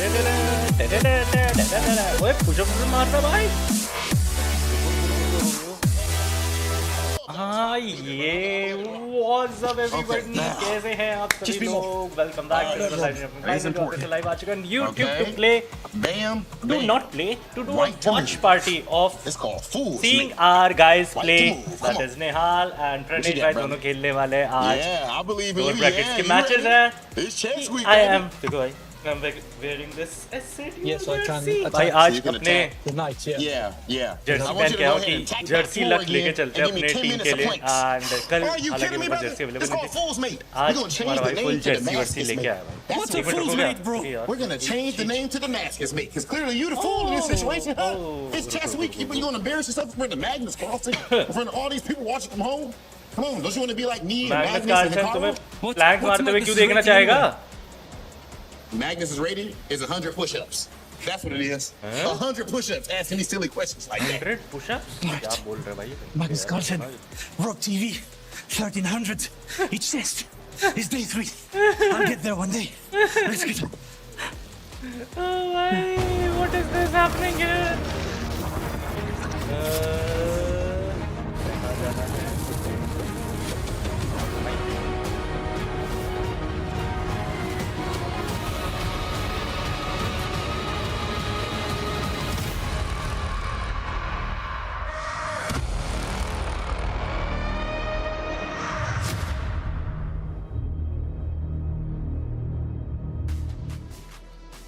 ओए पुशअप मार रहा भाई। हाँ ये What's up everybody? कैसे हैं आप सभी लोग? Welcome back to the live आ चुका है YouTube to play. Do not play, to do a watch party of seeing our guys play. That is Nehal and Pranesh भाई दोनों खेलने वाले आज। दो brackets के matches हैं। I am देखो भाई I'm wearing this Yes, I can. भाई आज अपने Tonight, जर्सी पहन के आओ कि जर्सी लक लेके चलते हैं अपने टीम के लिए एंड कल हालांकि मेरे पास जर्सी अवेलेबल नहीं थी आज हमारा भाई फुल जर्सी वर्सी लेके आया भाई What's a fool's mate, bro? We're gonna change the name to the Damascus mate, because clearly you the fool in this situation, huh? It's chess week. You gonna embarrass yourself in front of Magnus Carlsen, in front of all these people watching from home? Come on, don't you want to be like me and Magnus Magnus and Carlsen तुम्हें Carl? Flag मारते हुए क्यों देखना चाहेगा? Magnus's rating is 100 push-ups. That's what it is. 100 push-ups. Asking me silly questions like that. 100 push-ups? क्या बोल रहे भाई? Magnus Carlsen, Rock TV, 1300, each test is day 3. I'll get there one day. Let's get it. Oh my, what is this happening here?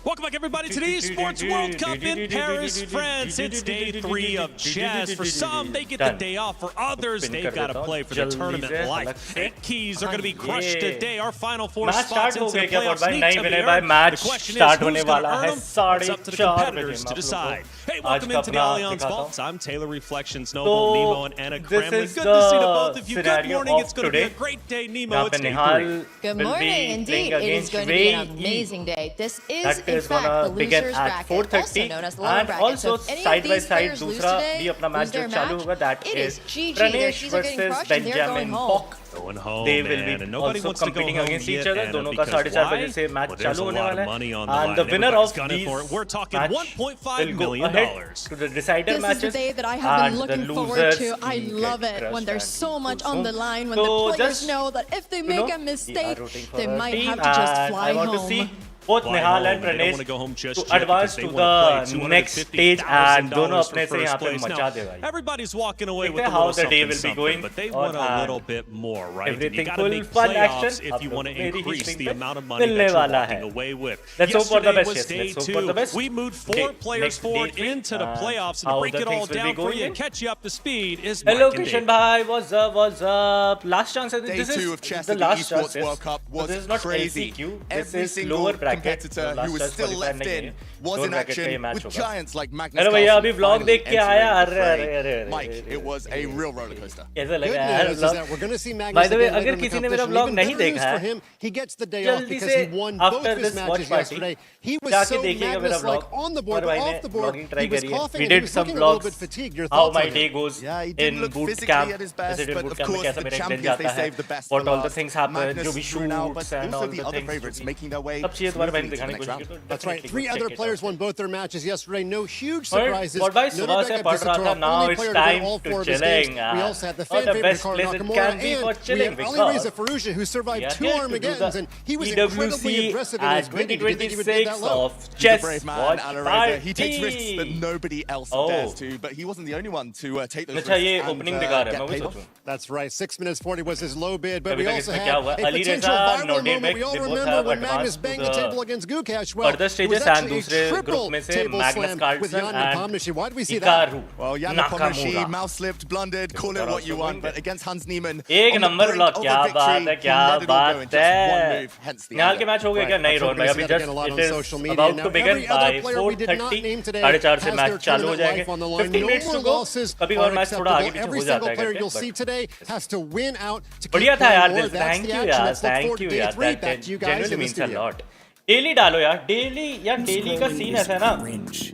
Welcome back, everybody, to the Esports World Cup in Paris, France. It's day 3 of chess. For some, they get the day off. For others, they've got to play for the tournament life. 8 keys are going to be crushed today. Our final 4 spots into the playoffs need to be earned. The question is, who's going to earn them? It's up to the competitors to decide. Hey, welcome into the Allianz Vaults. I'm Taylor Reflections, Noble, Nemo, and Anna Kremlin. Good to see the both of you. Good morning. It's going to be a great day, Nemo. It's day 3. Good morning. Indeed, it is going to be an amazing day. This is in is fact gonna the begin losers at bracket, 4:30 also known as the lower and bracket. also So if any side of by these side players lose दूसरा today, भी अपना match lose जो their चालू match, होगा that it is is GG. Their Pranesh keys are getting versus crushed and they're going Benjamin home. Pock. Going home, They will man, be and nobody also wants to go competing home against each yet, other. Anna, दोनों का because 4:30 why? बजे से match Well, चालू there's a होने lot वाला of money है on the and line. the winner of Everybody's gunning these for it. We're talking match $1.5 will go million. ahead to the decider This matches is the day that I have been and the looking forward losers to. I will love get it crushed when there's and so much go on the home. line, when So the players just, know that if they make a mistake, rooting for they our might team have to just and fly I want to see home. both Fly Nehal home, and they don't Pranesh wanna go home just to yet advance because to they wanna the play next stage and दोनों $250,000 अपने से यहाँ पे for first मचा place. दे Now, भाई everybody's walking away देखते with a हैं how little the day will something, be something, going but they और want a little bit more, right? And you everything got to full make fun playoffs action if you want to मेरी ही increase string the पे amount of money मिलने that you're वाला है walking away with. Let's hope for the Yesterday best. was Yes, day let's hope for the 2. best. We moved 4 players Next forward day 3 into the playoffs, and how to break the it all things will be down for going you, in. catch you up to speed is Hello Mike and Kishan Dave. bhai, what's up, what's up? Last chance, I think Day this is 2 of chess the at the last Esports chance. World Cup was this is not crazy. LCQ, this Every is single lower bracket. competitor last who was chance still qualify left नहीं in है. was Lower in bracket पे ये action match with होगा. giants like Magnus hello भैया, Carlsen अभी vlog finally देख के entering आया. the अरे fray. अरे अरे अरे Mike, it was a real roller coaster. कैसा लग Good रहा है news is vlog? that we're going to see Magnus By the way, again later अगर in the किसी ने मेरा competition. vlog Even नहीं better news देखा for है, him, he gets the day off जल्दी because से he won both after his this watch matches party yesterday. He was जाके so देखिएगा मेरा Magnus-like vlog. on the board, और but भाई off ने the board, vlogging try he was करी है. coughing We and he did was some looking a little vlogs. bit fatigued. Your How thoughts my on day it? goes Yeah, he in didn't look boot physically camp. at his best, Resident but boot of camp में course कैसा the मेरा एक दिन champions, जाता they है. saved the best What for all the last. things happen, Magnus जो भी through now, but shoots and also all the the other things. favorites making their way सब चीजें तुम्हारे भाई ने smoothly to दिखाने the की next कोशिश round. की तो That's right. definitely 3 go other check it players out. won both their matches yesterday. No huge और surprises. और भाई सुबह से Nuremberg पढ़ रहा था. Abdusatov, Now only it's player to win time all to 4 of his chilling. games. We also had the Or fan the favorite best Ricardo place it Nakamura, can be for and we chilling had Ali Reza because Firouzja, who survived we are 2 here to do Armageddons, the and he was incredibly EWC impressive in at his grading. Did you think he would be 2026 that low? of He's a chess brave man, watch Alareza. He takes party. risks that nobody else Oh. dares to, but he wasn't the only one to take those अच्छा ये risks and opening दिखा रहा है get मैं वही paid off. सोचूं That's right. 6 minutes 40 was his low bid, but अभी we तक also इसमें had क्या हुआ a अली potential रेजा viral नोडेबेक moment. We all they both remember have when Magnus advanced banged to the the table against Gukash. Well, further it was stages and actually दूसरे a group triple में से table Magnus slam with Carlsen Jan and Nepomniachtchi. Why did we see that? Hikaru Well, Jan Nepomniachtchi Nakamura. mouse slipped, blundered, call it what you want, but against Hans Niemann, एक on the number brink block of क्या a बात victory, है he क्या let it all go in बात just one है move, hence the निहाल के anger. Match हो गया क्या नहीं I'm रोहन भाई sure अभी we're getting a lot on just social it is media. About Now, to begin every other by player we did not 4:30 name today 4:30 से has match their चालू हो tournament जाएंगे life on the line. 15 No minutes more to go losses कभी are और match थोड़ा आगे acceptable. पीछे Every हो जाता single है player you'll करके see today has to win out to keep बढ़िया था playing यार more. दिल That's thank the you action. यार Let's look thank forward you to day यार 3. Back that to you guys genuinely in the means a studio. lot daily डालो यार, daily का scene ऐसा है ना,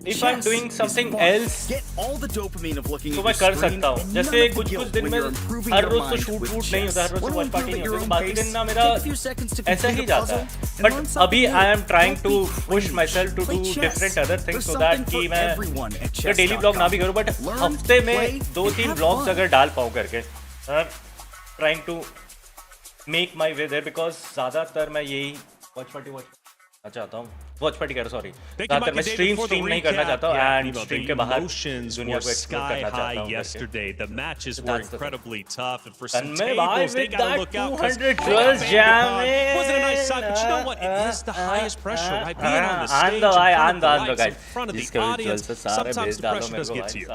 if I am doing something else तो मैं कर सकता हूँ। जैसे कुछ दिन में हर रोज तो शूट नहीं होता, हर रोज तो वॉच पार्टी नहीं होती, तो बाकी दिन ना मेरा ऐसा ही जाता है। बट अभी I am trying to push myself to do different other things so that कि मैं डेली ब्लॉग ना भी करूँ, बट हफ्ते में 2-3 ब्लॉग्स अगर डाल पाऊँ करके, trying to make my way there, because ज्यादातर मैं यही वॉच पार्टी चाहता हूँ, वॉच पार्टी कह रहा हूँ, सॉरी, ज्यादातर मैं स्ट्रीम नहीं करना चाहता हूँ एंड स्ट्रीम के बाहर दुनिया को एक्सप्लोर करना चाहता हूँ। Yesterday, the matches were incredibly tough, and for some And tables, they gotta look out. 200 dwells jam. Wasn't a nice shot, but you know what? It is the highest pressure, right? Being on the stage, I'm the in guy. front of the audience, sometimes the pressure does get to you.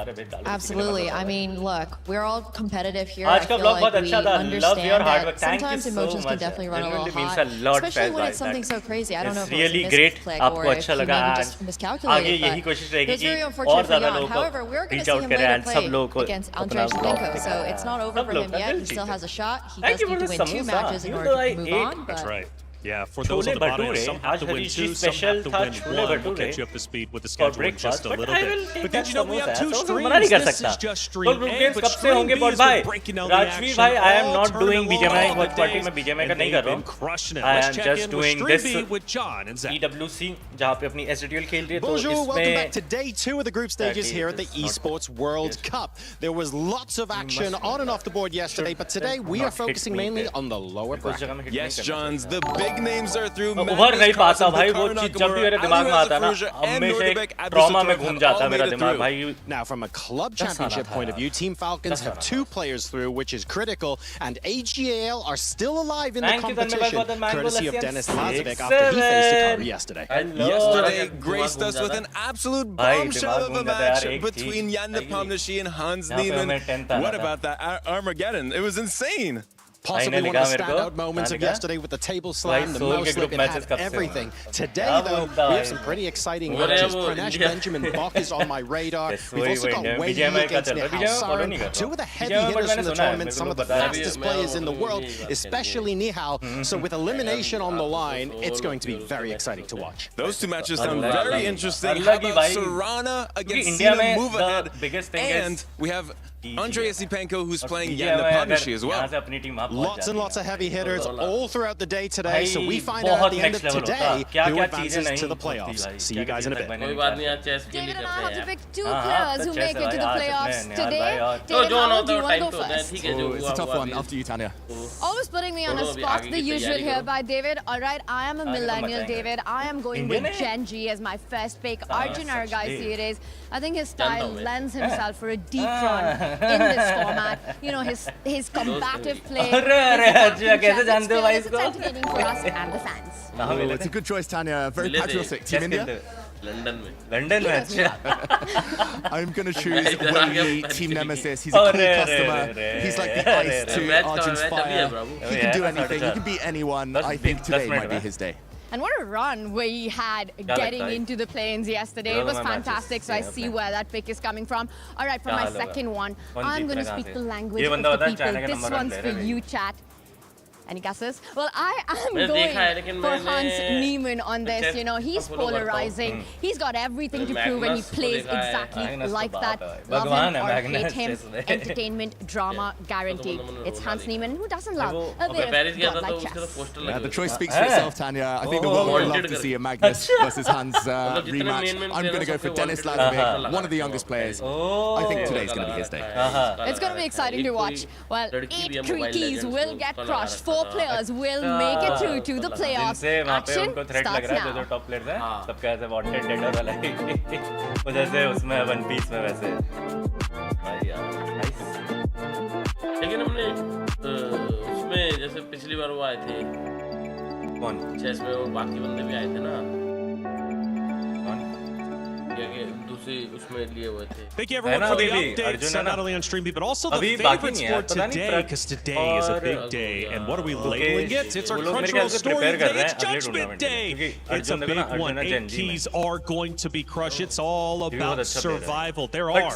Absolutely. I mean, look, we're all competitive here. आज I का feel blog बहुत like we अच्छा था, love your understand hard work, that thank you sometimes so emotions much. can definitely run a It little means hot, a lot, especially when it's Faiz, something so crazy. I don't know It's if it really was a great, misclick आपको or if अच्छा he लगा maybe and just आगे miscalculated, यही but कोशिश it रहेगी was very कि और unfortunate for ज़्यादा Jan. लोगों को However, we're going reach to see out him करें later and सब लोगों को play against अपना Andrei blog Shevchenko, so it's not over for him yet. He still has a shot. He does need to win 2 matches in order to move on, That's but right. Yeah, for those on the bottom, some have to win 2, some have to win 1. We'll catch you up to speed with the schedule in just a little bit. But did you know we have 2 streams? This is just stream A, but stream B is we're breaking down the action I am all not doing tournament BGMI long, watch party, days, मैं BGMI का and नहीं they've कर रहा been हूँ। crushing it. I Let's am check just in with doing stream this B with John and Zach. EWC जहाँ पे अपनी SDTL खेल रही है, तो Bonjour, welcome back to इसमें day 2 of the group stages here at the Esports World Cup. There was lots of action on and off the board yesterday, but today we are focusing mainly on the lower bracket. Yes, Johns, the big names are through. उभर नहीं पाता भाई, वो चीज जब भी मेरे दिमाग में आता ना, हमेशा एक ट्रॉमा में घूम जाता है मेरा दिमाग भाई। Now, from a club championship point of view, Team Falcons have 2 players through, which is critical, and AGAL are still alive in the competition, courtesy of Dennis Lazovic after he faced Hikaru yesterday. Yesterday graced us with an absolute bombshell of a match between Jan Nepomniachtchi and Hans Niemann. What about that Armageddon? It was insane. Possibly one of the standout moments of yesterday with the table slam, the no-slip, it had everything. Today, though, we have some pretty exciting matches. Pranesh Benjamin Bok is on my radar. We've also got Wei Yi against Nihal Saran, 2 of the heavy hitters from the tournament, some of the fastest players in the world, especially Nihal. So with elimination on the line, it's going to be very exciting to watch. Those 2 matches sound very interesting. How about Sarana against Sina move ahead? And we have Andrei Sipenko, who's playing Jan Nepomniachtchi as well. Lots and lots of heavy hitters all throughout the day today, so we find out at the end of today who advances to the playoffs. See you guys in a bit. David and I have to pick 2 players who make it to the playoffs today. David, how do you want to go first? It's a tough one. After you, Tanya. Always putting me on a spot, the usual here by David. All right, I am a millennial, David. I am going with Gen G as my first pick. Arjun Argai series. I think his style lends himself for a deep run in this format. You know, his combative play. कैसे जानते हो भाई It's entertaining for us and the fans. It's a good choice, Tanya. Very patriotic. Team India. London में अच्छा। I'm going to choose Wei Yi, Team Nemesis. He's a cool customer. He's like the ice to Arjun's fire. He can do anything. He can beat anyone. I think today might be his day. And what a run we had getting into the play-ins yesterday. It was fantastic, so I see where that pick is coming from. All right, for my second one, I'm going to speak the language of the people. This one's for you, chat. Any guesses? Well, I am going for Hans Niemann on this. You know, he's polarizing. He's got everything to prove, and he plays exactly like that. Love him or hate him, entertainment, drama, guaranteed. It's Hans Niemann. Who doesn't love a bit of godlike chess? Yeah, the choice speaks for itself, Tanya. I think the world would love to see a Magnus versus Hans rematch. I'm going to go for Dennis Lazovic, one of the youngest players. I think today's going to be his day. It's going to be exciting to watch. Well, 8 creakies will get crushed. 4 players will make it through to the playoffs. Action starts now. जो top players हैं सबका ऐसे wanted dead और वाला वो जैसे उसमें one piece में वैसे भाई यार नाइस। लेकिन हमने उसमें जैसे पिछली बार वो आए थे कौन चेस में, वो बाकी बंदे भी आए थे ना कौन, ये उसी उसमें लिए हुए थे। Thank you everyone for the updates, not only on stream but also the favorites for today, because today is a big day. And what are we labeling it? It's our Crunchyroll story of the day. It's Judgment Day. It's a big one. 8 keys are going to be crushed. It's all about survival. There are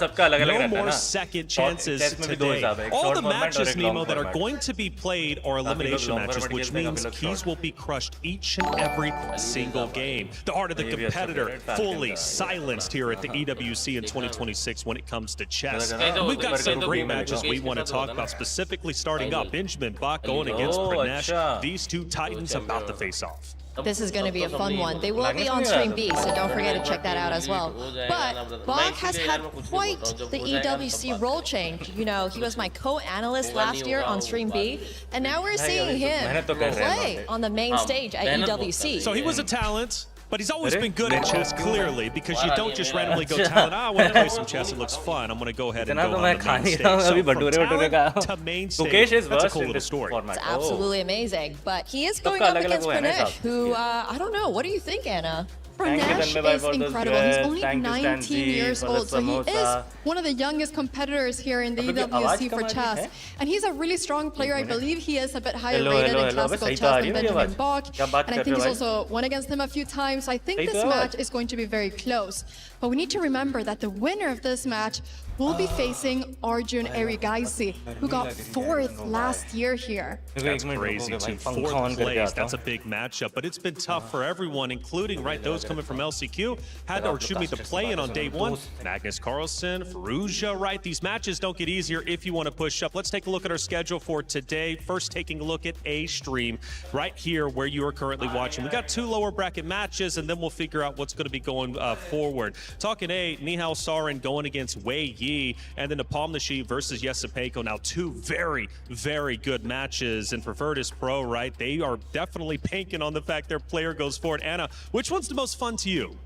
no more second chances today. All the matches, Nemo, that are going to be played are elimination matches, which means keys will be crushed each and every single game. The heart of the competitor fully silenced here at the EWC in 2026 when it comes to chess. And we've got some great matches we want to talk about, specifically starting up Benjamin Bach going against Pranesh. These two titans about to face off. This is going to be a fun one. They will be on stream B, so don't forget to check that out as well. But Bach has had quite the EWC role change. You know, he was my co-analyst last year on stream B, and now we're seeing him play on the main stage at EWC. So he was a talent, but he's always been good at chess, clearly, because you don't just randomly go talent, I want to play some chess, it looks fun, I'm going to go ahead and go on the main stage. So from talent to main stage, that's a cool little story. It's absolutely amazing, but he is going up against Pranesh, who, I don't know, what do you think, Anna? Pranesh is incredible. He's only 19 years old, so he is one of the youngest competitors here in the EWC for chess. And he's a really strong player. I believe he is a bit higher rated in classical chess than Benjamin Bach. And I think he's also won against him a few times. So I think this match is going to be very close. But we need to remember that the winner of this match will be facing Arjun Erigaisi, who got 4th last year here. That's crazy, too. 4th place. That's a big matchup, but it's been tough for everyone, including those coming from LCQ. The play-in on day 1. Magnus Carlsen, Ferrugia, right? These matches don't get easier if you want to push up. Let's take a look at our schedule for today. First, taking a look at A stream right here where you are currently watching. We got 2 lower bracket matches, and then we'll figure out what's going to be going forward. Talking A, Nihal Sarin going against Wei Yi, and then Napalm Nashi versus Yesipenko. Now 2 very, very good matches. And for Virtus Pro, right, they are definitely banking on the fact their player goes forward. Anna, which one's the most fun to you?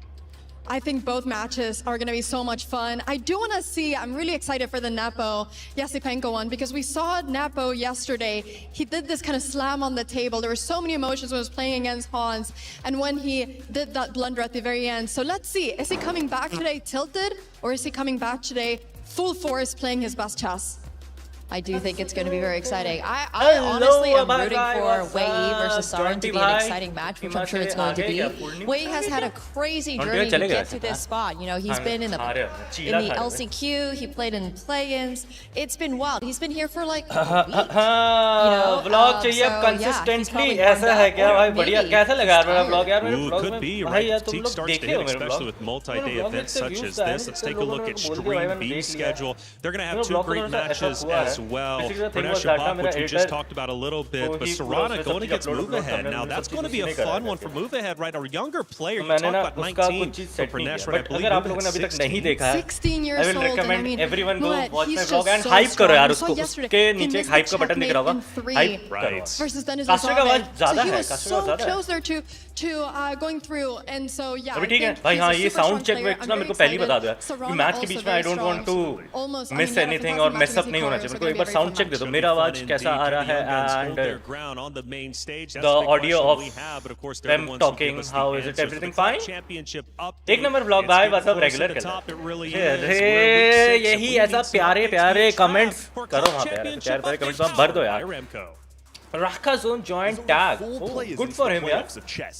I think both matches are going to be so much fun. I do want to see, I'm really excited for the Napo Yesipenko one, because we saw Napo yesterday. He did this kind of slam on the table. There were so many emotions when he was playing against Hans, and when he did that blunder at the very end. So let's see, is he coming back today tilted, or is he coming back today full force playing his best chess? I do think it's going to be very exciting. I honestly am rooting for Wei Yi versus Sarin to be an exciting match, which I'm sure it's going to be. Wei has had a crazy journey to get to this spot. You know, he's been in the LCQ, he played in play-ins. It's been wild. He's been here for like a week. Vlog चाहिए अब consistently ऐसा है क्या भाई बढ़िया कैसा लगा यार मेरा vlog यार मेरे vlog could be right. Teak starts to hit, especially with multi-day events such as this. Let's take a look at Stream B schedule. They're going to have 2 great matches as well. Pranesh and Bach, which we just talked about a little bit, but Sarana going against Move Ahead. Now that's going to be a fun one for Move Ahead, right? Our younger player, you talk about 19 for Pranesh, right? I believe 16 years old. I will recommend everyone go watch my vlog and hype करो यार उसको. उसके नीचे hype का button दिख रहा होगा. Hype right. Versus Dennis Castro का आवाज ज़्यादा है. Castro so closer to going through, and so yeah. अभी ठीक है भाई हाँ ये sound check में ना मेरे को पहले बता दो यार. कि मैच के बीच में I don't want to miss anything और mess up नहीं होना चाहिए. मेरे को एक बार sound check दे दो. मेरा आवाज कैसा आ रहा है and the audio of them talking, how is it, everything fine? एक नंबर vlog भाई बस अब regular कर. अरे यही ऐसा प्यारे प्यारे comments करो वहाँ पे यार. प्यारे प्यारे comments वहाँ भर दो यार. Raka Zone joined tag. Oh, good for him, yeah.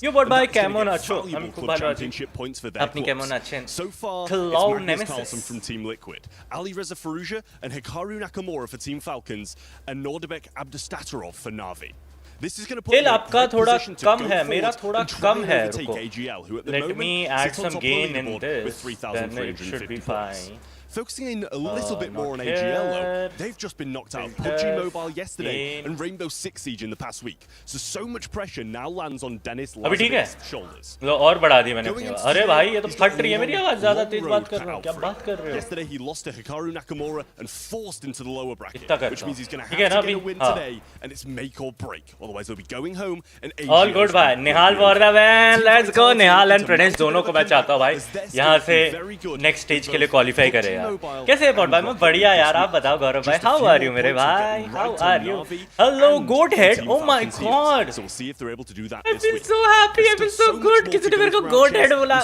You bought by Camon Acho. I'm championship points for their clubs. So far, Cloud it's Magnus Carlsen from Team Liquid, Ali Reza Ferrugia and Hikaru Nakamura for Team Falcons, and Nordebek Abdustatorov for Navi. This is going to put in a great position to go forward and try and overtake AGL, who at the moment add sits on some top of the gain in leaderboard with 3,350 points. Focusing in a little bit more on AGL, though, they've just been knocked out of PUBG Mobile yesterday and Rainbow Six Siege in the past week. So much pressure now lands on Dennis Lazarev's shoulders. और बढ़ा दी मैंने अपनी आवाज. अरे भाई ये तो फट रही है मेरी आवाज. ज़्यादा तेज बात कर रहा हूँ. क्या बात कर रहे हो? Yesterday he lost to Hikaru Nakamura and forced into the lower bracket, which means he's going to have to get a win today, and it's make or break. Otherwise he'll be going home and AGL. All good भाई. निहाल for the win. Let's go. Nihal and Pranesh दोनों को मैं चाहता हूँ भाई यहाँ से next stage के लिए qualify करे. यार कैसे है भाई मैं बढ़िया यार आप बताओ गौरव भाई हाउ आर यू मेरे भाई how are you hello goat head oh my god I feel so happy I feel so good किसी ने मेरे को गोट हेड बोला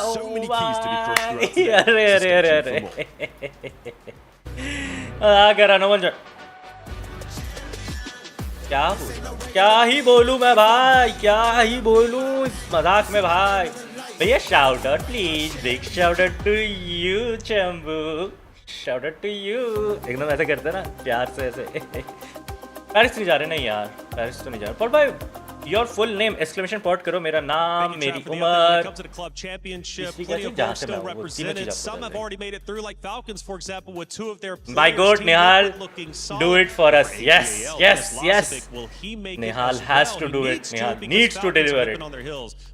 अरे अरे अरे अरे अगर अनवन क्या ही बोलूं मैं भाई क्या ही बोलूं इस मजाक में भाई भैया shout out please big shout out to you चंबू शाउट आउट टू यू एकदम ऐसे करते ना प्यार से ऐसे पेरिस नहीं जा रहे नहीं यार पेरिस तो नहीं जा रहे पर भाई your full name exclamation put करो मेरा नाम मेरी उम्र by God Nihal do it for us yes yes yes Nihal has to do it Nihal needs to deliver it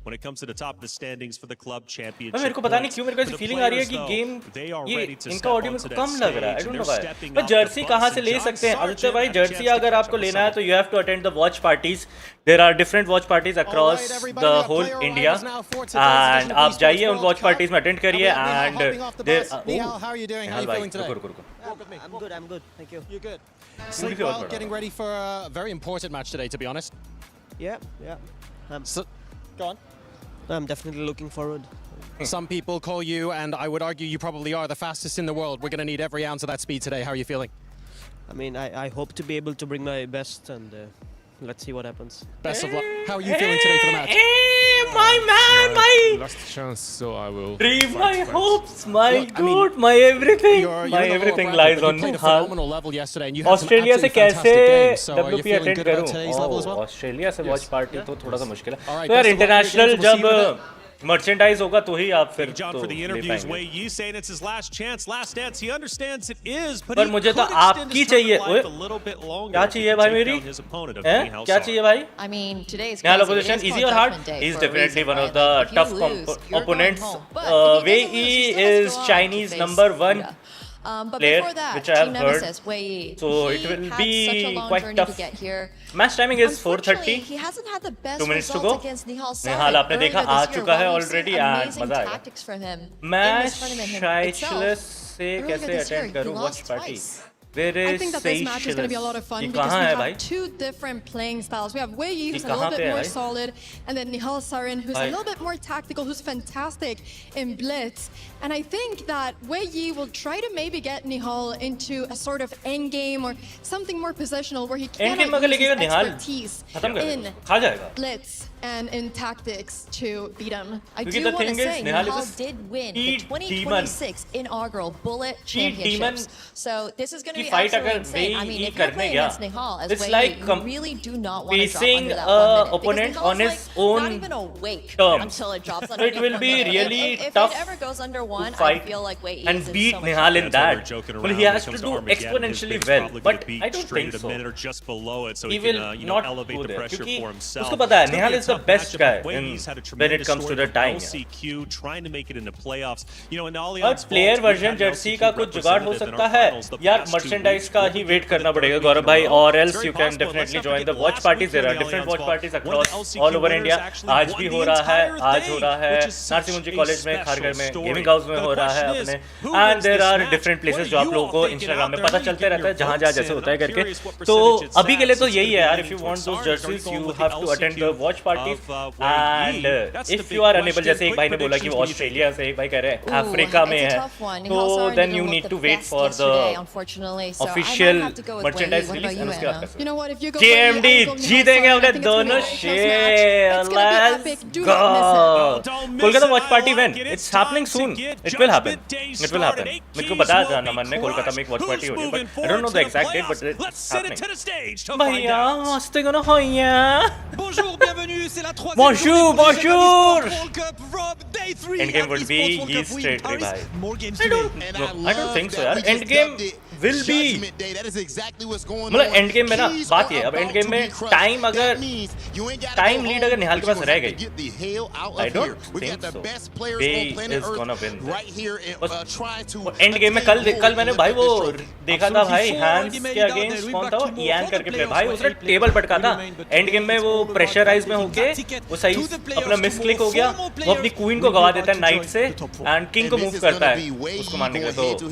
when it comes to the top of the standings for the club championship. मेरे को पता नहीं क्यों मेरे को ऐसी फीलिंग आ रही है कि गेम ये इनका ऑडियो मेरे को कम लग रहा है आई डोंट नो व्हाई पर जर्सी कहां से ले सकते हैं आदित्य भाई जर्सी अगर आपको लेना है तो you have to attend the watch parties there are different watch parties across the whole India and आप जाइए उन वॉच पार्टीज में अटेंड करिए and there how are you doing? How are you feeling today? I'm good. Thank you. You're good. Sleep well, getting ready for a very important match today, to be honest. Yeah. So, go on. I'm definitely looking forward. Some people call you, and I would argue you probably are the fastest in the world. We're going to need every ounce of that speed today. How are you feeling? I mean, I hope to be able to bring my best, and let's see what happens. Best of luck. How are you feeling today for the match? My man, my last chance, so I will dream, my hopes, my good, my everything, my everything lies on Nihal. Australia से कैसे WP attend करूं? Australia से watch party तो थोड़ा सा मुश्किल है तो यार इंटरनेशनल जब मर्चेंडाइज होगा तो ही आप फिर तो पर मुझे तो आपकी चाहिए क्या चाहिए भाई मेरी क्या चाहिए भाई I mean, today's opposition easy or hard? He's definitely one of the tough opponents. Wei is Chinese #1 player, which I have heard. So it will be quite tough. Match timing is 4:30. 2 minutes to go. निहाल आपने देखा आ चुका है already and मजा आएगा. Match Seychelles से कैसे attend करूँ watch party? I think that this match is going to be a lot of fun because we have two different playing styles. We have Wei Yi, who's a little bit more solid, and then Nihal Sarin, who's a little bit more tactical, who's fantastic in blitz. And I think that Wei Yi will try to maybe get Nihal into a sort of end game or something more positional where he cannot use his expertise in blitz and in tactics to beat him. I do want to say Nihal did win the 2026 inaugural Bullet Championships. So this is going to be absolutely insane. I mean, if you're playing against Nihal as Wei Yi, you really do not want to drop under that 1 minute. Opponent on his own not even awake until it drops under. So it will be really tough if it ever goes under 1, fight I feel like Wei Yi and beat Nihal in that. Well, he has to do exponentially well, but I don't think so. He will not go there because उसको पता है Nihal is the best guy when it comes to the time. Trying to make it into playoffs. You know, in all the और player version Jersey का कुछ जुगाड़ हो सकता है यार मर्चेंडाइज का ही वेट करना पड़ेगा गौरव भाई or else you can definitely join the watch parties there are different watch parties across all over India आज भी हो रहा है नरसिंह कॉलेज में खारगर में गेमिंग हाउस में हो रहा है अपने and there are different places जो आप लोगों को इंस्टाग्राम में पता चलते रहता है जहां जैसे होता है करके तो अभी के लिए तो यही है यार if you want those jerseys you have to attend the watch parties and if you are unable जैसे एक भाई ने बोला कि वो ऑस्ट्रेलिया से एक भाई कह रहे हैं अफ्रीका में है तो then you need to wait for the official merchandise release and उसके बाद KMD जीतेंगे अपने दोनों share let's go Kolkata watch party when it's happening soon it will happen मेरे को बताया था नमन ने कोलकाता में एक वॉच पार्टी हो रही है but I don't know the exact date but it's happening भैया मस्त गनो होया bonjour end game would be ये straight रे भाई I don't think so यार end game will be. Judgment Day. That is exactly what's going on. मतलब end game में ना Keys बात are ये अब एंड about गेम to में be crushed. टाइम अगर That means you ain't gotta time go lead home, अगर निहाल के but पास you're रह gonna have गई, to get the hell out I of don't here. We think got the so. best players Bay on planet is gonna Earth win this. right here and trying to end game में कल मैंने भाई वो देखा था भाई hands के against कौन था वो इयान करके प्लेयर भाई उसने टेबल पटका था एंड गेम में वो प्रेशराइज में होके वो सही अपना मिस क्लिक हो गया वो अपनी क्वीन को गवा देता है नाइट से एंड किंग को मूव करता है उसको मारने के लिए तो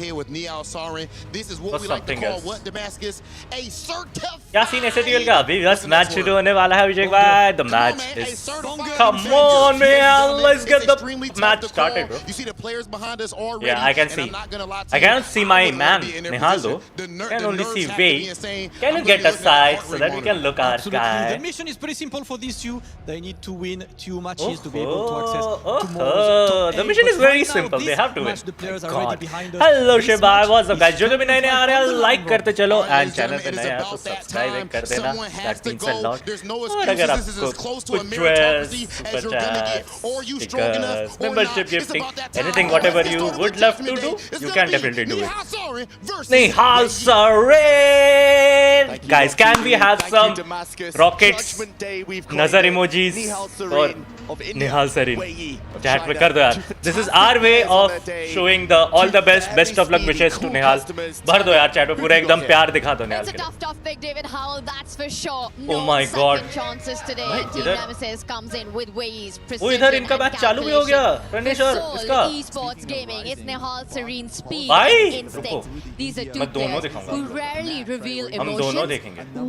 समथिंग एल्स क्या सीन एसएटीएल का अभी बस मैच शुरू होने वाला है अभिषेक भाई the match is come on man let's get the match started bro yeah I cannot see my man Nihal though I can only see Wei. Can you get aside so that we can look at our guy? The mission is pretty simple for these two. They need to win 2 matches to be able to access tomorrow's the mission is very simple. They have to win. The players are already behind us. Hello Shibai, what's up guys? जो भी नए आ रहे हैं like करते चलो and channel पे नए हैं तो सब्सक्राइब कर देना. That means a lot. और अगर आपको कुछ jewels, super chats, stickers, membership gifting, anything whatever you would love to do, you can definitely do it. Nihal Sarin! Guys, can we have some rockets, nazar emojis for Nihal Sarin? Chat में कर दो यार. This is our way of showing the all the best of luck wishes to Nihal. भर दो यार chat में पूरा एकदम प्यार दिखा दो Nihal के लिए. Tough pick, David Howell, that's for sure. Oh my God. Chances today. Team Nemesis comes in with Wei's precision. वो इधर इनका मैच चालू भी हो गया. प्रणेश और इसका. Esports gaming. It's Nihal Sarin speed भाई and instinct. These are two players who rarely reveal emotions.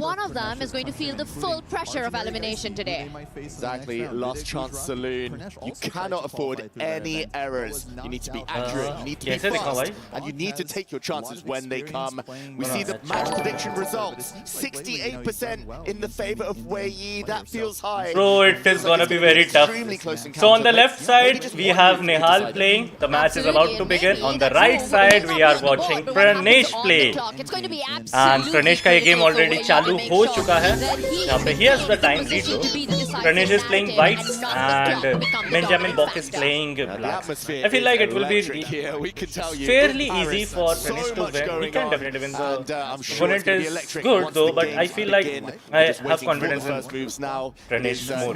One of them is going to feel the full pressure of elimination today. Exactly. Last chance saloon. You cannot afford any errors. You need to be accurate. You need to be fast. And you need to take your chances when they come. We see the match prediction results. 68% in the favor of Wei. That feels high. Bro, it is gonna be very tough. So on the left side, we have Nihal playing. The match is about to begin. On the right side, we are watching Pranesh play. And Pranesh का ये game already चालू हो चुका है. यहाँ पे here's the time lead though. Pranesh is playing white and Benjamin Bock is playing black. I feel like it will be fairly easy for Pranesh to win. He can definitely win. The opponent is good though, but I feel like I have confidence in Pranesh more.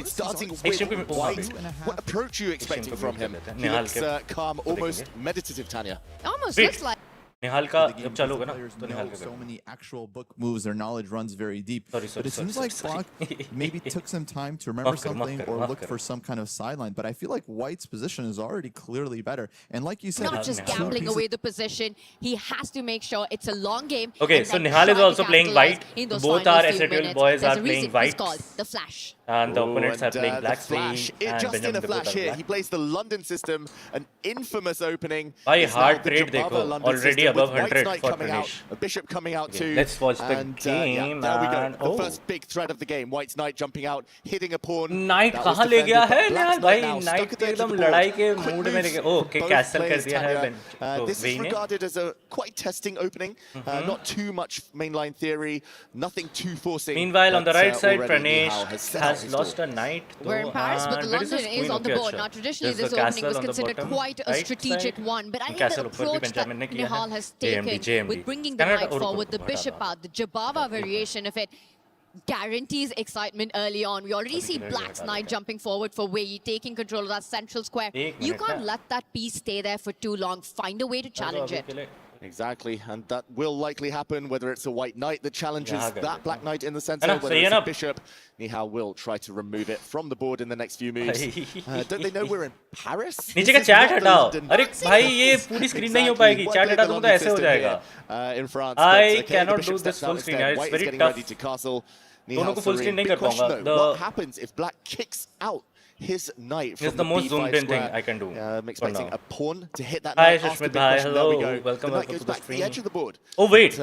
Starting with white. What approach are you expecting from him? He looks calm, almost meditative, Tanya. Almost looks like निहाल का जब चालू होगा ना तो निहाल का so many actual book moves, their knowledge runs very deep. But it seems like Block maybe took some time to remember something or look for some kind of sideline. But I feel like White's position is already clearly better. And like you said, not just gambling away the position, he has to make sure it's a long game. Okay, so Nihal is also playing white. Both our SATL boys are playing white. It's called the Flash. And the opponents are playing black. Flash. Just in a flash here. He plays the London system, an infamous opening. By heart rate देखो already above 100 for Pranesh. A Bishop coming out too. Let's watch the game. There we go. The first big threat of the game. White's Knight jumping out, hitting a pawn. Knight कहाँ ले गया है निहाल भाई? Knight तो एकदम लड़ाई के mood में लेके. Oh, okay, कैसल कर दिया है Ben. This is regarded as a quite testing opening. Not too much mainline theory. Nothing too forcing. Meanwhile, on the right side, Pranesh has lost a knight. We're in Paris, but the London is on the board. Now, traditionally, this opening was considered quite a strategic one, but I think the approach that Nihal has taken with bringing the knight forward, the bishop out, the Jabava variation of it, guarantees excitement early on. We already see Black's knight jumping forward for Wei, taking control of that central square. You can't let that piece stay there for too long. Find a way to challenge it. Exactly, and that will likely happen, whether it's a white knight that challenges that black knight in the center, whether it's a bishop. Nihal will try to remove it from the board in the next few moves. Don't they know we're in Paris? नीचे का chat हटाओ. अरे भाई ये पूरी screen नहीं हो पाएगी. चैट हटा दूंगा तो ऐसे हो जाएगा. In France, I cannot do this full screen. It's very tough. दोनों को full screen नहीं कर पाऊंगा. What happens if black kicks out his knight from the most zoomed in thing I can do. I'm expecting a pawn to hit that Hi, knight after big question. hello. There we go. Welcome to the stream. The edge of the board. Oh wait,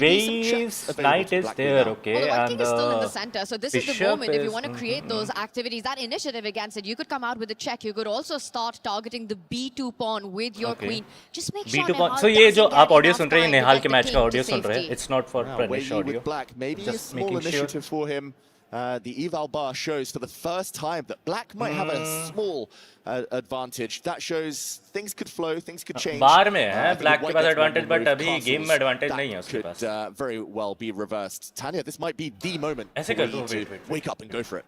Wave's knight is there, okay, well, the and king is still in the center, so this is the moment if you want to create those Mm-hmm. activities, that initiative against it. You could come out with a check. You could also start targeting the B2 pawn with your queen. Just make sure B2 pawn. So ये जो आप audio सुन रहे हैं निहाल के match का audio सुन रहे हैं. It's not for Pranesh audio. Black, maybe Just a small initiative for him. the eval bar shows for the first time that black might have a small advantage. That shows things could flow, things could change. बार में है black के पास advantage, but अभी game में advantage नहीं है उसके पास. Could very well be reversed. Tanya, this might be the moment ऐसे कर दो, to wake up and go for it.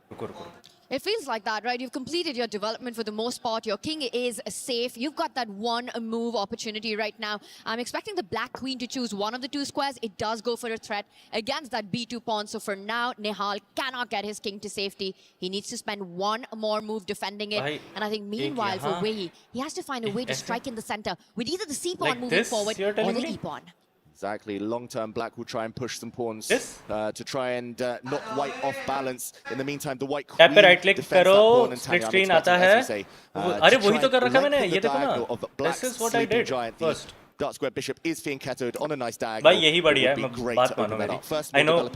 It feels like that, right? You've completed your development for the most part. Your king is safe. You've got that one move opportunity right now. I'm expecting the black queen to choose one of the two squares. It does go for a threat against that b2 pawn. So for now, Nihal cannot get his king to safety. He needs to spend one more move defending it. And I think meanwhile for Wei, he has to find a way to strike in the center with either the c pawn moving forward or the e pawn. Exactly. Long-term, black will try and push some pawns to try and knock white off balance. In the meantime, the white queen defends that pawn, and Tanya, I'm expecting, as you say, अरे वही तो कर रखा मैंने. ये देखो ना. This is what I did first. Dark square bishop is fianchettoed on a nice diagonal. भाई यही बढ़िया है. मैं बात मानो मेरी. I know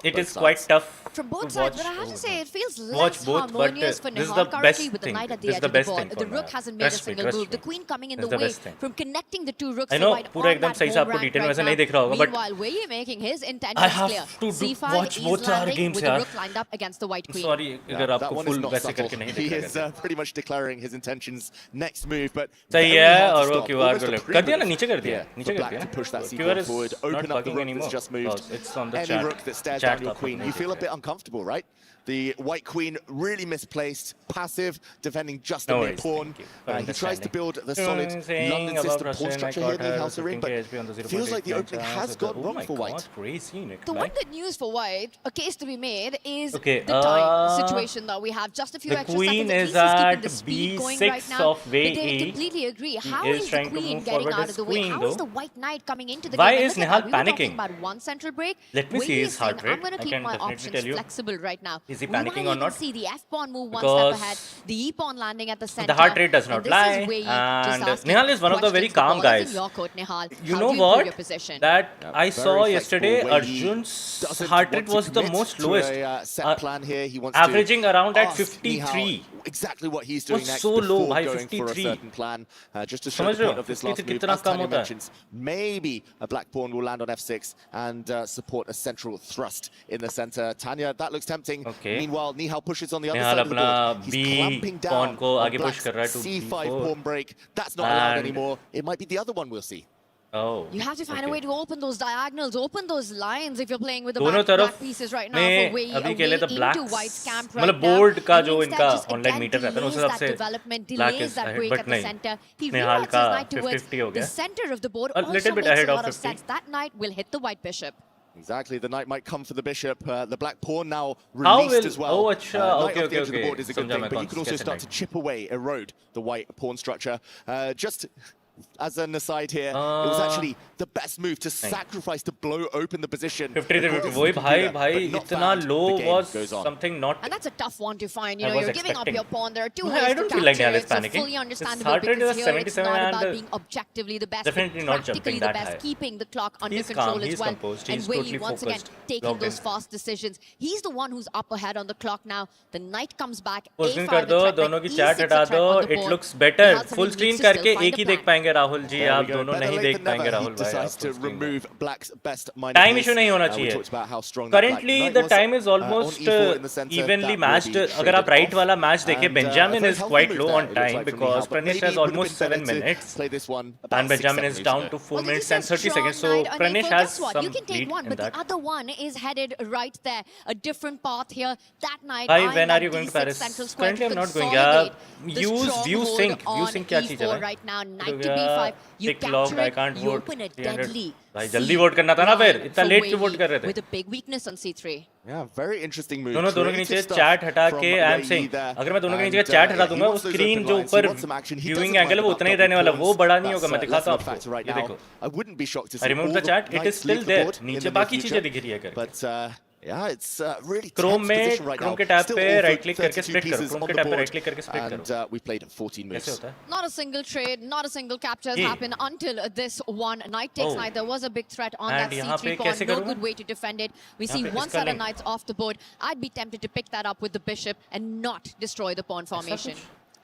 it is quite tough from both sides, but I have to say it feels less harmonious for Nihal currently with the knight at the edge of the board. The rook hasn't made a single move. The queen coming in the way from connecting the two rooks. I know पूरा एकदम सही से आपको detail में ऐसे नहीं देख रहा होगा, but meanwhile Wei making his intentions clear. C5 watch both our games with the rook lined up against the white queen. Sorry अगर आपको full वैसे करके नहीं He देखा. is pretty much declaring his intentions next move, but सही है. और वो QR को कर दिया ना, नीचे कर दिया. Black to push that c4 forward, open up the rook that's just moved. It's on the Any rook that stares down your queen, you feel a bit uncomfortable, right? The white queen really misplaced, passive, defending just the mid pawn. He tries to build the solid London system pawn structure here, Nihal Sarin, but feels like the opening has gone wrong for white. The one good news for white, a case to be made, is the time situation that we have. Just a few extra seconds. The queen is at b6 of Wei. I completely agree. How is the queen getting out of the way? How is the white knight coming into the game? Why is Nihal panicking? We were talking about one central break. Let me see his heart rate. I'm going to keep my options flexible right now. Is he panicking or not? See the F pawn move one step ahead, the E pawn landing at the center. The heart rate does not lie, and Nihal is one of the very calm guys. You know what? That I saw yesterday, Arjun's heart rate was the most lowest, averaging around at 53. Exactly what he's doing next. So low, before high going 53. for a certain plan. Just to show the point of this last move, as Tanya mentions, maybe a black pawn will land on f6 and support a central thrust in the center. Tanya, that looks tempting. Meanwhile, Nihal pushes on the other side of the board. He's clamping down on black's c5 pawn break. That's not allowed anymore. It might be the other one we'll see. Oh, you have to find a way to open those diagonals, open those lines if you're playing with the black pieces right now. For Wei, into white's camp right now. board का जो इनका online meter रहता है ना, उस हिसाब से black is ahead, but नहीं. Nihal का 50 हो गया. The center of the board a little bit ahead of 50. That knight will hit the white bishop. Exactly, the knight might come for the bishop. The black pawn now released as well. Oh, knight off the edge of the board is a good thing, but you can also start to chip away, erode the white pawn structure. Just as an aside here, it was actually the best move to sacrifice to blow open the position. 53, वही भाई इतना low was something not. And that's a tough one to find. You know, you're giving up your pawn. There are two ways I don't feel like Nihal is panicking. Fully understandable because here it's not about being objectively the best, definitely not practically the best, keeping the clock under control as well. And Wei once again taking those fast decisions. He's the one who's up ahead on the clock now. The knight comes back. A5 कर दो, दोनों की chat हटा दो. It looks better. Full screen करके एक ही देख पाएंगे राहुल जी. आप दोनों नहीं देख पाएंगे राहुल भाई. Time issue नहीं होना चाहिए. Currently the time is almost evenly matched. अगर आप right वाला match देखें, Benjamin is quite low on time because Pranesh has almost 7 minutes and Benjamin is down to 4 minutes and 30 seconds. So Pranesh has some lead in that. But the other one is headed right there. A different path here. That night. Hi, when are you going to Paris? Currently I'm not going. Use view sync. View sync क्या चीज़ है? Right now, knight to b5. You capture it, you open a deadly. भाई जल्दी vote करना था ना फिर. इतना late क्यों वोट कर रहे थे? With a big weakness on c3. Yeah, very interesting move. दोनों के नीचे चैट हटा के I am saying अगर मैं दोनों के नीचे चैट हटा दूंगा वो स्क्रीन जो ऊपर viewing angle है वो उतना ही रहने वाला. वो बड़ा नहीं होगा. मैं दिखाता हूँ आपको. ये देखो. I wouldn't be shocked to see. I removed the chat. It is still there. नीचे बाकी चीजें दिख रही है करके. But yeah, it's really Chrome में right Chrome के टैब पे राइट क्लिक करके स्प्लिट करो. Chrome के टैब पे राइट क्लिक करके स्प्लिट करो. And we played 14 moves. Not a single trade, not a single capture has happened until this one. Knight takes knight. There was a big threat on that c3 pawn. No good way to defend it. We see one set of knights off the board. I'd be tempted to pick that up with the bishop and not destroy the pawn formation.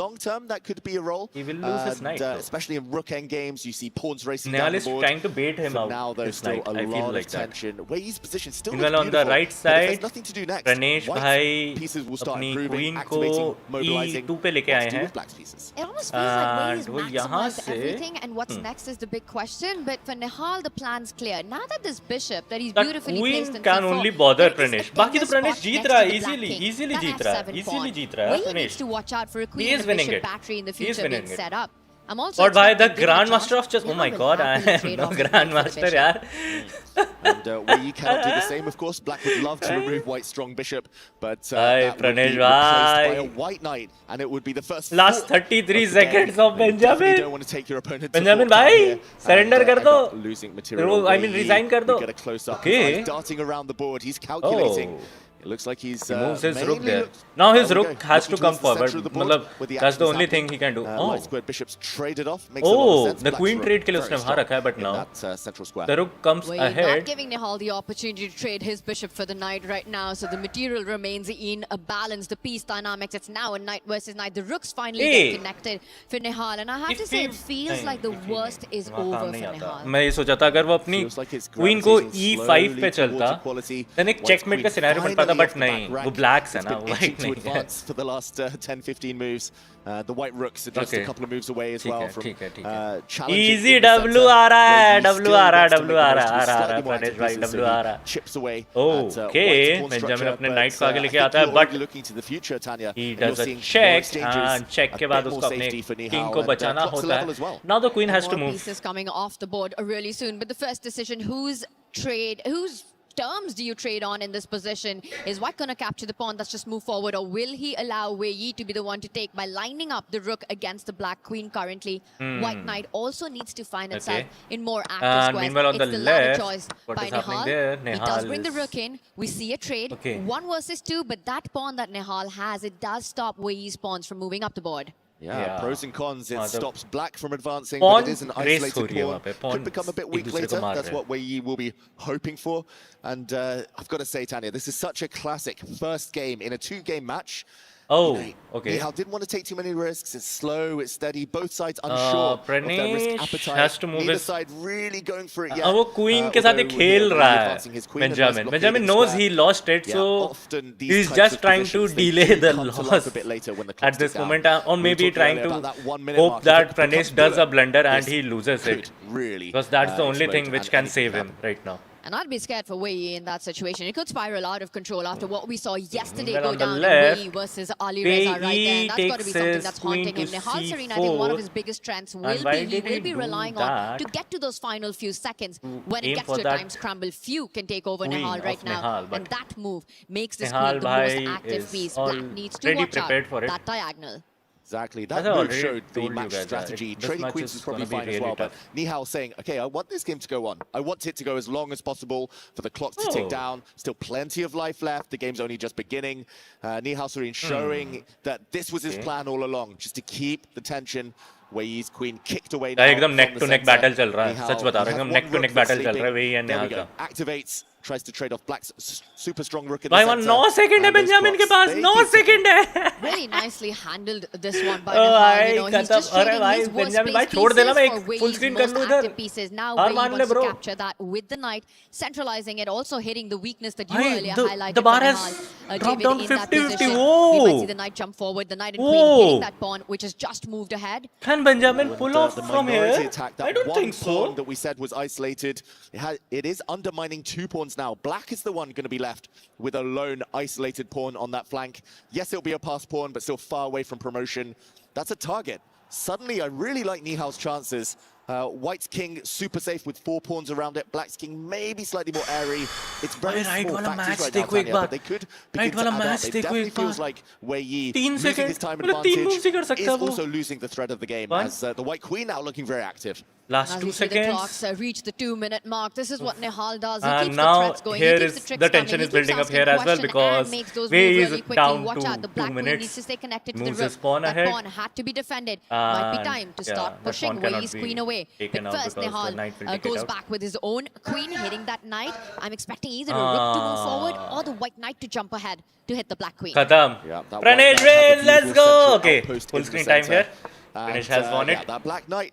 long term, that could be a role. He will lose his knight, especially in rook end games, you see pawns racing Nehal down the is board. trying to bait him out. Now there's still a lot of tension. Wei's position still looks beautiful. On the right side, there's nothing to do next. Pranesh bhai pieces will start अपनी improving, queen activating, को mobilizing. E2 पे लेके आए हैं. It almost feels like Wei is वो यहाँ maximized से everything, and what's next is the big question. But for Nehal, the plan's clear. Now that this bishop that he's beautifully placed in queen can c4, only bother there is a Pranesh. बाकी तो famous Pranesh spot जीत next रहा to है, the black king. easily That जीत रहा है, f7 easily pawn. जीत रहा है Wei Pranesh. needs to watch out for a He queen is and a winning bishop it. battery in the He is future being winning it. set up. I'm also But by the expecting given a Grandmaster chance, of Chess. Oh my will god, I happily am trade no off the Grandmaster, bishop. yaar. And Wei Yi cannot do the same, of course. Black would love to remove White's strong bishop, but Bhai, that would be Pranesh replaced by a bhai. White knight, and it would be the first Last four 33 of the day. seconds of You definitely Benjamin. don't want to take your opponent Benjamin to 4 bhai, here surrender and kar end do. up losing material. I mean, Wei Yi, resign kar do. we get a close-up. Okay. He's darting around the board. He's calculating. Oh. It looks like he's He moves his rook mainly there. looked- Now his There we rook go. has to Looking come towards the forward. center of the board Matlab, where the that's the action is only thing happening. he can do. Oh, Light squared bishops traded off. Makes a lot of sense. the Black's queen rook trade ke liye very usne strong वहाँ रखा है, but in now that, central square. the rook comes Wei not ahead. giving Nihal the opportunity to trade his bishop for the knight right now, so the material remains in a balance. The piece dynamics, it's now a knight versus knight. The rooks finally Hey. get connected for Nihal, and I have to say it feels like the worst is वहाँ over काम for नहीं आता. Nihal. मैं ये सोचा था अगर वो अपनी Feels like it's क्वीन को gravitating E5 पे slowly चलता, towards equality. then एक White's checkmate का queen सिनेरियो बनता था, finally but off the नहीं, back वो rank. blacks है It's ना, been itching white to नहीं है. advance for the last 10-15 moves. The white rooks are just Okay. a couple of moves away as ठीक well है, from ठीक है, ठीक है. challenging Easy in the W center, आ रहा है, where he W still आ रहा है, wants to W make uh the रहा most है, of his आ रहा है, slightly more Pranesh active भाई, pieces, so W he आ रहा है. chips away at, Okay, White's pawn Benjamin structure, अपने but, knight को आगे I लेके think आता है, you're but already looking to the future, Tanya. he and you're does a seeing more check, exchanges, and check a के bit बाद more उसको अपने safety for king Nihal, को and, बचाना drops the होता level है. as well. Now the queen has to More move. pieces coming off the board really soon, but the first decision, whose terms do you trade on in this position? Is White going to capture the pawn that's just move forward, or will he allow Wei Yi to be the one to take by lining up the rook against the black queen currently? White knight also needs to find itself in more active squares. Meanwhile, on it's the latter left, choice what by is happening Nihal. there? He does Nihal bring the is- rook in. We see a trade. Okay. 1 versus 2, but that pawn that Nihal has, it does stop Wei Yi's pawns from moving up the board. Yeah, pros and cons. It the stops black from advancing, pawn but it is an race isolated हो रही है pawn. वहाँ पे. Pawn Could become a bit एक weak दूसरे को later. मार That's रहे हैं. what Wei Yi will be hoping for. And I've got to say, Tanya, this is such a classic first game in a 2-game match. Oh, okay. Nihal didn't want to take too many risks. It's slow, it's steady. Both sides unsure of their risk Pranesh appetite. has to move Neither his- side really going for it yet. अब वो queen के साथ although ये खेल Wei Yi रहा advancing his है. queen and Benjamin. thus Benjamin blockading knows square. he lost it, Yeah, so often these he's types just of trying to positions, they delay do the come to life loss a bit later when the at clock's this tick down. moment, or We were maybe talking trying earlier to about that 1 minute hope mark. that If it becomes Pranesh does a bullet, blunder and this he loses could it. really Because that's the only explode thing which and can anything save can him right now. And I'd be scared for Wei Yi in that situation. It could spiral out of control after what we saw yesterday Well, go on the down in left, Wei Yi versus Ali Wei Reza right Yi there. And that's got to be takes something his that's queen haunting him. to Nihal Serena, I think one of C4. his biggest strengths And will why be he did he will be do relying on that? to get to those final few seconds. When aim it gets for to a that time scramble, few can take over queen Nihal right of now. Nihal, but And that move makes this Nihal queen the bhai most active is piece. Black needs to already watch out prepared for it. that diagonal. Exactly. As That I move already showed the told you match guys, strategy. this Trading match queens is is probably gonna be fine as well, really but Nihal saying, okay, I want this game to go on. I want it to go as long as possible for the clock to tick Oh. down. Still plenty of life left. The game's only just beginning. Nihal Serene showing that this was his plan all along, just to keep the tension. Wei Yi's queen kicked away now. एकदम from neck the to neck center. battle चल रहा है. Nihal, सच बता रहा हूँ, he has एकदम one neck to rook neck that's battle चल sleeping. रहा है Wei and There we Nihal go. का. Activates, tries to trade off Black's super strong rook in भाई the वहाँ center. 9 सेकंड है And those बेंजामिन के clocks, pass. they 9 keep ticking. Second है. Really nicely handled this one by Oh, Nihal. You know, भाई he's just खत्म. अरे trading भाई his worst Benjamin भाई space छोड़ देना, मैं pieces एक for full Wei's screen कर most लूँ इधर. active pieces. Now हार Wei मान ले wants to bro. capture that with the knight, centralizing it, also hitting the weakness that you भाई, earlier the highlighted bar for has Nihal. dropped David down in that 50-50. position. We Whoa. might see the knight jump forward, the knight and queen Whoa. hitting that pawn, which has just moved ahead. Can Benjamin pull off The from minority here? attack, I that don't one think pawn so. that we said was isolated, it is undermining 2 pawns now. Black is the one going to be left with a lone isolated pawn on that flank. Yes, it'll be a pass pawn, but still far away from promotion. That's a target. Suddenly, I really like Nihal's chances. White's king super safe with 4 pawns around it. Black's king maybe slightly more airy. It's very right small वाला factors match right now, देखो एक Tanya, bar. but they could begin Right to वाला add up. match It देखो definitely एक feels बार. like Wei Yi 3 losing second his time मतलब 3 moves advantage ही कर is सकता है वो. also losing the thread of the game, One. as the White queen now looking very active. Last As 2 we see the seconds. clocks reach the 2-minute mark. This is what Nihal does. He And keeps the now threats going. here He keeps is the tricks the coming. tension He is keeps building up asking here as well question because and makes those Wei moves is really quickly. down Watch to out, the 2 black queen minutes. needs to stay connected to Moves the his rook. pawn That ahead. pawn had to be defended. Might be And time to yeah, start that pushing pawn cannot Wei's be queen away. taken But out first, because the knight will Nihal take it goes out. back with his own queen hitting that knight. I'm expecting either a rook to move forward or the white knight to jump ahead to hit the black queen. Khatam. Yeah, that Pranesh white knight has a wins. Let's beautiful go. central Okay, outpost full in the screen time center. here. Pranesh has won Yeah, it. that black knight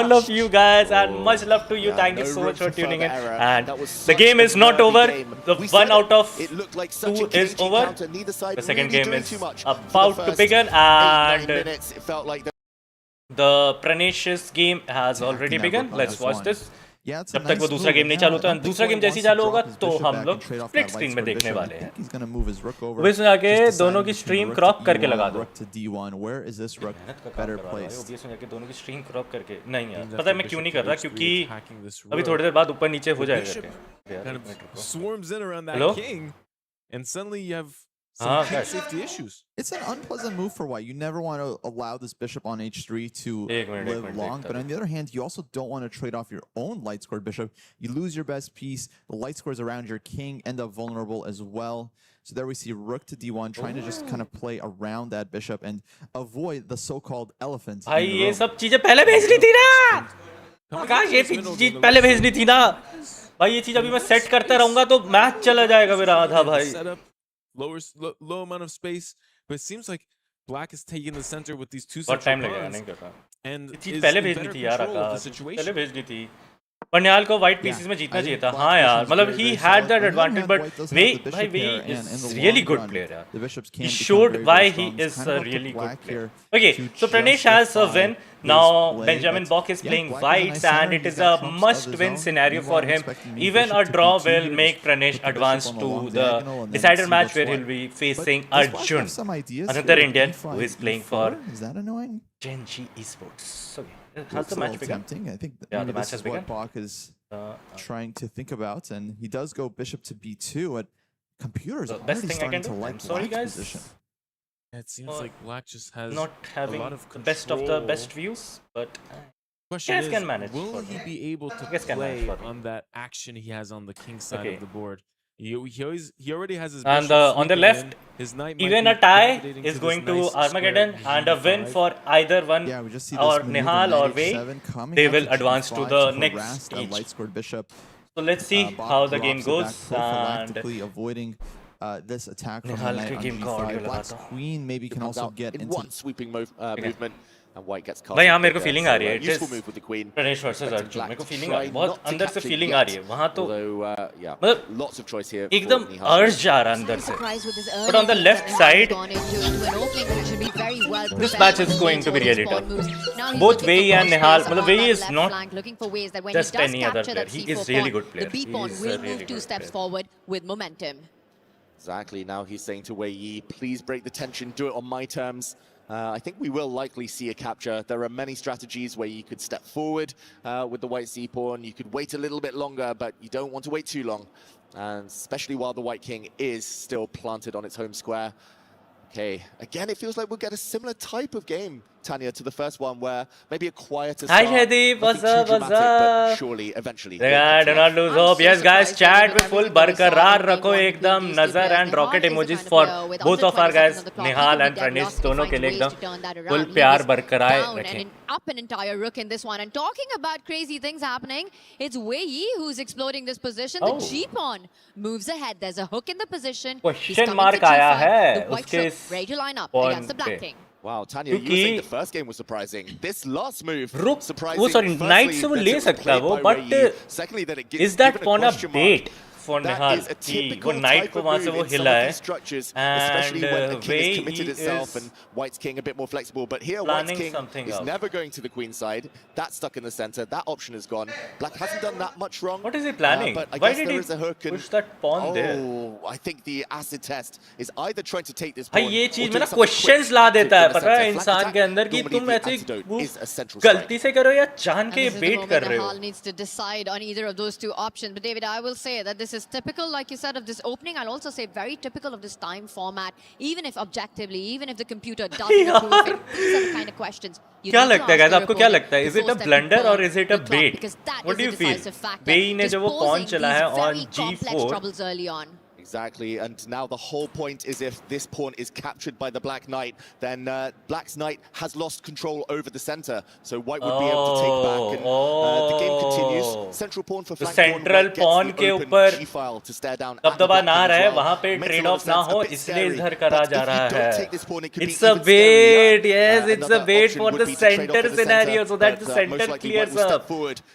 all of you guys, and much love to you. Thank you so much for tuning in. And the game is not over. The 1 out of 2 is over. The second game is about to begin, and The Pranesh's game has already begun. Let's watch this. जब तक वो दूसरा game नहीं चालू होता, दूसरा game जैसे ही चालू होगा तो हम लोग स्प्लिट स्क्रीन में देखने वाले हैं। OBS में जाके दोनों की स्ट्रीम क्रॉप करके लगा दो। OBS में जाके दोनों की स्ट्रीम क्रॉप करके नहीं यार, पता है मैं क्यों नहीं कर रहा, क्योंकि अभी थोड़ी देर बाद ऊपर नीचे हो जाएगा। Hello some safety issues. It's an unpleasant move for white. You never want to allow this bishop on h3 to live long, but on the other hand, you also don't want to trade off your own light scored bishop. You lose your best piece. The light scores around your king end up vulnerable as well. So there we see rook to d1, trying to just kind of play around that bishop and avoid the so-called elephant. भाई ये सब चीजें पहले भेजनी थी ना, आकाश ये चीज पहले भेजनी थी ना भाई। ये चीज अभी मैं सेट करता रहूंगा तो मैच चला जाएगा मेरा आधा भाई। Low amount of space, but it seems like black is taking the center with these two और टाइम लगेगा, नहीं करता। and पहले भेजनी थी यार आकाश, पहले भेजनी थी। पन्याल को व्हाइट पीसेस में जीतना चाहिए था। हाँ यार, मतलब he had that advantage, but Wei is really good player यार। He showed why he is a really good player. Okay, so Pranesh has a win. Now Benjamin Bok is playing whites and it is a must-win scenario for him. Even a draw will make Pranesh advance to the decider match where he'll be facing Arjun, another Indian who is playing for Genji Esports. Okay, how's the match begun? I think the match has begun. Bok is trying to think about, and he does go bishop to b2. But computers are already starting to like Black's position. It seems like black just has not having a lot of the best of the best views, but question is, can manage. Will he be able to play on that action he has on the king side of the board? He already has his and on the left, his knight even a tie is going to Armageddon, and a win for either one or Nihal or Wei, they will advance to the next stage. So let's see how the game goes, and avoiding this attack from the knight on g5. Black's queen maybe can also get into one sweeping movement. And white gets caught. भाई यहाँ मेरे को feeling आ रही है, useful move with the queen. Pranesh versus Arjun, मेरे को feeling आ रही है, बहुत अंदर से फीलिंग आ रही है वहाँ तो, मतलब lots of choice here. एकदम अर्ज जा रहा है अंदर से. But on the left side, this match is going to be really tough. Both Wei and Nihal, मतलब Wei is not just any other player. He is really good player. The B pawn will move 2 steps forward with momentum. Exactly. Now he's saying to Wei Yi, please break the tension, do it on my terms. I think we will likely see a capture. There are many strategies where you could step forward with the white c-pawn. You could wait a little bit longer, but you don't want to wait too long. And especially while the white king is still planted on its home square. Okay, again, it feels like we'll get a similar type of game, Tanya, to the first one, where maybe a quieter start. Hi, Shadi. What's up? But surely, eventually. Do not lose hope. Yes, guys, chat with full barkarar rakho ekdam nazar and rocket emojis for both of our guys, Nihal and Pranesh, dono ke liye ekdam full pyar barkarar rakhe. Up an entire rook in this one. And talking about crazy things happening, it's Wei Yi who's exploding this position. The g-pawn moves ahead. There's a hook in the position. Question mark aaya hai. The white rook ready to line up against the black king. Wow, Tanya, you were saying the first game was surprising. This last move, surprising. वो sorry, knight से वो ले सकता है वो, but is that pawn a bait for Nihal? वो knight को वहाँ से वो हिला है, and Wei is and White's king a bit more flexible. But here, White's king is never going to the queen side. That's stuck in the center. That option is gone. Black hasn't done that much wrong. What is he planning? But I Why guess did there he is a hook and push that pawn there? Oh, I think the acid test is either trying to take this भाई pawn. ये चीज में ना questions ला देता है, पता है इंसान के अंदर कि तुम ऐसे गलती से करो या जान के बेट कर रहे हो. Nihal needs to decide on either of those two options. But David, I will say that this is typical, like you said, of this opening. I'll also say very typical of this time format. Even if objectively, even if the computer doesn't approve it, these are the kind of questions. क्या लगता है guys? आपको क्या लगता है? Is it a blunder or is it a bait? What do you feel? Wei ने जब वो pawn चला है on g4. Exactly, and now the whole point is if this pawn is captured by the black knight, then black's knight has lost control over the center, so white would be able to take back, and the game continues. Central pawn for flank central pawn के ऊपर g-file to stare down दबदबा ना रहे, वहाँ पे trade off ना हो, इसलिए इधर करा जा रहा है. It's a bait, yes, it's a bait for the center scenario, so that the center clears up.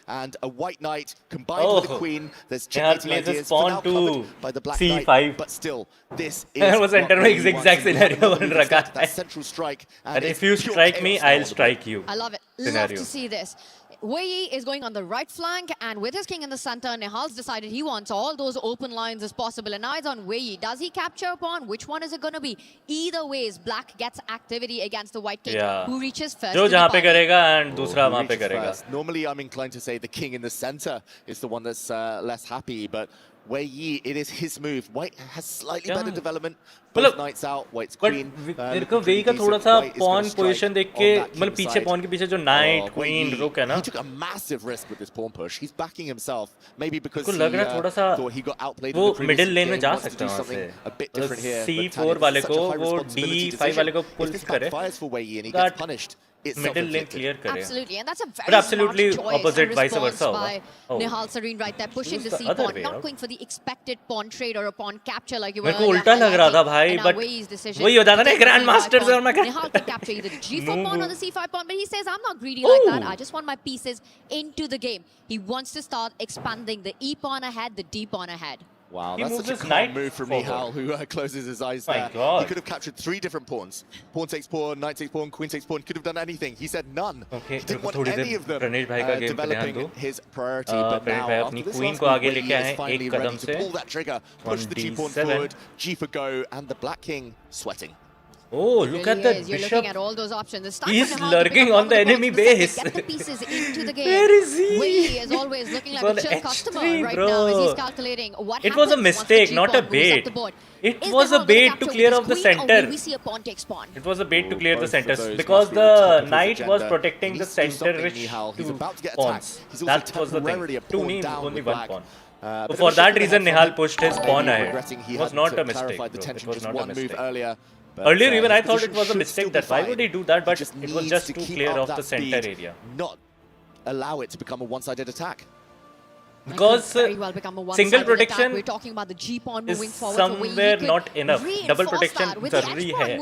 And a white knight combined with the queen, there's checkmating ideas for now covered by the black knight. c5. But still, this is वो center में exact scenario बन रखा है. that central strike. And if you strike me, I'll strike you. I love it. Scenario. Love to see this. Wei Yi is going on the right flank, and with his king in the center, Nihal's decided he wants all those open lines as possible, and now it's on Wei Yi. Does he capture a pawn? Which one is it going to be? Either ways, black gets activity against the white king, who reaches first. जो जहाँ पे करेगा and दूसरा वहाँ पे करेगा. Normally, I'm inclined to say the king in the center is the one that's less happy, but Wei Yi, it is his move. White has slightly better development. Both knights out, white's queen. मेरे को वेई का थोड़ा सा pawn position देख के मतलब पीछे pawn के पीछे जो knight, queen, rook है ना. He took a massive risk with this pawn push. He's backing himself. Maybe because लग रहा है थोड़ा सा thought he got outplayed. वो middle lane में जा सकता है वहाँ से. A bit different here. C4 वाले को वो D5 वाले को pull करे. Fires for Wei Yi and he gets punished. Middle lane clear करे. Absolutely, and that's a very but absolutely smart choice opposite, and vice response versa. by Nihal Sareen right there, pushing the C pawn, not going for the expected pawn trade or a pawn capture like you were. मेरे को उल्टा लग रहा था भाई, but वही हो जाता ना ग्रैंड मास्टर से और मैं Nihal can capture either the G4 pawn or the C5 pawn, but he says I'm not greedy like that. I just want my pieces into the game. He wants to start expanding the E pawn ahead, the D pawn ahead. Wow, he that's such a calm move from Nihal, who closes his eyes there. God. He could have captured 3 different pawns. Pawn takes pawn, knight takes pawn, queen takes pawn. Could have done anything. He said none. Okay, he didn't want any of them developing his priority. But now, after this last move, he is finally ready to pull that trigger, push the G-pawn forward, G for go, and the Black King sweating. Oh, look at that You're bishop. looking at all those options. He's lurking on the enemy base. Get the pieces into the game. Where is he? Wei Yi is always looking like a chill customer right now as he's calculating what it was a mistake, not a bait. It was a bait to clear off the center. We see a pawn takes pawn. It was a bait to clear the centers because the knight was protecting the center-rich pawns. That was the thing. Two knees, only one pawn. So for that reason, Nihal pushed his pawn ahead. It was not a mistake. It was not a mistake. Earlier even I thought it was a mistake that why would he do that, but it was just to clear off the center area. Not allow it to become a one-sided attack. Because single protection we're talking about the G pawn is moving forward somewhere not enough. Double protection जरूरी है.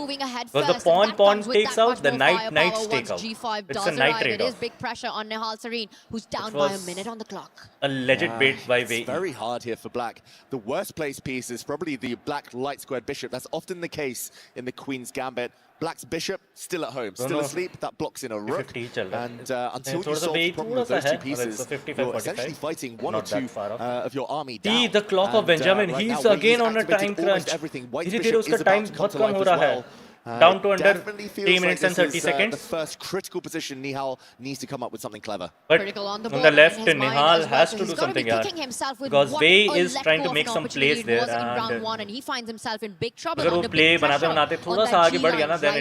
Because the pawn takes out, the knights take out. It's a knight trade-off. It is trade-off. big pressure on Nihal Sareen, who's down by a minute on the clock. A legit bait by Wei. It's very hard here for black. The worst placed piece is probably the black light squared bishop. That's often the case in the Queen's Gambit. Black's bishop still at home, still asleep. That blocks in a rook. And until you solve the problem with those two pieces, you're essentially fighting one or two of your army down. The clock of Benjamin, he's again on a time crunch. White's bishop is about to come to life as well. Down to under 3 minutes and 30 seconds. The first critical position, Nihal needs to come up with something clever. But on the left, Nihal has to do something, because Wei is trying to make some plays there. And he finds himself in big trouble. If he then it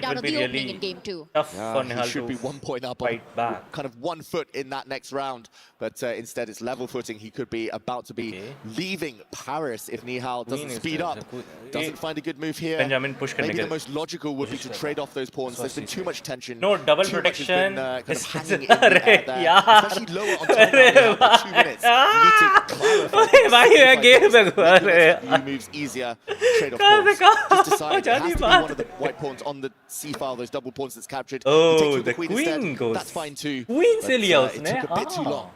will be really tough for Nihal. He should be 1 point up on kind of 1 foot in that next round. But instead, it's level footing. He could be about to be leaving Paris if Nihal doesn't speed up. Doesn't find a good move here. Benjamin push Maybe the most logical would be to trade off those pawns. There's been too much tension. No, double protection. Kind of hanging in the air there. Especially lower on time after 2 minutes. You need to clarify. Few moves easier. Trade off pawns. Just decide it has to be one of the white pawns on the C file, those double pawns that's captured. Oh, the queen goes. That's fine too. Queen it took a bit too long.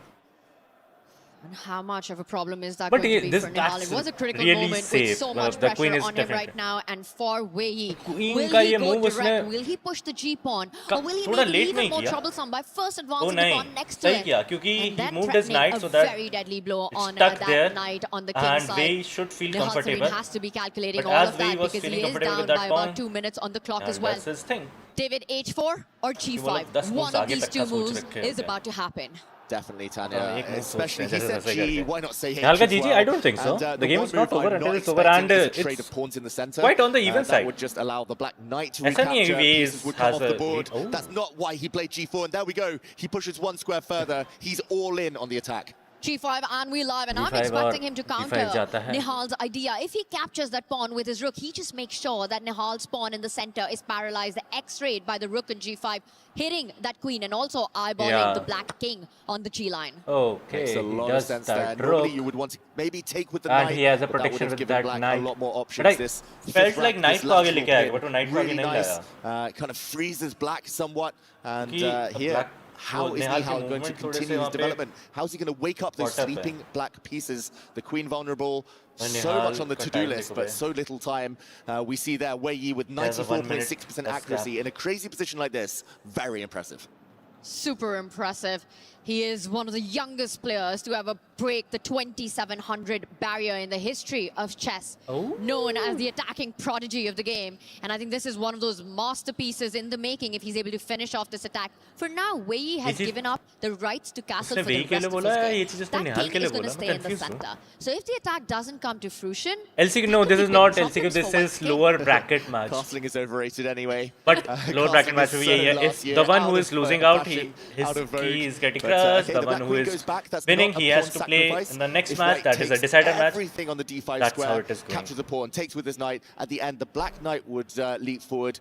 And how much of a problem is that going to be for Nihal? It was a critical moment with so much pressure on him right now. And for Wei Yi, will he go direct? Will he push the G pawn? Or will he make it even more troublesome by first advancing the pawn next to him? And then threatening a very deadly blow on that knight on the king's side. And Wei should feel Nihal comfortable. has to be calculating all of that because he is down by about 2 minutes on the clock as well. That's his thing. David, H4 or G5? One of these two moves is about to happen. Definitely, Tanya. Especially he said G. Why not say H? GG? I don't think so. The game is not over until it's over, and it's trade of pawns in the center. Quite on the even that side. Would just allow the black knight to recapture. Pieces would come off the board. That's not why he played G4, and there we go. He pushes 1 square further. He's all in on the attack. G5 and we live, and I'm expecting him to counter Nihal's idea. If he captures that pawn with his rook, he just makes sure that Nihal's pawn in the center is paralyzed, X-rayed by the rook and G5, hitting that queen and also eyeballing the black king on the G line. Okay, makes a lot of sense there. Normally you would want to maybe take with the knight, and he has a protection with that knight. A lot more options. But this felt like knight ko aage leke aayega, but knight ko aage nahi nice. Kind of freezes black somewhat, and here. How is Nihal going to continue his development? How's he going to wake up those sleeping black pieces? The queen vulnerable, so much on the to-do list, but so little time. We see there Wei Yi with 94.6% accuracy in a crazy position like this. Very impressive. Super impressive. He is one of the youngest players to ever break the 2700 barrier in the history of chess, known as the attacking prodigy of the game. And I think this is one of those masterpieces in the making if he's able to finish off this attack. For now, Wei Yi has given up the rights to castle for the rest of his game. That king is going to stay in the center. So if the attack doesn't come to fruition... LCQ, no, this is not LCQ, this is lower bracket match. Castling is overrated anyway. But lower bracket match, if the one who is losing out, his key is getting crushed. The one who is winning, he has to play in the next match. That is a decider match. Everything on the D5 That's square, how it is going. captures the pawn, takes with his knight. At the end, the black knight would leap forward.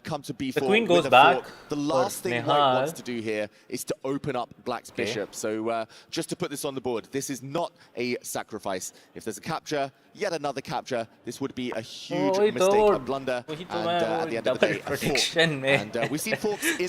Come to b4. The queen goes with back. Fork. The last thing White wants to do here is to open up Black's bishop. So just to put this on the board, this is not a sacrifice. If there's a capture, yet another capture, this would be a huge mistake, a blunder, and at the end of the day, a fork. And we've seen forks in,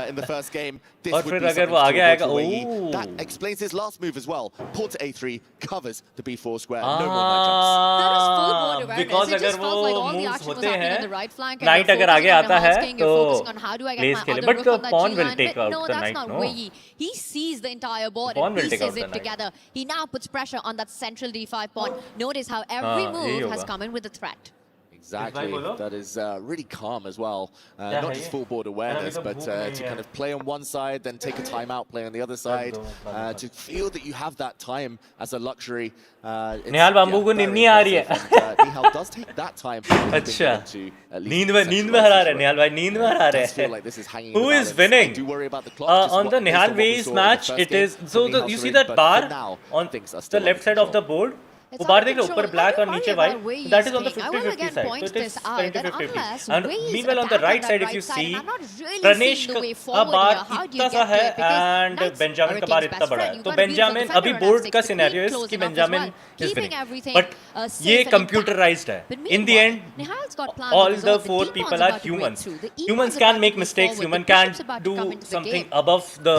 in the first game. This would be something to Wei Yi. That explains his last move as well. Pawn to a3 covers the b4 square. No more knight jumps. Because it just felt like all the action was happening on the right flank. Knight अगर आगे आता है तो place खेले. But the pawn will take out no, the that's knight. not No, Wei Yi. He sees the entire board pawn and will take out pieces the it knight. together. He now puts pressure on that central d5 pawn. Notice how every move has come in with a threat. Exactly. That is really calm as well. Not just full board awareness, but to kind of play on one side, then take a timeout, play on the other side. To feel that you have that time as a luxury. Nihal bamboo को नींद नहीं आ रही है. Nihal does take that time. अच्छा. नींद में हरा रहे निहाल भाई, नींद में हरा रहे. Who is winning? On the Nihal Wei's match, it is so you see that bar on the left side of the board. वो बार देख लो ऊपर ब्लैक और नीचे white. That is on the 50-50 side. So it is 50-50. And meanwhile on the right side, if you see, Pranesh का बार इतना सा है and Benjamin का बार इतना बड़ा है. तो Benjamin अभी board का scenario is कि Benjamin is winning. But ये computerized है. In the end, all the 4 people are humans. Humans can make mistakes. Human can do something above the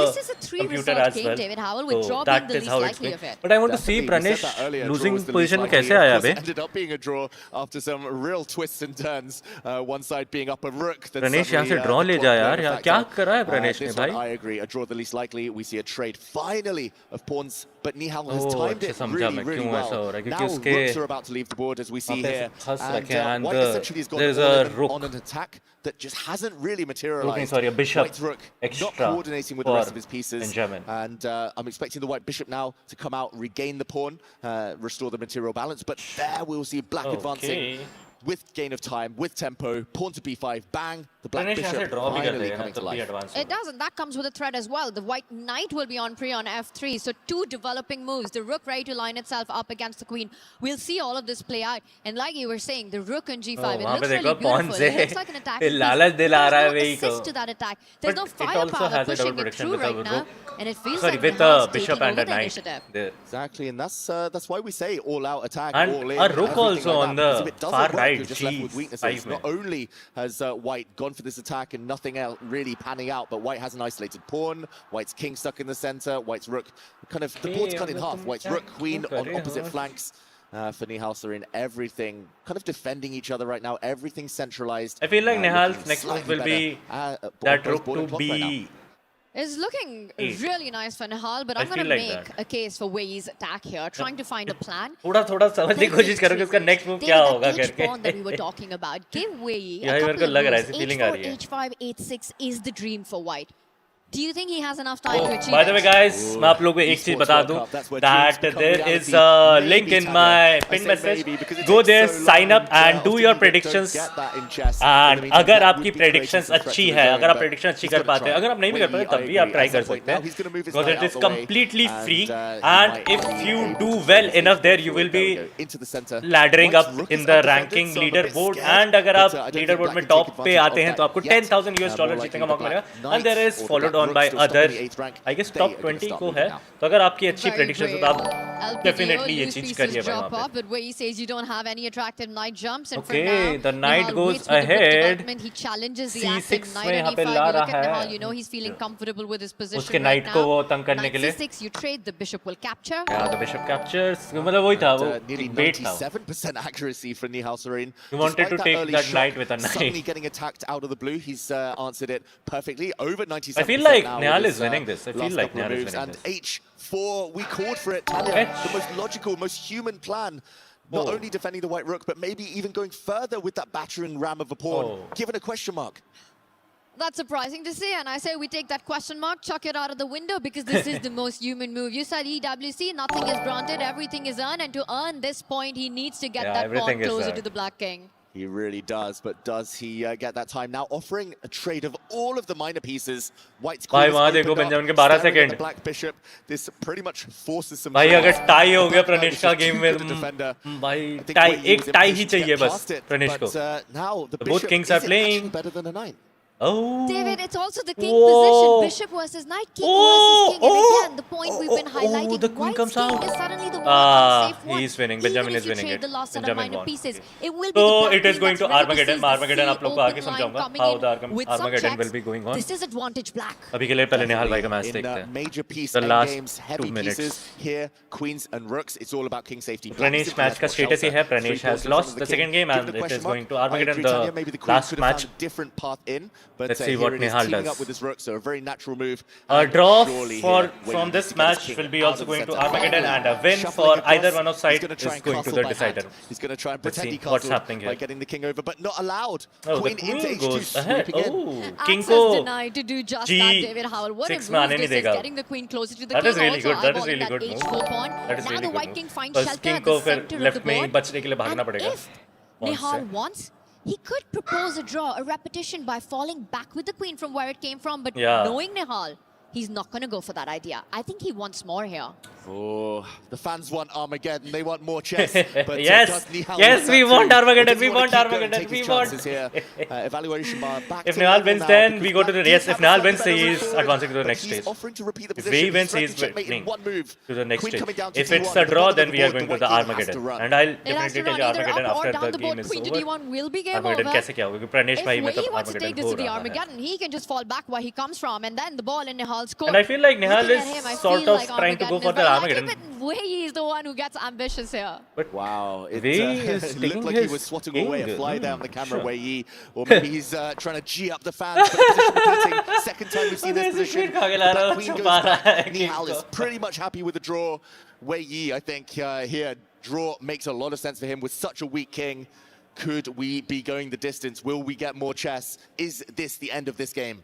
computer as well. So that is how it's been. But I want to see Pranesh losing position में कैसे आया बे? Ended up being a draw after some real twists and turns. One side being up a rook. Pranesh यहाँ से draw ले जा यार. यहाँ क्या कर रहा है Pranesh ने भाई? I agree. A draw the least likely. We see a trade finally of pawns, but Nihal has timed it really well. Now rooks are about to leave the board as we see here. And White essentially has got on an attack that just hasn't really materialized. Sorry, a bishop. White's rook not coordinating with the rest of his pieces. Benjamin. And I'm expecting the white bishop now to come out, regain the pawn, restore the material balance. But there we'll see black advancing with gain of time, with tempo, pawn to b5, bang, the black bishop finally coming to life. It doesn't. That comes with a threat as well. The white knight will be on pre on f3. So 2 developing moves. The rook ready to line itself up against the queen. We'll see all of this play out. And like you were saying, the rook on g5, it looks really beautiful. It looks like an attack. There's no assist to that attack. There's no firepower pushing it through right now. And it feels like with the bishop and the a knight. Exactly, and that's why we say all-out attack, and all in. A rook also like on the far right. You're just left with weaknesses. Not only has White gone for this attack and nothing else really panning out, but White has an isolated pawn. White's king stuck in the center. White's rook, kind of the board's cut in half. White's rook, queen on opposite flanks. For Nihal are in everything, kind of defending each other right now. Everything centralized. I feel like Nihal's next move will be that rook to b. It's looking really nice for Nihal, but I'm going to make a case for Wei Yi's attack here, trying to find a plan. थोड़ा समझने की कोशिश करो कि उसका next move क्या होगा करके. Pawn that we were talking about. Give Wei Yi a couple of moves. H4, H5, H6 is the dream for White. Do you think he has enough time to achieve By the way, guys, मैं आप लोगों को एक चीज बता दूं that there is a link in my pinned message. Go there, sign up and do your predictions. And अगर आपकी predictions अच्छी है, अगर आप prediction अच्छी कर पाते हैं, अगर आप नहीं भी कर पाते तब भी आप try कर सकते हैं. Because it is completely free. And if you do well enough there, you will be laddering up in the ranking leaderboard. And अगर आप leaderboard में top पे आते हैं तो आपको $10,000 जीतने का मौका मिलेगा. And there is followed on by other, I guess top 20 को है. तो अगर आपकी अच्छी predictions हो तो आप Definitely ये चीज करिए भाई वहाँ पे. But where he says you don't have any attractive knight jumps, and Okay, for now, the knight Nihal goes waits for the good ahead. development. He challenges the C6 active knight में on यहाँ पे E5. La You look रहा at है. Nihal, you know he's feeling comfortable with his position उसके right knight now. को वो तंग करने के लिए. Knight C6, you trade, the bishop will capture. Yeah, the bishop captures. मतलब वही था वो. Nearly Bait था. 97% accuracy for Nihal Sarin. He wanted to take that knight with a knight. Suddenly getting attacked out of the blue, he's answered it perfectly. Over 97%. I feel like now Nihal with is his, winning this. I feel like last couple of Nihal is moves. winning And this. H4, we called for it, Tanya. The most logical, most human plan. Not only defending the white rook, but maybe even going further with that battering ram of a pawn, given a question mark. That's surprising to see, and I say we take that question mark, chuck it out of the window, because this is the most human move. You said EWC, nothing is granted, everything is earned, and to earn this point, he needs to get that pawn closer to the Black King. He really does, but does he get that time? Now offering a trade of all of the minor pieces. White's भाई वहाँ देखो Benjamin के 12 second. Black Bishop. This pretty much forces some. भाई अगर tie हो गया प्रनिश का game में, भाई टाई एक टाई ही चाहिए बस प्रनिश को. Both kings are playing. Better than a knight. Oh. David, it's also the king position. Bishop versus knight, king versus king. And again, the point we've been highlighting. The queen comes out. Is suddenly the one unsafe one. He's winning. Benjamin is winning it. The lost set of minor pieces. It will be So the it is going to Armageddon. Armageddon आप लोग को आगे open line समझाऊंगा. coming How in the with some Armageddon checks. will be going on. This is advantage black. अभी के लिए पहले निहाल भाई का मैच देखते हैं. Major piece The last games, 2 heavy minutes. pieces here, queens and rooks. It's all about king safety. Pranesh match का status ही है. Pranesh has lost the second game and it is going to Armageddon, the last match. Different path in, but Let's see what Nihal does. up with his rook, so a very natural move. A draw from this match will be also going to Armageddon, and a win for either one of sides is going to the decider. He's going to try and pretend he what's castled happening here. by getting the king over, but not allowed. Oh, the Queen queen into H2 goes ahead. swooping in. King Access को denied to do just that, David Howell. What a G6 में आने move नहीं this is, देगा. getting the queen closer to the That king. is really Also good. That is eyeballing really that good H4 move. pawn. That is Now really the good white move. king finds बस shelter king at को the फिर center of left the में ही board. बचने के लिए भागना And पड़ेगा. if Nihal wants, he could propose a draw, a repetition by falling back with the queen from where it came from, but knowing Nihal, he's not going to go for that idea. I think he wants more here. Oh, the fans want Armageddon. They want more chess. But yes, we want Armageddon. We want Armageddon. We want. Here. Evaluation bar back. If Nihal wins, then we go to the race. If Nihal wins, he is advancing to the next stage. If he wins, he is winning to the next stage. If it's a draw, then we are going to the Armageddon. And I'll definitely tell you Armageddon after the game is Queen to over. D1 will be game over. Armageddon कैसे क्या होगा? Pranesh भाई में If तो he wants to take Armageddon this हो to the रहा है. Armageddon, he can just fall back where he comes from, and then the ball in Nihal's court. And I feel like Nihal Looking at him, I is sort feel of like trying to go Armageddon for is the very Armageddon. lucky, but Wei is the one who gets ambitious here. But wow, it is looked like he was swatting away a fly down the camera, sure. Wei, or maybe he's trying to G up the fans. But position repeating, second time we've seen this position. The queen goes back. Nihal is pretty much happy with the draw. Wei, I think here, draw makes a lot of sense for him with such a weak king. Could we be going the distance? Will we get more chess? Is this the end of this game?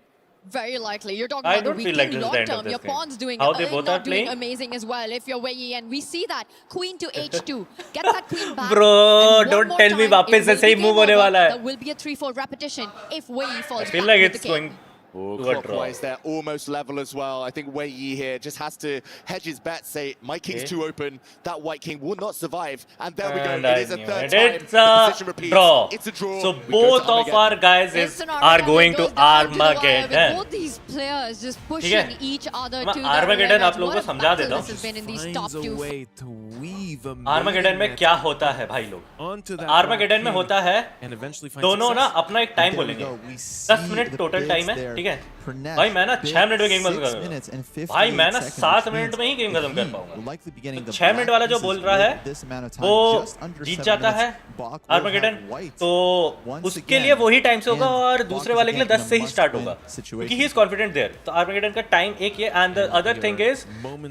Very likely. You're talking I about the don't feel weak like king this is the end of long term. this Your game. pawn's doing How they both not are doing playing? amazing as well if you're Wei, and we see that queen to H2. Get that queen back. Bro, and don't one tell more me time, वापस it से will सही be move game होने over. वाला है. There will be a 3-4 repetition if Wei falls I feel back like with it's the king. going Oh, to a draw. clockwise, they're almost level as well. I think Wei Yi here just has to hedge his bet, say, my king's too open, that white king will not survive. And there we go, it is a third time. It's a position repeats. draw. It's a draw. So We go both to of our guys are going to Armageddon. Both these players just pushing each other to the Armageddon limit. आप लोगों को What a समझा battle देता this has been in these top Finds a two. way to weave a Armageddon में क्या होता है भाई लोग? onto that Armageddon में होता है and eventually finds दोनों ना success. अपना एक टाइम बोलेंगे 10 मिनट टोटल टाइम है ठीक है भाई मैं ना 6 मिनट में गेम खत्म करूंगा भाई मैं ना 7 मिनट में ही गेम खत्म कर पाऊंगा 6 मिनट वाला जो बोल रहा है वो जीत जाता है आर्मागेडन तो उसके लिए वही टाइम से होगा और दूसरे वाले के लिए 10 से ही स्टार्ट होगा क्योंकि ही इज कॉन्फिडेंट देयर तो आर्मागेडन का टाइम एक ये and the other thing is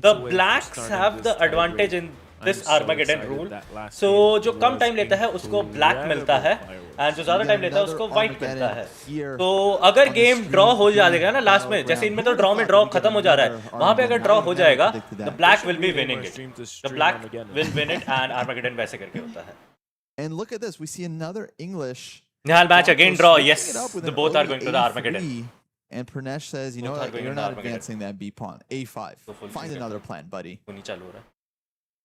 the blacks have the advantage in this Armageddon rule so जो कम टाइम लेता है उसको ब्लैक मिलता है एंड जो ज्यादा टाइम लेता है उसको व्हाइट मिलता है तो अगर गेम ड्रॉ हो जाएगा ना लास्ट में जैसे इनमें तो ड्रॉ में ड्रॉ खत्म हो जा रहा है वहां पे अगर ड्रॉ हो जाएगा the black will be winning it the black will win it and Armageddon वैसे करके होता है And look at this, we see another English. Nihal match again draw. Yes, the both are going to the Armageddon. And Pranesh says, you know what, you're not advancing that B pawn. A5. Find another plan, buddy.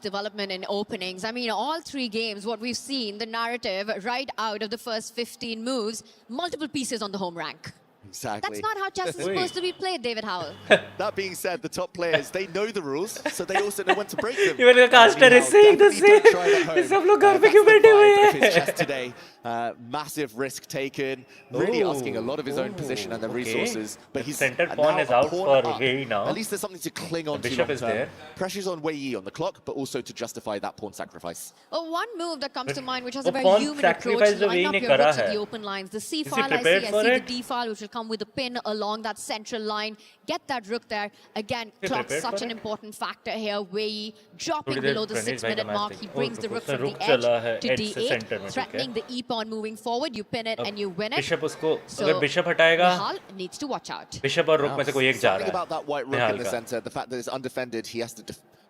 development in openings. I mean, all 3 games, what we've seen, the narrative right out of the first 15 moves, multiple pieces on the home rank. Exactly. That's not how chess is supposed to be played, David Howell. That being said, the top players, they know the rules, so they also know when to break them. Even the caster is saying the same. सब लोग घर पे क्यों बैठे हुए हैं? Chess today. Massive risk taken, really asking a lot of his own position and the resources. But he's center now pawn is out for up. Wei now. At least there's something to cling on to. Bishop is there. Pressure's on Wei on the clock, but also to justify that pawn sacrifice. One move that comes to mind, which has a very human approach, line up your rooks at the open lines. The C file I see the D file, which will come with a pin along that central line. Get that rook there. Again, clock such an important factor here. Wei dropping below the 6-minute mark. He brings the rook from the edge to D8, threatening the e-pawn moving forward. You pin it and you win it. So Bishop हटाएगा, Nihal needs to watch out. Bishop और rook में से कोई एक जा रहा है. Something about that white rook in the center, the fact that it's undefended, he has to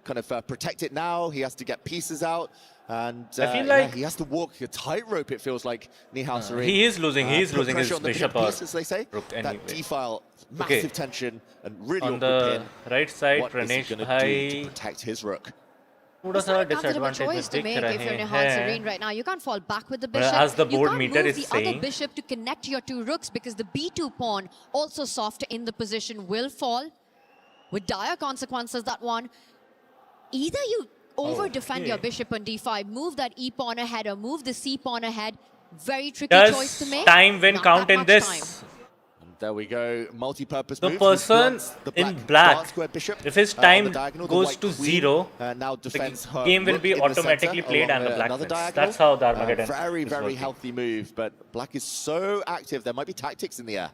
kind of protect it now. He has to get pieces out. And I feel like he has to walk a tightrope, it feels like, Nihal Sarin. He is losing his bishop or piece, as they say. rook anyway. That D-file, massive tension, and really on awkward the pin. right side, What is he Pranesh going to do bhai to protect his rook? थोड़ा सा Comfortable disadvantage में choice to दिख make if you're रहे Nihal Sarin हैं. right now. You can't fall back with the bishop. As the board you meter can't is move the other saying. bishop to connect your two rooks because the B2 pawn, also soft in the position, will fall with dire consequences. That one. Either you over-defend your bishop on D5, move that E pawn ahead, or move the C pawn ahead. Very tricky choice to Does make. time win Not count that in much this? time. There we go, multi-purpose The move. person in black, bishop, if his time diagonal, goes to queen, 0, now defends her game will rook be in the automatically center played along and the black another wins. diagonal. That's how the Armageddon Very, is very working. healthy move, but black is so active, there might be tactics in the air.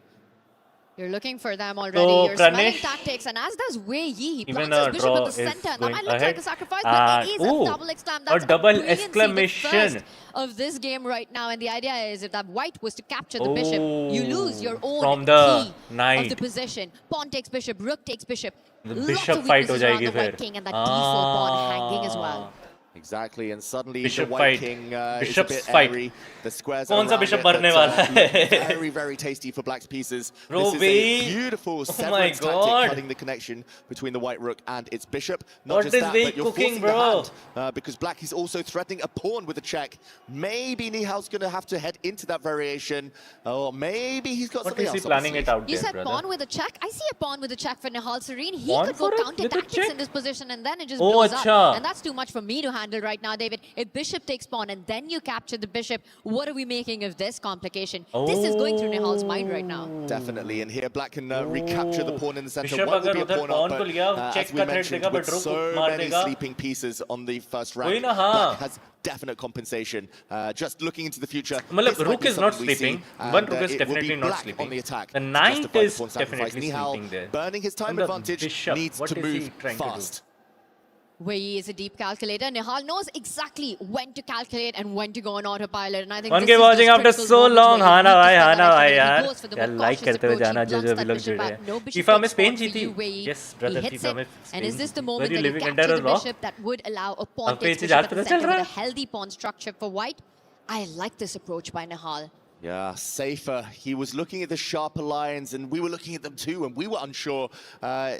You're looking for them already. So, You're smelling Pranesh, tactics, and as does Wei Yi. He even plants his a bishop draw at the is center. That going might look like ahead. a sacrifice, but it is a double exclam. That's a double brilliancy, exclamation. the first of this game right now. And the idea is, if that white was to capture the bishop, you lose your own from the key knight. of the position. Pawn takes bishop, rook takes bishop. The Lots bishop of fight weaknesses हो around जाएगी the white फिर. king, and that D4 pawn hanging as well. Exactly, and suddenly Bishop the white fight. king is a Bishop's bit fight. airy. The squares कौन सा around bishop it, मरने but, वाला है? very, very tasty for black's pieces. Bro, This is Wei. a beautiful Oh severance my tactic, God. cutting the connection between the white rook and its bishop. Not What just is that, Wei but you're cooking, forcing bro? the hand, because black is also threatening a pawn with a check. Maybe Nihal's going to have to head into that variation, or maybe he's got What something is he else. planning it out You there, said brother? pawn with a check. I see a pawn with a check for Nihal Sarin. He Pawn could go for it counter with a tactics check? in this position, and then it just Oh, blows acha. up. And that's too much for me to handle right now, David. If bishop takes pawn and then you capture the bishop, what are we making of this complication? This is going through Nihal's mind right now. Definitely, and here black can recapture the pawn in the center. Bishop One will अगर be a उधर pawn pawn up, को but लिया, check as we का threat mentioned, देगा, with but rook so मार many देगा. sleeping pieces on the first वही round, ना, हाँ. black has definite compensation. Just looking into the future, मतलब this might rook be is not something we sleeping. see, One and, rook is it will be definitely not black sleeping. on the attack The to knight justify the is pawn sacrifice. definitely Nihal, sleeping there. burning his time And the advantage, bishop, needs what to is he move trying to do? fast. Wei is a deep calculator. Nihal knows exactly when to calculate and when to go on autopilot. And I think One this game is watching those after critical so moments long. where you हाँ ना need to भाई, step हाँ that ना action भाई and he यार. goes for the यार more like cautious करते हुए approach. जाना He जो blunts भी that लोग bishop जुड़े back. No हैं. bishop FIFA में takes Spain pawn for जीती. you, Wei. Yes, He brother. hits FIFA it. में And is this the Spain. moment Were you that you living capture under a the rock? bishop that would allow a pawn अब takes page bishop याद at the पता चल center रहा with a है? healthy pawn structure for white? I like this approach by Nihal. Yeah, safer. He was looking at the sharper lines, and we were looking at them too, and we were unsure.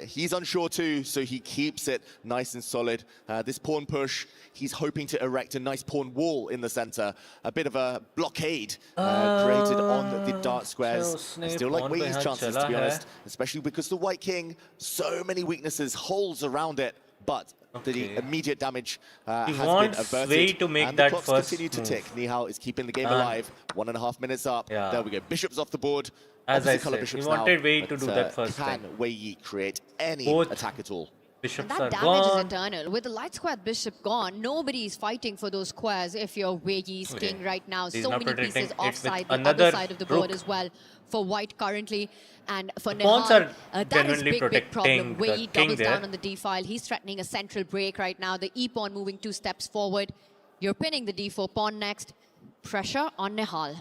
He's unsure too, so he keeps it nice and solid. This pawn push, he's hoping to erect a nice pawn wall in the center. A bit of a blockade created on the dark squares. I still like Wei's chances, to be honest, especially because the white king, so many weaknesses, holes around it, but the immediate damage has been averted. Wei to make and that the clocks first continue to move. tick. Nihal is keeping the game alive. 1.5 minutes up. Yeah. There we go. Bishop's off the board. As Obviously I colour said, bishops he wanted now, Wei to but, do that first can time. Wei Yi create any Both attack at all? Bishops And are that damage gone. is eternal. With the light square bishop gone, nobody is fighting for those squares if you're Wei Yi's king right now. He's So not many protecting pieces it with offside, the another other side of the board rook. as well for white currently. And for pawns Nihal, are that is genuinely big problem. protecting Wei the Yi king doubles there. down on the d-file. He's threatening a central break right now. The e-pawn moving 2 steps forward. You're pinning the d4 pawn next. Pressure on Nihal.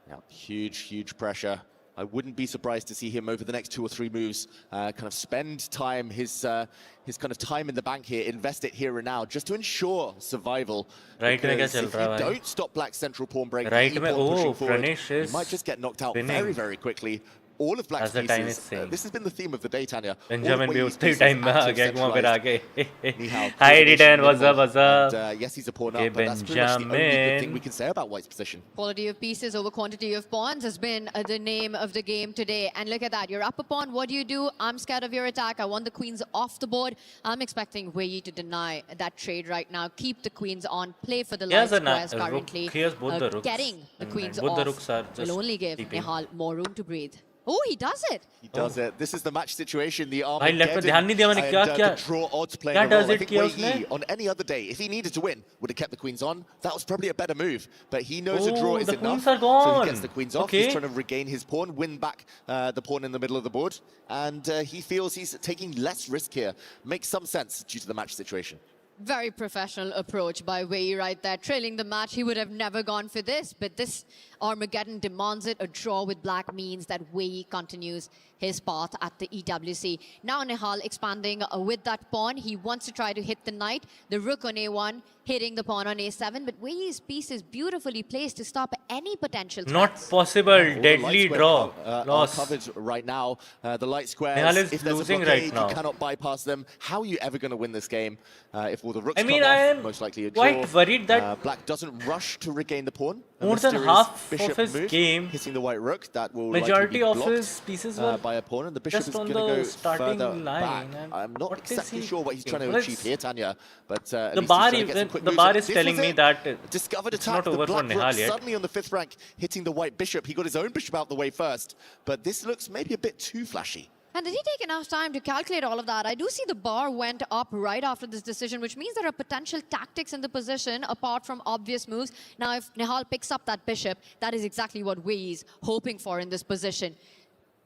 Yeah, huge pressure. I wouldn't be surprised to see him over the next 2 or 3 moves kind of spend time, his kind of time in the bank here, invest it here and now, just to ensure survival. Right में क्या Because चल if रहा you है? don't stop black's central pawn break, Right the में, e-pawn pushing oh, forward, Pranesh you is might just get knocked out winning. very quickly. all of Black's That's the time pieces. it's saying. This has been the theme of the day, Tanya. Benjamin भी All of उतने Wei's time में आ pieces गया active, घुमा फिर आ गए Nihal, Hi coordination Return, what's up, minimal, what's up? and, yes, he's a pawn Okay, up, but that's pretty much the only good thing Benjamin. we can say about White's position. Quality of pieces over quantity of pawns has been the name of the game today. And look at that. You're up a pawn. What do? I'm scared of your attack. I want the queens off the board. I'm expecting Wei to deny that trade right now. Keep the queens on. Play for the light squares currently. Here's both the rooks. Getting the queens both off the rooks are just will only give keeping. Nihal more room to breathe. Oh, he does it. He does it. This is the match situation. The भाई left पे ध्यान नहीं दिया मैंने क्या क्या the draw odds playing क्या a role. does I it think किया Wei उसने Yi, on any other day, if he needed to win, would have kept the queens on. That was probably a better move. But he knows a draw is the enough. queens are So gone. he gets the queens off. Okay. He's trying to regain his pawn, win back the pawn in the middle of the board. And he feels he's taking less risk here. Makes some sense due to the match situation. Very professional approach by Wei right there. Trailing the match, he would have never gone for this. But this Armageddon demands it. A draw with black means that Wei continues his path at the EWC. Now Nihal expanding with that pawn. He wants to try to hit the knight. The rook on A1, hitting the pawn on A7. But Wei's piece is beautifully placed to stop any potential threats. Not possible. Deadly draw. Loss. Covered right now. The light squares. Nihal is if there's a losing blockade, right now. you cannot bypass them. How are you ever going to win this game? If all the rooks I mean, come I off, am most likely a draw. quite worried that Black doesn't rush to regain the pawn. A more than mysterious half bishop of his move, game, hitting the white rook, that will majority likely be of blocked, his pieces were by a pawn, and the bishop just is on going to the go starting further line. back. And I'm not what is exactly he sure what he's trying to doing? achieve here, Tanya, but at The least bar, he's trying to get some quick the moves bar in. is This telling was me it. that Discovered it's attack. not The over for black rook Nihal yet. suddenly on the 5th rank, hitting the white bishop. He got his own bishop out the way first, but this looks maybe a bit too flashy. And did he take enough time to calculate all of that? I do see the bar went up right after this decision, which means there are potential tactics in the position apart from obvious moves. Now, if Nihal picks up that bishop, that is exactly what Wei is hoping for in this position.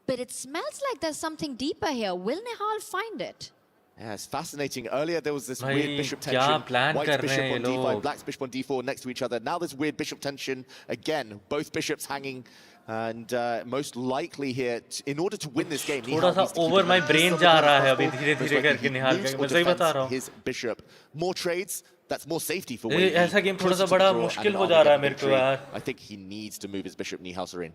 But it smells like there's something deeper here. Will Nihal find it? Yeah, it's fascinating. Earlier there was this Bhai, weird bishop kya tension. plan White's kar bishop rahe on hain ye d5, log? black's bishop on d4 next to each other. Now there's weird bishop tension again. Both bishops hanging. And most likely here, in order to win this game, थोड़ा सा over my brain जा रहा है अभी धीरे-धीरे करके निहाल का मैं सही बता रहा हूँ his bishop. More trades, that's more safety for Wei. ये ऐसा गेम थोड़ा सा बड़ा मुश्किल हो जा रहा है मेरे को यार I think he needs to move his bishop Nihal Serene.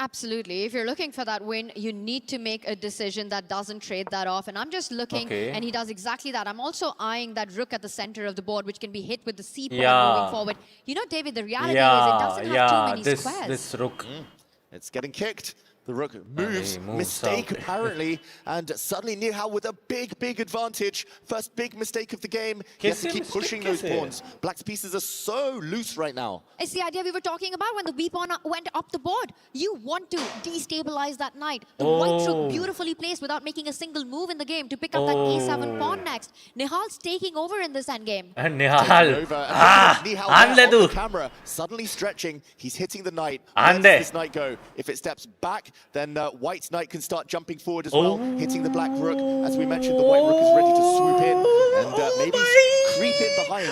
Absolutely. If you're looking for that win, you need to make a decision that doesn't trade that off. And I'm just looking, and he does exactly that. I'm also eyeing that rook at the center of the board, which can be hit with the c pawn moving forward. You know, David, the reality is it doesn't have too many squares. This rook. It's getting kicked. The rook moves, mistake apparently, and suddenly Nihal with a big advantage. First big mistake of the game. He has to keep pushing those pawns. Black's pieces are so loose right now. It's the idea we were talking about when the B pawn went up the board. You want to destabilize that knight. The white rook beautifully placed without making a single move in the game to pick up that A7 pawn next. Nihal's taking over in this endgame. And Nihal. Nihal on the camera, suddenly stretching. He's hitting the knight. Where does this knight go? If it steps back, then White's knight can start jumping forward as well, hitting the black rook. As we mentioned, the white rook is ready to swoop in and maybe creep in behind.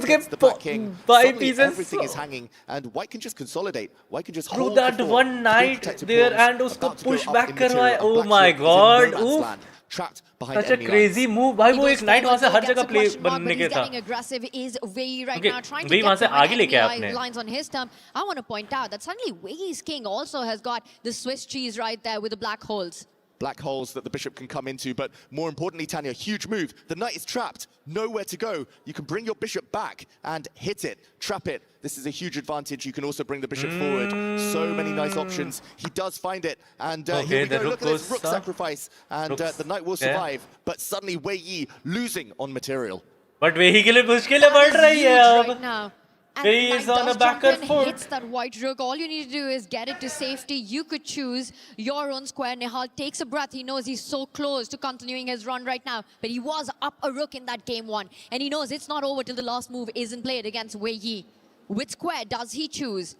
Against the black king. Suddenly everything is hanging, and White can just consolidate. White can just hold that one knight there and usko push back karwaye. Oh my god. Trapped behind such a crazy move. भाई वो एक knight वहाँ से हर जगह play बनने के था. Getting aggressive is Wei right now, trying to Wei वहाँ से आगे लेके आया get आपने. lines on his term. I want to point out that suddenly Wei's king also has got the Swiss cheese right there with the black holes. Black holes that the bishop can come into, but more importantly, Tanya, huge move. The knight is trapped, nowhere to go. You can bring your bishop back and hit it, trap it. This is a huge advantage. You can also bring the bishop forward. So many nice options. He does find it, and here we go. Look at this rook sacrifice, and the knight will survive. But suddenly, Wei Yi losing on material. But Wei के लिए मुश्किलें बढ़ रही है अब. Right now. And Wei is on a back and forth. Hits that white rook. All you need to do is get it to safety. You could choose your own square. Nihal takes a breath. He knows he's so close to continuing his run right now. But he was up a rook in that game one. And he knows it's not over till the last move isn't played against Wei Yi. Which square does he choose?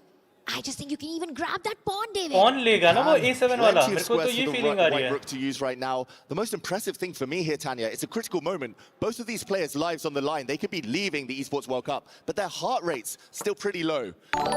I just think you can even grab that pawn, David. Pawn लेगा ना वो A7 वाला. मेरे को तो ये feeling आ रही white है. rook to use right now. The most impressive thing for me here, Tanya, it's a critical moment. Both of these players' lives on the line. They could be leaving the Esports World Cup, but their heart rates still pretty low.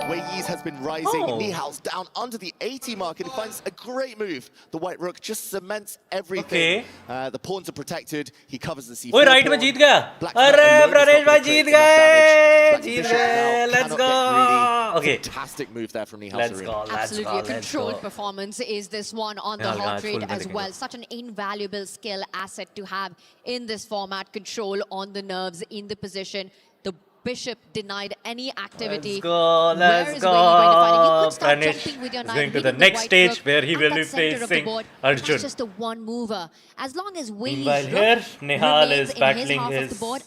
Wei Yi's has been rising. Nihal's down under the 80 mark, and he finds a great move. The white rook just cements everything. The pawns are protected. He covers the C4. ओए right में जीत गया. अरे प्रदेश भाई जीत गए. Let's go. Okay. Fantastic move there from Nihal Let's Sarin. go. Absolutely, a controlled performance is this one on the heart rate as well. Such an invaluable skill asset to have in this format. Control on the nerves, in the position. The bishop denied any activity. Let's go. Let's go. Pranish is going to the next stage where he will be facing Arjun. That's just a one mover. As long as Wei Meanwhile here, Nihal is battling his fight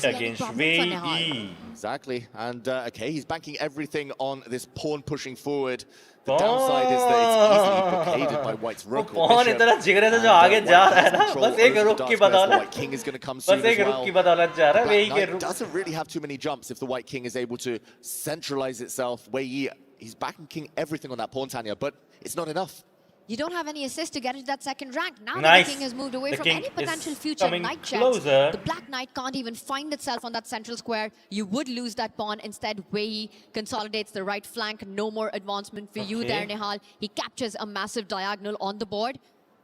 against Wei. Exactly, and okay, he's banking everything on this pawn pushing forward. The downside is that it's easily blockaded by White's rook or pawn bishop. इतना जिगरे से जो आगे जा रहा है ना, बस एक रुक की बदौलत. White king is going to come soon बस एक as रुक well. की बदौलत जा रहा है. Wei के Knight रुक. doesn't really have too many jumps if the White king is able to centralize itself. Wei, he's banking everything on that pawn, Tanya, but it's not enough. You don't have any assist to get into that second rank. Now that Nice. the king has moved away The from king any is potential future coming knight checks, closer. the black knight can't even find itself on that central square. You would lose that pawn. Instead, Wei consolidates the right flank. No more advancement for you there, Nihal. He captures a massive diagonal on the board.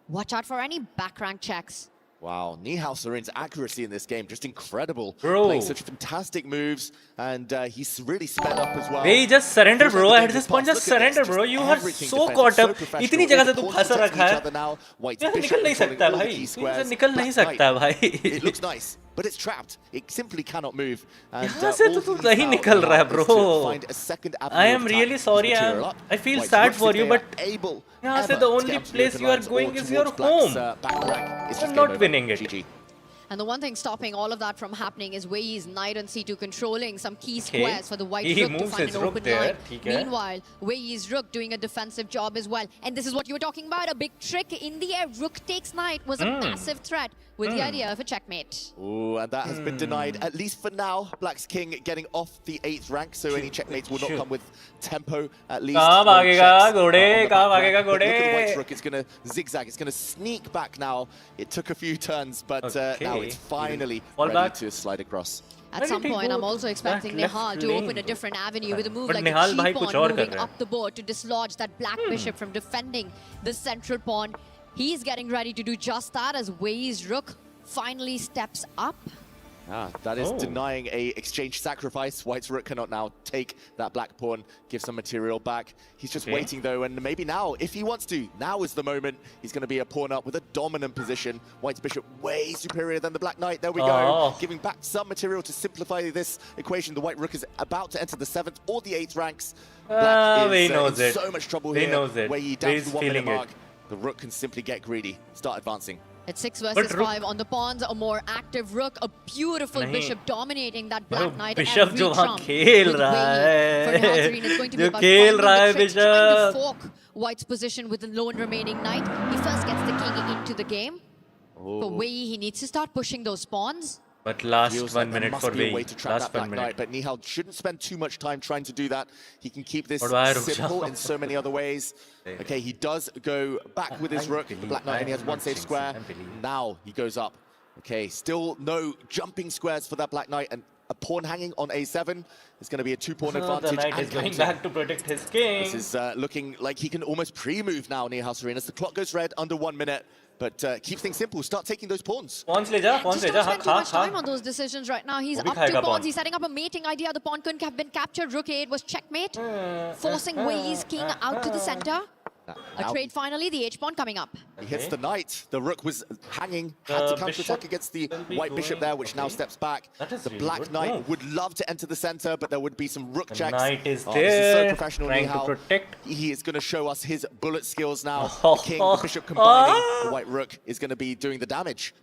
Watch out for any back rank checks. Wow, Nihal Sarin's accuracy in this game, just incredible. Bro. Playing such fantastic moves, and he's really sped up as well. Wei, just surrender, bro. At this point, just surrender, bro. You are so caught up. इतनी जगह से तू फंसा रखा है. यहाँ से निकल नहीं सकता भाई. यहाँ से निकल नहीं सकता भाई. It looks nice, but it's trapped. It simply cannot move. And यहाँ से तो तू नहीं निकल रहा है, bro. I am really sorry. I feel sad for you, but यहाँ से the only place you are going is your home. You're not winning it. And the one thing stopping all of that from happening is Wei's knight on c2 controlling some key squares for the white rook to find an open line. Meanwhile, Wei's rook doing a defensive job as well. And this is what you were talking about, a big trick in the air. Rook takes knight was a massive threat with the idea of a checkmate. Oh, and that has been denied, at least for now. Black's king getting off the 8th rank, so any checkmates will not come with tempo, at least. कहाँ भागेगा घोड़े? कहाँ भागेगा Look घोड़े? at the white's rook, it's going to zigzag, it's going to sneak back now. It took a few turns, but now it's finally ready to slide across. At some point, I'm also expecting Nihal to open a different avenue with a move like a Nihal cheap bhai pawn kuch aur moving kar raha hai. up the board to dislodge that black bishop from defending the central pawn. He's getting ready to do just that as Wei's rook finally steps up. That is denying a exchange sacrifice. White's rook cannot now take that black pawn, give some material back. He's just waiting though, and maybe now, if he wants to, now is the moment. He's going to be a pawn up with a dominant position. White's bishop way superior than the black knight. There we go, giving back some material to simplify this equation. The white rook is about to enter the 7th or the 8th ranks. Black is in so much trouble here. Where he down to the 1 minute mark. The rook can simply get greedy, start advancing. It's 6 versus 5 on the pawns, a more active rook, a beautiful bishop dominating that black knight. Bishop जो वहाँ खेल रहा है, जो खेल रहा है bishop. Trying to bishop. fork White's position with the lone remaining knight. He first gets the king into the game. For Wei, he needs to start pushing those pawns. But last 1 minute for Wei. Last 1 minute. But Nihal shouldn't spend too much time trying to do that. He can keep this simple in so many other ways. Okay, he does go back with his rook. The black knight only has 1 safe square. Now he goes up. Okay, still no jumping squares for that black knight. And a pawn hanging on a7 is going to be a 2-pawn advantage. The knight is going back to protect his king. This is looking like he can almost pre-move now, Nihal Sarin. As the clock goes red under 1 minute. But keep things simple. Start taking those pawns. Pawns le ja, pawns le ja. Just don't spend too much time on those decisions right now. He's up 2 pawns. He's setting up a mating idea. The pawn couldn't have been captured. Rook 8 was checkmate, forcing Wei's king out to the center. A trade finally, the H-pawn coming up. He hits the knight. The rook was hanging, had to counter-attack against the white bishop there, which now steps back. The black knight would love to enter the center, but there would be some rook checks. Knight is there, this is so professional, trying Nihal. to protect. He is going to show us his bullet skills now. The king, the bishop combining. The white rook is going to be doing the damage.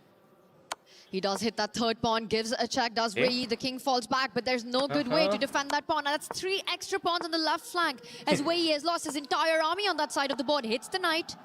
He does hit that 3rd pawn, gives a check, does Wei. The king falls back, but there's no good way to defend that pawn. Now that's 3 extra pawns on the left flank as Wei has lost his entire army on that side of the board. Hits the knight.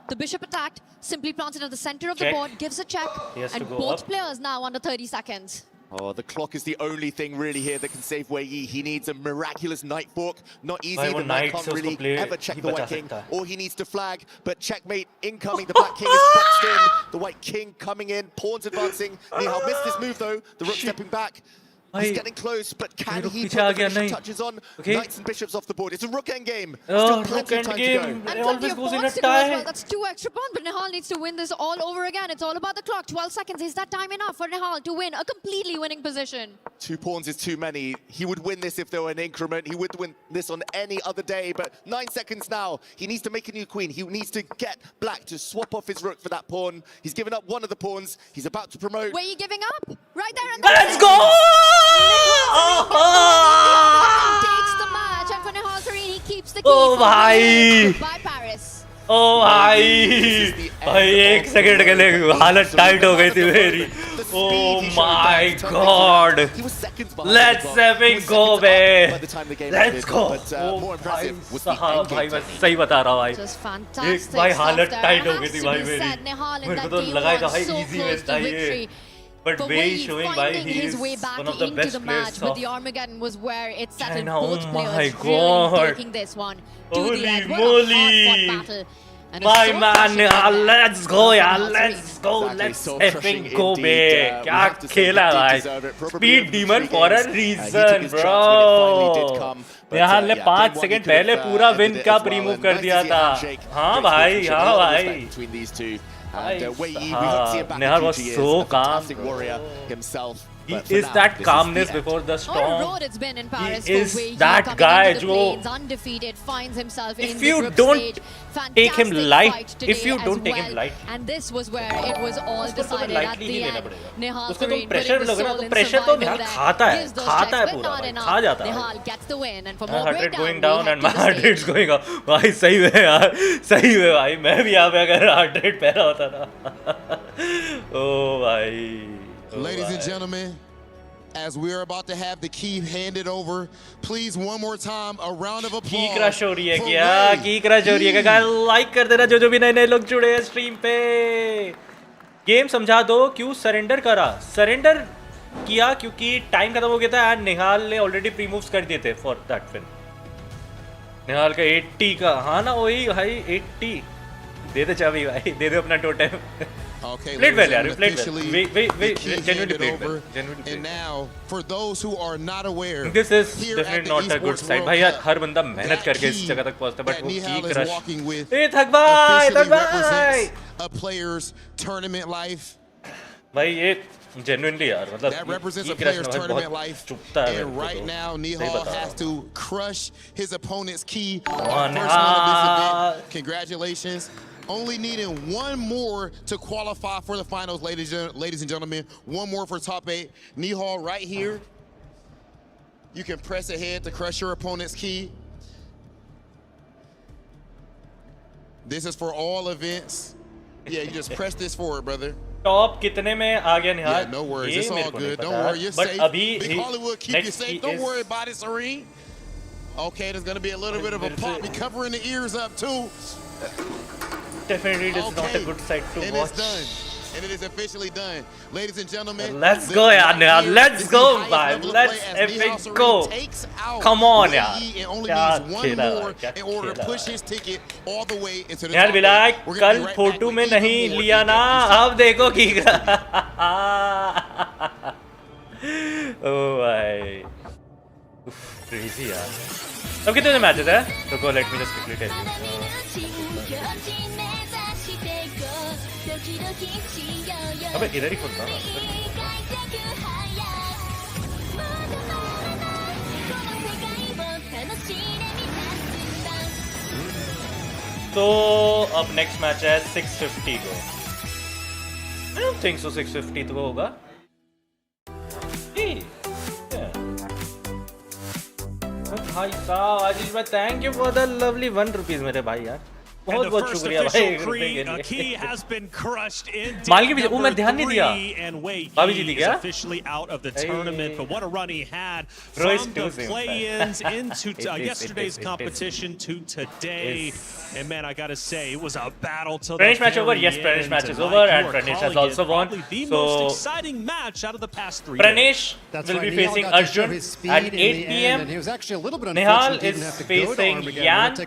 The bishop attacked, simply plants it at the center of the board, gives a check, and both players now under 30 seconds. Oh, the clock is the only thing really here that can save Wei. He needs a miraculous knight fork. Not easy. The knight can't really ever check the white king. Or he needs to flag, but checkmate incoming. The black king is boxed in. The white king coming in. Pawns advancing. Nihal missed this move though. The rook stepping back. He's getting close, but can he put the finishing touches on? Knights and bishops off the board. It's a rook end game. Still plenty of time to go. And plenty of pawns to go as well. That's 2 extra pawns, but Nihal needs to win this all over again. It's all about the clock. 12 seconds. Is that time enough for Nihal to win a completely winning position? 2 pawns is too many. He would win this if there were an increment. He would win this on any other day, but 9 seconds now. He needs to make a new queen. He needs to get black to swap off his rook for that pawn. He's given up one of the pawns. He's about to promote. Were you giving up? Right there and Let's go! Takes the match, and for Nihal Sareen, he keeps the key. Oh, bhai. By Paris. Oh भाई भाई 1 second के लिए हालत tight हो गई थी मेरी. Oh my god. Let's effing go man. Let's go. Oh भाई साहब भाई मैं सही बता रहा हूँ भाई. एक भाई हालत टाइट हो गई थी भाई मेरी. मेरे को तो लगा था भाई easy match था ये. But Wei showing by he's one of the best players but the Armageddon was where it settled China. both Oh my players god. really taking this one to Holy the end. What moly. a hard-fought battle. And My it's so man, frustrating let's go यार, let's go, let's effing go bे. क्या खेला भाई. Speed demon for a reason, bro. निहाल ने 5 second पहले पूरा win cup remove कर दिया था. हाँ भाई, हाँ भाई. Nihal was so calm. He is that calmness before the storm. What a road it's been in Paris. He is that guy जो undefeated finds himself in if the you group don't stage. take him light, if you as don't take well. him light, And this was where it was all decided at the end. Nihal उसको तुम Sareen pressure putting the लोगे ना, soul तो in pressure तो survival Nihal there. खाता है, Gives those खाता है checks, but पूरा not भाई, enough. खा जाता है. Nihal gets the win, and for more Heart rate breakdown, going we'll down head and to my the heart stage. rate's going up. भाई सही है यार, सही है भाई. मैं भी यहाँ पे अगर heart rate पैरा होता ना. Oh भाई. Ladies and gentlemen, as we're about to have the key handed over, please one more time a round of applause. की क्रश हो रही है क्या? की क्रश हो रही है क्या? लाइक कर देना जो भी नए लोग जुड़े हैं स्ट्रीम पे. गेम समझा दो क्यों सरेंडर करा. सरेंडर किया क्योंकि टाइम खत्म हो गया था एंड निहाल ने ऑलरेडी प्री मूव्स कर दिए थे फॉर दैट विन. निहाल का 80 का. हाँ ना वही भाई 80. दे दे चाबी भाई, दे दे अपना totem. Okay, played well, yeah. Played officially, well. We the key genuinely handed played well. over. Genuinely played And now, for those who are not aware, this is here definitely at the not a good Esports side. World भाई यार Cup, हर बंदा मेहनत that करके इस key जगह तक पहुंचता है, but that वो Nihal की is क्रश. walking with ए थक भाई, officially थक भाई. represents a player's tournament life. भाई ये genuinely यार मतलब That represents की a क्रश player's ना भाई tournament बहुत life. चुभता है. And right now, सही Nihal बता रहा has हूँ. to crush his opponent's key. on, First one of this event. Congratulations. Only needing one more to qualify for the finals, ladies and gentlemen. One more for top 8. Nihal right here. You can press ahead to crush your opponent's key. This is for all events. Yeah, you just press this forward, brother. Top कितने में आ गया निहाल? Yeah, no worries. ये It's मेरे all को नहीं good. पता. Don't worry. You're But safe. अभी Big Hollywood keep you next safe. Don't worry about it, Serene. Okay, there's going to be a little bit of a pop. Be covering the ears up, too. Definitely it is not a good side to And watch. it's done. And it is officially done. Ladies and gentlemen. Let's go यार निहाल. Let's go भाई. Let's effing go. Come on यार. क्या खेला भाई, क्या खेला भाई. निहाल विलायक कल फोटो में नहीं लिया ना, अब देखो की. Oh भाई. Crazy यार. अब कितने मैचेस है? तो go let me just quickly tell you. अबे इधर ही खोलता ना. तो अब नेक्स्ट मैच है 650 को. I don't think so 650 तो होगा. भाई साहब आशीष भाई thank you for the lovely 1 rupees मेरे भाई यार. बहुत बहुत शुक्रिया भाई. माल की वो मैं ध्यान नहीं दिया. भाभी जी थी क्या? Officially out of the tournament, but what a run he had from the play-ins into yesterday's competition to today. And man, I gotta say, it was a battle till the Pranesh match over. Yes, Pranesh match is over, and Pranesh has also won. The So most exciting match out of the past 3 Pranesh days. will be facing Arjun at 8 p.m. Nihal is facing Yan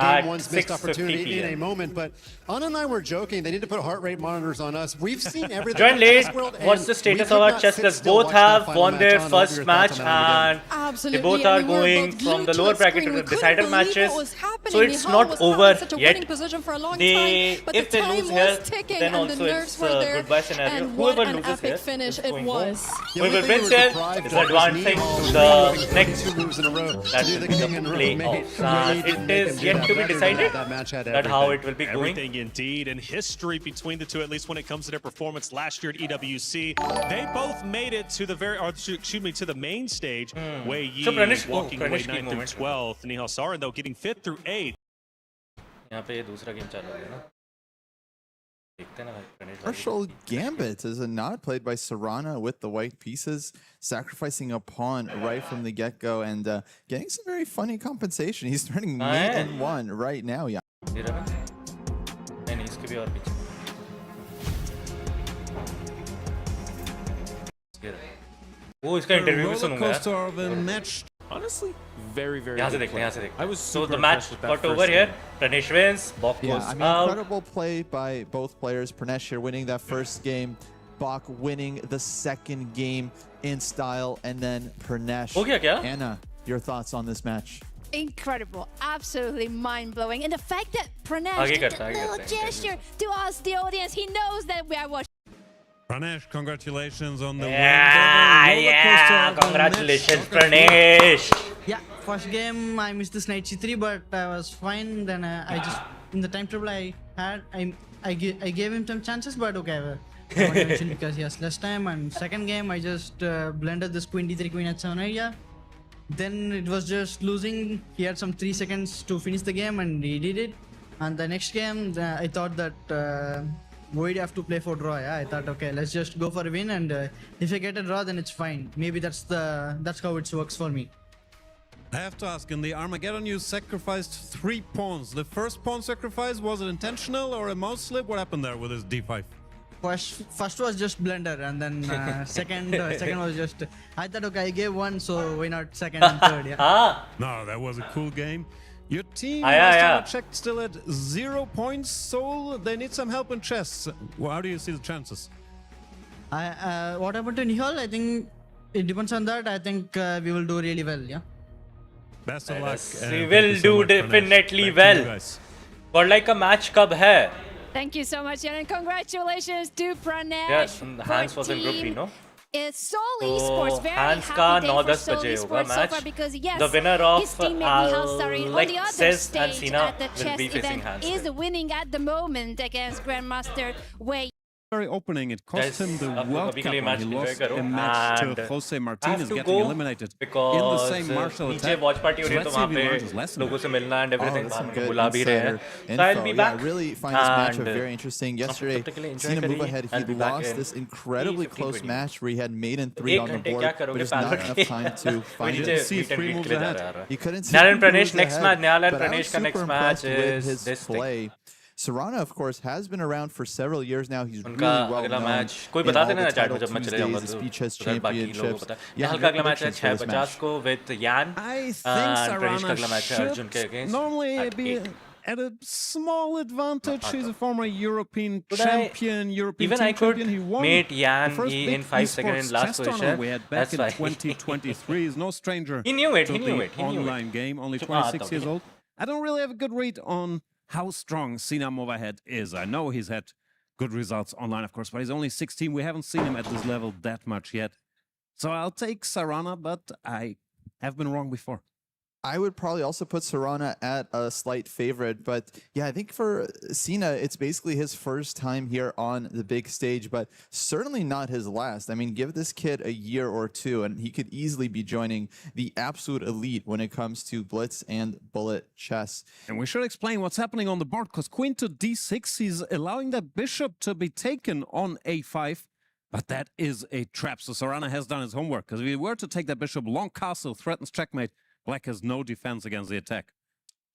at 6 opportunity in a moment, but Anna and I were joking. They need to put heart rate monitors on us. We've seen everything. Join late. What's the status of our chess players? Both have won their first match and they both are going from the lower bracket to the decider matches. So it's not over yet. If they lose here, then also it's a goodbye scenario. Whoever loses here, whoever wins here is advancing to the next moves in a row. That's the playoffs. And it is yet to be decided that how it will be going. Everything indeed, and history between the two, at least when it comes to their performance last year at EWC. They both made it to the to the main stage. Wei Yi walking away 9th through 12th, Nihal Sarin though getting 5th through 8th. यहाँ पे दूसरा game चालू हो गया ना देखते हैं ना Marshall Gambit is a nod played by Serrana with the white pieces, sacrificing a pawn right from the get-go and getting some very funny compensation. He's turning mate and 1 right now. Yeah. नहीं इसके भी और पीछे वो इसका interview भी सुनूंगा Honestly, very, very यहाँ से good देखते play. हैं यहाँ से देखते I हैं was so super the match impressed with that got first over here game. Pranesh wins Bok Yeah, goes I mean, out incredible play by both players. Pranesh here winning that first game, Bok winning the second game in style, and then Pranesh. हो गया क्या? Anna, your thoughts on this match? Incredible, absolutely mind-blowing, and the fact that Pranesh did that little gesture to us, the audience, he knows that we are watching. Pranesh, congratulations on the win. Yeah, congratulations, Pranesh. Yeah, first game I missed this knight c3, but I was fine. Then I just in the time table I had, I gave him some chances, but okay, I won't mention because he has less time. And second game I just blended this queen d3, queen h7 idea. Then it was just losing. He had some 3 seconds to finish the game, and he did it. And the next game, I thought that we'd have to play for draw. Yeah, I thought, okay, let's just go for a win, and if I get a draw, then it's fine. Maybe that's how it works for me. I have to ask, in the Armageddon you sacrificed 3 pawns. The first pawn sacrifice, was it intentional or a mouse slip? What happened there with his d5? First was just blender, and then second was just, I thought, okay, I gave 1, so why not second and third? Yeah. No, that was a cool game. Your team checked still at 0 points, so they need some help in chess. Well, how do you see the chances? What happened to Nihal? I think it depends on that. I think we will do really well. Yeah. Best of luck. We will do definitely well. But like a match कब है? Thank you so much, and congratulations to Pranesh. Yes, Hans was in Group B, no? It's Seoul Esports. Very Hans happy day का for 9-10 Seoul बजे होगा Esports so match. far because yes, The winner of his teammate Nihal Sarin on the other Alexis and stage Sina at the will chess be facing event Hans. is winning at the moment against Grandmaster Wei. Very opening, it cost him the World Cup he when he lost a match to Jose Martinez, getting eliminated in the same martial attack. Watchparty हो रही है तो वहाँ पे लोगों से मिलना and everything बुला भी रहे हैं. So I'll be back. I really find this matchup very interesting. Yesterday, Sina move ahead. He lost this incredibly close match where he had mate and 3 on the board, but just not enough time to find it. See 3 moves ahead. He couldn't see Nyalan Pranesh next match. but Nyalan I was Pranesh का super next match impressed with is his play. Serrana, of course, has been around for several years now. He's really उनका well अगला known match कोई in बता all देना the ना chat title में जब मैं चले Tuesdays, जाऊंगा the तो speed chess बाकी लोगों को championships. पता है. Yeah, निहाल का अगला your मैच है predictions for this 6:50 match? को with Yan. I think Pranesh का अगला Serrana मैच है अर्जुन के should against normally at be 8. at a small advantage. He's a former European Could champion, European even team I could champion. He won mate the Yan first big in 5 seconds in last esports chess tournament position. we had back That's in why. 2023. He's no stranger He knew it, to he knew the it, he knew it. online game, only So, 26 years old. I don't really have a good read on how strong Sina Movahed is. I know he's had good results online, of course, but he's only 16. We haven't seen him at this level that much yet. So I'll take Serrana, but I have been wrong before. I would probably also put Serrana at a slight favorite, but yeah, I think for Sina, it's basically his first time here on the big stage, but certainly not his last. I mean, give this kid a year or two, and he could easily be joining the absolute elite when it comes to blitz and bullet chess. And we should explain what's happening on the board, because queen to d6, he's allowing the bishop to be taken on a5, but that is a trap. So Serrana has done his homework, because if he were to take that bishop, long castle threatens checkmate. Black has no defense against the attack.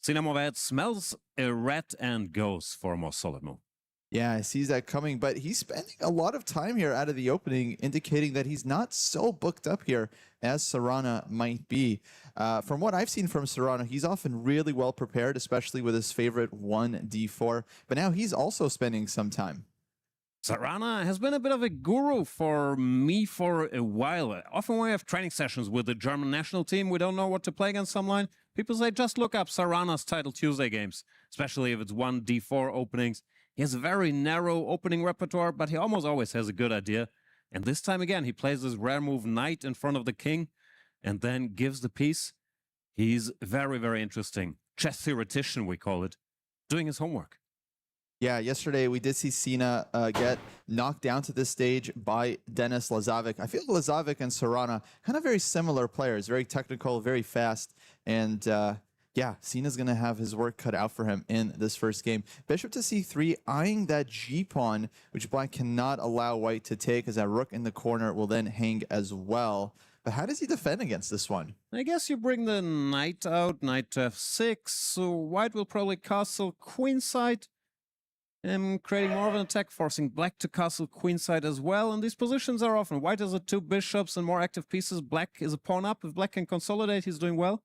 Sina Movahed smells a rat and goes for a more solid move. Yeah, he sees that coming, but he's spending a lot of time here out of the opening, indicating that he's not so booked up here as Serrana might be. From what I've seen from Serrana, he's often really well prepared, especially with his favorite 1d4, but now he's also spending some time. Serrana has been a bit of a guru for me for a while. Often when we have training sessions with the German national team, we don't know what to play against some line. People say, just look up Serrana's Title Tuesday games, especially if it's 1d4 openings. He has a very narrow opening repertoire, but he almost always has a good idea. And this time again, he plays this rare move knight in front of the king and then gives the piece. He's very, very interesting. Chess theoretician, we call it, doing his homework. Yeah, yesterday we did see Sina get knocked down to this stage by Denis Lazovic. I feel Lazovic and Serrana kind of very similar players, very technical, very fast, and yeah, Sina's going to have his work cut out for him in this first game. Bishop to c3, eyeing that g-pawn, which black cannot allow white to take, as that rook in the corner will then hang as well. But how does he defend against this one? I guess you bring the knight out, knight to f6, so white will probably castle queenside, creating more of an attack, forcing black to castle queenside as well. And these positions are often white has the two bishops and more active pieces. Black is a pawn up. If black can consolidate, he's doing well.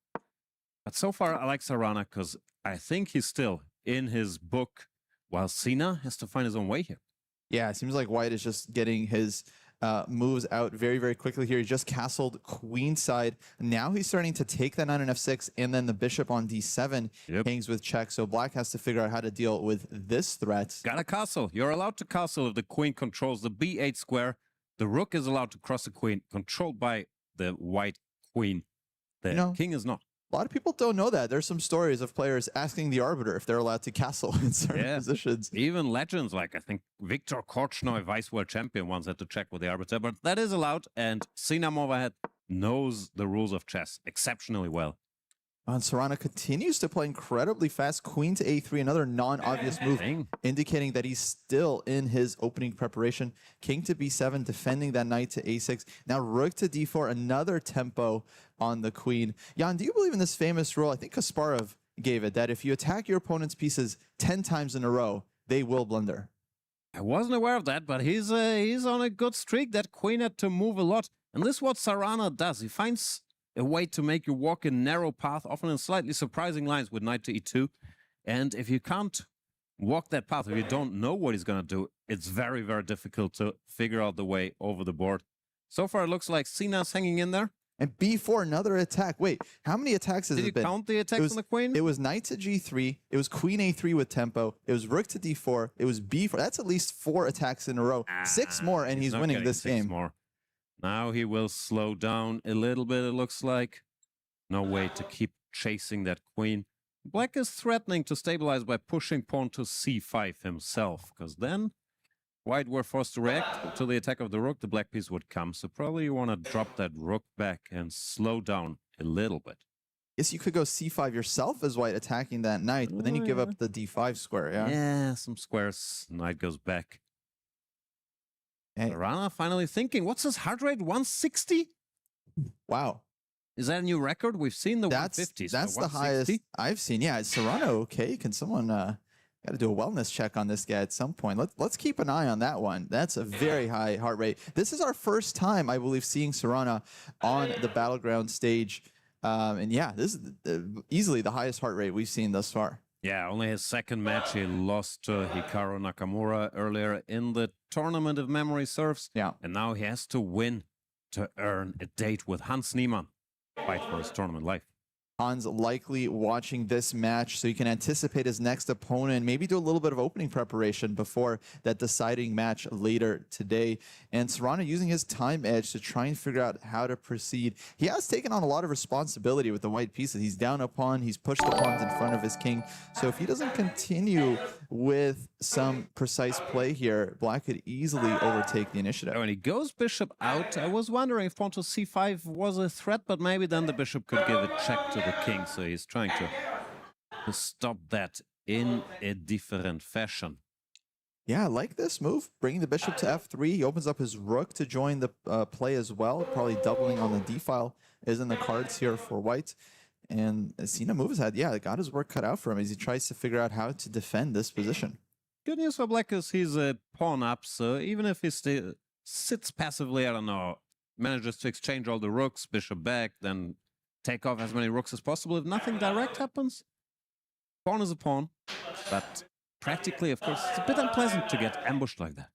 But so far, I like Serrana because I think he's still in his book, while Sina has to find his own way here. Yeah, it seems like white is just getting his moves out very, very quickly here. He just castled queenside. Now he's starting to take that knight on f6, and then the bishop on d7 hangs with check. So black has to figure out how to deal with this threat. Got a castle. You're allowed to castle if the queen controls the b8 square. The rook is allowed to cross the queen, controlled by the white queen. The king is not. A lot of people don't know that. There's some stories of players asking the arbiter if they're allowed to castle in certain positions. Even legends, like I think Viktor Korchnoi, vice world champion, once had to check with the arbiter, but that is allowed, and Sina Movahed knows the rules of chess exceptionally well. And Serrana continues to play incredibly fast. Queen to a3, another non-obvious move, indicating that he's still in his opening preparation. King to b7, defending that knight to a6. Now rook to d4, another tempo on the queen. Jan, do you believe in this famous rule? I think Kasparov gave it, that if you attack your opponent's pieces 10 times in a row, they will blunder. I wasn't aware of that, but he's on a good streak. That queen had to move a lot. And this is what Serrana does. He finds a way to make you walk a narrow path, often in slightly surprising lines with knight to e2. And if you can't walk that path, if you don't know what he's going to do, it's very, very difficult to figure out the way over the board. So far, it looks like Sina's hanging in there. And b4, another attack. Wait, how many attacks has it been? Did you count the attacks on the queen? It was knight to g3. It was queen a3 with tempo. It was rook to d4. It was b4. That's at least 4 attacks in a row. 6 more, and he's winning this game. More. Now he will slow down a little bit, it looks like. No way to keep chasing that queen. Black is threatening to stabilize by pushing pawn to c5 himself, because then white were forced to react to the attack of the rook. The black piece would come, so probably you want to drop that rook back and slow down a little bit. Yes, you could go c5 yourself as white, attacking that knight, but then you give up the d5 square, yeah? Yeah, some squares. Knight goes back. Hey. Serrana finally thinking, what's his heart rate? 160? Wow. Is that a new record? We've seen the 150s. That's the highest I've seen. Yeah, is Serrana okay? Can someone got to do a wellness check on this guy at some point? Let's keep an eye on that one. That's a very high heart rate. This is our first time, I believe, seeing Serrana on the Battleground stage. And yeah, this is easily the highest heart rate we've seen thus far. Yeah, only his second match. He lost to Hikaru Nakamura earlier in the tournament, if memory serves. Yeah. And now he has to win to earn a date with Hans Niemann. Fight for his tournament life. Hans likely watching this match, so you can anticipate his next opponent, maybe do a little bit of opening preparation before that deciding match later today. And Serrana using his time edge to try and figure out how to proceed. He has taken on a lot of responsibility with the white pieces. He's down a pawn, he's pushed the pawns in front of his king. So if he doesn't continue with some precise play here, black could easily overtake the initiative. When he goes bishop out, I was wondering if pawn to c5 was a threat, but maybe then the bishop could give a check to the king, so he's trying to stop that in a different fashion. Yeah, I like this move, bringing the bishop to f3. He opens up his rook to join the play as well, probably doubling on the d file is in the cards here for white. And Sina moves ahead. Yeah, got his work cut out for him as he tries to figure out how to defend this position. good news for black is he's a pawn up, so even if he sits passively, I don't know, manages to exchange all the rooks, bishop back, then take off as many rooks as possible. If nothing direct happens, pawn is a pawn. But practically, of course, it's a bit unpleasant to get ambushed like that.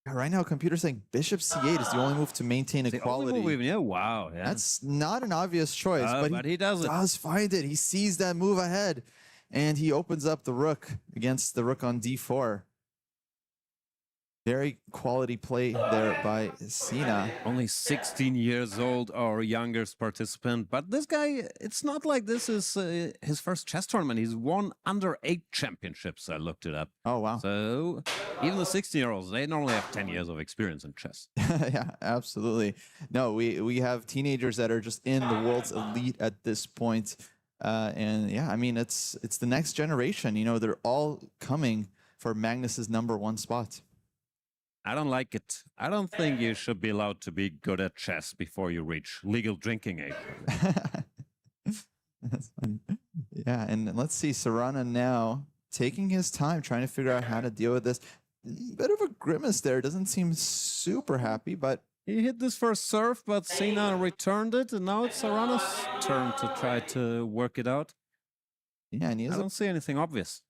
Yeah, right now, computer's saying bishop c8 is the only move to maintain equality. Yeah, wow. Yeah. That's not an obvious choice, but he does find it. He sees that move ahead, and he opens up the rook against the rook on d4. Very quality play there by Sina. Only 16 years old, our youngest participant. But this guy, it's not like this is his first chess tournament. He's won under 8 championships. I looked it up. Oh, wow. So even the 16-year-olds, they normally have 10 years of experience in chess. Yeah, absolutely. No, we have teenagers that are just in the world's elite at this point. And yeah, I mean, it's the next generation. You know, they're all coming for Magnus's #1 spot. I don't like it. I don't think you should be allowed to be good at chess before you reach legal drinking age. That's funny. Yeah, and let's see, Serrano now taking his time, trying to figure out how to deal with this. Bit of a grimace there. Doesn't seem super happy, but... He hit this first serve, but Sina returned it, and now it's Serrano's turn to try to work it out. Yeah, and I don't see anything obvious.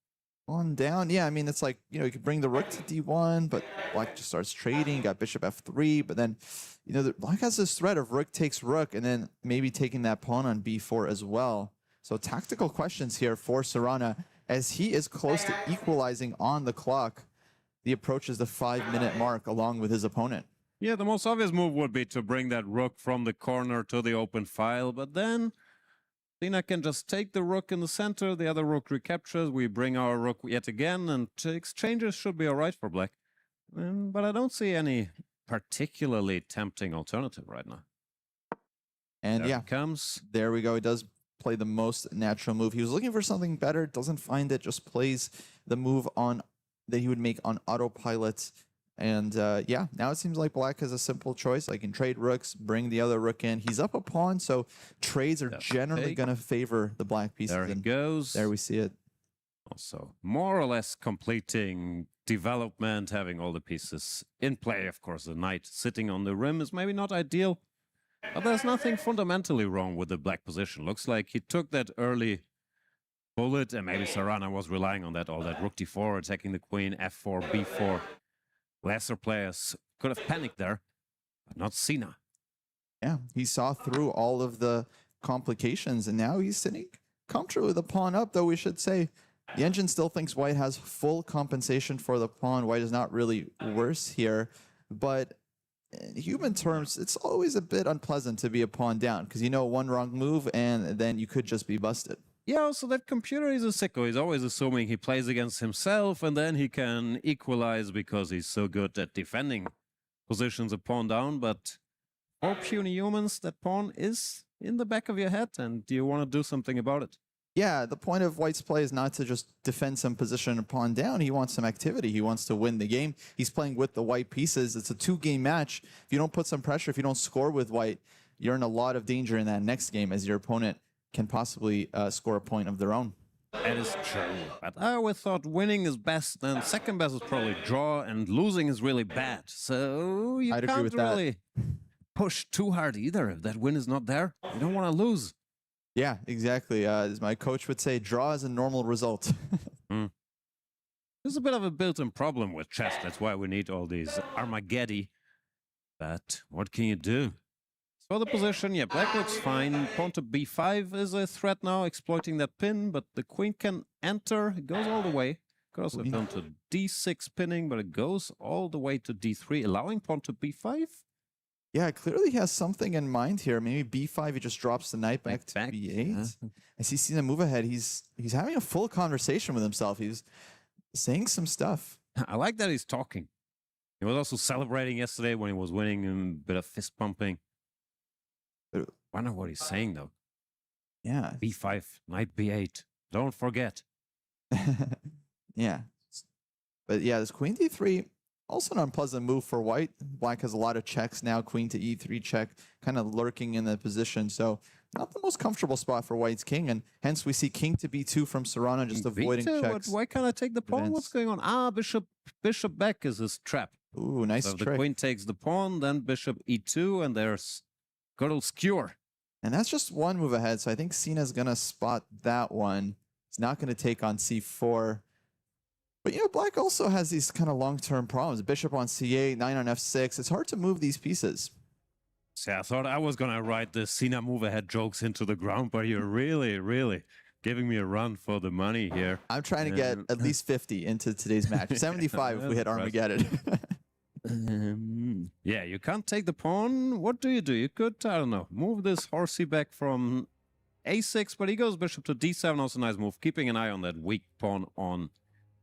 On down, yeah, I mean, it's like, you know, you could bring the rook to d1, but black just starts trading, got bishop f3, but then, you know, black has this threat of rook takes rook, and then maybe taking that pawn on b4 as well. So tactical questions here for Serrano, as he is close to equalizing on the clock. He approaches the 5-minute mark along with his opponent. Yeah, the most obvious move would be to bring that rook from the corner to the open file, but then Sina can just take the rook in the center, the other rook recaptures, we bring our rook yet again, and exchanges should be all right for black. But I don't see any particularly tempting alternative right now. And there yeah, it comes. There we go. He does play the most natural move. He was looking for something better, doesn't find it, just plays the move on that he would make on autopilot. And yeah, now it seems like black has a simple choice. I can trade rooks, bring the other rook in. He's up a pawn, so trades are generally going to favor the black pieces. There he goes. There we see it. Also, more or less completing development, having all the pieces in play. Of course, the knight sitting on the rim is maybe not ideal, but there's nothing fundamentally wrong with the black position. Looks like he took that early bullet, and maybe Serrano was relying on that, all that rook d4, attacking the queen, f4, b4. Lesser players could have panicked there, but not Sina. Yeah, he saw through all of the complications, and now he's sitting comfortably with the pawn up, though we should say the engine still thinks white has full compensation for the pawn. White is not really worse here, but in human terms, it's always a bit unpleasant to be a pawn down, because you know one wrong move, and then you could just be busted. Yeah, so that computer is a sicko. He's always assuming he plays against himself, and then he can equalize because he's so good at defending positions a pawn down. But for puny humans, that pawn is in the back of your head, and do you want to do something about it? Yeah, the point of white's play is not to just defend some position and pawn down. He wants some activity. He wants to win the game. He's playing with the white pieces. It's a 2-game match. If you don't put some pressure, if you don't score with white, you're in a lot of danger in that next game as your opponent can possibly score a point of their own. That is true. But I always thought winning is best, and second best is probably draw, and losing is really bad. So you can't really push too hard either. If that win is not there, you don't want to lose. Yeah, exactly. As my coach would say, draw is a normal result. There's a bit of a built-in problem with chess. That's why we need all these Armageddon. But what can you do? For the position, yeah, black looks fine. Pawn to b5 is a threat now, exploiting that pin, but the queen can enter. It goes all the way. Could also have gone to d6 pinning, but it goes all the way to d3, allowing pawn to b5. Yeah, clearly he has something in mind here. Maybe b5, he just drops the knight back to b8. As he's seen a move ahead, he's having a full conversation with himself. He's saying some stuff. I like that he's talking. He was also celebrating yesterday when he was winning, and a bit of fist pumping. I wonder what he's saying, though. Yeah. b5, knight b8. Don't forget. Yeah. But yeah, this queen d3, also an unpleasant move for white. Black has a lot of checks now. Queen to e3 check, kind of lurking in the position. So not the most comfortable spot for white's king, and hence we see king to b2 from Serrano, just avoiding checks. Why can't I take the pawn? What's going on? Ah, bishop back is his trap. Ooh, nice so trick. The queen takes the pawn, then bishop e2, and there's good old skewer. And that's just one move ahead, so I think Sina's going to spot that one. He's not going to take on c4. But, black also has these kind of long-term problems. Bishop on c8, knight on f6. It's hard to move these pieces. See, I thought I was going to write the Sina move ahead jokes into the ground, but you're really, really giving me a run for the money here. I'm trying to get at least 50 into today's match. 75 if we hit Armageddon. Yeah, you can't take the pawn. What do? You could, I don't know, move this horsey back from a6, but he goes bishop to d7, also nice move, keeping an eye on that weak pawn on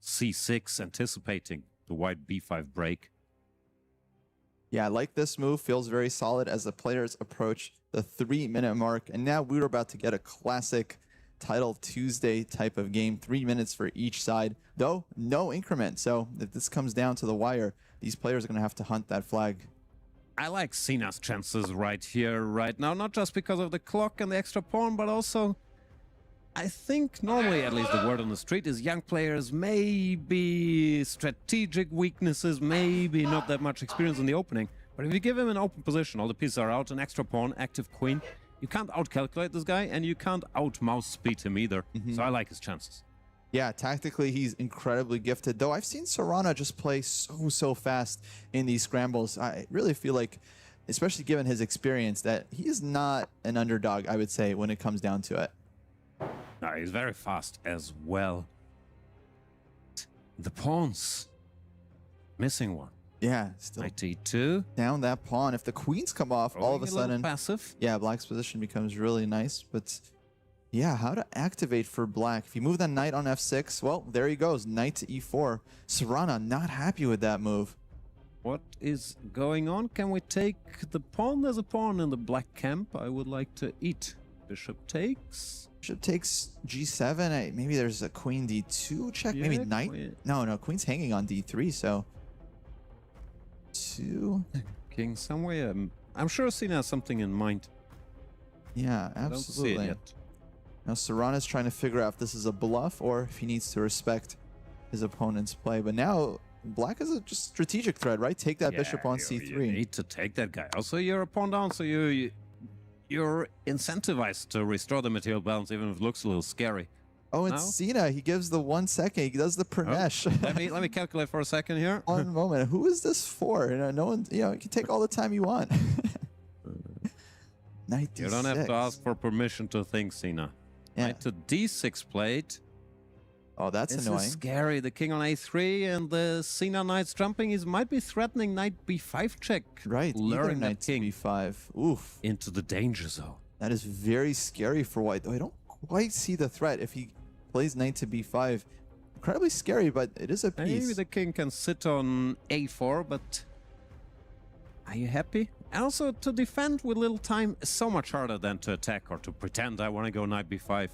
c6, anticipating the white b5 break. Yeah, I like this move. Feels very solid as the players approach the 3-minute mark. And now we're about to get a classic Title Tuesday type of game. 3 minutes for each side, though no increment. So if this comes down to the wire, these players are going to have to hunt that flag. I like Sina's chances right here, right now, not just because of the clock and the extra pawn, but also I think normally, at least the word on the street is young players, maybe strategic weaknesses, maybe not that much experience in the opening. But if you give him an open position, all the pieces are out, an extra pawn, active queen, you can't out-calculate this guy, and you can't out-mouse speed him either. So I like his chances. Yeah, tactically, he's incredibly gifted. Though I've seen Serrano just play so fast in these scrambles. I really feel like, especially given his experience, that he is not an underdog, I would say, when it comes down to it. No, he's very fast as well. The pawns. Missing one. Yeah, still knight e2. Down that pawn. If the queens come off, all of a sudden, passive. Yeah, black's position becomes really nice. But yeah, how to activate for black? If you move that knight on f6, well, there he goes, knight to e4. Serrano not happy with that move. What is going on? Can we take the pawn? There's a pawn in the black camp. I would like to eat. Bishop takes. Bishop takes g7. Maybe there's a queen d2 check. Yeah, maybe knight. No, queen's hanging on d3. So 2. King somewhere. I'm sure Sina has something in mind. Yeah, absolutely. I don't see it yet. Now Serrano's trying to figure out if this is a bluff or if he needs to respect his opponent's play. But now black is a just strategic threat, right? Take that bishop on c3. You need to take that guy. Also, you're a pawn down, so you're incentivized to restore the material balance, even if it looks a little scary. Oh, and Sina, he gives the 1 second. He does the Pranesh. Oh, let me calculate for a second here. One moment. Who is this for? No one. You can take all the time you want. Knight d6. You don't have to ask for permission to think, Sina. Yeah. Knight to d6 played. Oh, that's this annoying. Is scary. The king on a3 and the Sina knight's jumping. He might be threatening knight b5 check. Right. Luring knight king b5. Oof. Into the danger zone. That is very scary for white. Though I don't quite see the threat if he plays knight to b5. Incredibly scary, but it is a piece. Maybe the king can sit on a4, but are you happy? And also, to defend with little time is so much harder than to attack or to pretend I want to go knight b5.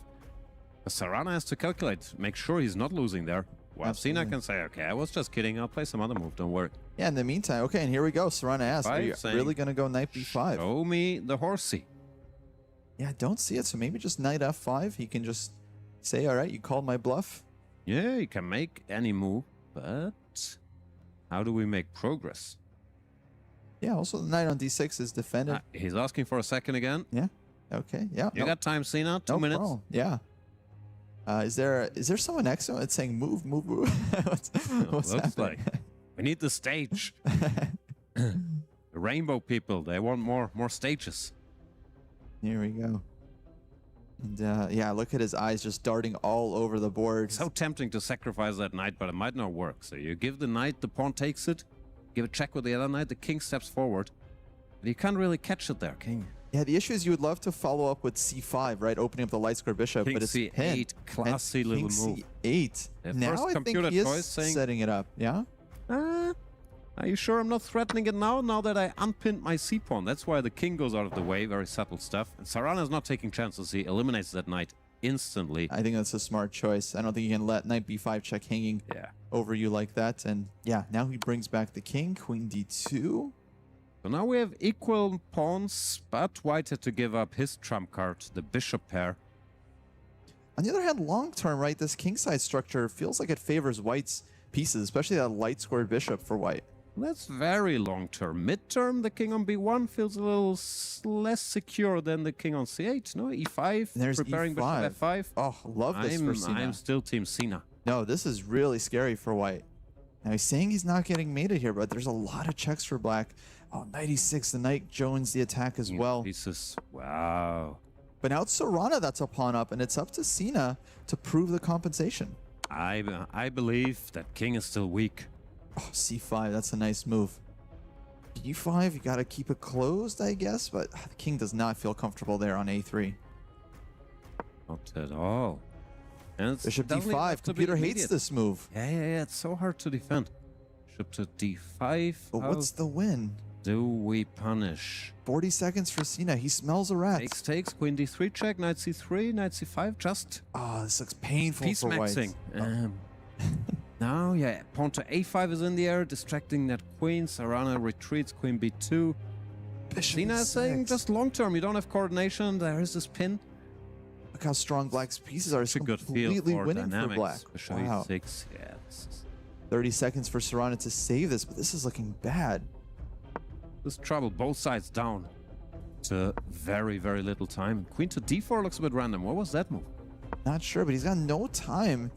Serrano has to calculate, make sure he's not losing there. Well, Sina can say, okay, I was just kidding, I'll play some other move, don't worry. Yeah, in the meantime, okay, and here we go. Serrano asks, are you really going to go knight b5? Show me the horsey. Yeah, I don't see it, so maybe just knight f5. He can just say, all right, you called my bluff. Yeah, you can make any move, but how do we make progress? Yeah, also the knight on d6 is defended. He's asking for a second again. Yeah, okay, yeah. You got time, Sina, 2 minutes. Problem. Yeah. Is there someone next to him that's saying move? what's looks happening? like we need the stage. The rainbow people, they want more stages. Here we go. And yeah, look at his eyes just darting all over the board. So tempting to sacrifice that knight, but it might not work. So you give the knight, the pawn takes it. Give a check with the other knight, the king steps forward. But you can't really catch it there, king. Yeah, the issue is you would love to follow up with c5, right? Opening up the light square bishop, King but it's c8, pinned. classy and little King move. c8. Now I think he is setting it up, yeah? Are you sure I'm not threatening it now that I unpinned my c-pawn? That's why the king goes out of the way, very subtle stuff. And Serrano's not taking chances, he eliminates that knight instantly. I think that's a smart choice. I don't think you can let knight b5 check hanging over you like that. And yeah, now he brings back the king, queen d2. So now we have equal pawns, but white had to give up his trump card, the bishop pair. On the other hand, long term, right, this kingside structure feels like it favors white's pieces, especially that light squared bishop for white. That's very long term. Mid term, the king on b1 feels a little less secure than the king on c8. No, e5, and there's preparing e5. bishop f5. Oh, love this for Sina. I'm still team Sina. No, this is really scary for white. Now he's saying he's not getting mated here, but there's a lot of checks for black. Oh, knight e6, the knight joins the attack as well. Pieces. Wow. But now it's Serrana that's a pawn up, and it's up to Sina to prove the compensation. I believe that king is still weak. Oh, c5, that's a nice move. b5, you gotta keep it closed, I guess, but the king does not feel comfortable there on a3. Not at all. And Bishop d5, computer hates this move. Yeah, it's so hard to defend. Bishop to d5. But what's the win? Do we punish? 40 seconds for Sina, he smells a rat. Takes, queen d3 check, knight c3, knight c5, just... Oh, this looks painful piece for white. maxing. Now, yeah, pawn to a5 is in the air, distracting that queen. Serrana retreats, queen b2. Sina is saying just long term, you don't have coordination. There is this pin. Look how strong black's pieces are. It's a good feel for winning dynamics. for black. Bishop Wow. e6, yes. 30 seconds for Serrana to save this, but this is looking bad. This trouble, both sides down to very, very little time. Queen to d4 looks a bit random. What was that move? Not sure, but he's got no time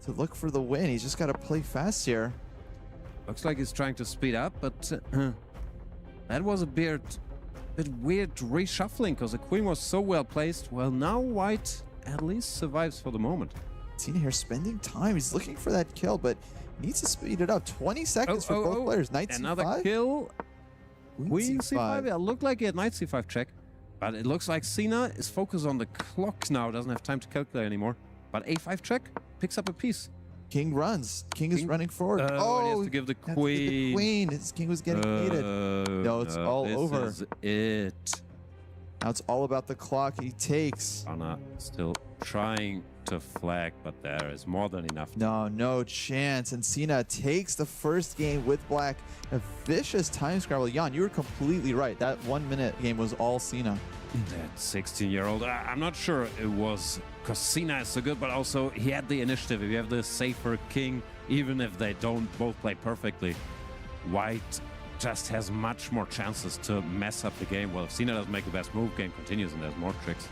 to look for the win. He's just got to play fast here. Looks like he's trying to speed up, but that was a bit weird reshuffling because the queen was so well placed. Well, now white at least survives for the moment. Sina here spending time. He's looking for that kill, but needs to speed it up. 20 seconds for both players. Knight c5. Another kill. Queen c5. Yeah, looked like he had knight c5 check, but it looks like Sina is focused on the clock now. Doesn't have time to calculate anymore. But a5 check picks up a piece. King runs. King is running forward. He has to give the queen. His king was getting mated. No, it's all over. This is it. Now it's all about the clock. He takes. Anna still trying to flag, but there is more than enough. No chance. And Sina takes the first game with black. A vicious time scramble. Jan, you were completely right. That 1 minute game was all Sina. That 16-year-old, I'm not sure it was because Sina is so good, but also he had the initiative. If you have the safer king, even if they don't both play perfectly, white just has much more chances to mess up the game. Well, if Sina doesn't make the best move, game continues and there's more tricks.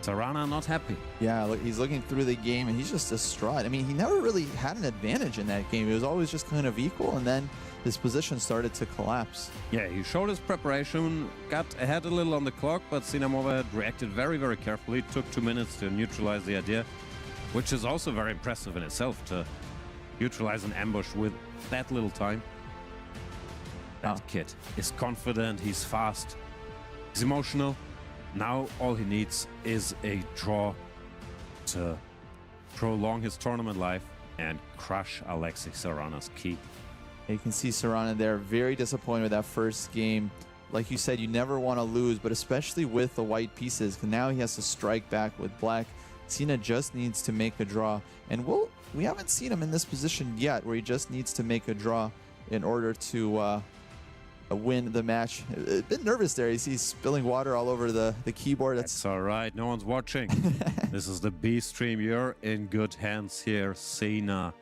Serrana not happy. Yeah, look, he's looking through the game and he's just distraught. I mean, he never really had an advantage in that game. It was always just kind of equal, and then his position started to collapse. Yeah, he showed his preparation, got ahead a little on the clock, but Sina Moved reacted very, very carefully. It took 2 minutes to neutralize the idea, which is also very impressive in itself, to neutralize an ambush with that little time. That kid is confident, he's fast, he's emotional. Now all he needs is a draw to prolong his tournament life and crush Alexei Serrana's key. You can see Serrana there, very disappointed with that first game. Like you said, you never want to lose, but especially with the white pieces, because now he has to strike back with black. Sina just needs to make a draw, and we haven't seen him in this position yet, where he just needs to make a draw in order to win the match. A bit nervous there. He's spilling water all over the keyboard. That's all right. No one's watching. This is the B stream. You're in good hands here, Sina.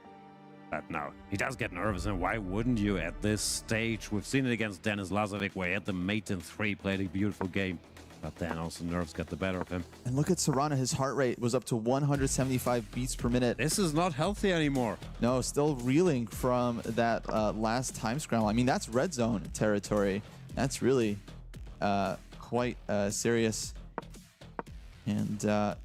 But no, he does get nervous, and why wouldn't you at this stage? We've seen it against Denis Lazovic, where he had the mate in 3, played a beautiful game. But then also nerves got the better of him. And look at Serrana. His heart rate was up to 175 beats per minute. This is not healthy anymore. No, still reeling from that last time scramble. I mean, that's red zone territory. That's really quite serious. And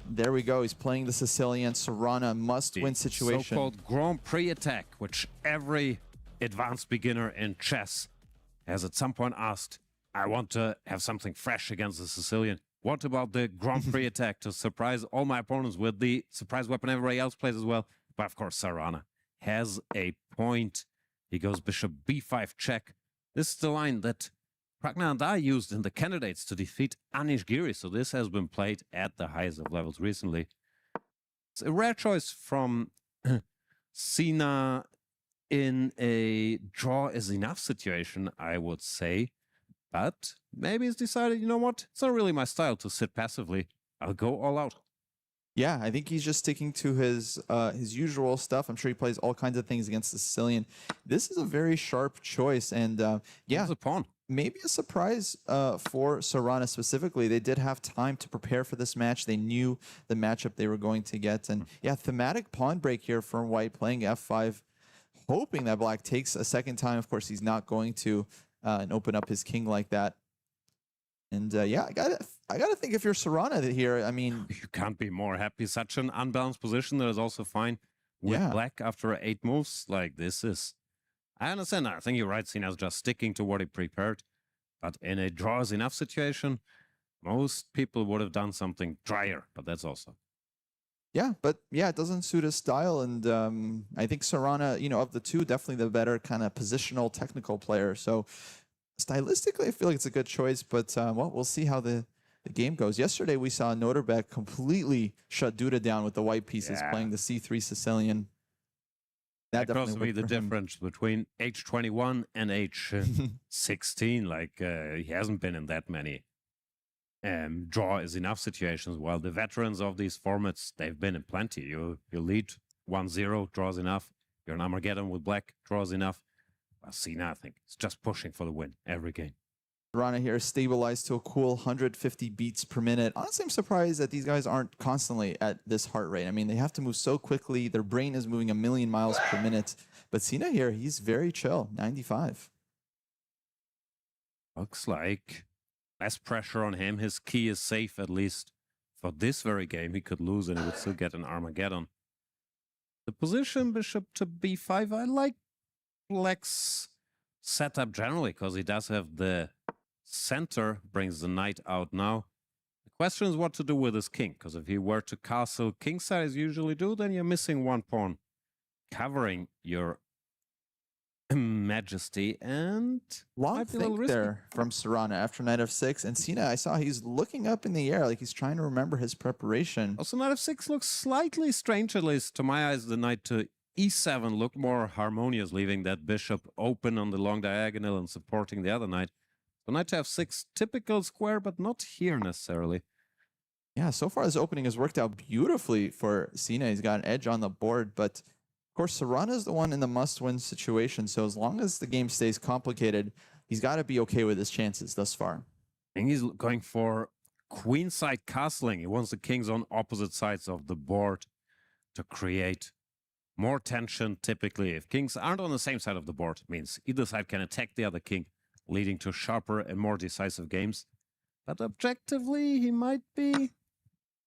there we go. He's playing the Sicilian. Serrana must-win situation. So-called Grand Prix attack, which every advanced beginner in chess has at some point asked, I want to have something fresh against the Sicilian. What about the Grand Prix attack to surprise all my opponents with the surprise weapon everybody else plays as well? But of course, Serrana has a point. He goes bishop b5 check. This is the line that Pragnananda used in the candidates to defeat Anish Giri. So this has been played at the highest of levels recently. It's a rare choice from Sina in a draw is enough situation, I would say. But maybe he's decided, you know what? It's not really my style to sit passively. I'll go all out. Yeah, I think he's just sticking to his usual stuff. I'm sure he plays all kinds of things against the Sicilian. This is a very sharp choice, and yeah, it's a pawn. Maybe a surprise for Sarana specifically. They did have time to prepare for this match. They knew the matchup they were going to get, and yeah, thematic pawn break here from White playing f5, hoping that Black takes a second time. Of course, he's not going to, and open up his king like that. And yeah, I gotta think if you're Sarana here, I mean, you can't be more happy. Such an unbalanced position that is also fine with Black after 8 moves. Like this is, I understand. I think you're right. Sina's just sticking to what he prepared, but in a draw is enough situation, most people would have done something drier. But that's also. Yeah, but yeah, it doesn't suit his style, and I think Sarana, you know, of the two, definitely the better kind of positional technical player. So. Stylistically, I feel like it's a good choice, but well, we'll see how the game goes. Yesterday, we saw Noterbeck completely shut Duda down with the white pieces, playing the C3 Sicilian. That could also be the difference between H21 and H16. Like, he hasn't been in that many draw is enough situations, while the veterans of these formats, they've been in plenty. You lead 1-0, draws enough. You're an Armageddon with Black, draws enough. Sina, I think, it's just pushing for the win every game. Sarana here stabilized to a cool 150 beats per minute. Honestly, I'm surprised that these guys aren't constantly at this heart rate. I mean, they have to move so quickly. Their brain is moving 1,000,000 miles per minute. But Sina here, he's very chill, 95. Looks like less pressure on him. His key is safe, at least for this very game. He could lose and he would still get an Armageddon. The position, bishop to b5, I like Black's setup generally, because he does have the center, brings the knight out now. The question is what to do with his king, because if he were to castle kingside as you usually do, then you're missing one pawn, covering your majesty, and long think there from Sarana after knight f6. And Sina, I saw he's looking up in the air like he's trying to remember his preparation. Also, knight f6 looks slightly strange, at least to my eyes. The knight to e7 looked more harmonious, leaving that bishop open on the long diagonal and supporting the other knight. So knight to f6, typical square, but not here necessarily. Yeah, so far this opening has worked out beautifully for Sina. He's got an edge on the board, but of course Sarana is the one in the must-win situation. So as long as the game stays complicated, he's got to be okay with his chances thus far. I think he's going for queenside castling. He wants the kings on opposite sides of the board to create more tension. Typically, if kings aren't on the same side of the board, it means either side can attack the other king, leading to sharper and more decisive games. But objectively, he might be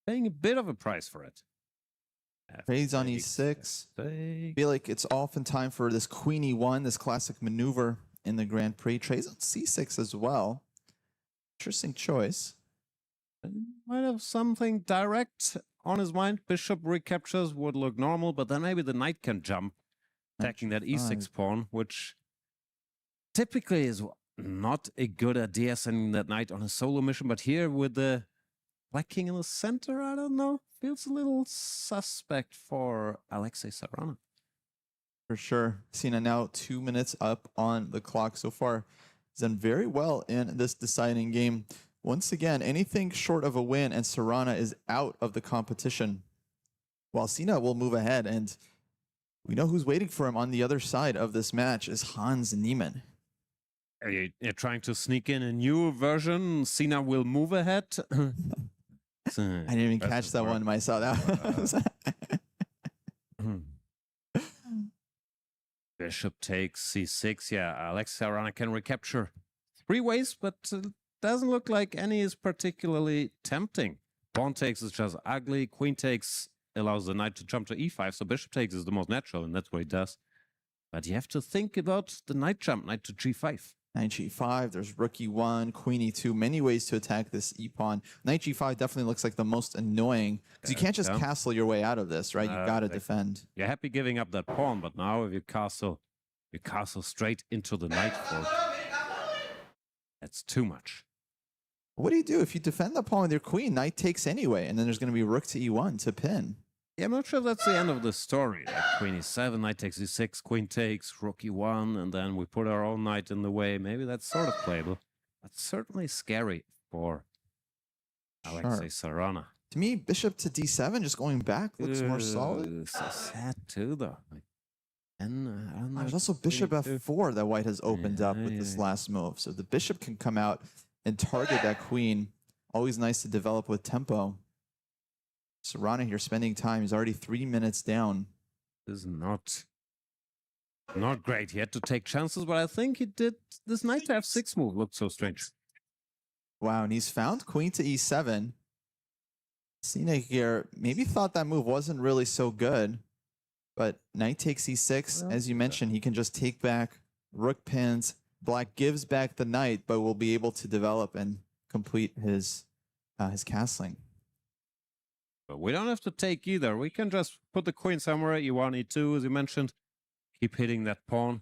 paying a bit of a price for it. Fades on e6. I feel like it's often time for this queen e1, this classic maneuver in the Grand Prix. Trades on c6 as well. Interesting choice. Might have something direct on his mind. Bishop recaptures would look normal, but then maybe the knight can jump, attacking that e6 pawn, which typically is not a good idea, sending that knight on a solo mission. But here with the Black king in the center, I don't know, feels a little suspect for Alexei Sarana. For sure. Sina now 2 minutes up on the clock so far. He's done very well in this deciding game. Once again, anything short of a win and Sarana is out of the competition, while Sina will move ahead. And we know who's waiting for him on the other side of this match is Hans Niemann. You're trying to sneak in a new version. Sina will move ahead. I didn't even catch that one myself. Bishop takes c6. Yeah, Alexei Sarana can recapture 3 ways, but doesn't look like any is particularly tempting. Pawn takes is just ugly. Queen takes allows the knight to jump to e5, so bishop takes is the most natural, and that's what he does. But you have to think about the knight jump, knight to g5. Knight g5, there's rook e1, queen e2, many ways to attack this e-pawn. Knight g5 definitely looks like the most annoying, because you can't just castle your way out of this, right? You got to defend. You're happy giving up that pawn, but now if you castle straight into the knight fork. That's too much. What do you do if you defend the pawn with your queen? Knight takes anyway, and then there's going to be rook to e1 to pin. Yeah, I'm not sure if that's the end of the story. Like queen e7, knight takes e6, queen takes, rook e1, and then we put our own knight in the way. Maybe that's sort of playable. That's certainly scary for Alexei Sarana. To me, bishop to d7, just going back, looks more solid. So sad too, though. And I don't know. There's also bishop f4 that white has opened up with this last move. So the bishop can come out and target that queen. Always nice to develop with tempo. Sarana here spending time. He's already 3 minutes down. This is not great. He had to take chances, but I think he did. This knight to f6 move looked so strange. Wow, and he's found queen to e7. Sina here maybe thought that move wasn't really so good, but knight takes e6. As you mentioned, he can just take back, rook pins. Black gives back the knight, but will be able to develop and complete his castling. But we don't have to take either. We can just put the queen somewhere at e1, e2, as you mentioned. Keep hitting that pawn.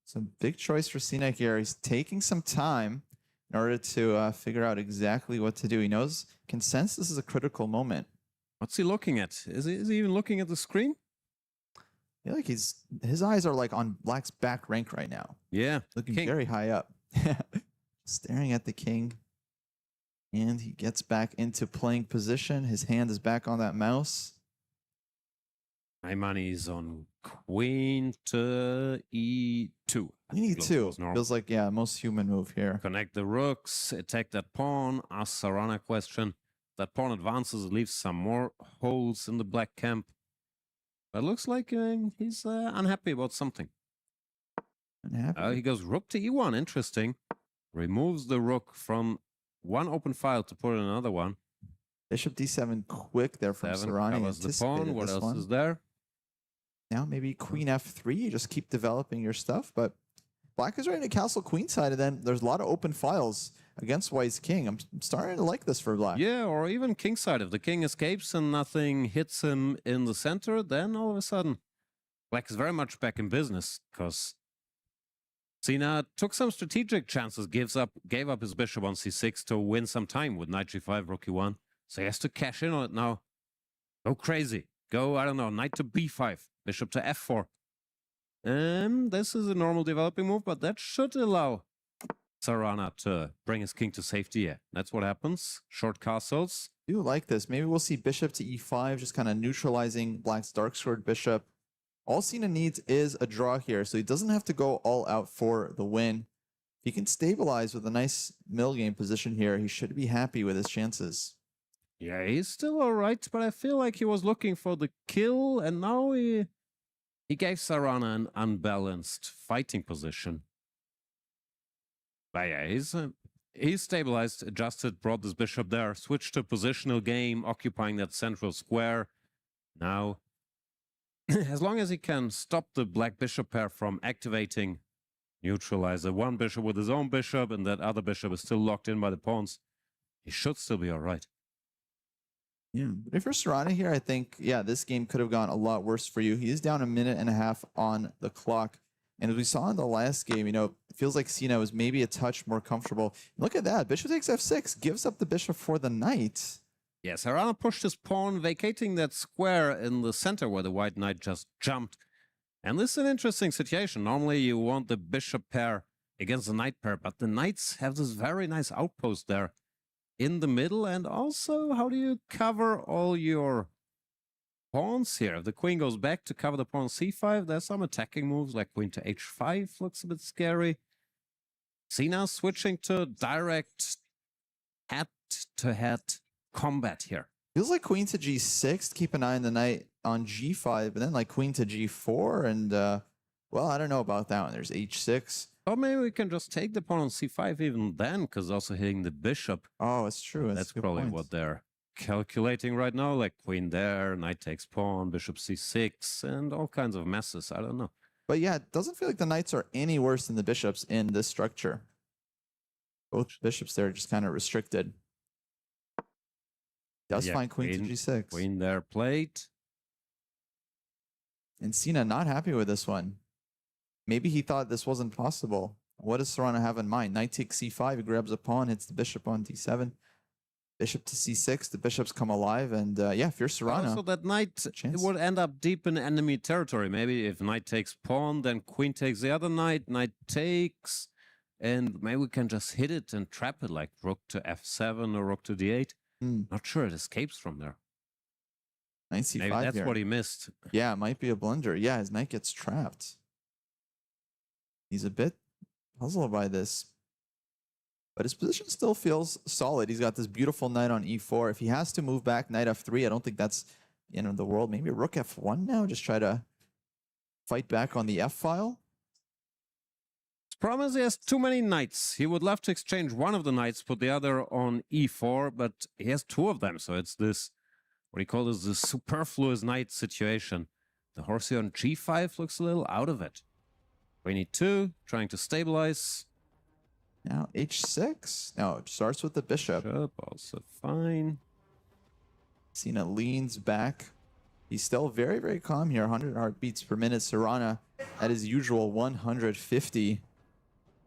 So big choice for Sina here. He's taking some time in order to figure out exactly what to do. He knows, can sense this is a critical moment. What's he looking at? Is he even looking at the screen? I feel like his eyes are like on Black's back rank right now. Yeah. Looking very high up. Staring at the king. And he gets back into playing position. His hand is back on that mouse. My money is on queen to e2. E2 feels like, yeah, most human move here. Connect the rooks, attack that pawn, ask Sarana a question. That pawn advances, leaves some more holes in the black camp. But it looks like he's unhappy about something. Unhappy? He goes rook to e1, interesting. Removes the rook from one open file to put in another one. Bishop d7 quick there from Sarana. Covers the pawn. What else is there? Now maybe queen f3. You just keep developing your stuff. But Black is ready to castle queenside, and then there's a lot of open files against white's king. I'm starting to like this for Black. Yeah, or even kingside. If the king escapes and nothing hits him in the center, then all of a sudden Black is very much back in business, because Sina took some strategic chances, gave up his bishop on c6 to win some time with knight g5, rook e1. So he has to cash in on it now. Go crazy. Go, I don't know, knight to b5, bishop to f4. This is a normal developing move, but that should allow Sarana to bring his king to safety. Yeah, that's what happens. Short castles. I do like this. Maybe we'll see bishop to e5, just kind of neutralizing Black's dark squared bishop. All Sina needs is a draw here, so he doesn't have to go all out for the win. If he can stabilize with a nice middle game position here, he should be happy with his chances. Yeah, he's still all right, but I feel like he was looking for the kill, and now he gave Sarana an unbalanced fighting position. But yeah, he's stabilized, adjusted, brought this bishop there, switched to positional game, occupying that central square. Now, as long as he can stop the black bishop pair from activating, neutralize the one bishop with his own bishop, and that other bishop is still locked in by the pawns, he should still be all right. Yeah, but if you're Sarana here, I think, yeah, this game could have gone a lot worse for you. He is down 1.5 minutes on the clock. And as we saw in the last game, it feels like Sina was maybe a touch more comfortable. Look at that. Bishop takes f6, gives up the bishop for the knight. Yes, Sarana pushed his pawn, vacating that square in the center where the white knight just jumped. And this is an interesting situation. Normally you want the bishop pair against the knight pair, but the knights have this very nice outpost there in the middle. And also, how do you cover all your pawns here? If the queen goes back to cover the pawn c5, there's some attacking moves like queen to h5, looks a bit scary. Sina switching to direct head-to-head combat here. Feels like queen to g6 to keep an eye on the knight on g5, but then like queen to g4, and well, I don't know about that one. There's h6. Or maybe we can just take the pawn on c5 even then, because also hitting the bishop. Oh, it's true. That's probably what they're calculating right now, like queen there, knight takes pawn, bishop c6, and all kinds of messes. I don't know. But yeah, it doesn't feel like the knights are any worse than the bishops in this structure. Both bishops there are just kind of restricted. Does find queen to g6. Queen there played. And Sina not happy with this one. Maybe he thought this wasn't possible. What does Sarana have in mind? Knight takes c5, he grabs a pawn, hits the bishop on d7. Bishop to c6, the bishops come alive, and yeah, if you're Serrano... So that knight would end up deep in enemy territory. Maybe if knight takes pawn, then queen takes the other knight, knight takes, and maybe we can just hit it and trap it, like rook to f7 or rook to d8. Not sure it escapes from there. Knight c5 maybe that's here. what he missed. Yeah, it might be a blunder. Yeah, his knight gets trapped. He's a bit puzzled by this. But his position still feels solid. He's got this beautiful knight on e4. If he has to move back knight f3, I don't think that's the end of the world. Maybe rook f1 now, just try to fight back on the f file. His problem is he has too many knights. He would love to exchange one of the knights, put the other on e4, but he has two of them. So it's this, what he calls this superfluous knight situation. The horse here on g5 looks a little out of it. Queen e2, trying to stabilize. Now h6. No, it starts with the bishop. Also fine. Sina leans back. He's still very, very calm here. 100 heartbeats per minute. Serrana at his usual 150.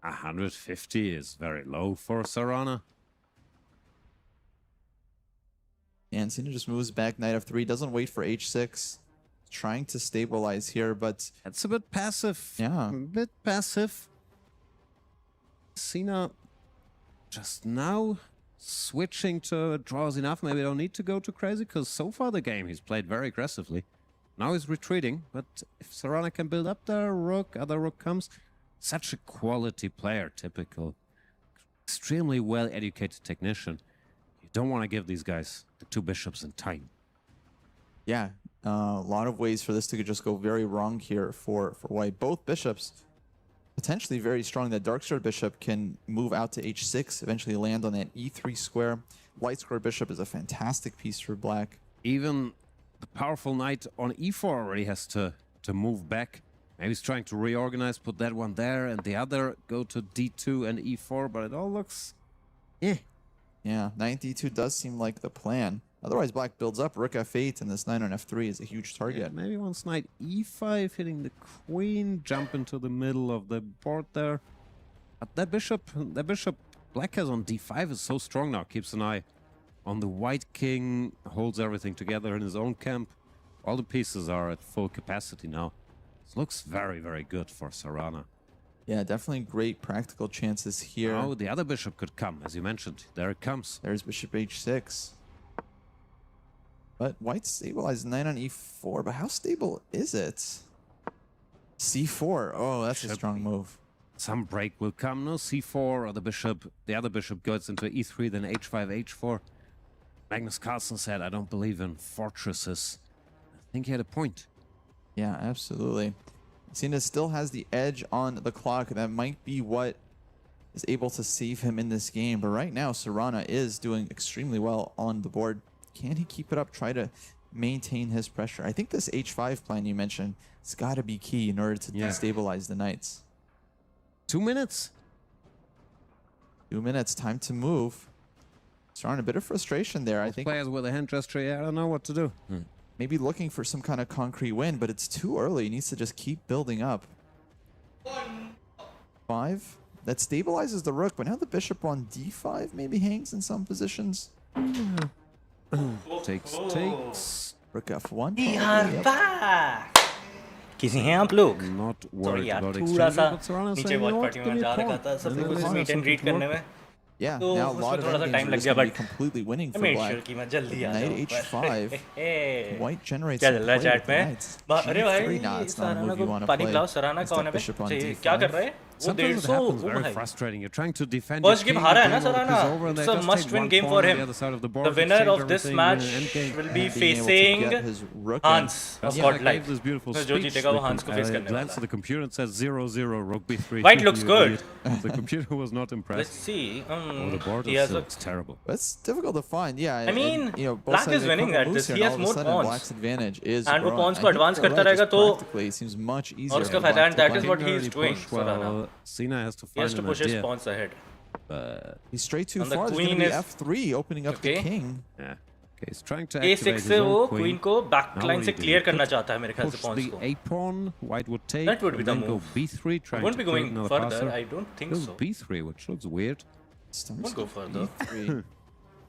150 is very low for Serrana. And Sina just moves back knight f3. Doesn't wait for h6. Trying to stabilize here, but... That's a bit passive. Yeah. A bit passive. Sina just now switching to draws enough. Maybe I don't need to go too crazy, because so far the game he's played very aggressively. Now he's retreating, but if Serrana can build up there, rook, other rook comes. Such a quality player, typical. Extremely well-educated technician. You don't want to give these guys the two bishops in time. Yeah, a lot of ways for this to just go very wrong here for white. Both bishops potentially very strong. That dark square bishop can move out to h6, eventually land on that e3 square. White square bishop is a fantastic piece for black. Even the powerful knight on e4 already has to move back. Maybe he's trying to reorganize, put that one there and the other go to d2 and e4, but it all looks... Yeah, knight d2 does seem like the plan. Otherwise, black builds up rook f8, and this knight on f3 is a huge target. Yeah, maybe once knight e5 hitting the queen, jump into the middle of the board there. But that bishop black has on d5 is so strong now. Keeps an eye on the white king, holds everything together in his own camp. All the pieces are at full capacity now. This looks very, very good for Serrana. Yeah, definitely great practical chances here. Oh, the other bishop could come, as you mentioned. There it comes. There's bishop h6. But white stabilized knight on e4, but how stable is it? c4. Oh, that's a strong move. Some break will come. No c4 or the other bishop goes into e3, then h5, h4. Magnus Carlsen said, I don't believe in fortresses. I think he had a point. Yeah, absolutely. Sina still has the edge on the clock. That might be what is able to save him in this game. But right now, Serrana is doing extremely well on the board. Can he keep it up, try to maintain his pressure? I think this h5 plan you mentioned, it's got to be key in order to destabilize the knights. 2 minutes. 2 minutes, time to move. Serrana, a bit of frustration there. I think players with a hand gesture, I don't know what to do. Maybe looking for some kind of concrete win, but it's too early. He needs to just keep building up. 5. That stabilizes the rook, but now the bishop on d5 maybe hangs in some positions. Takes. Rook f1. We are back. किसी हैं आप लोग? Not worried about थोड़ा सा exchange. नीचे watch party में जा रखा था सब कुछ मीट एंड ग्रीट करने में. Yeah, तो now a lot of थोड़ा सा टाइम लग गया, but but completely winning for I made black. sure कि मैं जल्दी आ Knight जाऊँ. h5. White generates क्या some चल रहा है play चैट with the में? knights. अरे भाई Nah, it's not a Sarana move you को want to पानी play. पिलाओ. सराना It's कौन the है बे? bishop on चाहिए d5. क्या कर रहा है? वो Sometimes it 150. happens O very भाई. frustrating. You're trying to defend First your game king, हारा है the ना game Sarana. is over and they It's a just must take win one game pawn for on him. the other side of the board, The winner exchange of this everything, match and endgame. will be Being able to facing get his rook in. Hans of Yeah, God I Light. gave this beautiful तो जो speech. जीतेगा वो Hans को face करने Glance वाला at the computer and says 0-0 rook b3. White looks good. The computer was not impressed. Let's see. Oh, the board he has looks terrible. It's difficult to find. Yeah, I mean, and, you know, both black sides is have a winning couple at moves this. here, He and has all of a more sudden pawns. Black's advantage is And वो growing. pawns I को think advance you're करता right, रहेगा just तो practically it seems much easier. और उसका for फायदा Black and to that play. is what he is doing. Well, Sina has to He has find to an push his idea. pawns ahead. He's straight too And the far. There's going queen to be is- f3 opening up the king. Yeah. Okay, he's trying to activate A6 his से वो own queen queen. को back Now line what से do you clear do? करना चाहता है मेरे ख्याल से Push pawns the को. a pawn, white would take, That would be and the then go move. b3, trying Won't to be create going another further. passer. I don't think Goes so. b3, which looks weird. Won't go further.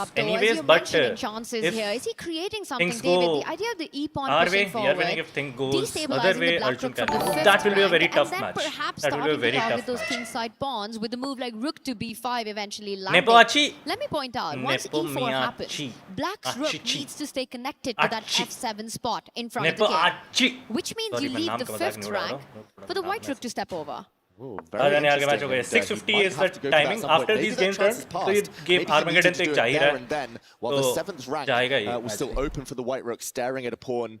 up though, anyways, as you're but mentioning chances if here. Is he creating something, things David? go The idea of the e-pawn our way, pushing we forward, are winning. If things goes destabilizing other way, the black Arjun rook can from the lose. fifth That will be a rank, very and tough then match. perhaps That will be a starting to very target tough those match. kingside pawns with the move like rook to b5 eventually landing. Nepoachi. Let me point out, once e4 happens, black's rook needs to stay connected to that f7 spot in front of the king, which means you leave the fifth rank for the white rook to step over. Very interesting. 650 is the timing after these games turn. So you game Armageddon take there and then, while the seventh rank was still open for the white rook, staring at a pawn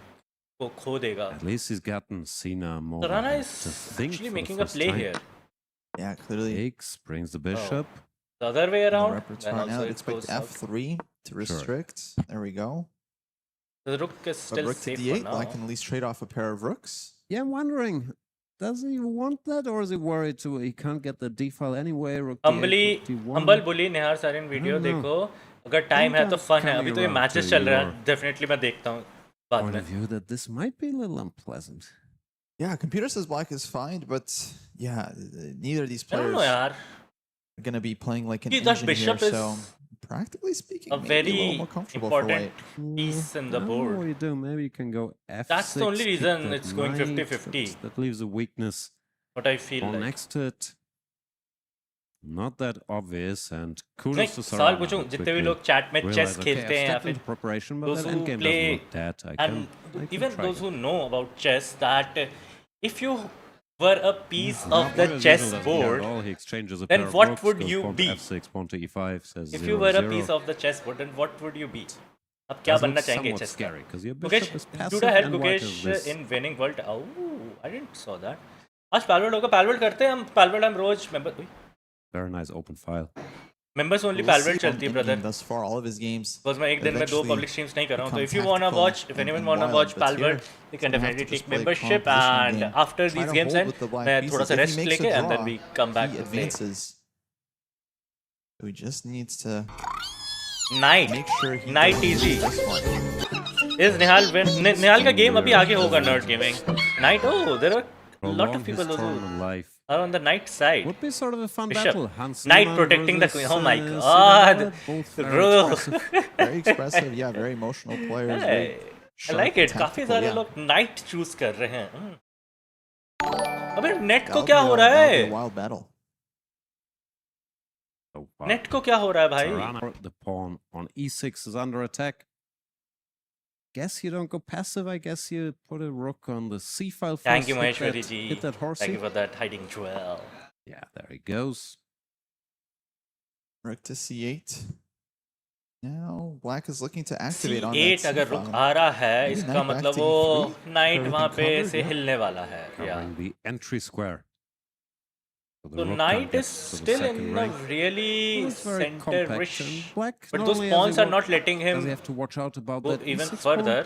को खो देगा. At least he's gotten Cena more Sarana to is think actually for the making a first play time. here. Yeah, clearly. Takes, brings the bishop. The other way The around. repertoire then now, also I'd it expect goes out. F3 to restrict. There we go. The rook is But still rook to safe for D8, now. Black can at least trade off a pair of rooks. Yeah, I'm wondering, does he want that, or is he worried too? He can't get the D file anyway. Humble bully Nihar Sareen video देखो अगर time है तो fun है अभी तो ये matches चल रहा है डेफिनेटली मैं देखता हूँ बाद में that this might be a little unpleasant. Yeah, computer says black is fine, but yeah, neither of these players are going to be playing like an engine here, so practically speaking, a very important piece in the board. What do you do? Maybe you can go F6. That's the only reason it's going 50-50. That leaves a weakness. What I feel like. Next to it. Not that obvious, and kudos to सवाल पूछूं जितने भी लोग chat में chess खेलते हैं या फिर those who play and even those who know about chess that if you were a piece of the chess board then what would you be? If you were a piece of the chess board then what would you be? अब क्या बनना चाहेंगे chess का? Mukesh, do the help Mukesh in winning world. Oh, I didn't saw that. आज palworld होगा palworld करते हैं हम palworld हम रोज member Very nice open file. Members only palworld चलती है brother. Thus far, all of his games. Because मैं एक दिन में 2 public streams नहीं कर रहा हूँ. So if you wanna watch, if anyone wanna watch palworld, you can definitely take membership. And after these games end, मैं थोड़ा सा rest लेके and then we come back to play. He just needs to make sure he Night easy. Is Nihal win? Nihal का game अभी आगे होगा Nerd Gaming. Night, oh, there are a lot of people who are on the Knight side. Would be sort of a fun Bishop. battle. Knight protecting the queen. Oh my god. Very expressive, yeah, very emotional players. Hey, I like it. काफी सारे लोग Knight choose कर रहे हैं. अबे net को क्या हो रहा है? Wild battle. नेट को क्या हो रहा है भाई? The pawn on e6 is under attack. Guess you don't go passive. I guess you put a rook on the c file first. Thank you, Maheshwari ji. Hit that horsey. Thank you for that hiding jewel. Yeah, there he goes. Rook to c8. Now black is looking to activate on c8 अगर रुक आ रहा है इसका मतलब वो knight वहाँ पे से हिलने वाला है. Yeah. The entry square. So knight is still in a really center-ish, but those pawns are not letting him go even further.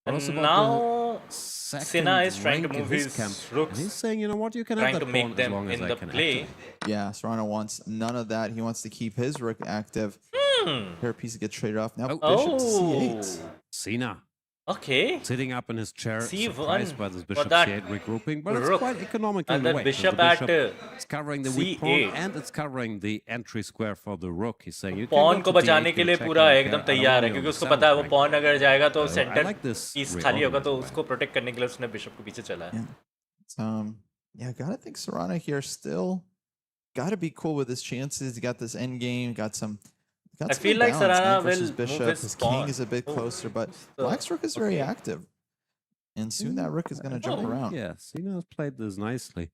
And now Sina is trying to move his rooks, he's saying, you know what, you can trying have to that make them in the play. Yeah, Serrano wants none of that. He wants to keep his rook active. Here, piece gets traded off. Now bishop to c8. Sina. Okay. Sitting up in his chair, C1 surprised by this bishop c8 regrouping, but it's quite economical in the way. Bishop it's covering the weak pawn and it's covering the entry square for the rook. He's saying you pawn को बचाने के लिए पूरा एकदम तैयार है क्योंकि उसको पता है वो pawn अगर जाएगा तो center piece खाली होगा तो उसको protect करने के लिए उसने bishop को पीछे चला है. Yeah, gotta think Serrano here still gotta be cool with his chances. He got this end game, got some. I feel like Serrano will bishop. move his pawn. King is a bit closer, but black's rook is very active, and soon that rook is going to jump around. Yeah, Sina's played this nicely.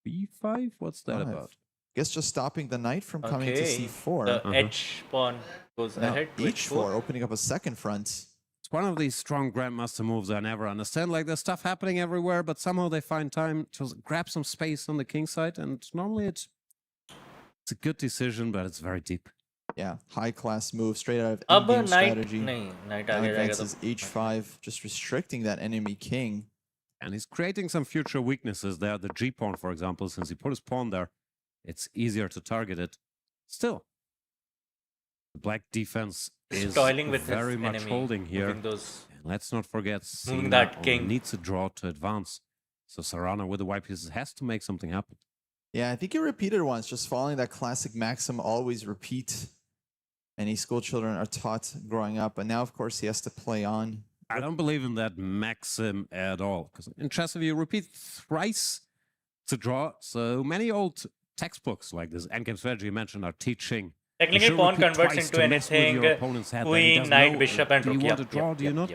B5? What's that about? Guess just stopping the knight from coming to c4. The edge pawn goes ahead. h4, opening up a second front. It's one of these strong grandmaster moves I never understand. Like there's stuff happening everywhere, but somehow they find time to grab some space on the king side, and normally it's a good decision, but it's very deep. Yeah, high class move straight out of endgame strategy. Knight advances h5, just restricting that enemy king. And he's creating some future weaknesses there. The g pawn, for example, since he put his pawn there, it's easier to target it. Still, the black defense is toiling with very much enemy, holding here. And let's not forget, that king needs a draw to advance. So Serrano with the white pieces has to make something happen. Yeah, I think he repeated once, just following that classic maxim, always repeat. Any school children are taught growing up, and now, of course, he has to play on. I don't believe in that maxim at all, because in chess, if you repeat thrice to draw, so many old textbooks like this endgame strategy you mentioned are teaching. Technically, pawn converts into anything. Queen, knight, bishop, and rook. Do you want to draw? Do you not?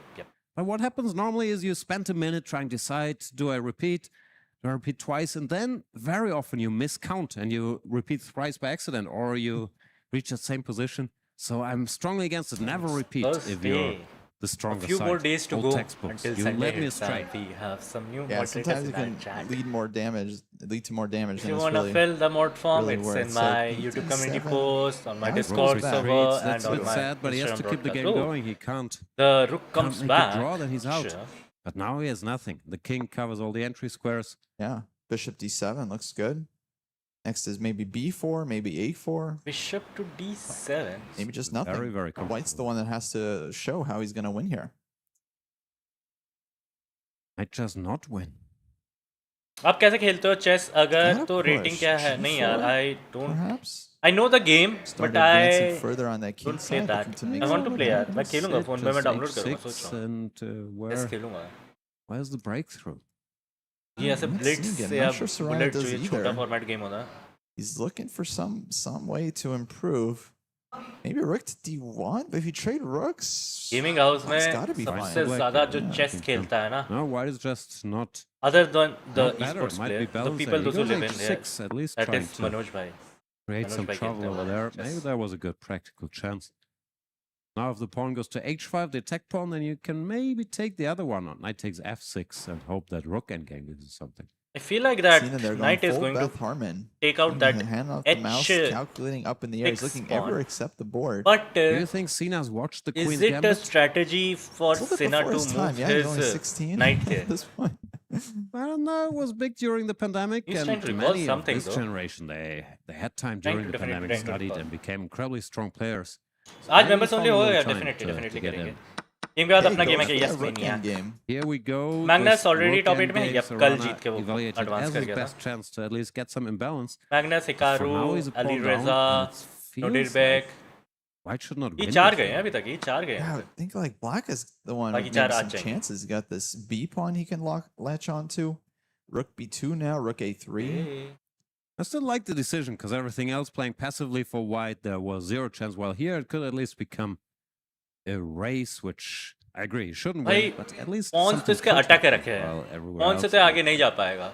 But what happens normally is you spend a minute trying to decide: do I repeat? Do I repeat twice? And then very often you miscount and you repeat thrice by accident, or you reach the same position. So I'm strongly against it. Never repeat if you're the stronger side. A few more days to go textbooks. Until you led me astray. We have some new sometimes it can lead to more damage. If you want to fill the mod form, it's in my YouTube community post, on my Discord server, and on my sad, but he has to keep the game going. He can't. The rook comes back. Draw, then he's out. But now he has nothing. The king covers all the entry squares. Yeah, bishop d7 looks good. Next is maybe b4, maybe a4. Bishop to d7. Maybe just nothing. Very, very comfortable. White's the one that has to show how he's going to win here. Might just not win. आप कैसे खेलते हो chess अगर तो rating क्या है? नहीं यार, I don't. I know the game, but I don't play that. I want to play यार. मैं खेलूँगा phone में मैं download करूँगा सोच रहा हूँ. Chess खेलूँगा. Where's the breakthrough? ये ऐसे blitz या bullet जो ये छोटा format game होता है. He's looking for some way to improve. Maybe rook to d1, but if you trade rooks, gaming house में सबसे ज़्यादा जो chess खेलता है ना. No, white is just not. Other than the esports player, the people those who live in there. At least that is Manoj bhai. Create some trouble over there. Maybe there was a good practical chance. Now if the pawn goes to h5, the attack pawn, then you can maybe take the other one on. Knight takes f6 and hope that rook endgame gives you something. I feel like that knight is going to take out that mouse, calculating up in the air. He's looking ever except the board. But do you think Sina's watched the queen is it gambit? a strategy for Sina to move his knight here? At this point. I don't know. It was big during the pandemic, He's and trying to many of something, this though. generation they had time during the pandemic, studied and became incredibly strong players. आज members only होगा definitely करेंगे. Game के बाद अपना game है कि yes mania. Here we go. Magnus already top 8 में. Yep, कल जीत के वो advance कर गया था. Best chance to at least get some imbalance. Magnus, Hikaru, Ali Reza, Nodirbeck. White should not win. ये चार गए हैं अभी तक. ये चार गए हैं. Yeah, I think like black is the one with some chances. He's got this b pawn he can latch on to. Rook b2 now. Rook a3. I still like the decision because everything else playing passively for white there was zero chance. While here it could at least become a race, which I agree he shouldn't win, but at least pawns तो इसके attack रखे हैं. Pawns से आगे नहीं जा पाएगा.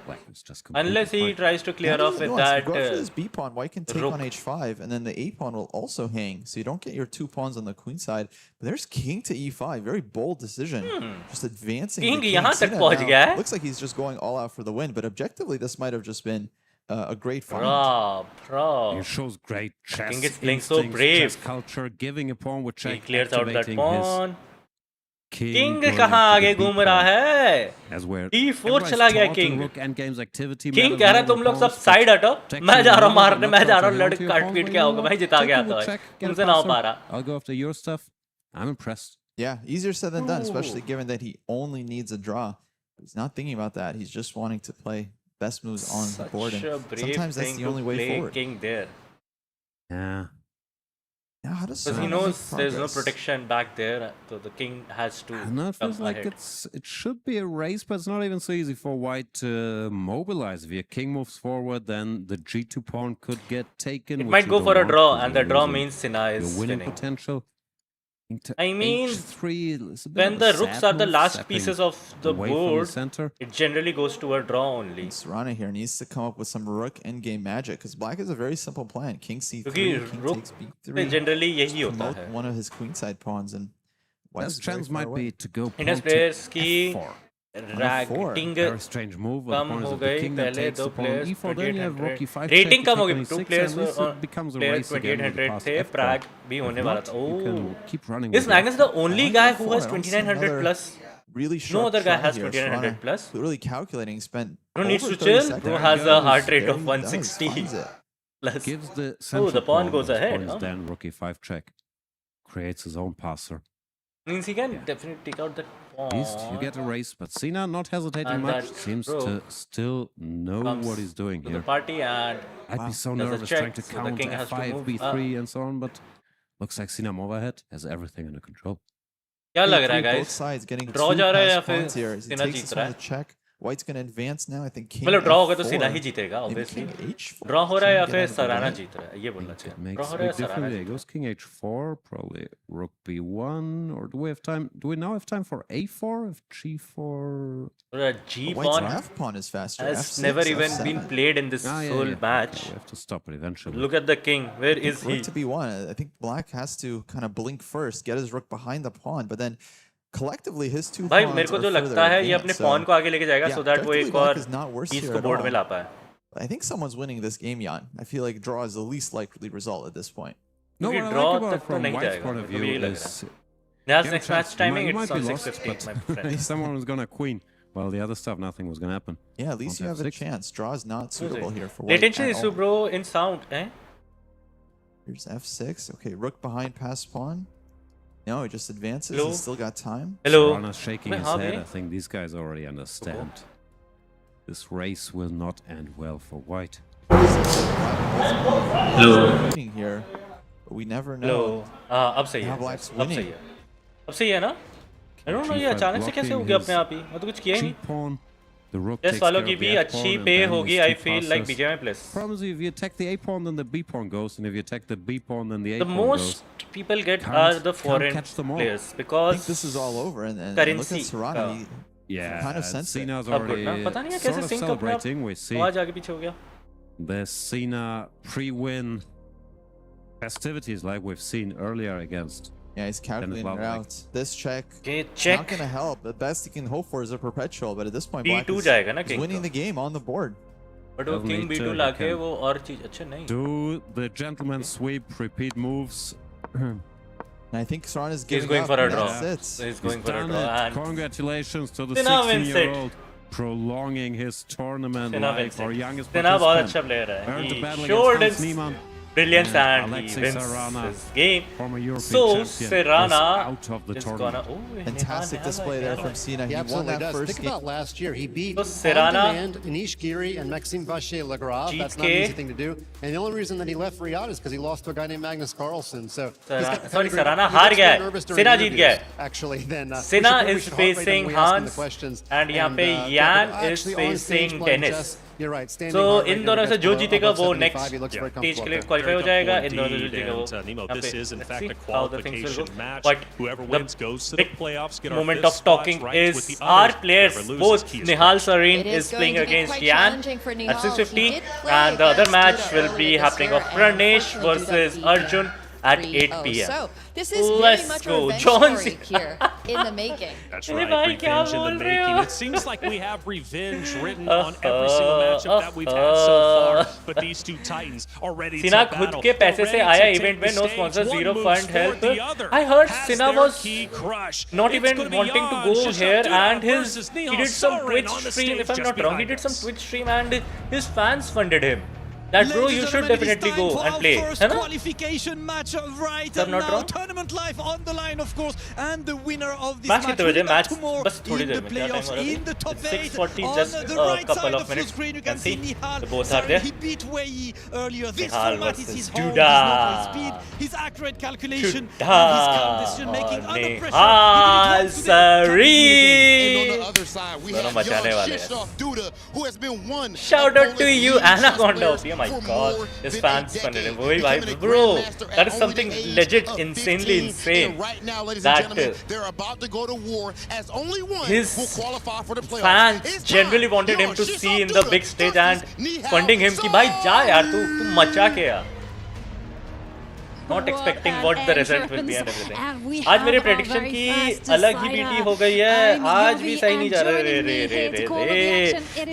Unless he tries to clear off with that. Go after this b pawn. White can take on h5, and then the a pawn will also hang, so you don't get your two pawns on the queen side. But there's king to e5. Very bold decision. Just advancing. King यहाँ तक पहुँच गया है. Looks like he's just going all out for the win, but objectively this might have just been a great fight. Bro. It shows great chess. King is playing so brave. Chess culture, giving a pawn with check. He clears out that pawn. King कहाँ आगे घूम रहा है? D4 चला गया King. King कह रहा है तुम लोग सब साइड हटो. मैं जा रहा हूँ मारने. मैं जा रहा हूँ लड़के काट पीट के आऊँगा. मैं जिता गया था. तुमसे ना हो पा रहा. I'll go after your stuff. I'm impressed. Yeah, easier said than done, especially given that he only needs a draw. He's not thinking about that. He's just wanting to play best moves on the board, and sometimes that's the only way forward. King there. Yeah. Yeah, how does because he knows there's no protection back there, so the king has to. No, it feels like it should be a race, but it's not even so easy for white to mobilize. If your king moves forward, then the g2 pawn could get taken. It might go for a draw, and the draw means Sina is winning winning. Potential. I mean, when the rooks are the last pieces of the board, it generally goes to a draw only. Serrano here needs to come up with some rook endgame magic, because black is a very simple plan. King c3, king takes b3, generally यही होता promote है. one of his queenside pawns, and best chance might be to go in his players की rating very strange move. कम हो गई. पहले दो players rating कम हो गई. Two players player 2800 थे. Prag भी होने वाला था. Oh, is Magnus the only guy who has 2900 plus? Really no other guy has 2900 plus. Really calculating. Spent no needs to chill. Who has a heart rate of 160 plus? Gives the the pawn goes ahead. Then rook e5 check. Creates his own passer. Means he can definitely take out that pawn. At least you get a race, but Sina not hesitating much. Seems to still know what he's doing here. The party and I'd be so nervous trying to count f5, b3, and so on, but looks like Sina Movahead has everything under control. क्या लग रहा है guys? Both sides getting draw जा रहा है या फिर Sina जीत रहा है? Check. White's going to advance now. I think king. मतलब draw होगा तो Sina ही जीतेगा obviously. Draw हो रहा है या फिर Sarana जीत रहा है? ये बोलना चाहिए. Draw हो रहा है Sarana Jeet. Goes king h4, probably rook b1, or do we have time? Do we now have time for a4? If g4. G pawn. F pawn is faster. Has F6, never even F7. been played in this whole match. We have to stop it eventually. Look at the king. Where is he? Rook to b1. I think black has to kind of blink first, get his rook behind the pawn, but then. Collectively, his two भाई pawns मेरे को are जो further लगता है ये advanced, अपने so- pawn को आगे लेके जाएगा so that वो एक और Black is not worse piece here को at board में all. ला पाए. I think someone's winning this game, Jan. I feel like draw is the least likely result at this point. No, what I draw like about तक तो from नहीं White's जाएगा. point of मेरे को view यही लग is Nihal's next match timing, You it's might be on lost, 6:50, my but friend. someone was gonna queen. Well, the other stuff, nothing was gonna happen. Yeah, at least you have a chance. Draw is not suitable here for white. Latency at issue, all. bro, in sound, eh? Here's f6. Okay, rook behind past pawn. No, he just advances. Hello? He's still got time. Hello? Serrana's shaking his head. I think these guys already understand. This race will not end well for white. Hello? Here, but we never know. Hello? अब सही है, Now black's अब सही winning. है, अब सही है ना? I don't know ये अचानक से कैसे हो गया अपने आप ही, मैं तो कुछ किया ही नहीं। The rook Chess takes वालों care की of भी the अच्छी f-pawn, पे and then होगी, these I two feel like passes. BGMI plus. Problem is, if you attack the a-pawn, then the b-pawn goes, and if you attack the b-pawn, then the The a-pawn goes. most people get Can't- are the can't foreign catch them all. players I because think this is all over, and look currency. at Serrano. Yeah, kind of sense it. Sina's अब good already ना, पता नहीं है sort कैसे of sync अपने आप celebrating. We see आवाज आगे पीछे हो गया। the Sina pre-win festivities like we've seen earlier against. Yeah, he's calculating it out. This check check. not going to help. The best he can hope for is a perpetual, but at this point, Black B2 is, जाएगा ना is king winning the game on the board. But वो king B2 लाके वो और चीज अच्छे नहीं। Do the gentleman sweep, repeat moves. And I think Serrano is giving going up. for a draw. That's it. He's going for a Done draw. it. And Congratulations to the Sina wins 16-year-old prolonging his tournament Sina life. wins Our it. youngest Sina बहुत participant. अच्छा player है। Earned the He battle showed against his Hans Niemann. brilliance and he Alexei wins Serrano, his game. former European So champion, Serrano is out of the is tournament. gonna Fantastic display there from Sina. He He won absolutely that does. first Think game. about last year. He beat So on Serrano- demand Anish Giri and Maxime Vachier-Lagrave. That's not an easy thing to do. And the only reason that he left Riyadh is because he lost to a guy named Magnus Carlsen. So sorry, Serrano हार गया है। Sina जीत गया है। Actually, then Sina we is should heart rate him facing when we ask him the Hans questions. and यहाँ पे but Yan is actually on stage facing playing Dennis. chess, you're right. Standing So heart rate in never दोनों से gets जो below जीतेगा above वो 75. next He looks very stage के comfortable लिए up there. qualify हो जाएगा। इन दोनों से जो Indeed, जीतेगा वो and, Nemo, यहाँ this पे is in let's fact see a how the things will qualification go. match. But Whoever the wins goes to the big playoffs. Get our moment fifth of spots talking right with is the our others. players, Whoever loses, both key is Nihal Sarin It is is playing going to be against quite Yan challenging for at Nihal. 650 He did play and the other against match Duda will be earlier this happening year of and Pranesh unfortunately Duda versus beat Arjun at 8 3-0. p.m. So this is very Let's much a go, revenge John story here in the making. That's Hey, right, bhai, revenge kya in the bol rahe making. ho? It seems like we have revenge written on every single matchup that we've had so far. But these two titans are ready Sina to खुद battle. के पैसे They're से ready आया to event take में, the no stage. sponsor, One zero moves fund forward, help. the other I heard has Sina their was key crush. not It's even gonna be wanting to on go Shishak here, Duda and versus he Nihal did some Sarin Twitch on the stream, stage if I'm just not wrong, he behind did some us. Twitch stream and his fans funded him. That bro, you should definitely go and play. First है ना? qualification match right I'm not now. wrong. Tournament life on the line, of course, and the winner of this Match match कितने will बजे? be back Match tomorrow बस थोड़ी in there the में, क्या time playoffs हो रहा है in the top It's 8. 6:40, On just the a right couple side of of your minutes. screen, you can see Nihal. They both are there. He beat Wei earlier. This Nihal format is versus his home. Duda. He's known for his speed, his accurate calculation, Duda. and his calm decision making under pressure. Nihal Sarin. And on the other side, we दोनों have मचाने young वाले हैं. Shishak Duda, who has been one. Shout out to you, Anaconda. Oh my god, his fans funded him. Wait, bro, that is something legit insanely insane. Right now, ladies That and gentlemen, they're about to go to war as only one his will qualify for the playoffs. fans generally wanted him to see in the big stage and funding him कि भाई जा यार तू मचा के यार. Not expecting what the result will be and everything. आज मेरे prediction की अलग ही बीटी हो गई है. आज भी सही नहीं जा रहा रे.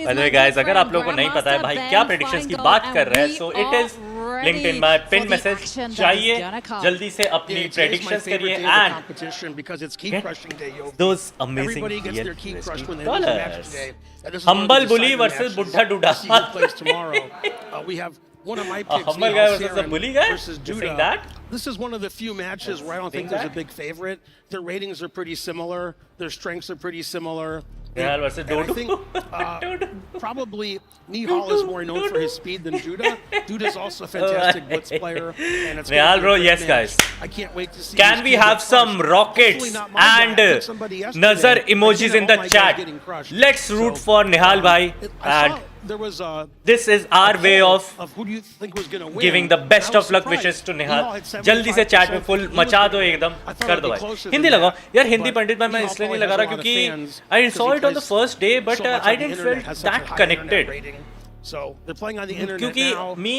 By the way guys, अगर आप लोगों को नहीं पता है भाई क्या predictions की बात कर रहे हैं, so it is linked in my pinned message. जाइए जल्दी से अपनी predictions करिए and get those amazing dollars. Humble bully versus Buddha Duda. We have one of my picks. Humble guy versus a bully guy? Versus You Duda. think that? This is one of the few matches where I don't think there's a big favorite. Their ratings are pretty similar. Their strengths are pretty similar. Nihal versus And I Dodo. think probably Nihal is more known for his speed than Duda. Duda's also a fantastic blitz player. And it's Nihal bro, gonna be a yes great guys. match. I can't wait to see. Can these we two have get some crushed. rockets Hopefully not my guy. and I picked somebody yesterday. Nazar emojis Again, in the all my guys chat? getting crushed. Let's root for Nihal bhai, and There was this is our way of who do you think was going to win? giving the best I was of luck surprised. wishes to Nihal Nihal. had 75%. जल्दी से chat में full मचा दो एकदम कर दो भाई. हिंदी लगाओ यार, हिंदी पंडित भाई मैं इसलिए नहीं लगा रहा क्योंकि I saw it on the first day but I didn't feel that connected. So they're playing on the internet क्योंकि now. me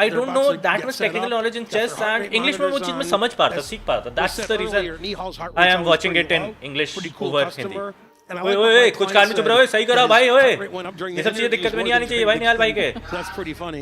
I don't know that much technical knowledge in chess and English में वो चीज मैं समझ पाता सीख पाता. That's the reason I am watching it in English over Hindi. ओए कुछ कान में चुप रहो, सही करो भाई. ओए ये सब चीजें दिक्कत में नहीं आनी चाहिए भाई निहाल भाई के. That's pretty funny.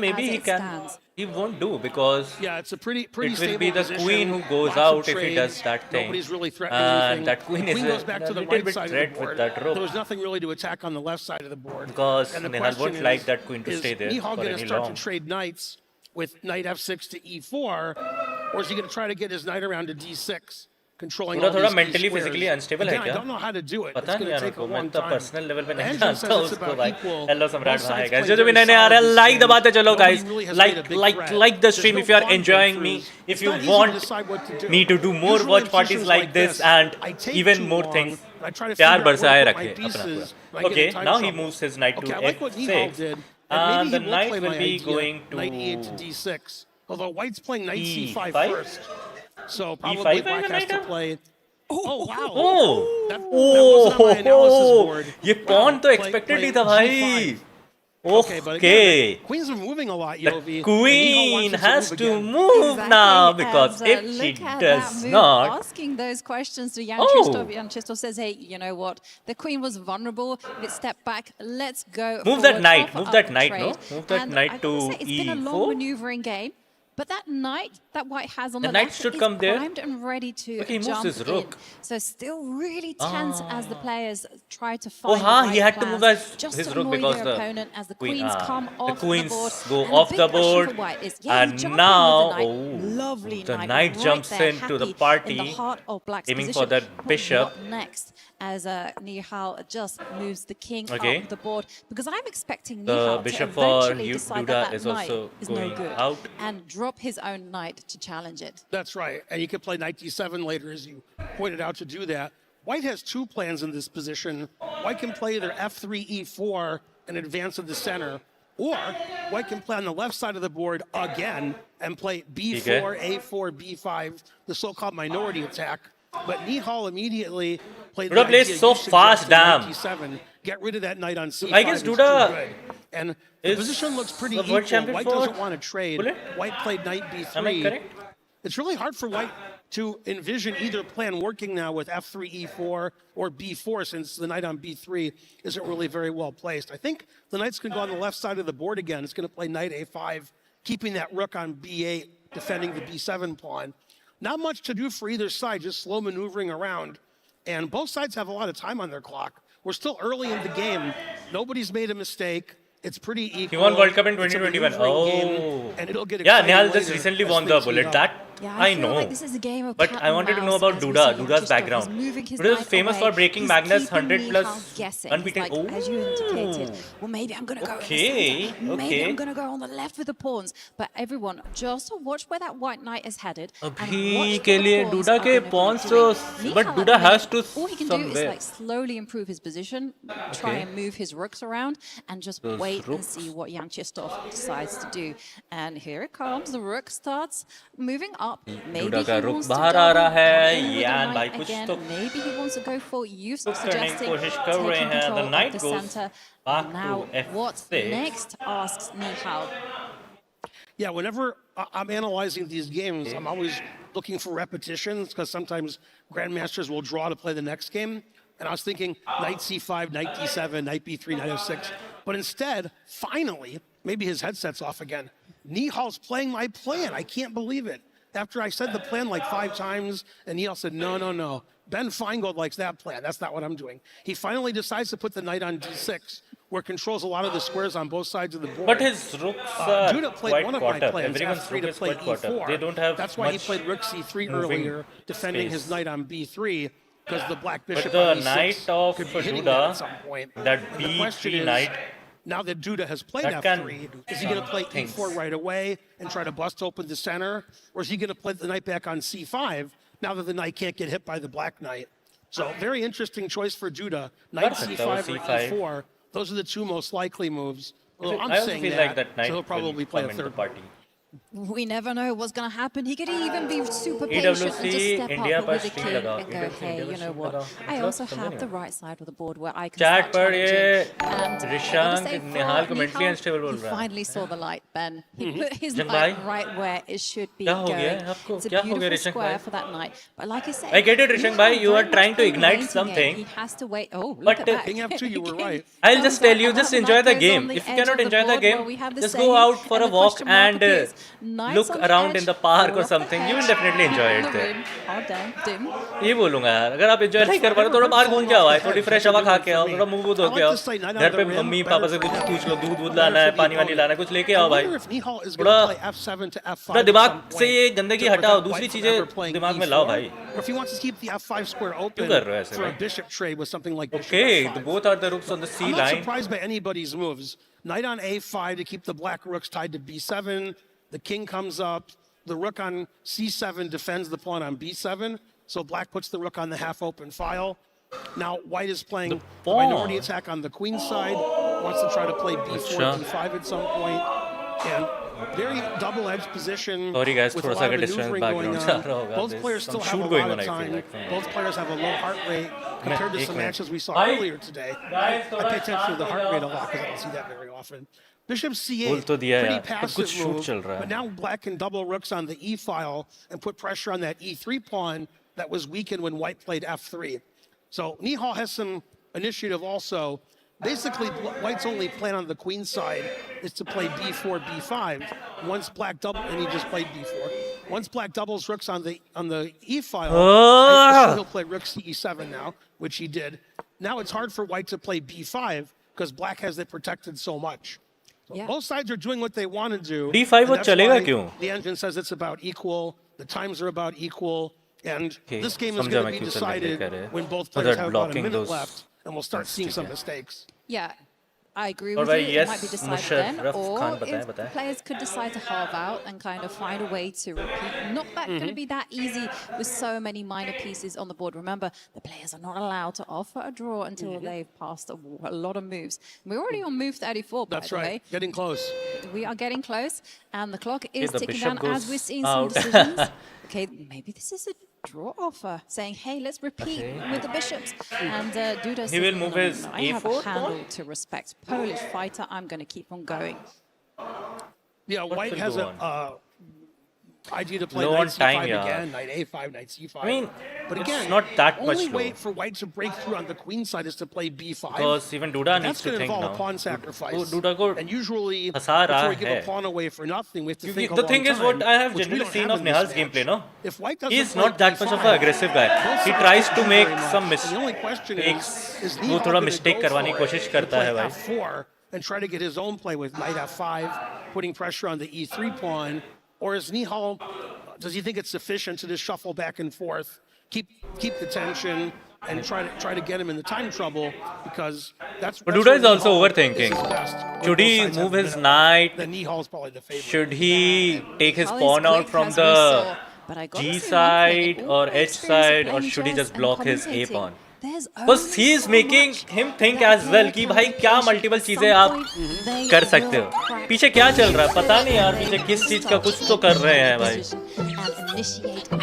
maybe he can. He won't do because it's a pretty it will stable be the position, queen who goes lots of out if he trades, does that thing. Nobody's really threatening anything. That queen the is queen goes back a to the little right bit side of threat the with board. that rook. There was nothing really to attack on the left side of the board. Because and the Nihal question won't like that queen to is stay there Nihal for going to any start long. to trade knights with knight f6 to e4? or is he going to try to get his knight around to d6? Controlling थोड़ा all mentally these physically squares. unstable है Again, क्या? I don't know how to do it. पता It's नहीं going to यार take a उनको मैं long तो time. Personal level पे नहीं Engine जानता says it's उसको about भाई equal. हेलो सम्राट Both भाई sides गाइस play जो जो भी very नए आ रहे हैं solid लाइक this दबाते चलो game. Guys Nobody really has made a big threat. like the stream There's if you no are pawn enjoying me breakthroughs. if It's you not easy to want decide what to do. me to do more Usually watch in parties positions like this and I take even too more long, things and I try to प्यार figure out where बरसाए to put my रखे अपना pieces पूरा when I get okay in time now he trouble. moves his knight to Okay, I like what Nihal f6 did. and maybe the he will knight play will my be idea, going to knight e8 to d6. Although White's playing knight c5 e5 first. So probably e5 Black has to आएगा play. Oh wow! Oh, That wasn't on my analysis board. ये pawn तो expected ही था भाई. Okay, but again, Okay. the queen's been moving a lot, The Yovi. and Nihal queen wants it has to again. move now because and, if she look at does that move, not, asking those questions to Jan Oh. Krzysztof. Jan Krzysztof says, hey, you know what? The queen was vulnerable. Let's step back. Let's go move that forward, knight. offer Move up that the knight. trade. No, move that And knight I to gotta say, it's been a long e4. maneuvering game. But that knight that White has on The the knight left should is come there. primed and ready to Okay, he moves jump his rook. in. So still really tense as the players try to Oh, find हाँ, the he right had to move plans his just his to rook annoy because their the opponent as the queen, queens come the off queens the board. go And off big the question board, for White is, yeah, and he jumped now in with the knight. Lovely the knight, knight right jumps there, into the happy party, in the heart of Black's aiming position. for that But bishop. what next? As Nihal just moves the king Okay. up the board, because I'm expecting The Nihal to bishop for eventually decide Duda that is that knight also is going no good out. and drop his own knight to challenge it. That's right. And you can play knight d7 later, as you pointed out, to do that. White has two plans in this position. White can play either f3, e4, and advance to the center, or White can play on the left side of the board again and play b4, a4, b5, the so-called minority attack. But Nihal immediately played Duda the plays idea so you fast, suggested, knight damn. d7. Get rid of that knight on c5. I guess it's Duda too good. And the is position looks pretty the world equal. champion White for doesn't want to trade. bullet? White played knight b3. Am I correct? It's really hard for White to envision either plan working now with f3, e4, or b4, since the knight on b3 isn't really very well placed. I think the knight's going to go on the left side of the board again. It's going to play knight a5, keeping that rook on b8, defending the b7 pawn. Not much to do for either side, just slow maneuvering around. And both sides have a lot of time on their clock. We're still early in the game. Nobody's made a mistake. It's pretty equal. He won World Cup in It's a 2021. maneuvering game, Oh. and it'll get Yeah, exciting Nihal just later recently as won the things heat bullet. up. That Yeah, I feel know. like this is a game of But cat I wanted to and know mouse about as we Duda, see Jan Duda's Krzysztof. background. He's moving his Duda is knight famous away. for breaking He's Magnus keeping 100 Nihal plus guessing. unbeaten. He's like, as you indicated, well, maybe I'm going to go in the center. Maybe I'm going to go on the left with the pawns. But everyone, just watch where that white knight is headed. अभी के लिए Duda के pawns तो but Duda has to All he can do is somewhere. like slowly improve his position, try and move his rooks around, and just Those wait and rooks. see what Jan Krzysztof decides to do. And here it comes. The rook starts moving up. Maybe Duda का he रुख wants to बाहर आ double, रहा है. come in with the यान भाई knight कुछ again. तो Maybe he wants to go for use कुछ करने की suggesting कोशिश कर taking रहे हैं. control The of knight the goes center. back And now to what f6. next? Asks Nihal. Yeah, whenever I'm analyzing these games, I'm always looking for repetitions because sometimes grandmasters will draw to play the next game. And I was thinking knight c5, knight d7, knight b3, knight f6. But instead, finally, maybe his headset's off again. Nihal's playing my plan. I can't believe it. After I said the plan like 5 times, and Nihal said, no, no, no. Ben Feingold likes that plan. That's not what I'm doing. He finally decides to put the knight on d6, where it controls a lot of the squares on both sides of the board. But his rooks are Duda played quite one of my quarter. plans, Everyone's f3 rook to is play quite quarter. e4. They don't have That's why he much played rook c3 moving earlier, defending space. his knight on b3, because the black But bishop the on e6 knight of could be hitting that Duda, at some point. that And the question b3 is, knight, now that Duda has played that can f3, do is he going to play some things. e4 right away and try to bust open the center? Or is he going to play the knight back on c5 now that the knight can't get hit by the black knight? So very interesting choice for Duda. Knight c5 or e4. Those are the 2 most likely moves. Well, I'm I also saying feel that, like that knight so he'll probably will play a come into third party. We never know what's going to happen. He could even be super patient and just EWC step India up पर with the stream king लगा. and go, EWC hey, India you पर know stream what? लगा. I मतलब also समझ have नहीं the आया. right side of the board where I can Chat start पर ये challenging. And Rishang I gotta say, Nihal for को mentally Nihal, unstable बोल he रहा है. finally saw the light, Ben. He put his Jang knight bhai? right where it should be क्या हो going. गया है आपको? It's a क्या हो गया beautiful Rishang square bhai? for that knight. But like I said, I get it, Rishang bhai. You are very trying much to playing the ignite waiting something. game. He has to wait. Oh, But, look at that. King f2, you were right. I'll Comes just tell back. you, Another just enjoy knight the goes game. on the If you edge cannot of the enjoy the board. game, Well, we have the just saying, go out for and a the walk question mark and appears. look around in the park or something, you will definitely enjoy it there. ये बोलूँगा यार, अगर आप enjoy नहीं कर पा रहे थोड़ा बाहर घूम के आओ, थोड़ी fresh हवा खा के आओ, थोड़ा मुंह धो के आओ, घर पे मम्मी पापा से कुछ पूछ लो, दूध लाना है, पानी वानी लाना है, कुछ लेके आओ भाई, थोड़ा दिमाग से ये गंदगी हटाओ, दूसरी चीजें दिमाग में लाओ भाई. If he wants to keep the F5 square open for a bishop trade with something like bishop Okay, both are the rooks on the C line. I'm not surprised by anybody's moves. Knight on A5 to keep the black rooks tied to B7. The king comes up. The rook on C7 defends the pawn on B7. So black puts the rook on the half-open file. Now white is playing the minority attack on the queen side. Wants to try to play B4, D5 at some point. And very double-edged position. Sorry guys, with a lot of maneuvering going on. Both players still have a lot of time. Both players have a low heart rate compared to some matches we saw earlier today. I pay attention to the heart rate a lot because I don't see that very often. Bishop C8, pretty passive move, but now black can double rooks on the E file and put pressure on that E3 pawn that was weakened when white played F3. So Nihal has some initiative also. Basically, white's only plan on the queen side is to play B4, B5. Once black double, and he just played B4. Once black doubles rooks on the E file, he'll play rook CE7 now, which he did. Now it's hard for white to play B5 because black has it protected so much. So both sides are doing what they want to do. D5 वो चलेगा क्यों? The engine says it's about equal. The times are about equal, and this game is going to be decided when both players have about a minute left. And we'll start seeing some mistakes. Yeah, I agree with you. It might be decided then, or if players could decide to halve out and kind of find a way to repeat. Not that going to be that easy with so many minor pieces on the board. Remember, the players are not allowed to offer a draw until they've passed a lot of moves. We're already on move 34, by the way. Getting close. We are getting close, and the clock is ticking down as we're seeing some decisions. Okay, maybe this is a draw offer, saying, hey, let's repeat with the bishops. And Duda says, will move his I have a handle to respect. Polish fighter, I'm going to keep on going. Yeah, white has a idea to play knight C5 again, knight A5, knight C5. I mean, but again, it's not that much only low. way for white to break through on the queen side is to play B5. Because even Duda needs to think now. That's going to involve a pawn sacrifice. Duda and usually, before we give a pawn away for nothing, we have to think a long time. The thing is, what I have generally seen of Nihal's gameplay, no? He's not that much of an aggressive guy. He tries to make some mistakes. वो थोड़ा mistake करवाने की कोशिश करता है भाई. And try to get his own play with knight F5, putting pressure on the E3 pawn. Or is Nihal, does he think it's sufficient to just shuffle back and forth, keep the tension, and try to get him in the time trouble? Because that's. But Duda is also overthinking. Should he move his knight? Then Nihal's probably the favorite. Should he take his pawn out from the G side or H side, or should he just block his A pawn? Because he is making him think as well कि भाई क्या multiple चीजें आप कर सकते हो. पीछे क्या चल रहा है पता नहीं यार, पीछे किस चीज का कुछ तो कर रहे हैं भाई.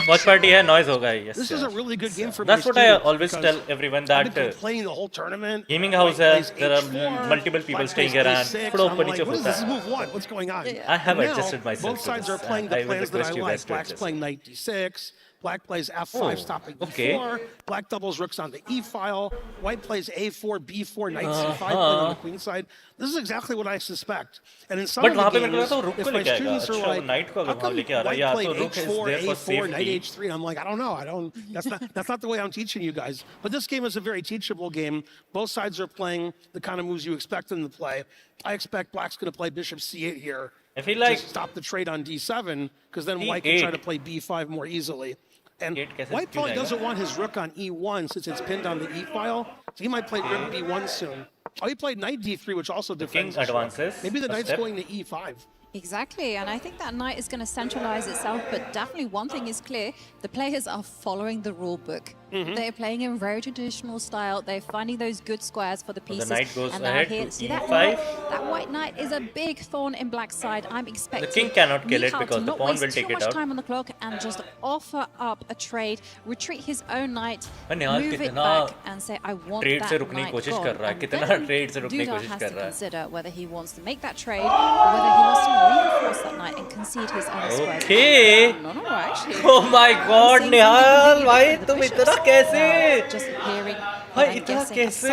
Watch party है, noise होगा. Yes. This is a really good game for me. That's what I always tell everyone, that playing the whole tournament. Gaming house है, there are multiple people staying around. थोड़ा ऊपर नीचे होता है. This is move one. What's going on? I have adjusted myself. Both sides are playing the plans that I like. Black's playing knight D6. Black plays F5, stopping E4. Black doubles rooks on the E file. White plays A4, B4, knight C5 playing on the queen side. This is exactly what I suspect. And in some of the games, if my students are like, how come white played H4, A4, knight H3? I'm like, I don't know. That's not the way I'm teaching you guys. But this game is a very teachable game. Both sides are playing the kind of moves you expect them to play. I expect Black's going to play bishop C8 here. I feel like to stop the trade on D7, because then white can try to play B5 more easily. And white probably doesn't want his rook on E1 since it's pinned on the E file. So he might play rook B1 soon. Oh, he played knight D3, which also defends. King advances. Maybe the knight's going to E5. Exactly, and I think that knight is going to centralize itself, but definitely one thing is clear, the players are following the rule book. They're playing in very traditional style, they're finding those good squares for the pieces. The knight goes and ahead here, to see E5. That white knight is a big thorn in black's side. I'm expecting the king cannot kill it Nihal because the pawn will take it out. not waste too much time on the clock and just offer up a trade, retreat his own knight, move it back and say, I want that knight gone. And then Duda has to consider whether he wants to make that trade or whether he wants to reinforce that knight and concede his own squares. Okay. No, actually. Oh my God, Nihal, भाई तुम इतना कैसे? Just hearing. भाई इतना कैसे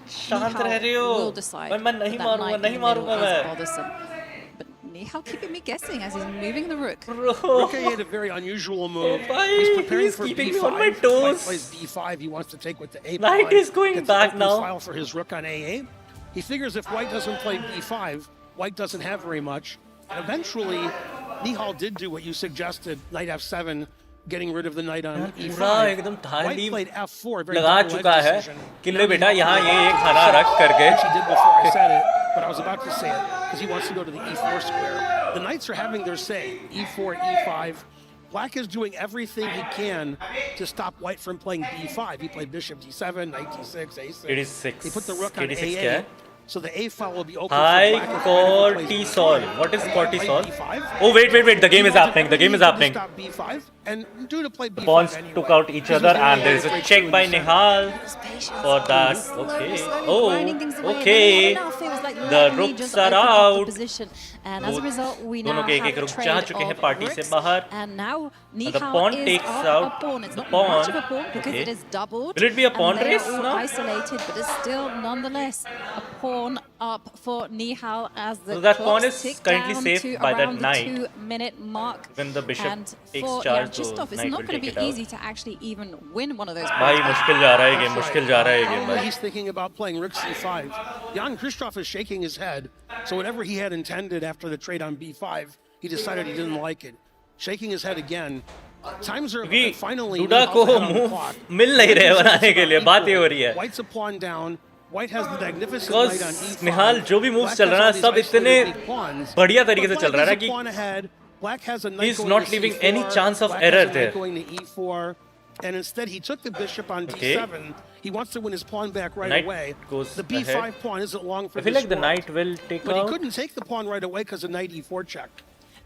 शांत रह रहे हो? मैं नहीं मारूंगा मैं. Nihal keeping me guessing as he's moving the rook. Rook A had a very unusual move. He's preparing for keeping B5. me on my toes. White plays D5. He wants to take with the A. Knight is going back now. File for his rook on AA. He figures if White doesn't play B5, White doesn't have very much. And eventually, Nihal did do what you suggested, Knight F7, getting rid of the knight on E5. White played F4, very लगा चुका है कि ले बेटा यहाँ ये खाना रख करके. She did before I said it, but I was about to say it because he wants to go to the E4 square. The knights are having their say. E4, E5. Black is doing everything he can to stop White from playing B5. He played bishop D7, knight D6, A6. 86. He put the rook on क्या AA. है? So the A file will be open High for black. cortisol. What is cortisol? Oh wait. The game is happening. The game is happening. Stop B5 and do to play B5 The pawns anyway. took out each other, and there is a check by Nihal for that. Okay. Oh, okay. The rooks are out. And as a result, we now दोनों के have एक a रुक trade जा चुके हैं of party से rooks. बाहर. And now The pawn Nihal is takes a out pawn. It's the not pawn. much of a pawn because Okay. it is doubled. Will it be a pawn and they race are all now? isolated, but it's still nonetheless a pawn up for Nihal as the So that pawn clocks is tick currently down safe to by that around the knight. 2-minute mark. When the bishop And takes for charge, Chistov, the it's knight not will going to take be it out. easy to actually even win one of those. भाई मुश्किल जा रहा है game. मुश्किल जा रहा है game Probably भाई. he's thinking about playing rook c5. Jan Krzysztof is shaking his head. So whatever he had intended after the trade on b5, he decided he didn't like it. Shaking his head again. Times are finally DUDA को move मिल नहीं रहे बनाने के लिए. बातें हो रही है. White's a pawn down. White has the magnificent Because knight on e5. निहाल जो भी moves चल रहा है सब इतने बढ़िया तरीके से चल रहा है कि Black has a knight he's going not to leaving c4, any chance of Black error has a knight there. going to e4, and instead he took the bishop on Okay. d7. He wants to win his pawn back right Knight away. goes The b5 ahead. pawn isn't long for I feel this like the war. knight will take But out. he couldn't take the pawn right away because of knight e4 check.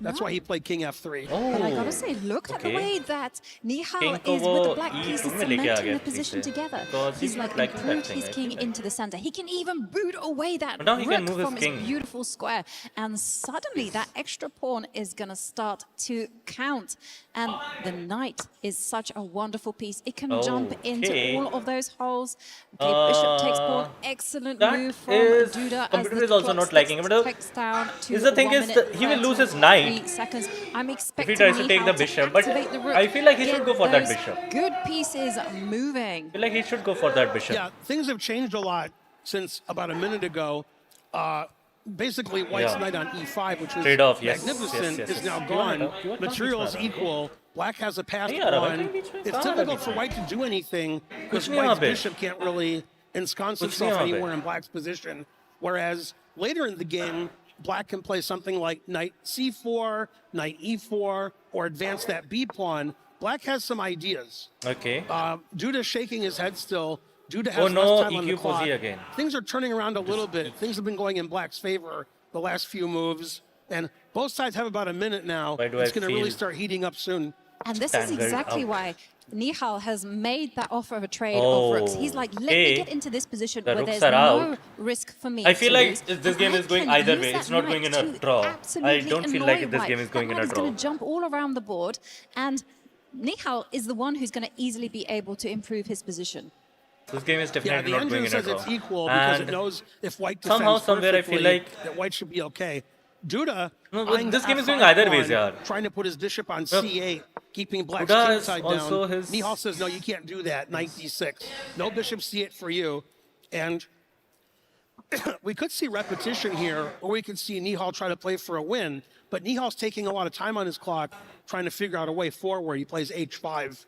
That's why he played king f3. And I gotta say, look at the okay. way that Nihal King is with the को black E2 pieces में लेके आ cementing गया the position पीछे. together. Because He's he's like liking that moved thing, his I king feel into the center. He can even boot away that But now he can rook move his from king. his beautiful square. And suddenly that extra pawn is gonna start to count. And the knight is such a wonderful piece. It can jump into Okay. all of those holes. Okay, bishop takes pawn. Excellent that move from is- Duda as computer the is also clock not liking him. ticks down to Is the thing 1 is minute that he will lose his 33 knight seconds. I'm if he expecting tries to take Nihal the bishop, but activate the rook, I feel like he get should go for that those bishop. Good pieces moving. I feel like he should go for that bishop. Yeah, things have changed a lot since about a minute ago. Basically, White's Yeah. knight on e5, which was Trade-off, yes, magnificent, yes, is yes. now You gone. want to- Materials equal. Black has a passed नहीं आ रहा भाई, pawn. बीच में It's कहाँ आ रहा difficult beach for में? White to do anything because कुछ नहीं यहाँ White's पे. bishop can't really ensconce कुछ नहीं himself यहाँ पे. anywhere in Black's position. Whereas later in the game, Black can play something like knight c4, knight e4, or advance that b pawn. Black has some ideas. Okay. Duda's shaking his head still. Duda has Oh no, less time on the EQ clock. posi again. Things are turning around a little bit. Things have been going in Black's favor the last few moves. And both sides have about a minute now. Why do It's I going to really feel start heating up soon. And this is Tangled exactly out. why Nihal has made that offer of a trade Oh, of rooks. He's like, let okay. me get into this position The where rooks there's are no out. risk for me. I feel to like lose, this and game I is going can either use way. that It's not knight going in a to draw. I absolutely don't feel annoy like this White. game is going that in a knight is going draw. to jump all around the board, and Nihal is the one who's going to easily be able to improve his position. This game is Yeah, definitely the not going engine in a says draw. it's equal because it And knows if White defends somehow, somewhere, I feel perfectly, like that White should be okay. Duda, No, but eyeing this the game is going F5 either ways, pawn, yaar. trying to put his bishop on Look, c8, keeping Black's Duda king is side also down. his- Nihal says, no, you can't do that. Knight d6. No bishop c8 for you. And we could see repetition here, or we could see Nihal try to play for a win. But Nihal's taking a lot of time on his clock, trying to figure out a way forward. He plays h5.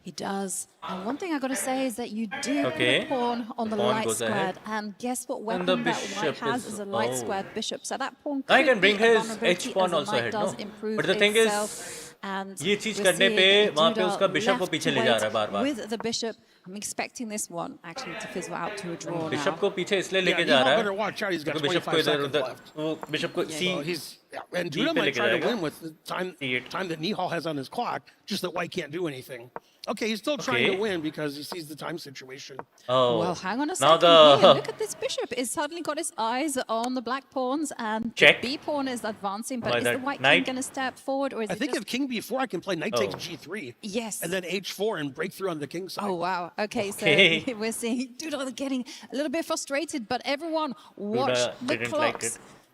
He does. And one thing I got to say is that you do Okay. put a pawn on the Pawn light goes ahead. squared. And guess what And weapon the that White bishop has is- is a light oh. squared bishop. So that pawn I could can bring be a his vulnerability H pawn as the also knight ahead, does no? improve But the thing is, itself. And ये चीज we're करने seeing पे वहाँ पे Duda उसका bishop को left पीछे to ले जा wait रहा है बार-बार. with the bishop. I'm expecting this one actually to fizzle out to a draw Bishop now. को पीछे इसलिए Yeah, लेके जा Nihal रहा better है. watch out. He's got क्योंकि bishop को 25 इधर seconds उधर left. वो bishop को C So he's and D Duda पे might लेके try to जाएगा. win with the time that Nihal has on his clock, just that White can't do anything. Okay, he's still trying Okay. to win because he sees the time situation. Oh. Well, hang on a Now second here. the Look at this bishop. It's suddenly got its eyes on the black pawns, and Check. the B pawn is advancing. But By is the that white king knight. going to step forward, or is I it think just... if King B4, I can play Knight takes Oh. G3. Yes. And then H4 and break through on the king side. Oh, wow. Okay, Okay. so we're seeing Duda getting a little bit frustrated, but everyone watch Duda the didn't like clocks it.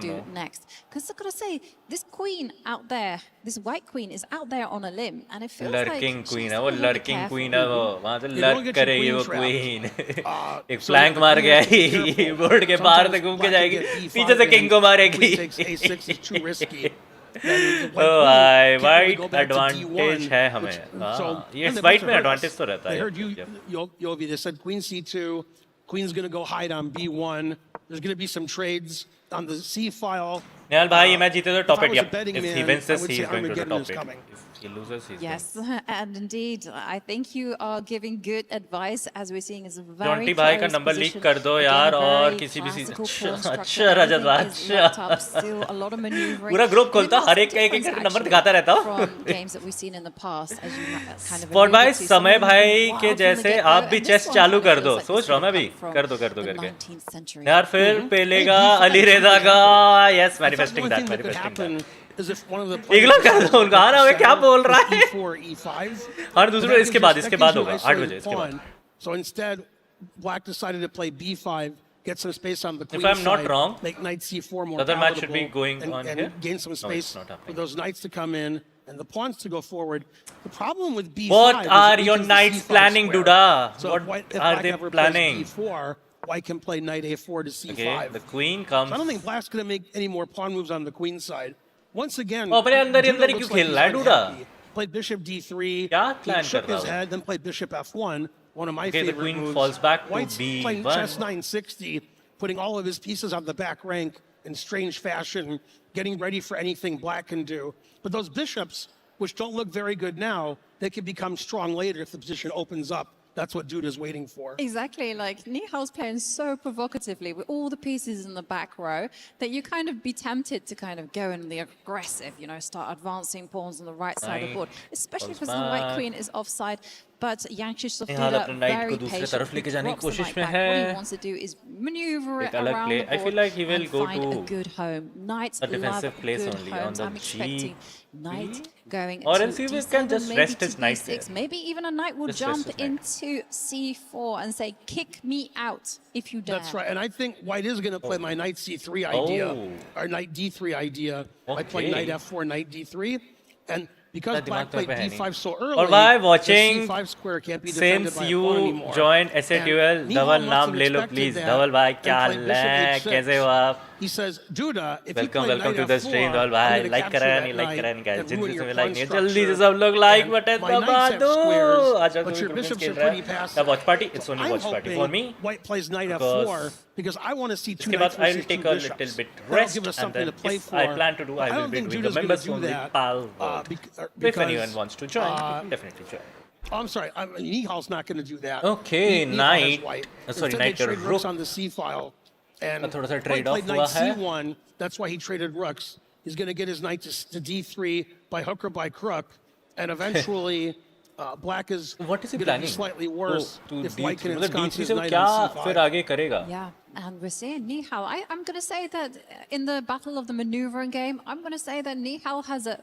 to do next. Because I've got to say, this queen out there, this white queen is out there on a limb, and it feels like lurking she's queen a है वो little bit lurking careful. Queen है वो वहां से You don't lurk get your करेगी queen वो trapped. Queen एक So flank the मार queen के has to be आएगी careful. बोर्ड के बाहर से Sometimes घूम के black जाएगी can get E5 पीछे से किंग को and मारेगी queen takes A6 is too risky. भाई white advantage है हमें yes white में advantage तो रहता है heard Yovi, they said queen c2, queen's going to go hide on b1, there's going to be some trades on the c file. Nihal bhai ये match जीते तो top 8 if he wins this he is going to the top 8 if he loses he's yes and indeed I think you are giving good advice as we're seeing is a very 20 भाई का number leak कर दो यार और किसी भी अच्छा रजत अच्छा पूरा ग्रुप खोलता हर एक का एक नंबर दिखाता रहता हूँ स्पॉट भाई समय भाई के जैसे आप भी चेस चालू कर दो सोच रहा हूँ मैं भी कर दो करके यार फिर पेलेगा अली रेजा का यस मैनिफेस्टिंग दैट इग्नोर कर दो उनका हाँ ना क्या बोल रहा है और दूसरा इसके बाद होगा 8 बजे इसके बाद So instead black decided to play b5, get some space on the queen if I'm not side, wrong make knight c4 more the other match should be palatable going on and here gain some space for those knights to come in and the pawns to go forward. The problem with b5 what are your knights planning duda so what are they planning b4 white can play knight a4 to c5. Okay, the queen comes. So I don't think black's going to make any more pawn moves on the queen side. Once again, अपने अंदर ही क्यों खेल रहा है DUDA? Played bishop d3. क्या plan कर रहा है? his head, then played bishop f1. One of my favorite moves. The queen falls back to White's b1. playing chess 960, putting all of his pieces on the back rank in strange fashion, getting ready for anything black can do. But those bishops, which don't look very good now, they can become strong later if the position opens up. That's what Duda's waiting for. Exactly, like Nihal's playing so provocatively with all the pieces in the back row that you kind of be tempted to kind of go in the aggressive, you know, start advancing pawns on the right side of the board, especially because the white queen is offside. But Yankshist of Duda very patient. He drops the knight back. What he wants to do is maneuver it around the board I feel like he will go find to a good home. Knights a defensive love place good only homes. on the I'm expecting knight going or to else he d7, can just maybe rest his to knight d6. there. Maybe even a knight will Just jump rest his into c4 and say, kick me out if you dare. That's right. And I think white is going to play my knight c3 idea, or knight d3 idea. I play knight f4, knight d3. And because black played d5 so early, और भाई watching c5 square can't be defended since by you anymore. joined SATUL धवल नाम ले लो please धवल भाई क्या है कैसे हो आप He says, Duda, if you play welcome knight to the f4, stream Dhawal I'm भाई gonna like capture करें that नहीं like knight करें guys and जिन ruin जिसमें your like pawn नहीं जल्दी से structure. सब लोग like बटन My दबा knight's at दो squares, आज but your तो bishops खेल are रहा pretty है passive. the watch party it's only I'm watch party for me White plays knight because f4 because I want to see two इसके knights बाद I'll versus take two a bishops. little bit That'll rest give us and something then to play if for. I plan to do I will don't be think doing Duda's the gonna members do only that, pal because if anyone wants to join you can definitely join. Oh, I'm sorry. Nihal's not going to do that. Okay, knight. Sorry, knight trade rook rooks on the c file, and थोड़ा सा White trade off played हुआ knight है. c1. That's why he traded rooks. He's going to get his knight to d3 by hook or by crook, and eventually black is what is he going to be planning? slightly worse if white can मतलब ensconce D3 his से वो knight क्या on c5. फिर आगे करेगा? Yeah, and we're seeing Nihal. I'm going to say that in the battle of the maneuvering game, I'm going to say that Nihal has a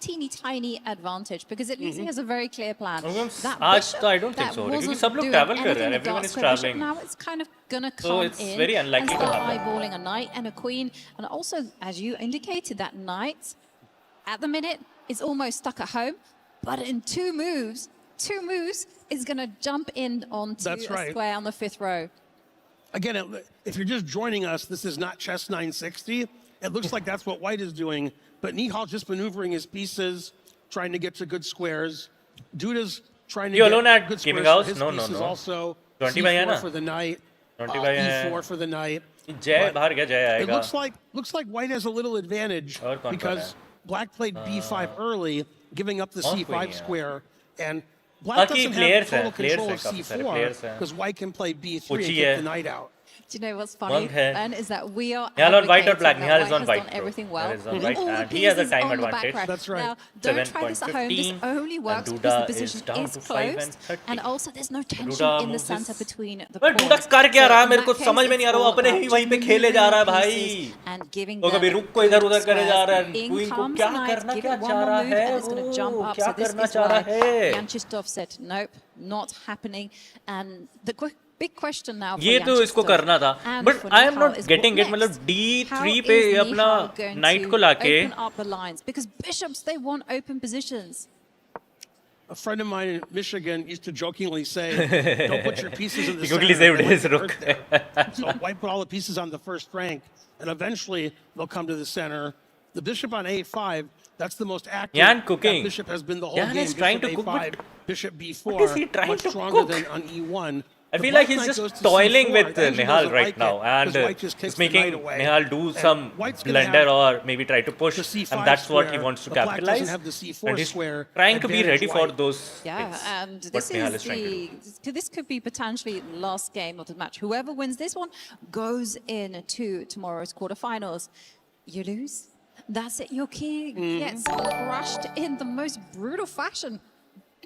teeny tiny advantage because at least he has a very clear plan. आज तो I don't think so क्योंकि सब लोग travel कर रहे हैं, everyone is traveling. Now it's kind of gonna come So it's in very unlikely and to start happen. eyeballing a knight and a queen, and also as you indicated, that knight at the minute is almost stuck at home, but in two moves is gonna jump in onto a square on the 5th row. Again, if you're just joining us, this is not chess 960. It looks like that's what white is doing, but Nihal's just maneuvering his pieces, trying to get to good squares. Duda's trying to You get alone at good gaming squares house? for his No. pieces also. 20 by है C4 ना? for the knight, 20 by है. E4 for the knight. जय बाहर गया जय It आएगा. looks like white has a little advantage because black played b5 early, giving up the c5 square, and black doesn't have total control of c4 because white can play b3 and get the knight out. Do you know what's funny, Ben, is that we are Nihal on white or black? advocating Nihal that is on has white. done everything well. Nihal is on with white all the and he has a pieces time on the advantage. back row. That's right. Now, don't try this at home. This 7.15, only works and because the Duda is position down is to 5 closed, and 30. and also there's no tension Duda in the moves center his- between the पर pawns. Duda कर क्या रहा है So मेरे in को that समझ case, में नहीं आ रहा it's वो all अपने about ही वहीं पे खेले जा रहा है भाई pieces and giving वो कभी them रुक को इधर उधर good करे जा रहा है squares. In क्वीन को comes क्या knight, करना give क्या it one चाह more रहा move है and it's going to jump वो up. क्या So this करना is चाह रहा why है Yanchistov said, nope, not happening. And the big question now for ये तो इसको Yanchistov करना था and but for I am Nihal not is getting what it मतलब next? D3 How पे is अपना Nihal going नाइट to को लाके open up the lines? Because bishops, they want open positions. A friend of mine in Michigan used to jokingly say, "Don't put your pieces in the quickly center." saved his rook. So white put all the pieces on the first rank, and eventually they'll come to the center. The bishop on a5 That's the most active Yan that cooking. bishop has been the whole Yan game. is trying Bishop to cook, A5, bishop B4, what is he trying much to stronger cook? than on E1. I The feel like black he's knight goes just to toiling C4. with That he Nihal doesn't right like now, it, and 'cause white just kicks he's the making knight away. Nihal do And some white's gonna blunder have or maybe try to push, the C5 and that's what he square, wants to but black capitalize. doesn't have the C4 And he's square trying to be advantage ready for white. those Yeah, things. and What this Nihal is is trying to do. this could be potentially last game of the match. Whoever wins this one goes into tomorrow's quarterfinals. You lose. That's it. Your key gets crushed in the most brutal fashion.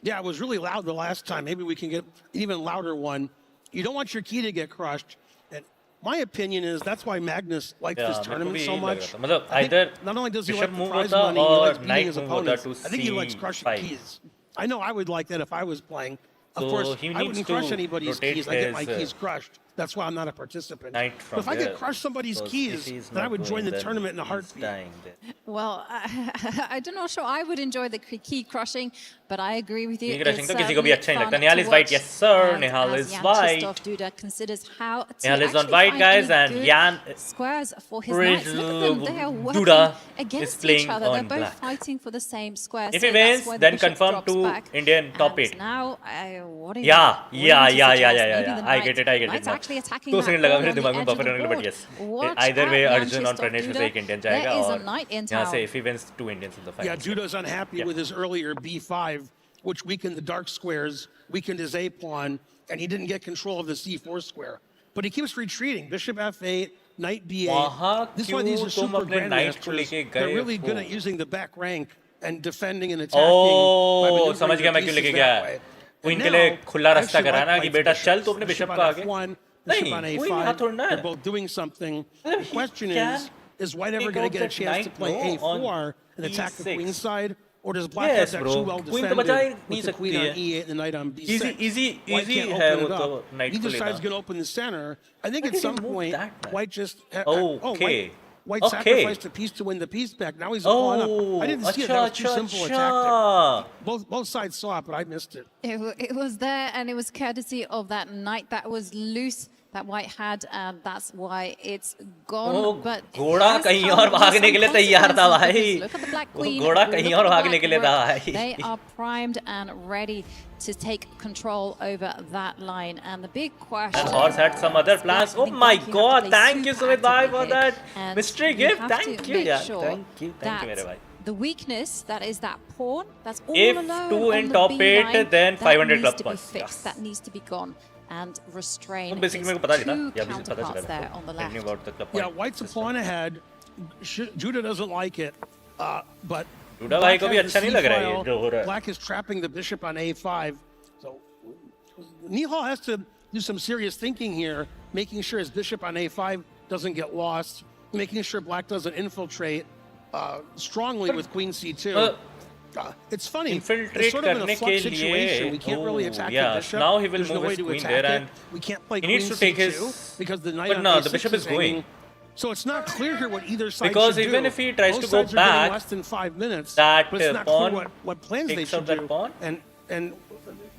Yeah, it was really loud the last time. Maybe we can get an even louder one. You don't want your key to get crushed. And my opinion is that's why Magnus likes this tournament so much. I think not only does he like the prize money, he likes beating his opponents. I think he likes crushing keys. I know I would like that if I was playing. Of course, I wouldn't crush anybody's keys. I get my keys crushed. That's why I'm not a participant. But if I could crush somebody's keys, then I would join the tournament in a heartbeat. Well, I'm not sure I would enjoy the key crushing, but I agree with you. Key crushing It's तो किसी को भी अच्छा नहीं fun लगता. Nihal to is white, watch. yes sir. And Nihal as is Jan white. Krzysztof Duda considers how to Nihal is on actually white, find guys, any and good Jan squares for his knights. Look at them; they are working Duda against is playing each other. They're on both black. fighting for the same square. If so he that's wins, why the then bishop confirm drops to back. Indian top 8. And now, what do you Yeah. Maybe the I get it. knight's now. actually attacking 2 that seconds लगा pawn मेरे on the दिमाग में edge of buffer the होने के लिए, but board. yes. Watch Either out, way, Jan Arjun और Krzysztof Pranesh में Duda. से एक Indian There जाएगा is a और knight in यहाँ town. से if he wins 2 Indians in the final. Yeah, Judo's unhappy with his earlier B5, which weakened the dark squares, weakened his A pawn, and he didn't get control of the C4 square. But he keeps retreating. Bishop F8, Knight B8. This is why these are super grandmasters. They're really good at using the back rank and defending and attacking. Oh, समझ गया मैं क्यों लेके गया. Queen के लिए खुला रास्ता कराना कि बेटा चल तू अपने बिशप का आगे. Bishop on A5. They're both doing something. The question is White ever going to get a chance to play A4 and attack the queen side? Or does Black have that too well defended with the queen on E8 and the knight on B6? Easy can't open it up. Neither side's going to open the center. I think at some point, White just... White sacrificed a piece to win the piece back. Now he's a pawn up. I didn't see it. That was too simple a tactic. Both sides saw it, but I missed it. It was there, and it was courtesy of that knight that was loose that White had, and that's why it's gone. But घोड़ा कहीं और भागने के लिए तैयार था भाई. Look at the black queen. घोड़ा कहीं और भागने के लिए था भाई. They are primed and ready to take control over that line. And the big question. And horse had some other plans. Oh my God! Thank you, Sumit bhai, for that mystery gift. Thank you, yeah. Thank you, मेरे भाई. The weakness that is that pawn, that's all If alone 2 in on top the 8, B9, then 500 club points. points. Fixed. That needs to be gone and restrained. Basically, His मेरे को पता नहीं था. two Yeah, अभी से पता counterparts चला there on the left. about the club Yeah, point White's a pawn ahead. Judah doesn't like it, but Judah भाई को भी अच्छा नहीं लग रहा है ये जो हो रहा है. Black is trapping the bishop on A5. So Nihal has to do some serious thinking here, making sure his bishop on A5 doesn't get lost, making sure Black doesn't infiltrate strongly with Queen C2. It's funny. It's sort of in a flux situation. We can't really attack the bishop. Now he will There's no move way his to queen attack there, it. and We can't play he Queen needs to take C2 his. because the knight But on no, A6 the bishop is hanging. going. So it's not clear here what either side Because should even do. if he tries Both to go sides are getting back, less than 5 minutes, that but it's not pawn clear what plans they takes should out that do. pawn. And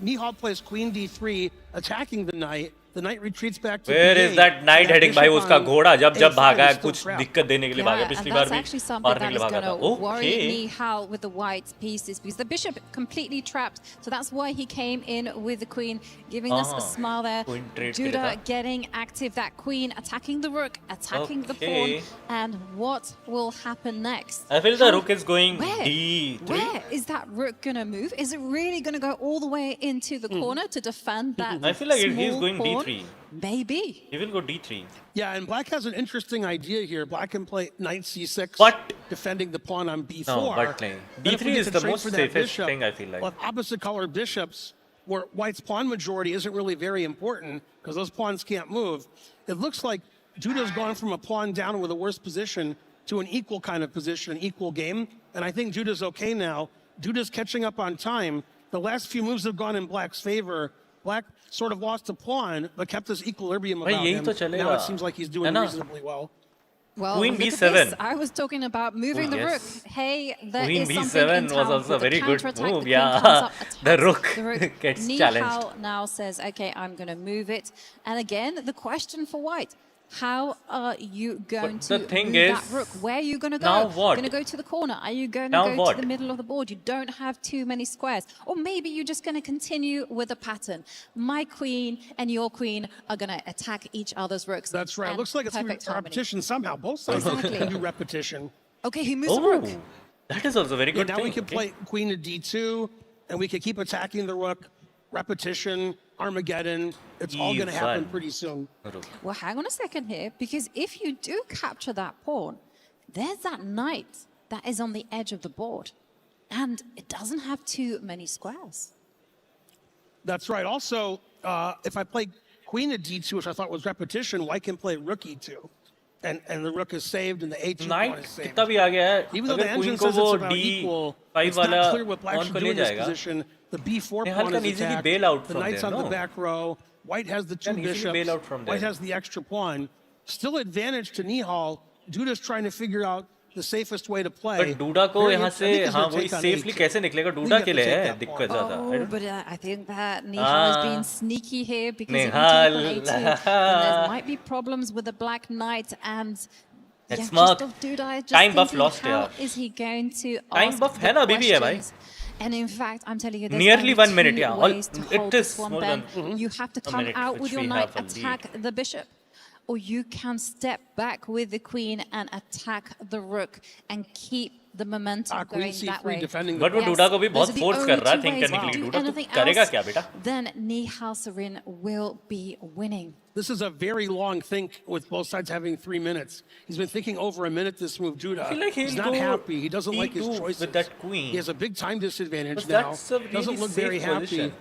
Nihal plays Queen D3, attacking the knight. The knight retreats back to Where B8, is that knight heading भाई उसका घोड़ा जब A5 भागा है is still कुछ trapped. दिक्कत देने के लिए भागा पिछली बार भी actually something मारने that के is लिए भागा going था. to worry Okay. Nihal with the white pieces because the bishop completely trapped. So that's why he came in with the queen, giving us a smile there. Queen trade के लिए Judah था. getting active, that queen attacking the rook, attacking the pawn. And what will happen next? I feel the rook is going Where? D3. Where is that rook going to move? Is it really going to go all the way into the corner to defend that I feel like he's small going pawn? D3. Maybe. He will go D3. Yeah, and Black has an interesting idea here. Black can play Knight C6, defending the pawn on B4. No, but Then if D3 we get is to the trade most for that safest bishop, thing, I feel like. Well, opposite color bishops, where White's pawn majority isn't really very important because those pawns can't move. It looks like Judah's gone from a pawn down with a worse position to an equal kind of position, an equal game. And I think Judah's okay now. Judah's catching up on time. The last few moves have gone in Black's favor. Black sort of lost a pawn, but kept his equilibrium about him. Now it seems like he's doing reasonably well. Well, Queen look at B7. this. I was talking about moving the rook. Hey, there Queen is something in B7 town was also a for the very good counterattack. move. The queen comes up, The attacks rook the rook. gets Nihal challenged. now says, okay, I'm going to move it. And again, the question for White. How are you going to the thing move is, that rook? Where are you going to go? now what? Going to go to the corner? Are you going Now to go what? to the middle of the board? You don't have too many squares. Or maybe you're just going to continue with the pattern. My queen and your queen are going to attack each other's rooks. That's right. Looks like it's going to be repetition somehow. Both sides Exactly. can do repetition. Okay, he moves the rook. That is also very good now thing. we can play queen to d2, and we can keep attacking the rook. Repetition, Armageddon. It's all going to happen pretty soon. Well, hang on a second here, because if you do capture that pawn, there's that knight that is on the edge of the board, and it doesn't have too many squares. That's right. Also, if I play queen to d2, which I thought was repetition, white can play rook e2. And the rook is saved, and the a2 pawn is saved. कितना भी आ गया है Even though the अगर engine queen को says वो it's about equal, D5 it's वाला not clear what black pawn should को do ले in this जाएगा position. The b4 Nihal pawn can is easily attacked. bail out The from knight's there, on no? the back row. White has the two Can easily bishops. bail out from White there. has the extra pawn. Still advantage to Nihal. Duda's trying to figure out the safest way to play. But DUDA को Very यहाँ I से think he's हाँ gonna वही take on safely a2. कैसे निकलेगा I think DUDA you के have लिए to take है that दिक्कत pawn. ज़्यादा Oh, but I think that Nihal is being sneaky here because if you take on Nihal. a2, then there might be problems with the black knight and That's just mark. of Duda is just Time buff thinking, lost how यार. is he going to Time ask buff the है ना अभी भी है भाई. questions? And in fact, I'm telling you, there's Nearly only 1 minute, two yeah. ways to It hold is this one, more Ben. than You have to a come minute, out which with your we knight, have a lead. attack the bishop. Or you can step back with the queen and attack the rook and keep the momentum Queen going that c3 way. defending the But वो pawn. DUDA को भी those बहुत are the force only कर रहा है two ways. technically. Do DUDA तो anything करेगा else, क्या बेटा? then Nihal Sarin will be winning. This is a very long think with both sides having 3 minutes. He's been thinking over a minute this move, Duda. I feel like He's he'll not go happy. He doesn't like his E2 choices. with that queen. He has a big time disadvantage But now. that's a really Doesn't look very safe happy. position.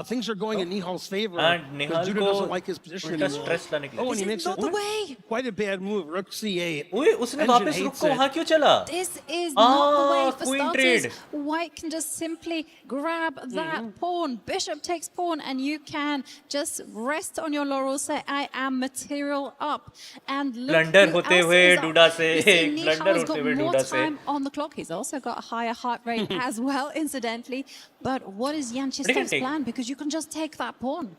Things are going in Nihal's favor. And because Nihal Duda को doesn't like his position उल्टा anymore. stress लाने के लिए. Oh, and he makes not the way. quite a bad move. Rook c8. ओए उसने Engine वापस रुक hates को it. वहाँ क्यों चला? This is not the way. For queen starters, trade. white can just simply grab that pawn. Bishop takes pawn, and you can just rest on your laurels. Say, I am material up. And look Blunder who होते else हुए is up. DUDA से, You see, blunder Nihal's होते got हुए more DUDA से. time on the clock. He's also got a higher heart rate as well, incidentally. But what is Jan Chistov's take- plan? Because you can just take that pawn.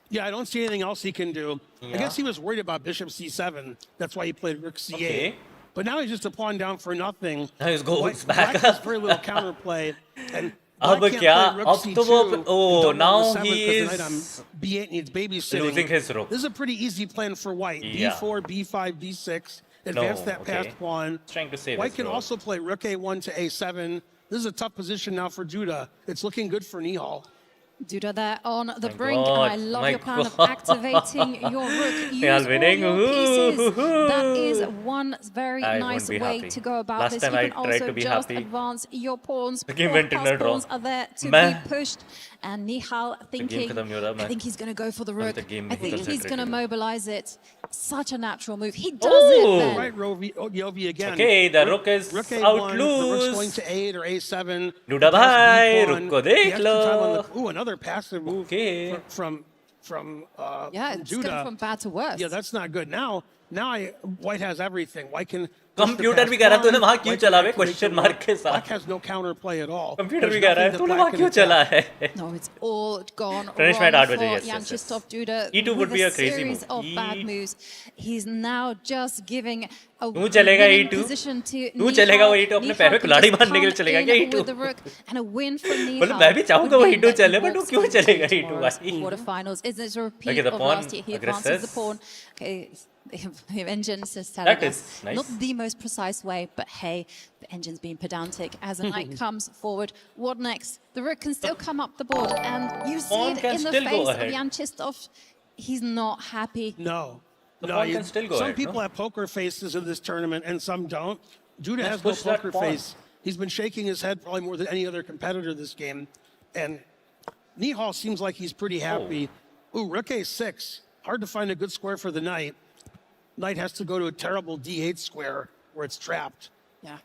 Yeah, I don't see anything else he can do. I Yeah. guess he was worried about bishop c7. That's why he played rook c8. Okay. But now he's just a pawn down for nothing. Now he's goes White- back Black has very little counterplay. And अब Black can't क्या? play rook अब तो वो c2 oh and double now on the 7 he 'cause the knight is on b8 needs babysitting. losing his rook. This is a pretty easy plan for white. Yeah. b4, b5, b6. Advance No, that okay. passed pawn. Trying to save White his can rook. also play rook a1 to a7. This is a tough position now for Duda. It's looking good for Nihal. Duda there on the My brink, God, and I love my your plan of God. activating your rook. Use Nihal all winning. your pieces. Ooh. That is one very I nice won't be way happy. to go about Last this. time You I can tried also to be just happy. advance your pawns. The game Four went in pass a draw. pawns are there to मैं- be pushed. And Nihal thinking, खत्म नहीं हो रहा, I मैं- think he's going to go for the अभी rook. तक game I नहीं think he's going to concentrated. mobilize it. Such a natural move. He does Ooh. it, Ben. Right, Yovi again. Okay, the rook is rook A1, out The rook's loose. going to 8 or A7. DUDA Pass भाई, B1. रुक को The देख extra low. time on the- Ooh, another passive move Okay. from Yeah, it's Duda. going from bad to worse. Yeah, that's not good. Now White has everything. White can computer भी कह रहा है तूने वहाँ क्यों चला बे question mark के Black साथ. has no counterplay at all. Computer भी There's कह रहा है nothing that तूने Black वहाँ can क्यों attack. चला है. No, it's all gone Finish wrong my dad for with it, yes, Jan yes, yes. Krzysztof Duda E2 with would be a crazy series move. of bad moves. He's now just giving a तू चलेगा winning E2? position to तू चलेगा वो Nihal. E2 अपने Nihal पैर पे can कुल्हाड़ी just मारने के लिए come चलेगा in क्या E2? with the rook and a win for Nihal. मतलब मैं भी चाहूँगा वो would mean E2 that चले he but वो works क्यों towards चलेगा the E2 भाई. quarterfinals. It's a repeat Okay, the of pawn last year. He advances the aggresses. pawn. Okay, the engine's just That telling is us nice. not the most precise way, but hey, the engine's being pedantic as a knight comes forward. What next? The rook can still come up the board, and you see pawn it can in the still go face of ahead. Jan Krzysztof. He's not happy. No. The No, pawn can still go some ahead, people no? have poker faces in this tournament and some don't. Duda Let's has no push that poker pawn. face. He's been shaking his head probably more than any other competitor this game. And Nihal seems like he's pretty happy. Ooh, rook a6. Hard to find a good square for the knight. Knight has to go to a terrible d8 square where it's trapped. Yeah.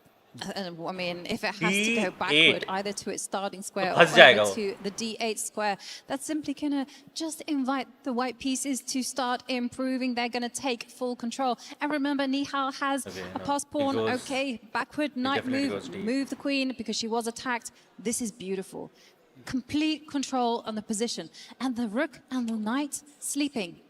I mean, if it has to go D8. backward, either to its starting square or फंस जाएगा over वो. to the d8 square, that's simply going to just invite the white pieces to start improving. They're going to take full control. And remember, Nihal has Okay, a no. pass He pawn. goes- Okay, backward knight definitely move, goes deep. move the queen because she was attacked. This is beautiful. Complete control on the position. And the rook and the knight sleeping.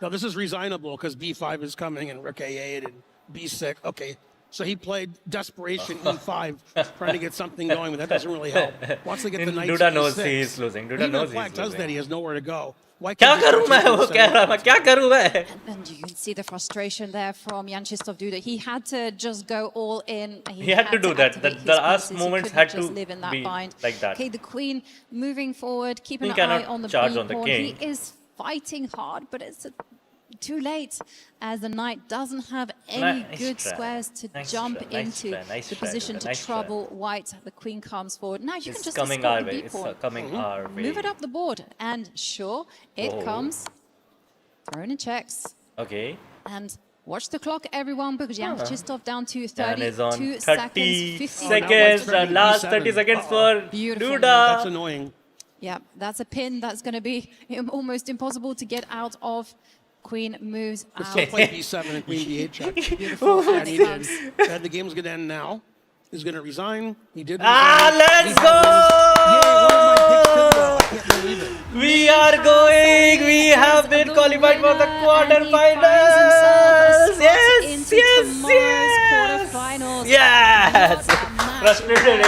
Now, this is resignable because b5 is coming and rook a8 and b6. Okay, so he played desperation e5, trying to get something going, but that doesn't really help. Once they get the knight to Duda knows e6, he is losing. Duda even knows if Black he's does losing. that, he has nowhere to go. Why क्या can't करूं मैं वो कह रहा मैं क्या करूं मैं And you can see the frustration there from Krzysztof Duda. He had to just go all in. He had to do that. activate his The last pieces. He moments couldn't had just to live in that be bind. like that. Okay, the queen moving forward, keep Queen an eye cannot on the charge B on the pawn. king. He is fighting hard, but it's too late as the knight doesn't have any good try. squares to Nice jump try, nice into try, nice the try, position Duda, to nice try. trouble white. The queen comes forward. Now you It's can just coming escort our the way. B It's pawn. coming our way. Move it up the board, and sure, it Oh. comes. Thrown in checks. Okay. And watch the clock, everyone, because Krzysztof down to Dan is on 32 30 seconds, 50 seconds, and last 30 seconds for Beautiful. Duda. That's annoying. Yeah, that's a pin that's going to be almost impossible to get out of. Queen moves out. Still play b7 and queen b8 check. Beautiful. And he did. Said the game's going to end now. He's going to resign. He did. Let's go! We are going. We have been qualified for the quarterfinals. Yes, yes, yes. Frustrated.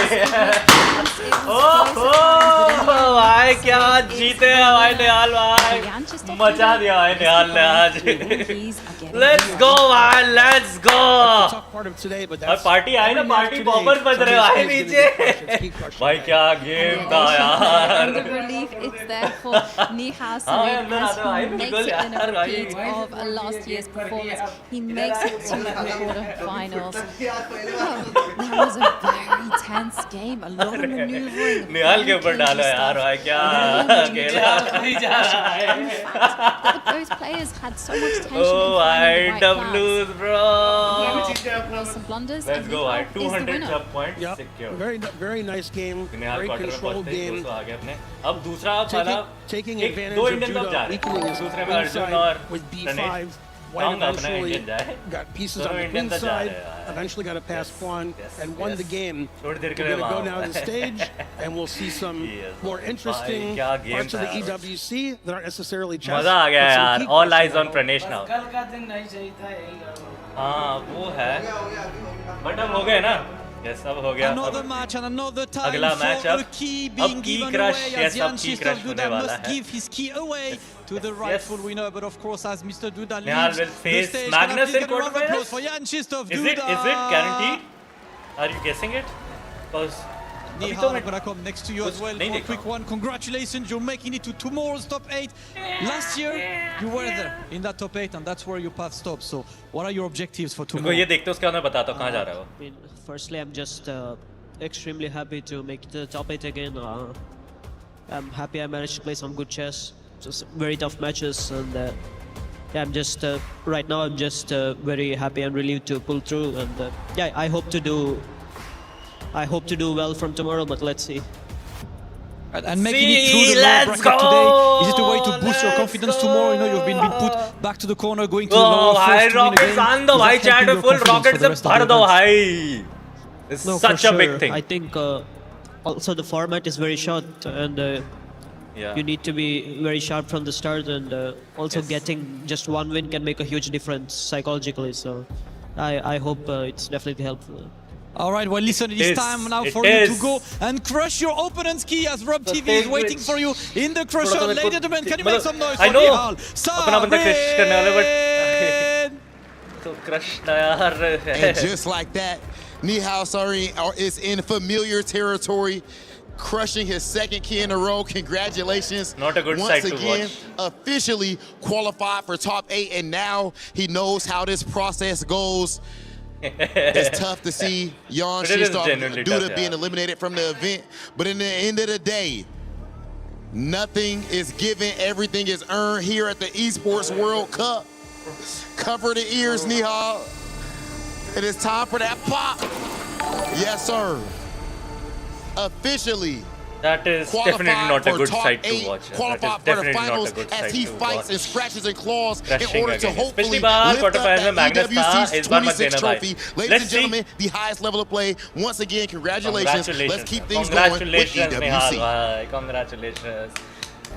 भाई क्या जीते हैं भाई निहाल भाई मचा दिया भाई निहाल ने आज Let's go भाई let's go और पार्टी आई ना पार्टी बॉम्बर्स बज रहे भाई नीचे भाई क्या गेम था यार The relief is there for Nihal as he makes it in a repeat of last year's performance. He makes it to the quarterfinals. That was a very tense game. A lot of maneuvering. निहाल के ऊपर डालो यार भाई क्या अकेला Both players had so much tension. Oh, IWs, bro. Some blunders. Let's go, 200 sub points secure. Very nice game. Very controlled game. अब दूसरा वाला taking दो advantage of इंडियन कब जा रहे Judah हैं दूसरे में अर्जुन inside और with b5. प्रणेश White जाऊंगा अपना eventually इंडियन जाए got pieces on दोनों the इंडियन queen तक जा side, रहे हैं eventually got a pass pawn, and won the game. थोड़ी देर We're के लिए going to go वहाँ now to the stage, and we'll see some more interesting क्या game parts of the था यार। EWC that aren't necessarily chess. मजा आ गया but some यार key all questions eyes on Pranesh now कल का दिन नहीं चाहिए था यही हाँ वो है बट अब हो गए ना यस अब हो गया Another अब match and another time अगला मैच for a अब key अब being की given crush away yes as अब की क्रश Krzysztof होने Duda वाला must है give his key away to the rightful winner. But of course, as Mr. Duda Nihal leaves will the face stage, Magnus can I in please get a round of applause quarterfinals? for Krzysztof Is Duda? it guaranteed? Are you guessing it? Because Nihal, I'm gonna come next to you as well for a quick one. Congratulations, you're making it to tomorrow's top 8. Last year, you were there in that top 8, and that's where your path stops. So, what are your objectives for tomorrow? ये देखते उसके अंदर बताता हूँ कहाँ जा रहा है वो Firstly, I'm just extremely happy to make the top 8 again. I'm happy I managed to play some good chess. Just very tough matches, and yeah, I'm just right now I'm just very happy and relieved to pull through. And yeah, I hope to do well from tomorrow, but let's see. And making it through the lower bracket today, is it a way to boost your confidence tomorrow? You know, you've been put back to the corner, going to the lower भाई first to win a rockets game. आन दो Is भाई that chat helping में your full confidence rockets for से the rest of भर the दो events? भाई It's No, such for a big sure. thing I think also the format is very short, and Yeah. you need to be very sharp from the start, and also Yes. getting just one win can make a huge difference psychologically. So I hope it's definitely helpful. All right, well, listen, it is time now It for you to is. go and crush your opponent's key as Rob TV is waiting for you in the crusher. थोड़ा तो Ladies and gentlemen, can you make some noise I for know Nihal? अपना बंदा crush करने वाला but तो crush ना यार And just like that, Nihal Sari is in familiar territory, crushing his second key in a row. Congratulations. Not a good Once sight to again, watch. officially qualified for top 8, and now he knows how this process goes. It's tough to see Jan But it is Krzysztof genuinely Duda tough, being yeah. eliminated from the event, but in the end of the day, nothing is given, everything is earned here at the Esports World Cup. Cover the ears, Nihal. It is time for that pop. Yes, sir. Officially. That is definitely not a good sight to watch. That Qualified is for the definitely not finals a good as sight he to fights and watch. scratches and claws in Crashing order to again. hopefully Especially बाहर lift quarter up finals में that Magnus था, EWC's इस बार मत 26th देना trophy. भाई. Ladies Let's and see. gentlemen, the highest level of play. Once again, congratulations. Let's keep things going with Congratulations, EWC. Nihal bhai. Congratulations.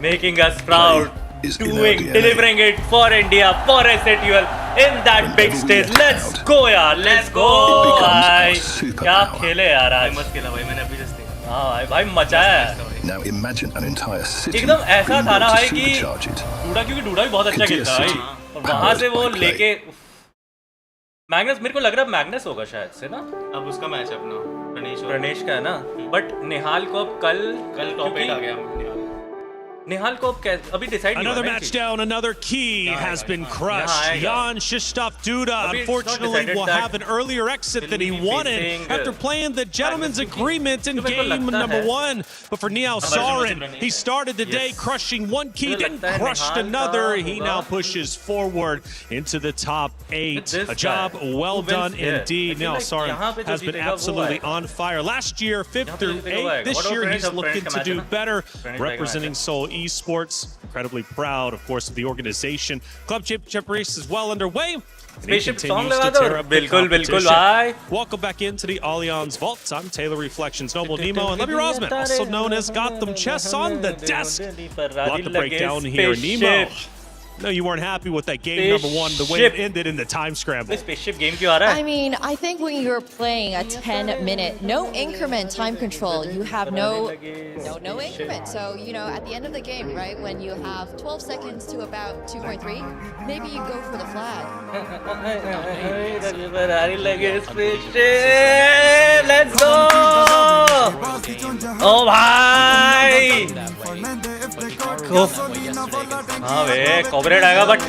Making us proud. doing, delivering it for India, for SATUL in that big stage. Let's go यार, let's go भाई, क्या खेले यार आज, मत खेला भाई, मैंने अभी जस्ट देखा, हाँ भाई मचाया है। Now imagine an entire city एकदम ऐसा था ना भाई कि डूडा, क्योंकि डूडा भी बहुत अच्छा खेलता है भाई, और वहाँ से वो लेके मैग्नस, मेरे को लग रहा है मैग्नस होगा शायद से ना, अब उसका मैच है अपना प्रणेश का है ना, बट निहाल को अब कल टॉप 8 आ गया। निहाल को अब अभी डिसाइड नहीं हुआ। Another match down, another key has been crushed. Jan Krzysztof Duda unfortunately will have an earlier exit than he wanted after playing the gentleman's agreement in game number 1. But for Nihal Sarin, he started the day crushing one key, then crushed another. He now pushes forward into the top 8. A job well done indeed. Nihal Sarin has been absolutely on fire. Last year, 5th through 8th. This year, he's looking to do better, representing Seoul Esports. Incredibly proud, of course, of the organization. Club championship race is well underway. Spaceship song लगा दो, बिल्कुल बिल्कुल भाई. Welcome back into the Allianz Vault. I'm Taylor Reflections Noble Nemo and Levy Rosman, also known as Gotham Chess on the desk. Lot to break down here, Nemo. No, you weren't happy with that game number 1, the way it ended in the time scramble. Spaceship game क्यों आ रहा है? I mean, I think when you're playing a 10-minute, no increment time control, you have no increment. So, you know, at the end of the game, right, when you have 12 seconds to about 2.3, maybe you go for the flag. Let's go! Oh भाई! हाँ वे, cooperate आएगा, but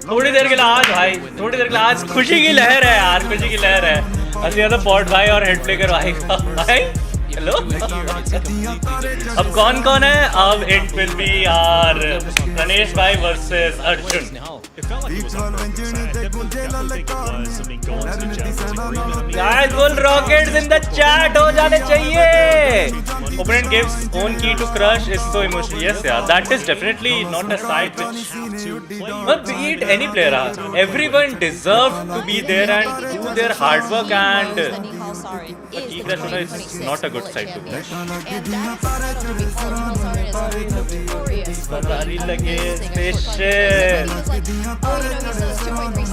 थोड़ी देर के लिए आज भाई, थोड़ी देर के लिए आज खुशी की लहर है यार, खुशी की लहर है। असली तो पॉट भाई और हेड प्ले करवाएगा भाई। हेलो, अब कौन कौन है? अब इट विल बी यार प्रणेश भाई versus Arjun. Guys, full rockets in the chat हो जाने चाहिए। Opponent gives own key to crush is so emotional. Yes, yeah, that is definitely not a side which, not be it any player. Everyone deserves to be there and do their hard work, and keep that is not a good side to crush.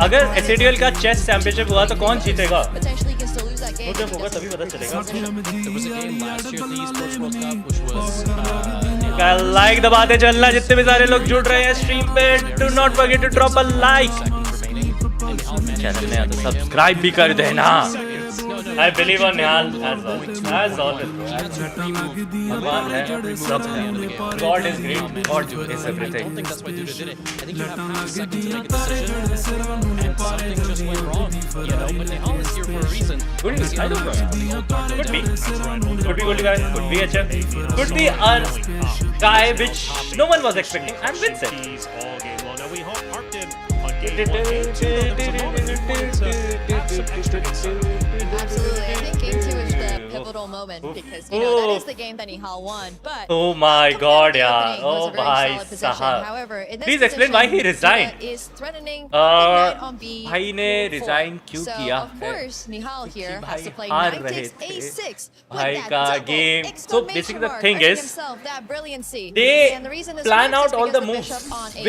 अगर SATUL का chess championship हुआ तो कौन जीतेगा? जब होगा तभी पता चलेगा। लाइक दबाते चलना जितने भी सारे लोग जुड़ रहे हैं स्ट्रीम पे। Do not forget to drop a like. Channel में तो सब्सक्राइब भी कर देना। I believe on Nihal as always. भगवान है, सब है। God is great. God is everything. I don't think that's why Duda did it. I think you have half a second to make a decision, and something just went wrong. You know, but Nihal is here for a reason. Could be. I don't know. Could be. Could be good guy. Could be HF. Could be a guy which no one was expecting. And wins it. Absolutely, I think game 2 is the pivotal moment because you know that is the game that Nihal won. But oh my God, yeah. Oh my sahab. However, in this please explain why he resigned. Is threatening knight on B4. भाई ने resign क्यों किया है? Of course, Nihal here has to play knight takes a6. भाई का game. So basically the thing is, that brilliancy. they plan out all the moves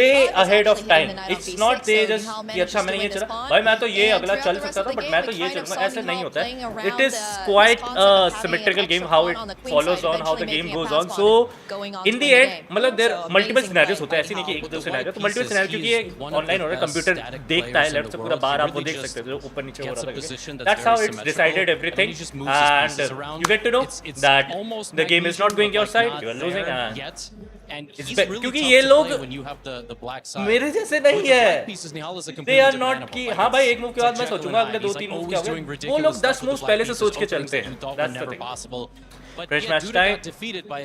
way ahead of time. It's not they just कि अच्छा मैंने ये चला, भाई मैं तो ये अगला चल सकता था, but मैं तो ये चलूँगा, ऐसा नहीं होता है. It is quite a symmetrical game how it follows on, how the game goes on. So in the end, मतलब there multiple scenarios होते हैं, ऐसे नहीं कि एक दो scenario, तो multiple scenario क्योंकि ये online हो रहा है, कंप्यूटर देखता है, लेफ्ट से पूरा बाहर आप वो देख सकते हो, ऊपर नीचे हो रहा है. That's how it's decided everything, and you get to know that the game is not going your side, you are losing. क्योंकि ये लोग मेरे जैसे नहीं है, they are not कि हाँ भाई एक मूव के बाद मैं सोचूंगा अगले 2-3 मूव क्या होगा, वो लोग 10 मूव पहले से सोच के चलते हैं. That's the thing. Fresh match time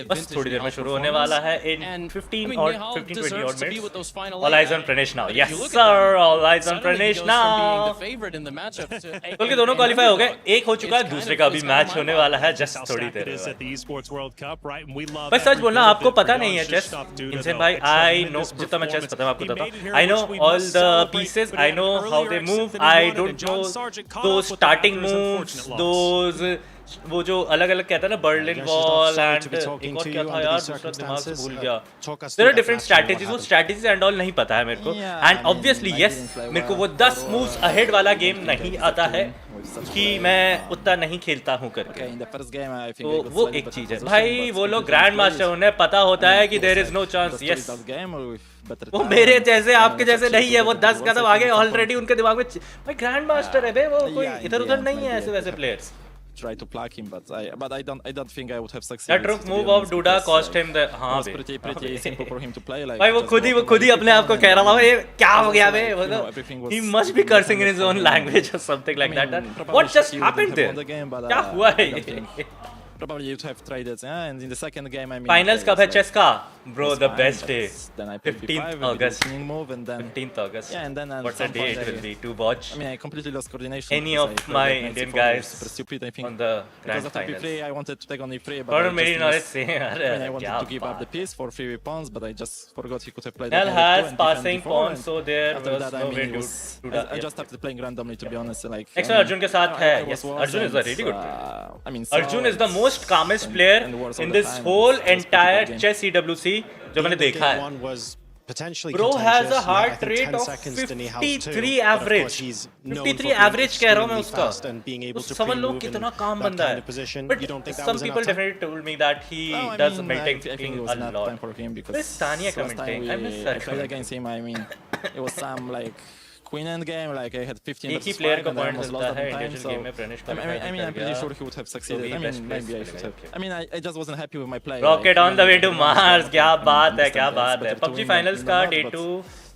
बस थोड़ी देर में शुरू होने वाला है in 15 or 15-20 odd minutes. All eyes on Pranesh now. Yes sir, all eyes on Pranesh now. तो दोनों क्वालिफाई हो गए, एक हो चुका है, दूसरे का भी मैच होने वाला है जस्ट थोड़ी देर में. बस सच बोलना, आपको पता नहीं है चेस इंसान भाई, आई नो जितना मैं चेस पता है आपको बताता हूँ. I know all the pieces, I know how they move, I don't know those starting moves, those वो जो अलग-अलग कहता है ना बर्लिन वॉल एंड एक और क्या था यार दूसरा दिमाग से भूल गया देयर आर डिफरेंट स्ट्रैटेजीज वो स्ट्रैटेजीज एंड ऑल नहीं पता है मेरे को एंड ऑब्वियसली यस मेरे को वो 10 मूव्स अहेड वाला गेम नहीं आता है कि मैं उतना नहीं खेलता हूँ करके तो वो एक चीज है भाई वो लोग ग्रैंड मास्टर उन्हें पता होता है कि there is no chance yes वो मेरे जैसे आपके जैसे नहीं है वो 10 कदम आगे ऑलरेडी उनके दिमाग में भाई ग्रैंड मास्टर है बे वो कोई इधर-उधर नहीं है ऐसे वैसे players try to plug him, but I don't think I would have succeeded. That rook move of Duda cost him the it was pretty simple for him to play. Like भाई वो खुद ही अपने आप को कह रहा था ये क्या हो गया बे मतलब he must be cursing in his own language or something like that. What just happened there? क्या हुआ है? Probably you'd have tried it, yeah. And in the second game, I mean. Finals कब है chess का? Bro, the best day. Then I played 15th August. Move and then 15th August. Yeah, and then what's the day it will be to watch? I mean, I completely lost coordination. Any of my Indian guys super stupid, I think. On the grand because finals. Because after B3, I wanted to take on E3, but मेरी knowledge same यार. I wanted to give up the piece for 3 pawns, but I just forgot he could have played. Nell has passing pawns, so there was no way to do that. I just started playing randomly, to be honest. Like. Next Arjun के साथ है. Yes, Arjun is a really good player. I mean, Arjun is the most calmest player in this whole entire chess EWC जो मैंने देखा है. Bro has a heart rate of 53 average. 53 average कह रहा हूँ मैं उसका. तो समझ लो कितना काम बंदा है. But some people definitely told me that he does melting cooking a lot. Where's Tanya commenting? I miss her. I played against him. I mean, it was some like. Queen end game, like I had 15 एक ही player को point मिलता है Indian game में Pranish को. I mean, I'm pretty sure he would have succeeded. I mean, maybe I should have. I mean, I just wasn't happy with my play. Rocket on the way to Mars. क्या बात है, क्या बात है. PUBG Finals का Day 2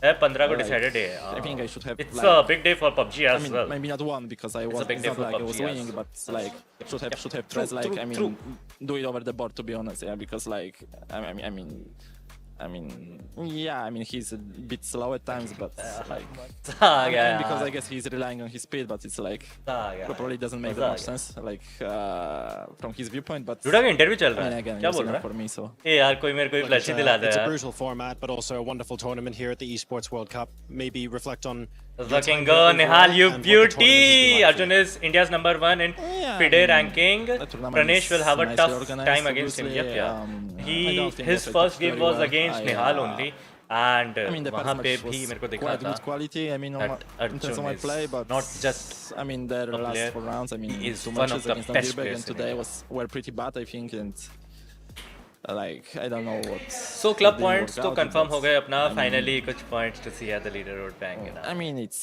है 15 को decided है. I think I should have. It's a big day for PUBG as well. Maybe not one because I was like I was winning, but like should have tried like I mean do it over the board to be honest, yeah, because like I mean, yeah, I mean, he's a bit slow at times, but like, because I guess he's relying on his speed, but it's like, probably doesn't make that much sense, like, from his viewpoint, but. Duda का interview चल रहा है. Again, क्या बोल रहा है? For me, so. ए यार कोई मेरे को एक flash दिला दे. It's a brutal format, but also a wonderful tournament here at the Esports World Cup. Maybe reflect on. Looking good, Nihal, you beauty. Arjun is India's #1 in FIDE ranking. Pranesh will have a tough time against him. Yep. His first game was against Nihal only. And वहाँ पे भी मेरे को दिखा था quality. I mean, in terms of my play, but not just. I mean, their last 4 rounds. I mean, two matches against Nambirberg, and today were pretty bad, I think, and. Like I don't know what. So club points तो confirm हो गए अपना finally कुछ points to see at the leaderboard bank. I mean it's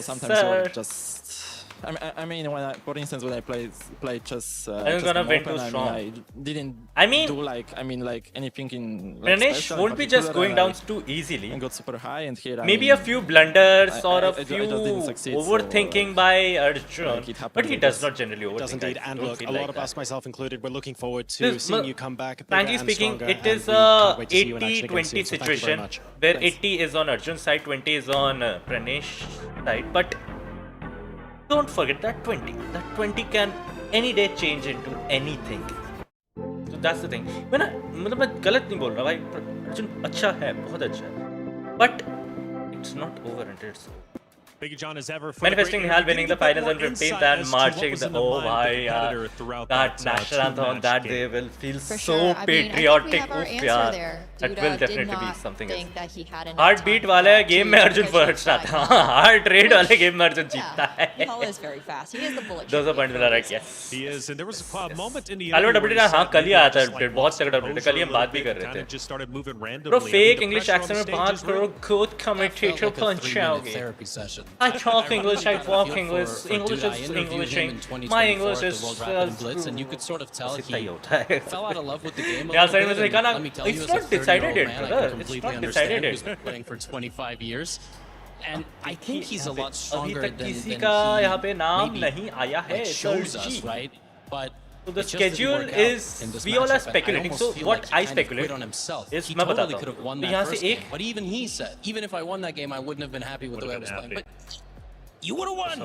sometimes just. I mean when for instance when I play chess. I'm gonna win too strong. I didn't. I mean do like anything in. Like, Pranesh won't be just going down too easily. And got super high and here. Maybe a few blunders or a few overthinking by Arjun, but he does not generally overthink. Does indeed, and look, a lot of us, myself included, we're looking forward to seeing you come back. Frankly speaking, it is a 80-20 situation where 80 is on Arjun's side, 20 is on Pranesh's side, but. Don't forget that 20. That 20 can any day change into anything. So that's the thing. मैं गलत नहीं बोल रहा भाई. अर्जुन अच्छा है, बहुत अच्छा है. But it's not over until it's over. Big John as ever. Manifesting Nihal winning the finals on 15th and marching the that national anthem that day will feel so patriotic. That will definitely be something else. Heartbeat वाले game में Arjun first आता है. Heart rate वाले game में अर्जुन जीतता है. He is very fast. He is the bullet. 200 point मिला रहा है. Yes. He is, and there was a moment in the. Hello WD ना हाँ कल ही आया था अपडेट. बहुत तगड़ा अपडेट. कल ही हम बात भी कर रहे थे. Bro fake English accent में बात करो. Good commentator punch आओगे. I talk English, I walk English. English is Englishing. My English is blitz, and you could sort of tell he fell out of love with the game. Yeah, let me tell you, it's not decided yet, brother. It's not decided yet. Been playing for 25 years, and I think he's a lot stronger than किसी का यहाँ पे नाम नहीं आया है. Shows us, right? But. So the schedule is, we all are speculating. So what I speculate is, मैं बताता हूँ. यहाँ से एक. But even he said, even if I won that game, I wouldn't have been happy with the way I was playing. But you would have won.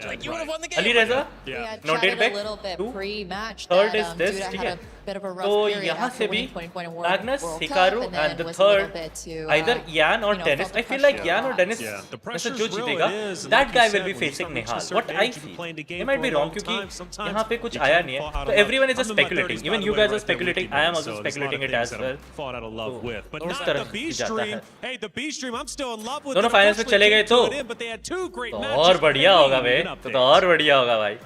Like you would have won the game. Ali Reza, Yeah, noted chatted back. a little bit pre-match. Third is this. Duda had a bit of a rough तो period यहाँ after से भी winning 2021 Magnus, World Cup, Hikaru, and then and the was a little third bit too, either Yan or you know, Dennis. felt the I feel pressure like a Yan or lot. Dennis, Yeah, the वैसे pressure's जो real, जीतेगा, it is, and that like guy you will be said, when you facing start to Nihal. certain What I games, you've been feel, playing the they game might for be a wrong long क्योंकि time. Sometimes यहाँ पे कुछ you आया can't नहीं है. fall out So of love. everyone is I'm just in my speculating. 30s, by Even the you way, guys are right there with speculating. you, I am man. also So there's a lot speculating of it things as that well. I've fallen out of love with, but तो उस not तरह the B की जाता stream. है. Hey, the B stream, I'm still in love with. दोनों it. Finals में चले गए तो But they had two great तो matches. और बढ़िया होगा बे. An update. तो और बढ़िया होगा भाई.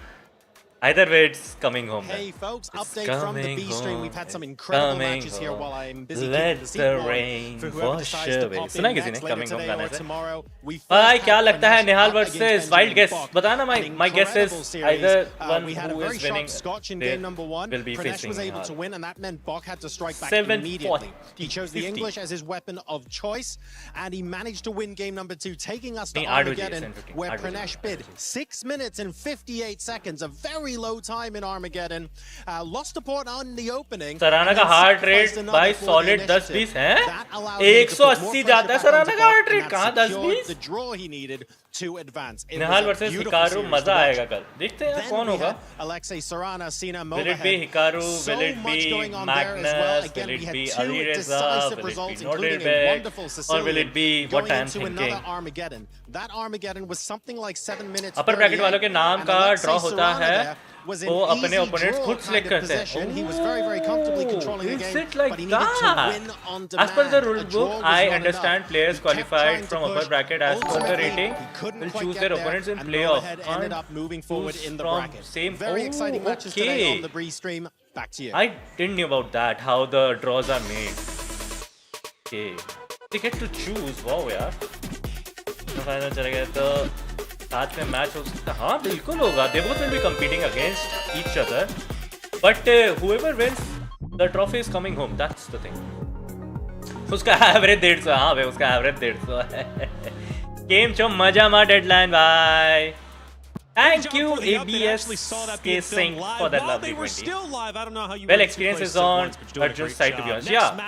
Either way, it's coming home. Hey folks, It's update from the B stream. home. We've had some incredible Coming matches here home. while I'm busy Let keeping the seat the warm rain for whoever wash decides to away. pop सुना in किसी next ने later coming home today गाने or से? tomorrow. We भाई first क्या had लगता है Pranesh Nihal up versus against wild Benjamin guess Bok. बताना An my guess is incredible series. either one We had a who very is sharp winning scotch in they game number one. will be Pranesh facing was able Nihal. to win, and that meant Bok had to strike back 7-40. immediately. He chose the 50. English as his weapon of choice, and he managed to win game number two, taking us to नहीं, 8 बजे Armageddon, 7:15, where 8 बजे, Pranesh 8 bid 6 minutes and 58 seconds, a very low time in Armageddon. Lost the port on the opening. Sarana का heart rate भाई solid 10-20 है 180 जाता है सराना का heart rate कहाँ 10-20 the draw he needed to advance. Nihal versus Hikaru मजा आएगा कल देखते हैं कौन होगा Alexei Sarana, Sina Will it be Hikaru? Will it be Magnus? Will it be Alireza? Will it be Nordirbeck? Or will it be what I'm thinking? Armageddon. That Armageddon was something like 7 minutes. Upper bracket वालों के नाम का draw होता है वो अपने opponents खुद select करते हैं He was very, very comfortably controlling the game, Is it like but he needed to that? win on As per demand. the A rule draw book, was I not understand enough. players He kept qualified trying to from upper push. bracket as per the Ultimately, rating he couldn't will quite choose get their there, opponents in and playoff. Moorhead ended up moving forward in the From bracket. same. Very exciting matches today okay. on the Bree stream. Back to you. I didn't know about that. How the draws are made. Okay, they get to choose. Wow, यार. Final चले गए तो साथ में match हो सकता है हाँ बिल्कुल होगा they both will be competing against each other but whoever wins the trophy is coming home that's the thing उसका एवरेज 150 हाँ भाई उसका एवरेज 150 है गेम चो मजा मा डेडलाइन भाई Thank you, ABS Casing, for that lovely 20. Well, experience is on Arjun's side, to be honest. Yeah,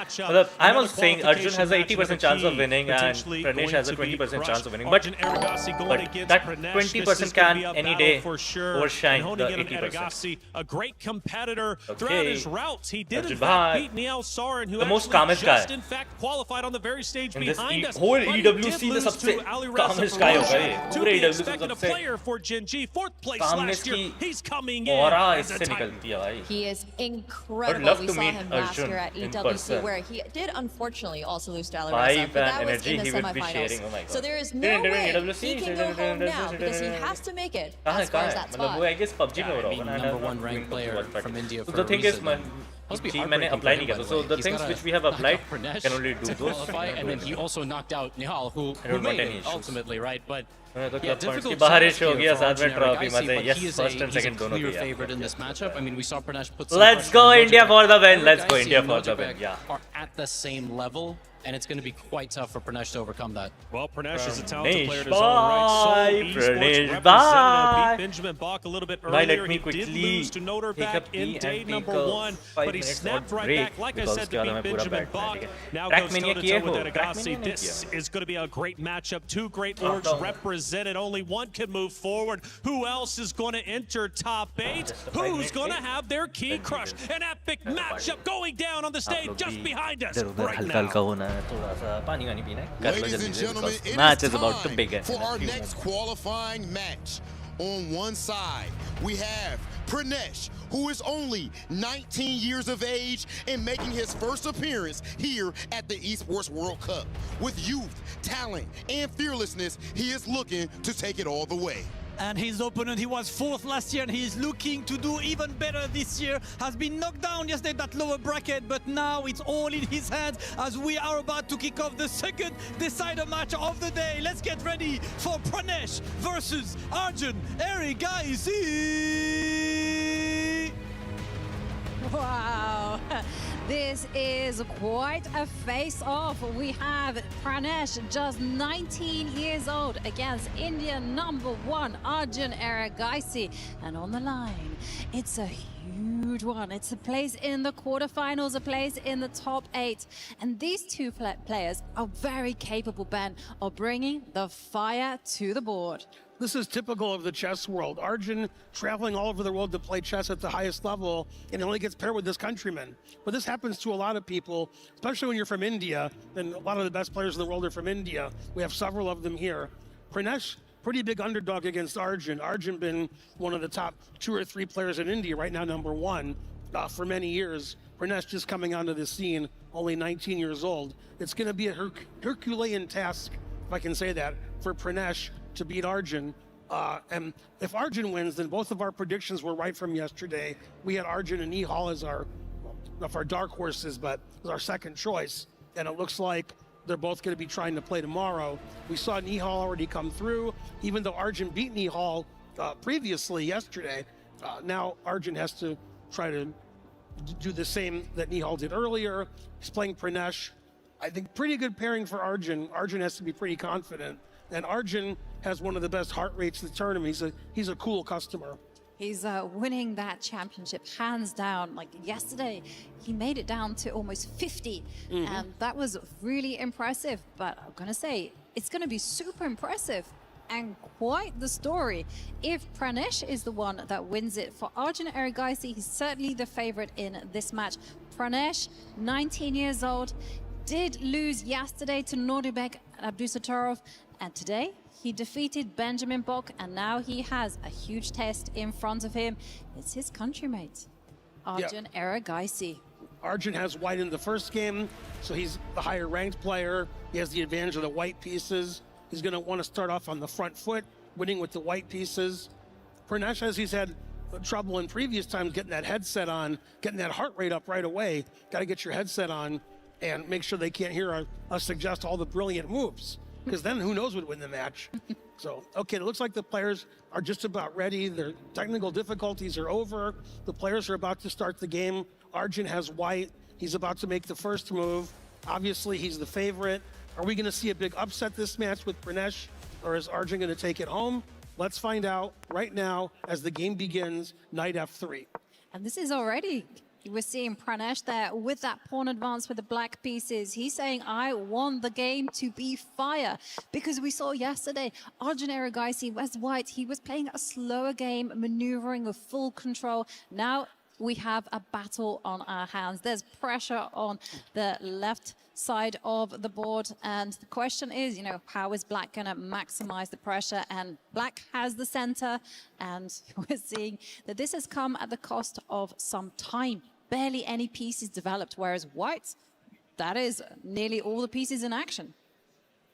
I'm also saying Arjun has a 80% chance of winning and Pranesh has a 20% chance of winning. But that 20% can any day overshine the 80%. A great competitor throughout his routes. He did in Arjun fact beat Niall Soren, who the most actually calmest guy. just in fact qualified on the very stage In this behind us. whole But he EWC did lose the सबसे to Alireza calmest guy होगा ये Farouche. To पूरे be EWC expected a सबसे player for Gen.G, fourth place calmness last year. की He's coming in aura as a इससे Titan. निकलती है भाई He is I'd incredible. love We to saw meet him last Arjun year at in EWC, person. where he did unfortunately also lose to Alireza, Vibe but and that was energy in the he would be semifinals. sharing, oh my So God. there is no Didn't do way EWC, he can go home now because he has to make it कहाँ as far as है that मतलब spot. वो I guess PUBG में हो रहा होगा ना number one ranked player from India So for the a thing is reason. Must be मैंने heartbreaking apply for नहीं him, किया by था the so way. the He's things gotta which we have knock applied out Pranesh can only do to those qualify, and then he also knocked out Nihal, who don't want made any it issues. ultimately, right? But तो yeah, club points की difficult बाहर task हो here गया for साथ में Arjun trophy Eragaisi, मजे but yes he is first and he's a second दोनों clear किया favorite in this matchup. I mean, we saw Pranesh put some Let's pressure go on India Watchparty. for the win let's go Eragaisi India and for the Watchparty win yeah are at the same level, and it's going to be quite tough for Pranesh to overcome that. Well, Pranesh is a talented player in his Pranesh own right. Seoul bye, Esports Pranesh representative bye. beat Benjamin Bok a little bit Bye, let earlier. me He did quickly lose to take Nordirbeck a in pee day and number take a 1, 5 but he minutes snapped और right break back, like I because said, उसके to बाद beat हमें पूरा Benjamin बैठ Bok. जाएगा Now Track goes Mania toe-to-toe किए with हो Track Eragaisi. Mania नहीं This किया is going to be a great matchup. Two great Calm orgs down. represented. Only one can move forward. Who else is going to enter top 8? Who's going to have their key crushed? An epic matchup going down on the stage just behind us right now. हल्का होना है थोड़ा सा पानी वानी पीना है कर लो Ladies जल्दी and से gentlemen, because it match is is about to time begin for in a our few next moments. qualifying match. On one side, we have Pranesh, who is only 19 years of age and making his first appearance here at the Esports World Cup. With youth, talent, and fearlessness, he is looking to take it all the way. And his opponent, he was 4th last year and he is looking to do even better this year. Has been knocked down yesterday that lower bracket, but now it's all in his hands as we are about to kick off the second decider match of the day. Let's get ready for Pranesh versus Arjun Eragaisi. Wow, this is quite a face-off. We have Pranesh, just 19 years old, against Indian #1 Arjun Eragaisi. And on the line, it's a huge one. It's a place in the quarterfinals, a place in the top 8. And these two players are very capable, Ben, of bringing the fire to the board. this is typical of the chess world. Arjun traveling all over the world to play chess at the highest level, and only gets paired with his countrymen. But this happens to a lot of people, especially when you're from India, and a lot of the best players in the world are from India. We have several of them here. Pranesh, pretty big underdog against Arjun. Arjun been one of the top 2 or 3 players in India, right now #1 for many years. Pranesh just coming onto the scene, only 19 years old. It's going to be a Herculean task, if I can say that, for Pranesh to beat Arjun. And if Arjun wins, then both of our predictions were right from yesterday. We had Arjun and Nihal as our dark horses, but as our second choice. And it looks like they're both going to be trying to play tomorrow. We saw Nihal already come through, even though Arjun beat Nihal previously yesterday. Now Arjun has to try to do the same that Nihal did earlier. He's playing Pranesh. I think pretty good pairing for Arjun. Arjun has to be pretty confident. And Arjun has one of the best heart rates in the tournament. He's a cool customer. He's winning that championship hands down. Like yesterday, he made it down to almost 50. And that was really impressive. But I'm going to say, it's going to be super impressive and quite the story if Pranesh is the one that wins it. For Arjun Erigaisi, he's certainly the favorite in this match. Pranesh, 19 years old, did lose yesterday to Nordibek Abdusattorov, and today he defeated Benjamin Bok, and now he has a huge test in front of him. It's his countrymate, Arjun Erigaisi. Arjun has white in the first game, so he's the higher ranked player. He has the advantage of the white pieces. He's going to want to start off on the front foot, winning with the white pieces. Pranesh, as he's had trouble in previous times getting that headset on, getting that heart rate up right away. Got to get your headset on and make sure they can't hear us suggest all the brilliant moves, because then who knows what would win the match. So, okay, it looks like the players are just about ready. Their technical difficulties are over. The players are about to start the game. Arjun has white. He's about to make the first move. Obviously, he's the favorite. Are we going to see a big upset this match with Pranesh, or is Arjun going to take it home? Let's find out right now as the game begins, knight f3. And this is already, we're seeing Pranesh there with that pawn advance with the black pieces. He's saying, I want the game to be fire, because we saw yesterday Arjun Erigaisi as white. He was playing a slower game, maneuvering with full control. Now we have a battle on our hands. There's pressure on the left side of the board, and the question is, you know, how is Black going to maximize the pressure? And Black has the center, and we're seeing that this has come at the cost of some time. Barely any pieces developed, whereas White, that is nearly all the pieces in action.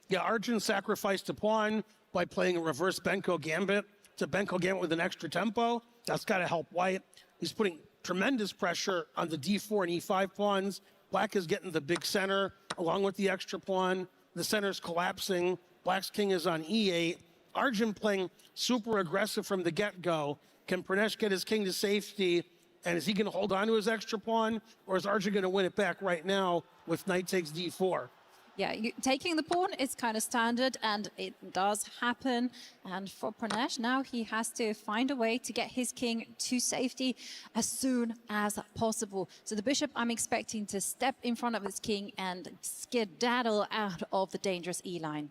Yeah, Arjun sacrificed a pawn by playing a reverse Benko Gambit. It's a Benko Gambit with an extra tempo. That's got to help White. He's putting tremendous pressure on the d4 and e5 pawns. Black is getting the big center along with the extra pawn. The center's collapsing. Black's king is on e8. Arjun playing super aggressive from the get-go. Can Pranesh get his king to safety? And is he going to hold on to his extra pawn? Or is Arjun going to win it back right now with knight takes d4? Yeah, taking the pawn is kind of standard, and it does happen. And for Pranesh, now he has to find a way to get his king to safety as soon as possible. So the bishop, I'm expecting to step in front of his king and skedaddle out of the dangerous e-line.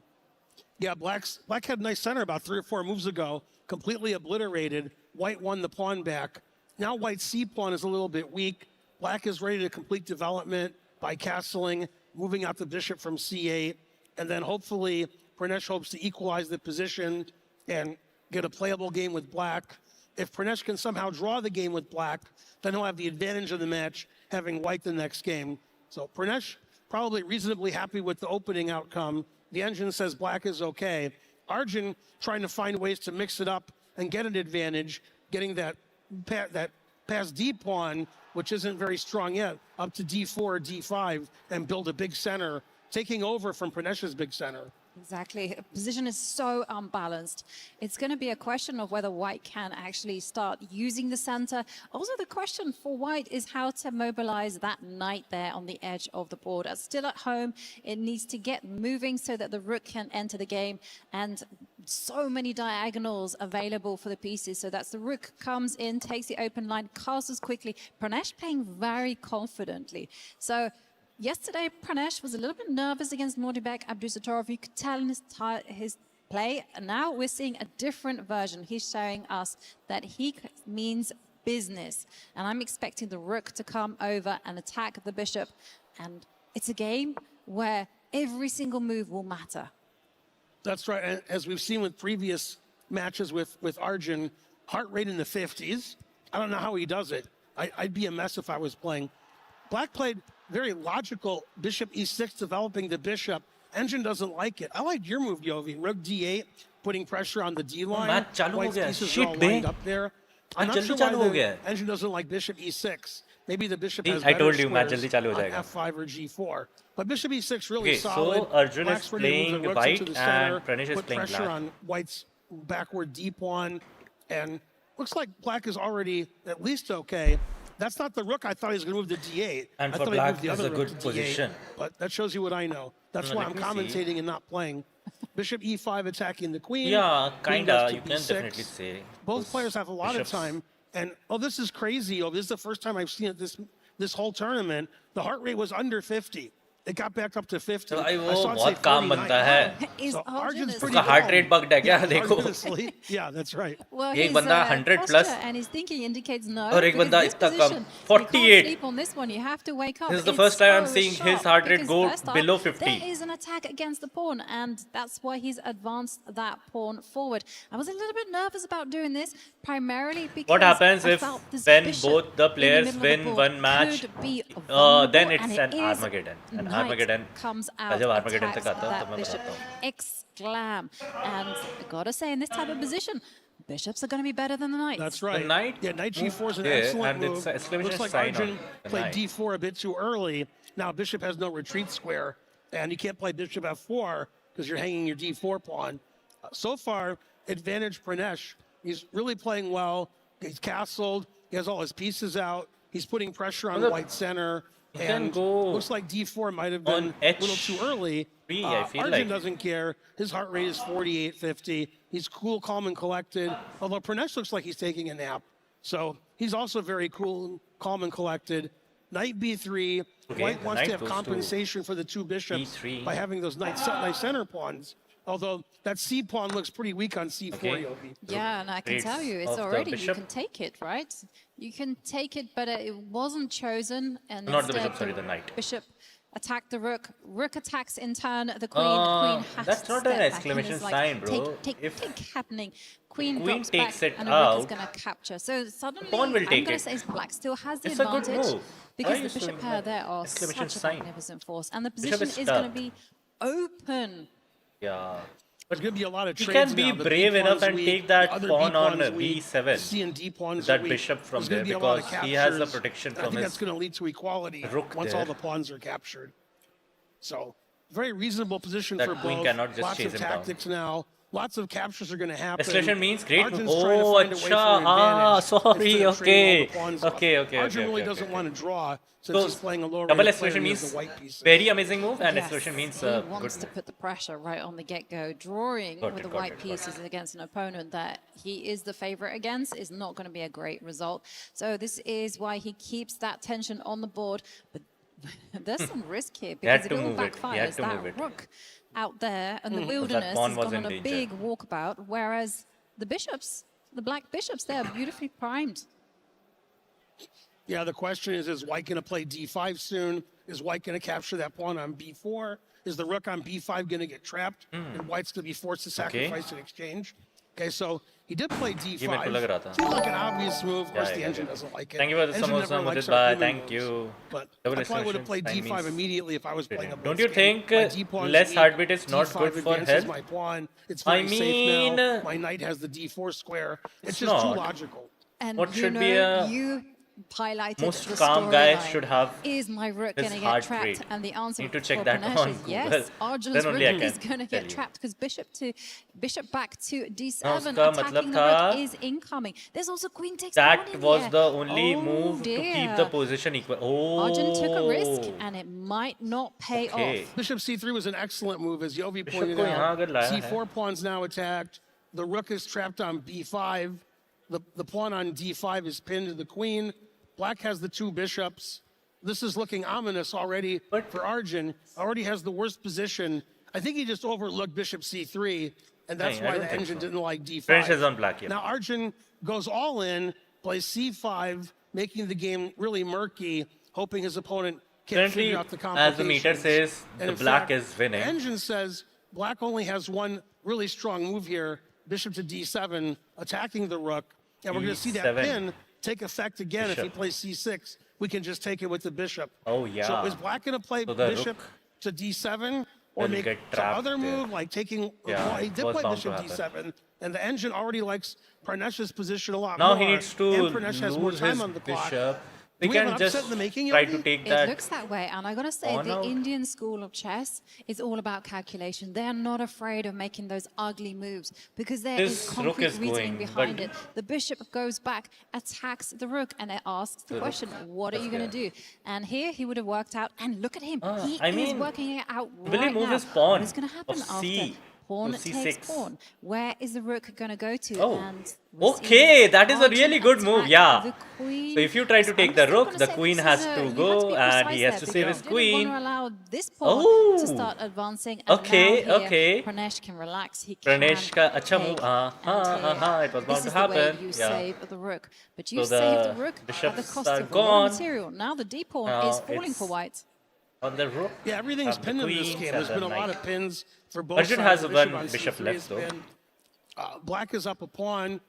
Yeah, Black had a nice center about 3 or 4 moves ago, completely obliterated. White won the pawn back. Now White's c-pawn is a little bit weak. Black is ready to complete development by castling, moving out the bishop from c8, and then hopefully Pranesh hopes to equalize the position and get a playable game with Black. If Pranesh can somehow draw the game with Black, then he'll have the advantage of the match, having White the next game. So Pranesh probably reasonably happy with the opening outcome. The engine says Black is okay. Arjun trying to find ways to mix it up and get an advantage, getting that past d pawn, which isn't very strong yet, up to d4 or d5 and build a big center, taking over from Pranesh's big center. Exactly. Position is so unbalanced. It's going to be a question of whether White can actually start using the center. Also, the question for White is how to mobilize that knight there on the edge of the board. It's still at home. It needs to get moving so that the rook can enter the game. And so many diagonals available for the pieces. So that's the rook comes in, takes the open line, castles quickly. Pranesh playing very confidently. So yesterday, Pranesh was a little bit nervous against Nordibek Abdusattorov. You could tell in his play. Now we're seeing a different version. He's showing us that he means business. And I'm expecting the rook to come over and attack the bishop. And it's a game where every single move will matter. That's right. And as we've seen with previous matches with Arjun, heart rate in the 50s. I don't know how he does it. I'd be a mess if I was playing. Black played very logical bishop e6, developing the bishop. Engine doesn't like it. I like your move, Yovi. Rook d8, putting pressure on the d line. White's pieces are all lined up there. I'm not sure why the engine doesn't like bishop e6. Maybe the bishop has better squares on f5 or g4. But bishop e6 really solid. So Arjun Black's is playing white and Pranesh is put playing pressure black. on White's backward d pawn, and looks like Black is already at least okay. That's not the rook I thought he was going to move to d8. And I for thought Black, he moved the it's other a rook good to D8, position. but that shows you what I know. That's why I'm commentating and not playing. Bishop e5 attacking the queen. Yeah, Queen kinda. goes to You can b6. definitely say. Both players have a lot bishops. of time. And, oh, this is crazy. Oh, this is the first time I've seen it this whole tournament. The heart rate was under 50. It got back up to 50. भाई I वो saw it say बहुत काम 49. बनता है So Arjun's pretty उसका heart calm. rate bugged है क्या Yeah, देखो Arjun is asleep. Yeah, that's right. Well, एक his बंदा 100 posture plus and his thinking indicates no. और एक because बंदा this इतना कम position, you can't 48. sleep on this one. You have to wake up. This is the It's first time I'm so seeing his sharp heart rate because go first off, below 50. There is an attack against the pawn, and that's why he's advanced that pawn forward. I was a little bit nervous about doing this, primarily because What happens I if felt this when bishop both the in the players middle of the win board one match? could be vulnerable, Then it's and an it is Armageddon. An knight Armageddon. comes out, जब Armageddon तक attacks आता हूँ that तब मैं bishop. बताता हूँ. Exclam. And I gotta say, in this type of position, bishops are going to be better than the knights. That's right. The knight Yeah, knight g4 is an there, excellent and move. it's exclamation Looks like sign Arjun on the played knight. d4 a bit too early. Now bishop has no retreat square, and you can't play bishop f4 because you're hanging your d4 pawn. So far, advantage Pranesh. He's really playing well. He's castled. He has all his pieces out. He's putting pressure on Well, white center. you can And go looks like d4 might have been on a little too early. I feel Arjun like. doesn't care. His heart rate is 48-50. He's cool, calm, and collected. Although Pranesh looks like he's taking a nap. So he's also very cool, calm, and collected. Knight b3. Okay, White the wants to knight have goes to compensation for the two bishops e3. by having those knight center pawns. Although that c pawn looks pretty weak on c4, Okay. Yogi. Yeah, and I can Rates tell you, it's of the already, you bishop. can take it, right? You can take it, but it wasn't chosen. And Not the instead bishop, sorry, the knight. Bishop attacked the rook. Rook attacks in turn the queen. Queen has That's to not step an back and exclamation is like, sign, bro. Take happening. Queen Queen drops takes back it and the rook is out, going to capture. So suddenly, pawn will I'm take going it. to say black still has the It's a good advantage move. because Why the are you bishop showing pair that there are exclamation such a sign? magnificent force. And the Bishop position is is going to stuck. be open. Yeah. There's going to be a lot of He trades can be now. The brave B enough pawn's and weak, take the that other pawn B on pawn's weak, b7. C and D pawns That are weak. bishop from There's there gonna be a lot of because he has the captures. protection I from think that's his going to lead to equality rook once there. all the pawns are captured. So, very reasonable position That for queen both. cannot just Lots chase of him down. tactics now. Lots of captures are going to happen. Escalation means great. Arjun's trying to Oh, find a way for acha. an Ah, advantage sorry. instead of trading all the Okay. pawns off. Okay. Arjun really okay, doesn't okay. want to draw since So, he's playing a lower double rated player escalation and he has means the white pieces. very amazing move, and Yes, escalation means he good wants to move. put the pressure right on the get-go. Drawing Got with it, the got white it, got pieces against an opponent that he is the favorite against is not going to be a great result. So this is why he keeps that tension on the board. But there's some risk here He had because if to it all move it. He had backfires, to that move it. rook out there and the That wilderness pawn has was gone in on a danger. big walkabout, whereas the bishops, the black bishops, they are beautifully primed. Yeah, the question is White going to play d5 soon? Is White going to capture that pawn on b4? Is the rook on b5 going to get trapped? And White's going to be forced to sacrifice in exchange? Okay, so he did play d5. ये मेरे को लग रहा था. Seems like an obvious move. Of course, the yeah, engine yeah. doesn't like it. Thank you for the Engine never samosa, likes Mudit our bhai. human Thank moves. you. But Double I probably would have escalation played sign d5 means immediately if I was playing a Don't you think My d-pawn's less weak, heartbeat is not d5 good for advances health? my pawn. It's I very safe now. mean, My knight has the d4 square. It's it's just too not. logical. And What you should know, be a you highlighted most the calm guy storyline. should have Is my rook his going to get heart trapped? rate. And the answer Need to for check that Pranesh on is Google. yes. Arjun's Then rook only I is can going to tell get you. trapped because bishop back to d7 उसका attacking मतलब the था rook is incoming. There's also queen takes pawn that in was here. the only Oh, move to keep the dear. position equal. Oh. Arjun took a risk and it might not pay off. Bishop c3 was an excellent move, as Yovi Bishop pointed को यहाँ out. अगर लाया है. c4 pawn's now attacked. The rook is trapped on b5. The pawn on d5 is pinned to the queen. Black has the two bishops. This is looking ominous already for Arjun. Already has the worst position. I think he just overlooked bishop c3. and that's why the engine didn't like D5. French is on black, yeah. Now Arjun goes all in, plays C5, making the game really murky, hoping his opponent can't figure out the complications. As the meter says, and the black fact, is winning. The engine says black only has one really strong move here, bishop to D7, attacking the rook, and we're going to see that pin take effect again. If he plays C6, we can just take it with the bishop. Oh, yeah. So is black going to play bishop to D7 or make some other move like taking? Well, he did play bishop D7, and the engine already likes Pranesh's position a lot more. Now he needs to and Pranesh has more lose time his on the clock. bishop. Do We we have can an just upset in the making, try Yogi? to take It that. looks that way, and I gotta say, the Indian school of chess is all about calculation. They are not afraid of making those ugly moves because there is This rook concrete is reasoning going, behind but- it. The bishop goes back, attacks the rook, and it asks the question, what are you going to do? And here he would have worked out, and look at him. He I is mean, working it out will he right move now. his pawn What is going to happen of after C pawn to takes C6? pawn? Where is the rook going to go to? Oh, And we see okay, that is a Arjun really good move, attack yeah. the queen. So if you try to take the rook, the queen has to go and he has to save his You queen. didn't want to allow this pawn to Oh. start advancing, and Okay, now here, okay. Pranesh can relax. He Pranesh can ka acha move. take, and here, It was this bound to is the way happen. you Yeah. save the rook, but you So saved the the rook at the bishops cost are of a lot gone. of material. Now the d pawn Now is falling it's for white. On the rook. Yeah, everything's have the pinned in this queens game. and There's been a the lot knight. of pins for both Arjun sides. has The one on bishop C3 left, is though. pinned. Black is up a pawn.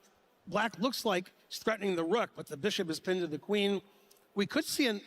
Black looks like he's threatening the rook, but the bishop is pinned to the queen. We could see an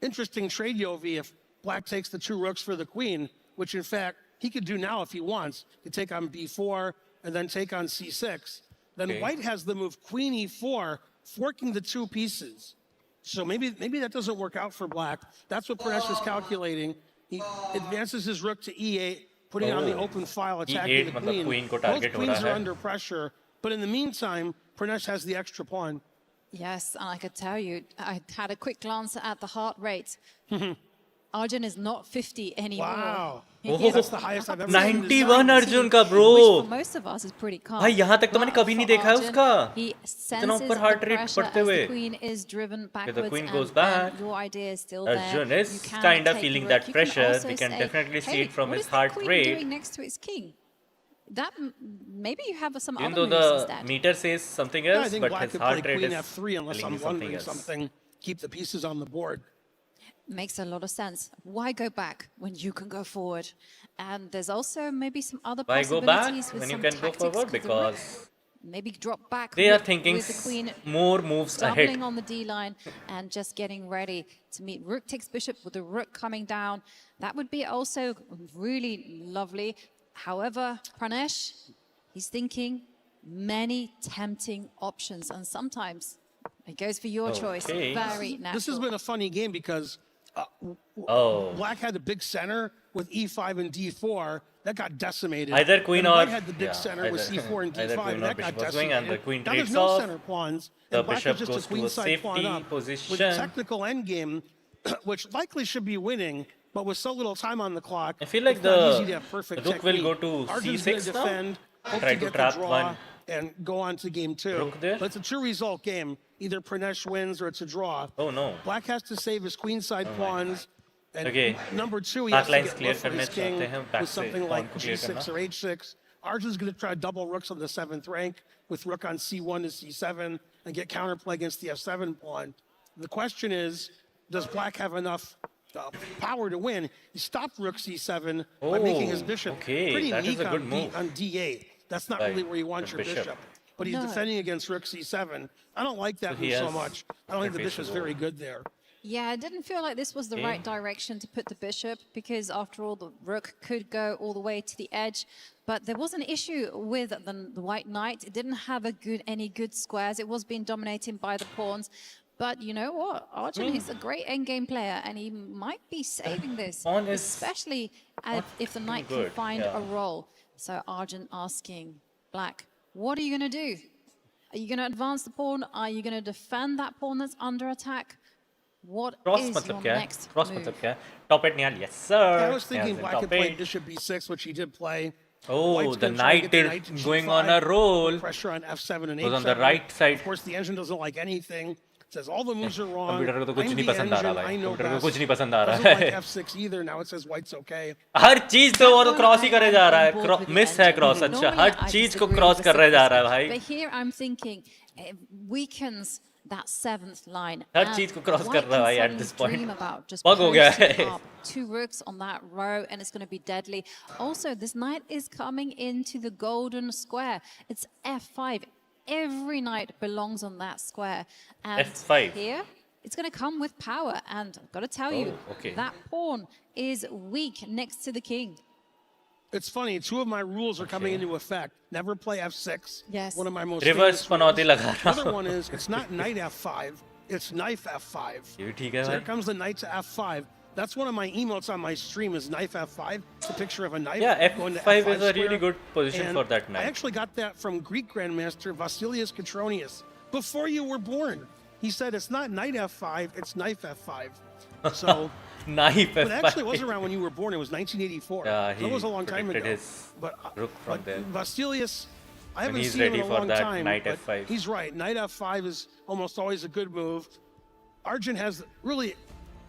interesting trade, Yovi, if black takes the two rooks for the queen, which in fact he could do now if he wants. He could take on b4 and then take on c6. Then Okay. white has the move queen e4, forking the two pieces. So maybe that doesn't work out for black. That's what Pranesh is calculating. He advances his rook to e8, putting on the open file, attacking E8 the मतलब queen. queen को Both target हो queens रहा are है. under pressure, but in the meantime, Pranesh has the extra pawn. Yes, and I could tell you, I had a quick glance at the heart rate. Arjun is not 50 anymore. Wow. He Oh, is that's the highest I've ever 91 Arjun का which bro. for most of us is pretty calm. भाई यहाँ तक तो मैंने But कभी नहीं for देखा है Arjun, उसका. He इतना senses ऊपर the heart rate pressure बढ़ते as हुए. the queen is driven backwards, the queen and goes then back. your idea is still Arjun there. is You can kind of take feeling the that rook. You pressure. also We can say, definitely see hey, it from what his is the heart queen rate. doing next to his king? That maybe you have some Even other though moves the instead. meter says something Yeah, I else, think but black his could heart play rate queen is f3 unless telling I'm you something wondering else. something. Keep the pieces on the board. Makes a lot of sense. Why go back when you can go forward? And there's also maybe some other Why go back possibilities with when you some can go tactics, forward? 'cause the rook Because maybe drop back they are with, thinking with the queen more moves doubling ahead. on the D line and just getting ready to meet rook takes bishop with the rook coming down. That would be also really lovely. However, Pranesh, he's thinking many tempting options, and sometimes it goes for your choice. Very natural. This has been a funny game because black had a big center with e5 and d4 that got decimated. Either queen and white or- had the big yeah, center with either- c4 and either d5 queen and or that got bishop was going decimated. and the queen Now there's trades no off. center pawns, The and black bishop is just goes a to a queenside pawn safety up with position. technical endgame, which likely should be winning, but with so little time on the clock, I feel like it's not the easy to have perfect rook will technique. go to Arjun's c6 gonna now. defend, hope Try to to get the trap draw one and go on to game two. rook there. But it's a true result game. Either Pranesh wins or it's a draw. Oh no. Black has to save his queenside pawns. And Okay. number two, he has to Backlines get clear rough for his करने king चाहते हैं, back with से something pawn like को clear g6 करना. or h6. Arjun's going to try double rooks on the 7th rank with rook on c1 to c7 and get counterplay against the f7 pawn. The question is, does black have enough power to win? He stopped rook c7 by making his bishop okay, pretty that is weak a good move. on d8. That's not By really where you want the your bishop. bishop. But he's No. defending against rook c7. I don't like that So he move so has much. I don't think the different bishop's pieces very good there. Yeah, I didn't feel like this was the Okay. right direction to put the bishop because after all, the rook could go all the way to the edge. But there was an issue with the white knight. It didn't have any good squares. It was being dominated by the pawns. But you know what? Arjun is a great endgame player, and he might be saving this, pawn is especially if the knight can good, find yeah. a role. So Arjun asking black, what are you going to do? Are you going to advance the pawn? Are you going to defend that pawn that's under attack? What Cross is मतलब your क्या है? next Cross move? मतलब क्या है? Top 8 Nihal, yes sir. I was thinking Nihal black top could play 8. bishop b6, which he did play. Oh, White's the gonna try to knight get the is knight to going g5, on a roll. Pressure on f7 and Was h7. on the right side. Of course, the engine doesn't like anything. says all the moves are wrong. Computer को तो कुछ I'm नहीं the पसंद आ रहा engine, भाई I know computer को best. कुछ नहीं पसंद आ रहा Doesn't like है F6 either. Now it says white's okay. हर चीज तो वो तो क्रॉस ही करे जा रहा है मिस है क्रॉस अच्छा हर चीज को क्रॉस कर रहे जा रहा है भाई But here I'm thinking it weakens that seventh line. हर चीज को क्रॉस कर रहा है भाई at this point Dream about just bug हो गया है posting up 2 rooks on that row, and it's going to be deadly. Also, this knight is coming into the golden square. It's F5. Every knight belongs on that square. And F5. here, it's going to come with power. And I've got to tell you, that pawn is weak next to the king. It's funny, 2 of my rules are coming into effect. Never play F6. Yes. One of my most Reverse famous rules. panauti laga raha The other one is, it's not knight F5, it's knife F5. ये भी ठीक है So here भाई comes the knight to F5. That's one of my emotes on my stream is knife F5. It's a picture of a knife yeah going to F5 F5 is a really square. good position And for that I knight actually got that from Greek Grandmaster Vasilius Katronius before you were born. He said it's not knight F5, it's knife F5. So knife but F5 it actually wasn't around when you were born. It was 1984. yeah That was a long time ago. his But, rook from there Vasilius, I when haven't he's seen him ready in a for long that time. knight but F5 he's right. Knight F5 is almost always a good move. Arjun has really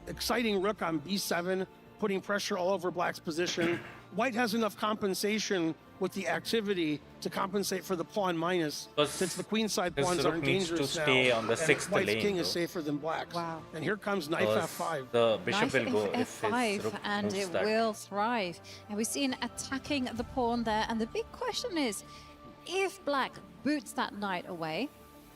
exciting rook on B7, putting pressure all over black's position. White has enough compensation with the activity to compensate for the pawn minus, since the queenside pawns aren't dangerous to stay now, on the and 6th White's lane, king is though. safer than black's. Wow. And here comes knight F5. The bishop Knight will go if his F5, rook and moves it that. will thrive. And we've seen attacking the pawn there. And the big question is, if black boots that knight away,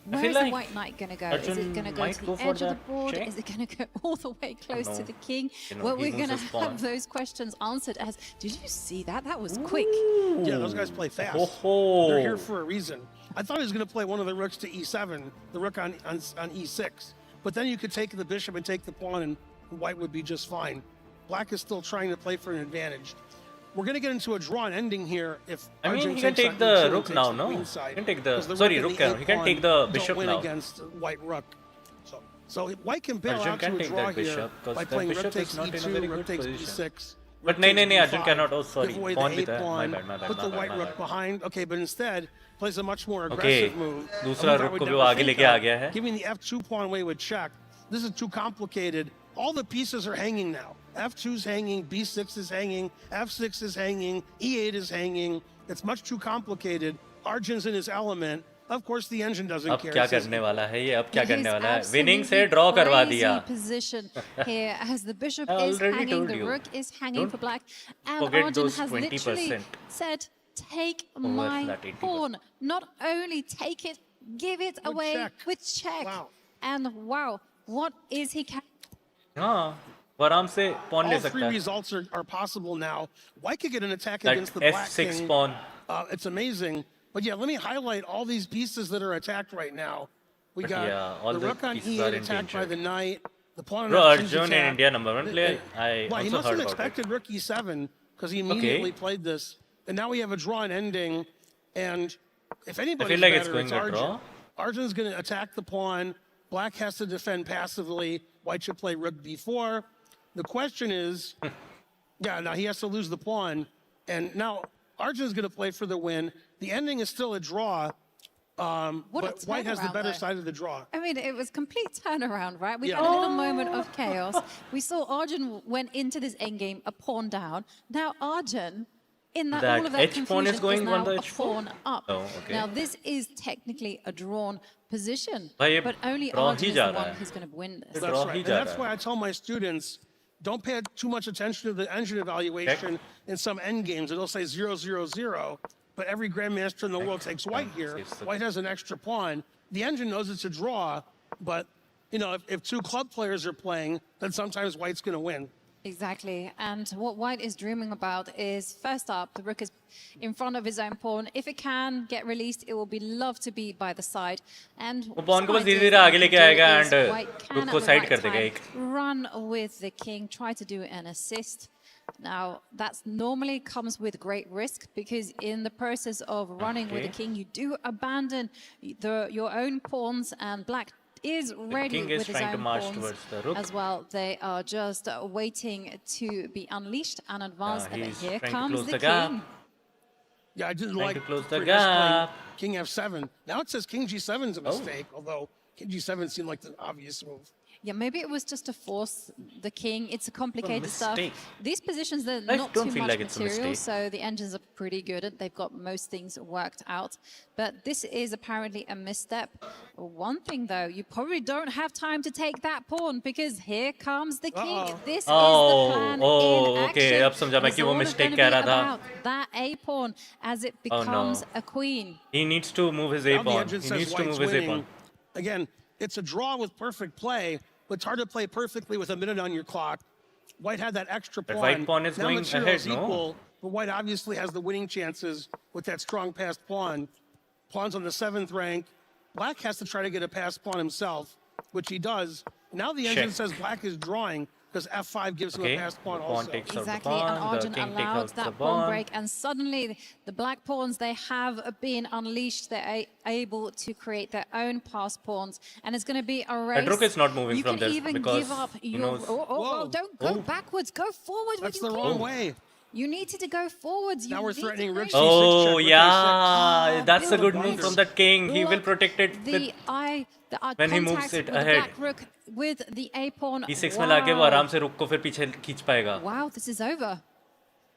where is the like white knight going to go? Is Arjun it going to go might to go the for edge of the that board? check. Is it going to go all the way close to No. the king? You know, Well, he we're moves going to his pawn. have those questions answered as, did you see that? That was quick. Yeah, those guys play fast. Oh. They're here for a reason. I thought he was going to play one of the rooks to E7, the rook on E6. But then you could take the bishop and take the pawn, and white would be just fine. Black is still trying to play for an advantage. We're going to get into a drawn ending here if I mean, Arjun he can takes take on the E2 and rook takes now, the no? queen side, He can take the- 'cause sorry, rook rook and can- the he can pawn take the don't bishop win now. against white rook. So white can bail Arjun out can to a take draw that here bishop, 'cause by the playing rook bishop takes is not in a E2, very rook good takes position. E6. But rook no, takes Arjun E5, cannot. Oh, sorry. give away Pawn the bhi tha. A My pawn, bad, my bad, put my the bad, white my rook bad. behind. Okay, but instead plays a much more Okay, aggressive move. दूसरा that रुक would को भी never वो आगे think लेके आ of. गया है. Giving the F2 pawn away with check. This is too complicated. All the pieces are hanging now. F2 is hanging, B6 is hanging, F6 is hanging, E8 is hanging. It's much too complicated. Arjun's in his element. Of course, the engine doesn't अब care. क्या It says, करने वाला है ये? अब क्या It करने is वाला है? Winning से absolutely draw करवा crazy दिया. position here as the bishop I is already hanging, told the you. rook is hanging Don't for black, and forget Arjun those has literally 20%. said, take Over my that 80%. pawn. Not only take it, give it away check. with check. Wow. And wow, what is he हाँ, वो आराम से pawn ले all three सकता है. results are possible now. White could get an attack That against the black F6 king. pawn. It's amazing. But yeah, let me highlight all these pieces that are attacked right now. We But got yeah, all the the rook on pieces E8 are in attacked by danger. the knight. The pawn on Bro, F2 is Arjun in attacked. India #1 player. I Well, he also must heard have about it. expected rook E7 because he immediately played this. And now we have a drawn ending. And if anybody's like it's better, going it's a Arjun. draw. Arjun's going to attack the pawn. Black has to defend passively. White should play rook B4. The question is, yeah, now he has to lose the pawn. And now Arjun's going to play for the win. The ending is still a draw. But white has the turnaround, better though. side of the draw. I mean, it was complete turnaround, right? We Yeah. had a little moment of chaos. We saw Arjun went into this endgame a pawn down. Now Arjun, in that, That all of that H pawn is confusion, going now on the a H4? pawn up. Oh, okay. Now this is technically a drawn position, भाई ये but only draw Arjun he is जा the रहा one है. who's going to win this. That's draw right. He And जा that's रहा why है. I tell my students, don't pay too much attention to the engine evaluation in some end games. It'll say 0-0-0, but every grandmaster in the world takes white here. White has an extra pawn. The engine knows it's a draw, but you know, if two club players are playing, then sometimes white's going to win. Exactly. And what white is dreaming about is, first up, the rook is in front of his own pawn. If it can get released, it will be loved to be by the side. And वो pawn को some बस धीरे ideas धीरे आगे that लेके he आएगा can do and is white can rook at को the side right कर देगा time एक. run with the king, try to do an assist. Now, that's normally comes with great risk because in the process of running with the Okay. king, you do abandon your own pawns, and black is ready king with is his trying to own march pawns towards the rook. as well. They are just waiting to be unleashed and advanced. And he's here trying to comes close the the gap. king. Yeah, I didn't Trying like to close the for just playing gap. King F7. Now it says King G7 is a mistake, although G7 seemed like the obvious move. Yeah, maybe it was just to force the king. It's a complicated stuff. These positions, they're I not don't too feel much like it's a material, mistake. so the engines are pretty good. They've got most things worked out. But this is apparently a misstep. One thing, though, you probably don't have time to take that pawn because here comes the king. This is the plan in action. Okay, अब समझा मैं कि वो mistake कह रहा था. That a pawn as it becomes a queen. He needs to move his a pawn. He needs to move his a pawn. Again, it's a draw with perfect play, but it's hard to play perfectly with a minute on your clock. White had that extra pawn. White pawn is now going material's ahead, no? equal, but White obviously has the winning chances with that strong passed pawn. Pawn's on the 7th rank. Black has to try to get a passed pawn himself, which he does. Now the engine says Black is drawing because F5 gives him a passed pawn also. Exactly, and Arjun allowed that pawn break, and suddenly the black pawns, they have been unleashed. They're able to create their own pass pawns, and it's going to be a race. Rook is not moving from this You can even because give up he your... knows... don't go backwards, go forwards. That's the wrong way. You needed to go forwards. Now we're threatening Rook C6. Oh, yeah, that's a good move from that king. He will protect it when he moves it ahead. Black rook with the a pawn. E6 में लाके वो आराम से रुक को फिर पीछे खींच पाएगा. Wow, this is over.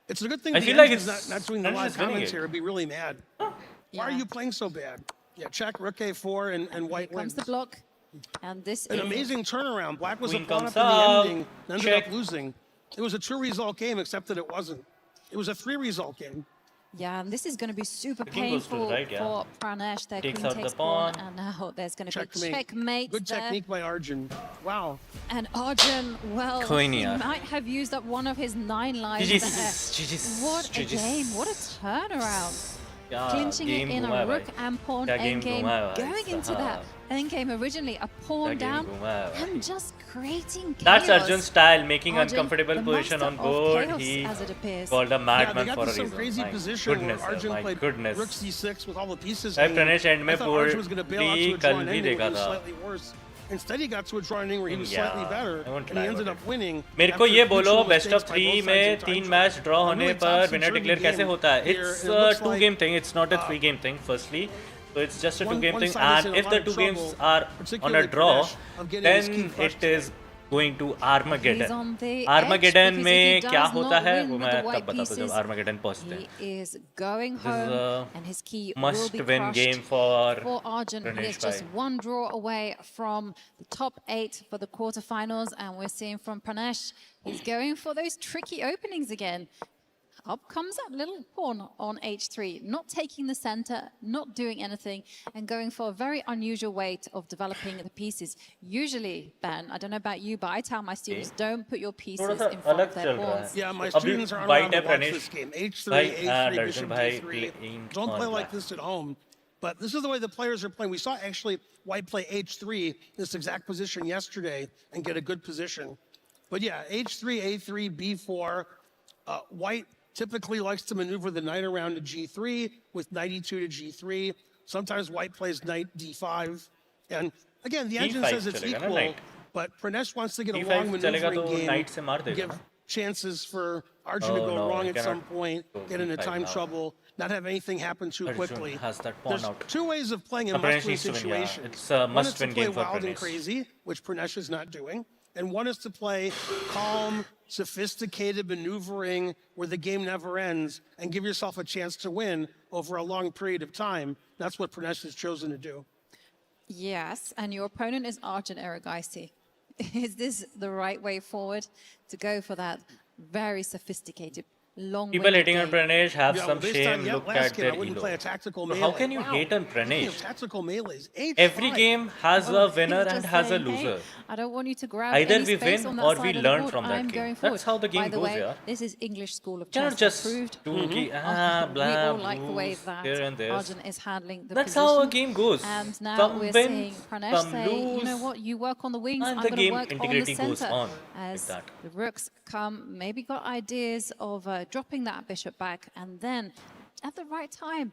It's a good thing I the feel like engine's it's not doing the live winning comments it. here. I'd be really mad. Why are you playing so bad? Yeah, check Rook A4 and White Comes wins. the block, and this An is amazing turnaround. Black was Queen a pawn comes up in the up. ending, and ended up losing. It was a 2-result game, except that it wasn't. It was a 3-result game. Yeah, and this is going to be super king goes to the painful right, yeah. for Pranesh. Their Takes queen out the takes pawn, pawn. and now there's going to be Checkmate. checkmate Good there. technique by Arjun. Wow. And Arjun, well, Queen, he yeah. might have used up one of his 9 lives GG's. there. What a game, what a turnaround. Clinching it in a rook and pawn endgame, going into that endgame originally, a pawn down, and just creating chaos. That's Arjun's style, making Arjun, uncomfortable the position on master of board. chaos, He as it appears. called a madman they got for to a some reason. crazy My position goodness, where Arjun my played goodness. Rook C6 with all the pieces. I Pranesh end में I thought Arjun was going to bail out to a draw कल and भी ending, देखा which was था. slightly worse. Instead, he got to a draw ending where he was Yeah, slightly better, I won't and he lie ended about up winning. मेरे को after ये बोलो mutual best mistakes of by 3 both sides में in 3 time match draw trial. होने Really पर topsy-turvy winner declare कैसे game होता है? here, It's and it a looks 2 like, game thing. It's not a 3 game thing. Firstly, so it's just a 2 game one thing. side is in And a if lot the of 2 games trouble, are on a particularly draw, Pranesh, of getting his key then crushed. it is going to He's Armageddon. on the Armageddon edge because में if he क्या does होता not है win वो with मैं the तब white बताता हूँ जब pieces, Armageddon पहुँचते हैं. he is going This is home, a and his key will must be win crushed game for Arjun. He is Pranesh just bhai. 1 draw away from the top 8 for the quarterfinals, and we're seeing from Pranesh, he's going for those tricky openings again. Up comes that little pawn on h3, not taking the center, not doing anything, and going for a very unusual way of developing the pieces. Usually, Ben, I don't know about you, but I tell my students, don't put your pieces in front of their pawns. Yeah, my students aren't allowed to watch this game. H3, A3, Bishop D3. Don't play like this at home. But this is the way the players are playing. We saw actually White play H3, this exact position yesterday, and get a good position. But yeah, H3, A3, B4. White typically likes to maneuver the knight around to G3 with knight E2 to G3. Sometimes White plays knight D5. And again, the engine says it's equal, but Pranesh wants to get a long maneuvering game, give chances for Arjun to go wrong at some point, get into time trouble, not have anything happen too quickly. There's 2 ways of playing a must-win situation. It's a One is to must-win play game for wild and Pranesh. crazy, which Pranesh is not doing. And one is to play calm, sophisticated maneuvering where the game never ends and give yourself a chance to win over a long period of time. That's what Pranesh has chosen to do. Yes, and your opponent is Arjun Erigaisi. Is this the right way forward to go for that very sophisticated, long People hating on Pranesh have some shame. Look at their I wouldn't play a tactical elo. melee. How can you hate on Speaking of Pranesh? tactical melees, H5. Every game has a winner He's and just has a saying, loser. Hey, I don't want you to grab Either any we space win on that or side we of the learn board. from that I'm game. going forward. That's how the game By the goes, way, yeah. this is English School of Cannot Chess just approved. do We blah, all like the way that here and there. Arjun is handling the That's position. how a game goes. And now Some we're win, seeing Pranesh some say, you know lose, what, you work on the wings, and I'm the going to game work on the integrity goes center. on As like that. the rooks come, maybe got ideas of dropping that bishop back, and then at the right time,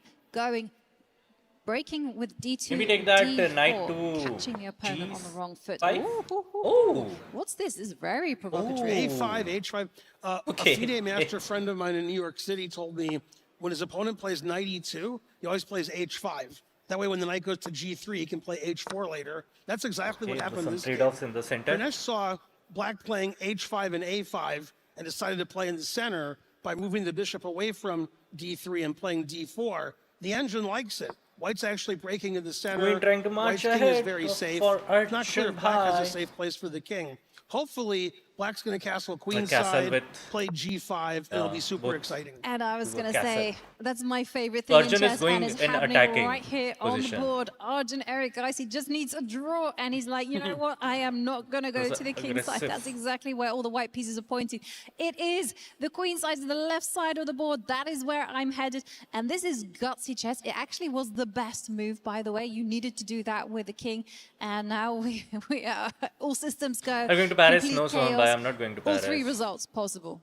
breaking with D2, Maybe take that D4, knight to catching the opponent on the wrong foot. G5? Ooh. What's this? This is very provocatory. A5, H5. A FIDE master friend of mine in New York City told me when his opponent plays knight E2, he always plays H5. That way, when the knight goes to g3, he can play h4 later. That's exactly what happened some this game. trade-offs in the center. Pranesh saw black playing h5 and a5 and decided to play in the center by moving the bishop away from d3 and playing d4. The engine likes it. White's actually breaking in the center. Queen trying to march White's king is ahead very safe. for It's not clear if black has a Archibald. safe place for the king. Hopefully, black's going to castle castle queenside, with- play g5, and it'll be super both. exciting. And I was Google going to Castle. say, that's my favorite thing Arjun in is chess, going and it's in happening attacking right here on the position. board. Arjun Eric, guys, he just needs a draw, and he's like, you know what? I am not going to go Those to the are king side. aggressive. That's exactly where all the white pieces are pointing. It is the queen side, the left side of the board. That is where I'm headed, and this is gutsy chess. It actually was the best move, by the way. You needed to do that with the king, and now we are all systems go. I'm going to Paris. Complete No, Swan, chaos. bye. I'm not going to All Paris. 3 results possible.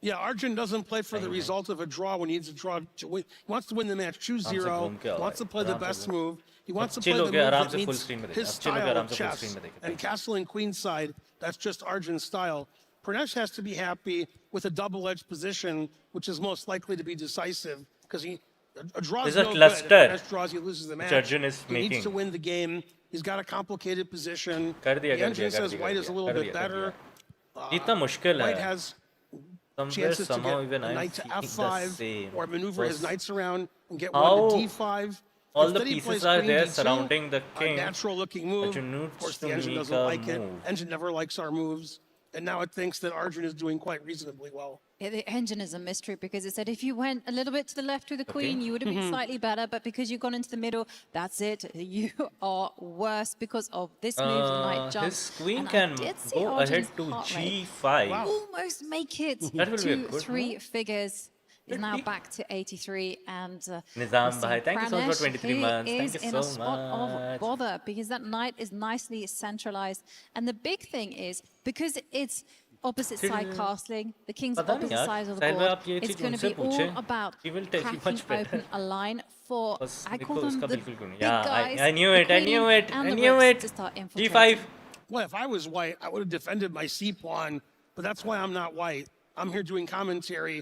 Yeah, Arjun doesn't play for the result of a draw when he needs a draw to win. He wants to win the match 2-0. He wants to play the best move. He wants to play the move that meets his style of chess. And castling queenside, that's just Arjun's style. Pranesh has to be happy with a double-edged position, which is most likely to be decisive, because a draw is There's a no cluster good. If Pranesh draws, he loses the which match. Arjun is He needs making. to win the game. He's got a complicated position. कर दिया, The कर engine दिया, कर says दिया, white कर is a दिया, little कर bit दिया, कर better. इतना मुश्किल White है. has Somewhere, chances to somehow, get even a I knight to feel the f5 same. or maneuver his Because knights around and get how one to d5. all the Instead, he pieces plays are queen there d2, surrounding the a king. natural-looking move. Arjun Of course, needs the to engine make doesn't a like it. move. Engine never likes our moves, and now it thinks that Arjun is doing quite reasonably well. Yeah, the engine is a mystery because it said if you went a little bit to the left with the queen, you would have been slightly better, but because you've gone into the middle, that's it. You are worse because of this move, the knight jump. His queen And I can did see go Arjun's ahead to heart rate g5. almost make it That will be a to good 3 move. figures. Is now back to 83, and Nizam bhai, thank you so much for Pranesh, 23 months. he Thank is you in so a spot of much. bother because that knight is nicely centralized, and the big thing is because it's opposite side castling, the king's पता नहीं opposite यार, side of the शायद board, आप ये it's cheese going to उनसे be all पूछें. about He will tell you cracking much better. open a line for, बस I call देखो them उसका the बिल्कुल क्यों नहीं. big Yeah, guys, I knew the it, I queen knew it, and I the knew rooks it. to start g5. infiltrating. Well, if I was white, I would have defended my c pawn, but that's why I'm not white. I'm here doing commentary.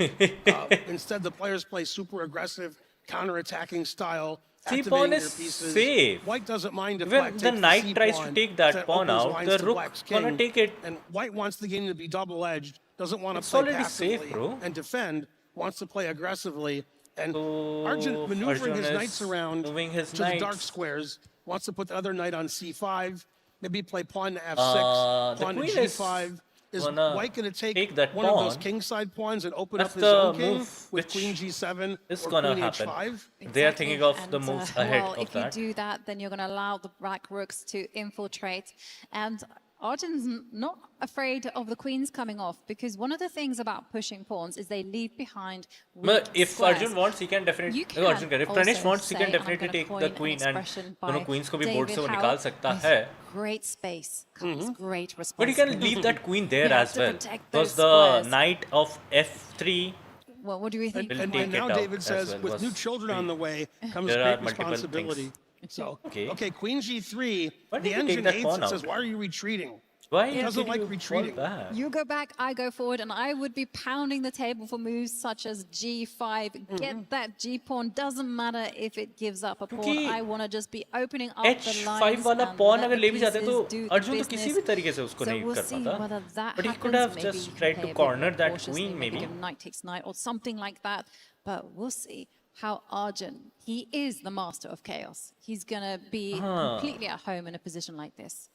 Instead, the players play super aggressive, counter-attacking style, C activating pawn their is pieces. safe. White doesn't mind if When black the takes knight C tries to pawn, take that pawn opens out, lines the to rook black's gonna king. take it. And white wants the game to be double-edged, doesn't want to It's play already safe, passively bro. and defend, wants to play aggressively. And So, Arjun maneuvering Arjun his is knights around moving his to the dark knights. squares, wants to put the other knight on c5, maybe play pawn to f6, The pawn to queen is g5. Is gonna white going to take that one of those pawn. kingside pawns and open That's up his the own king move with which queen g7 is or gonna queen happen. h5? They are thinking of the And, moves ahead well, of if you that. do that, then you're going to allow the black rooks to infiltrate. And Arjun's not afraid of the queens coming off because one of the things about pushing pawns is they leave behind weak But if squares. Arjun wants, he can definitely. You if Arjun can, if also Pranesh wants, he can say, and I'm definitely gonna take coin the an queen and expression दोनों by queens को भी board से वो David निकाल Howard, सकता with है. Great space comes great But he responsibility. can leave that queen there You have as to well. protect Because those the squares. knight of f3 Well, what do we think? And now David says, with new children on the way comes There are great multiple responsibility. things. So, Okay. okay, queen g3, Why the did you take engine that hates pawn it, says, out? why are you retreating? Why He doesn't like retreating. You go back, I go forward, and I would be pounding the table for moves such as g5. Get that g-pawn. Doesn't matter if it gives up a pawn. क्योंकि I want to just be opening up the h5 lines वाला and pawn let अगर the ले भी जाते pieces तो do the Arjun तो किसी भी business. तरीके से उसको So नहीं we'll कर see पाता. whether that But he happens. could have Maybe just you tried play to a bit corner more that cautiously, queen, maybe maybe. a knight takes knight or something like that. But we'll see how Arjun, he is the master of chaos. He's going to be completely at home in a position like this.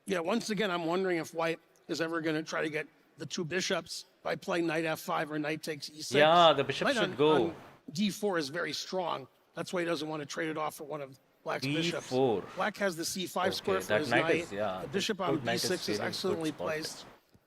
Yeah, once again, I'm wondering if white is ever going to try to get the two bishops by playing knight f5 or knight takes e6. Yeah, the bishop Knight should go. on d4 is very strong. That's why he doesn't want to trade it off for one of black's bishops. d4. Black has the c5 square for that his knight knight. is- yeah, the bishop the on knight is b6 is really good excellently spot. placed.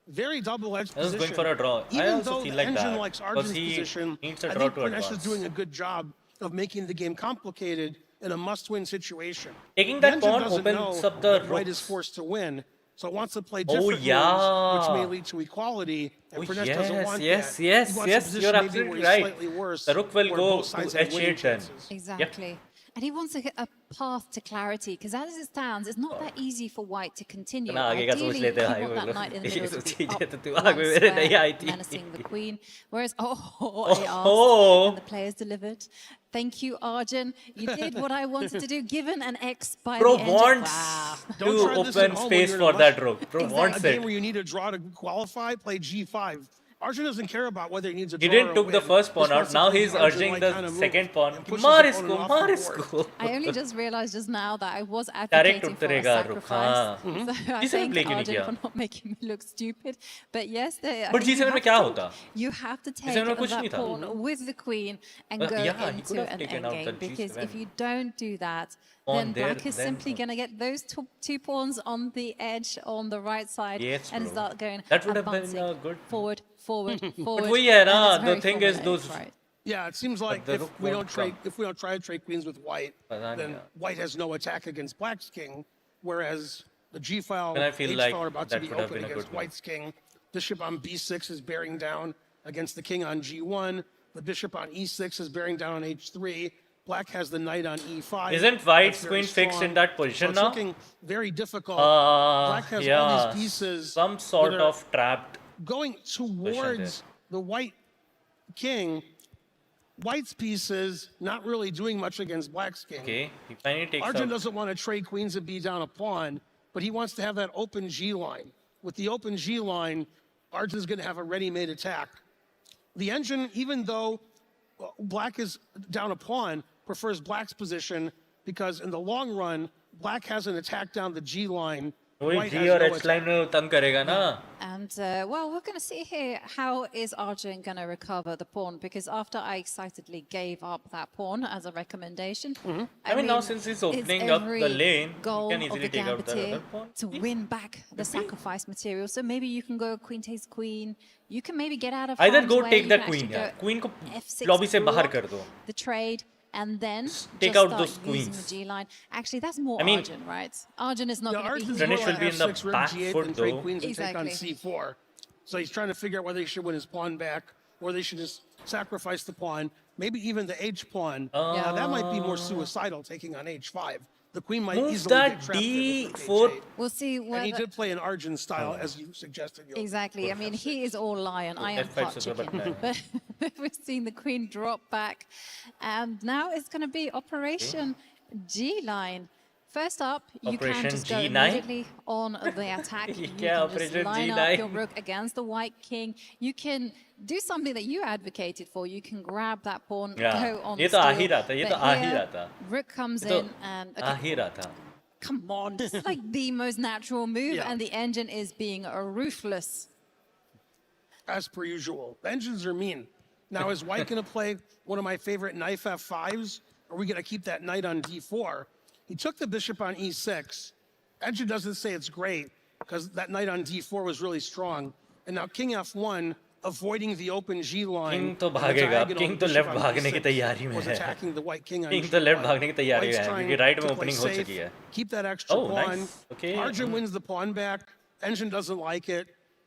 Very double-edged I was position. going for a draw. I Even also though feel the like engine that, likes because Arjun's he position, needs a I draw think to Pranesh is advance. doing a good job of making the game complicated in a must-win situation. Taking The that engine pawn doesn't opens know up the that white is rooks. forced to win, so it wants to play Oh, different yeah. moves, which may lead to equality. And Oh, Pranesh doesn't want yes, that. yes, He wants a yes, position you're maybe absolutely where he's right. slightly worse, The rook will where go both sides to have winning h8 then. chances. Exactly. And he wants a path to clarity, because as it stands, it's not that easy for white to continue. ना आगे का सोच Ideally, लेते you हैं want that knight in the ये middle to Sochi be up तो तू one आगे मेरे नहीं square, आई थी menacing the queen. Whereas, they asked, Oh. and the players delivered. Thank you, Arjun. You did what I wanted to do, given an X by Pro the engine. wants Wow. to Don't try this at open home when space you're for in a that rush. rook. Pro Exactly. wants A game it. where you need a draw to qualify, play G5. Arjun doesn't care about whether he needs a He draw didn't or a took the win. first pawn Just wants out. to Now play he's Arjun urging like the kind of move second pawn. and push his मार opponent इसको, off मार the इसको. I only just realized just now that I was Direct advocating for a उतरेगा रुक. sacrifice. हाँ. So I G7 thank play क्यों नहीं Arjun किया? for not making me look stupid. But yes, But G7 में क्या होता? You have to take G7 में कुछ नहीं that था. pawn with the queen and go Yeah, he could into have an taken out endgame. the Because G7. if you don't do that, Pawn then there, black is then simply going to get those two pawns on the edge on the right side Yes, and bro. start going That would have been advancing good. forward, forward. But वही है ना, and it's the very thing is formulaic, those. right? Yeah, it seems like the if rook we won't don't trade, come. if we don't try to trade queens with white, पता then नहीं. white has no attack against black's king, whereas the G file, And I feel H like file are about to that be would have open been a against good white's king. Bishop on B6 is bearing down against the king on G1. The bishop on E6 is bearing down on H3. Black has the knight on E5. Isn't white's That's very queen fixed strong. in that position So it's now? looking very difficult. Black has all Yeah. these pieces. Some sort that are of trapped. going towards the white king. White's pieces not really doing much against black's king. Okay, he finally takes Arjun out. doesn't want to trade queens and be down a pawn, but he wants to have that open G line. With the open G line, Arjun's going to have a ready-made attack. The engine, even though black is down a pawn, prefers black's position because in the long run, black has an attack down the G line. वही White G has और no H attack. line में तंग करेगा ना. And well, we're going to see here how is Arjun going to recover the pawn, because after I excitedly gave up that pawn as a recommendation, I mean, now since he's opening it's up every the lane, goal he can of easily the take out the gambiter other pawn. to win back the sacrifice material. So maybe you can go queen takes queen. You can maybe get out of Either harm's go way. take You that can queen actually यार. go Queen को F6 lobby से बाहर block कर दो. the trade. And then Take just out start those using queens. the G line. Actually, that's more I mean- Arjun, right? Arjun is not Yeah, going to Arjun's be. Ganesh more will be in the F6, rook back G8 foot and trade though. queens and take on Exactly. C4. So he's trying to figure out whether he should win his pawn back or they should just sacrifice the pawn, maybe even the H pawn. Now that might be more suicidal, taking on H5. The queen might Move easily that get trapped there with D4. H8. We'll see And he whether. did play an Arjun style, as you suggested. Yogi. Exactly. I mean, he is all lion. I am F5 part is over chicken. there. But we've seen the queen drop back. And now it's going to be Operation G line. First up, you Operation can just go G9? immediately on the attack. You Yeah, can just Operation line G9. up your rook against the white king. You can do something that you advocated for. You can grab that pawn, Yeah. go on ये the तो आ steal. ही रहा था. ये But तो आ ही here, रहा था. rook comes ये तो in and आ ही रहा था. come on, this is like the most natural move, Yeah. and the engine is being ruthless. As per usual. The engines are mean. Now, is white going to play one of my favorite knife F5s? Or are we going to keep that knight on D4? He took the bishop on E6. Engine doesn't say it's great because that knight on D4 was really strong. And now king F1, avoiding the open G line. King तो and the भागेगा. diagonal King तो bishop left on भागने की E6 तैयारी में was है. attacking the white king on King तो left G1. भागने की तैयारी White's में है trying क्योंकि right में to play opening हो safe, चुकी है. keep that extra Oh, pawn. nice. Okay. Arjun wins the pawn back. Engine doesn't like it.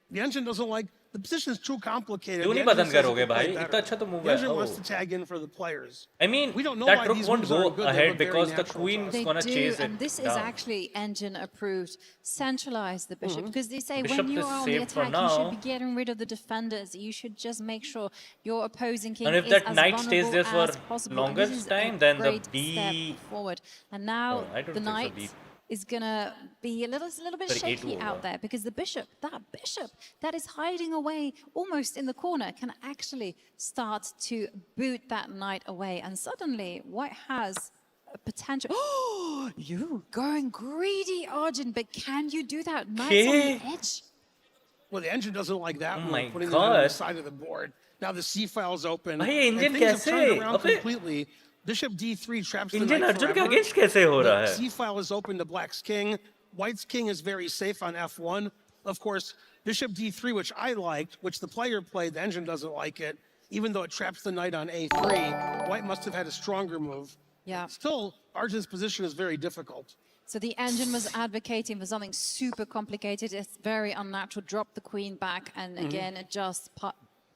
The engine doesn't like. The position is too complicated. क्यों The नहीं engine बदन says it करोगे can play भाई? better. इतना अच्छा तो move The है. engine wants Oh. to tag in for the players. I mean, We don't know that why rook these won't moves go aren't good. They ahead look very because the natural to queen us. is They gonna do, chase it and this is down. actually engine approved. Centralize the bishop, because they say Bishop when you is are on the safe for attack, you should now. be getting rid of the defenders. You should just make sure your opposing king And if is that as knight stays vulnerable there for as possible. And longest this is time, a then the great B- step forward. And now I don't the think so, knight B- is gonna be a little bit Sorry, shaky A2 out over. there, because the bishop that is hiding away almost in the corner can actually start to boot that knight away, and suddenly white has a potential. Oh, you going greedy, Arjun, but can you do that? Knight's on the edge. Well, the engine doesn't like that Oh move, my putting the knight on the God. side of the board. Now the C file's open. भाई, and engine things have turned कैसे? around अबे? completely. Bishop D3 traps the Engine knight Arjun के forever. against कैसे हो रहा The है? C file is open to black's king. White's king is very safe on F1. Of course, Bishop D3, which I liked, which the player played, the engine doesn't like it, even though it traps the knight on A3. White must have had a stronger move. Yeah. Still, Arjun's position is very difficult. So the engine was advocating for something super complicated. It's very unnatural. Drop the queen back, and again, it just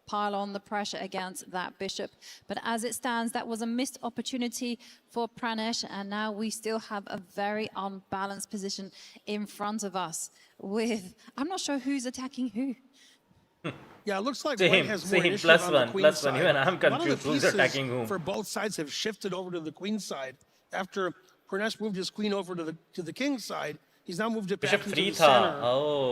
pile on the pressure against that bishop. But as it stands, that was a missed opportunity for Pranesh, and now we still have a very unbalanced position in front of us with, I'm not sure who's attacking who. Yeah, it looks like White has more initiative on the queen side. Even I'm confused A lot of the who's attacking whom. for both sides have shifted over to the queen side. After Pranesh moved his queen over to the king side, he's now moved it back into the center.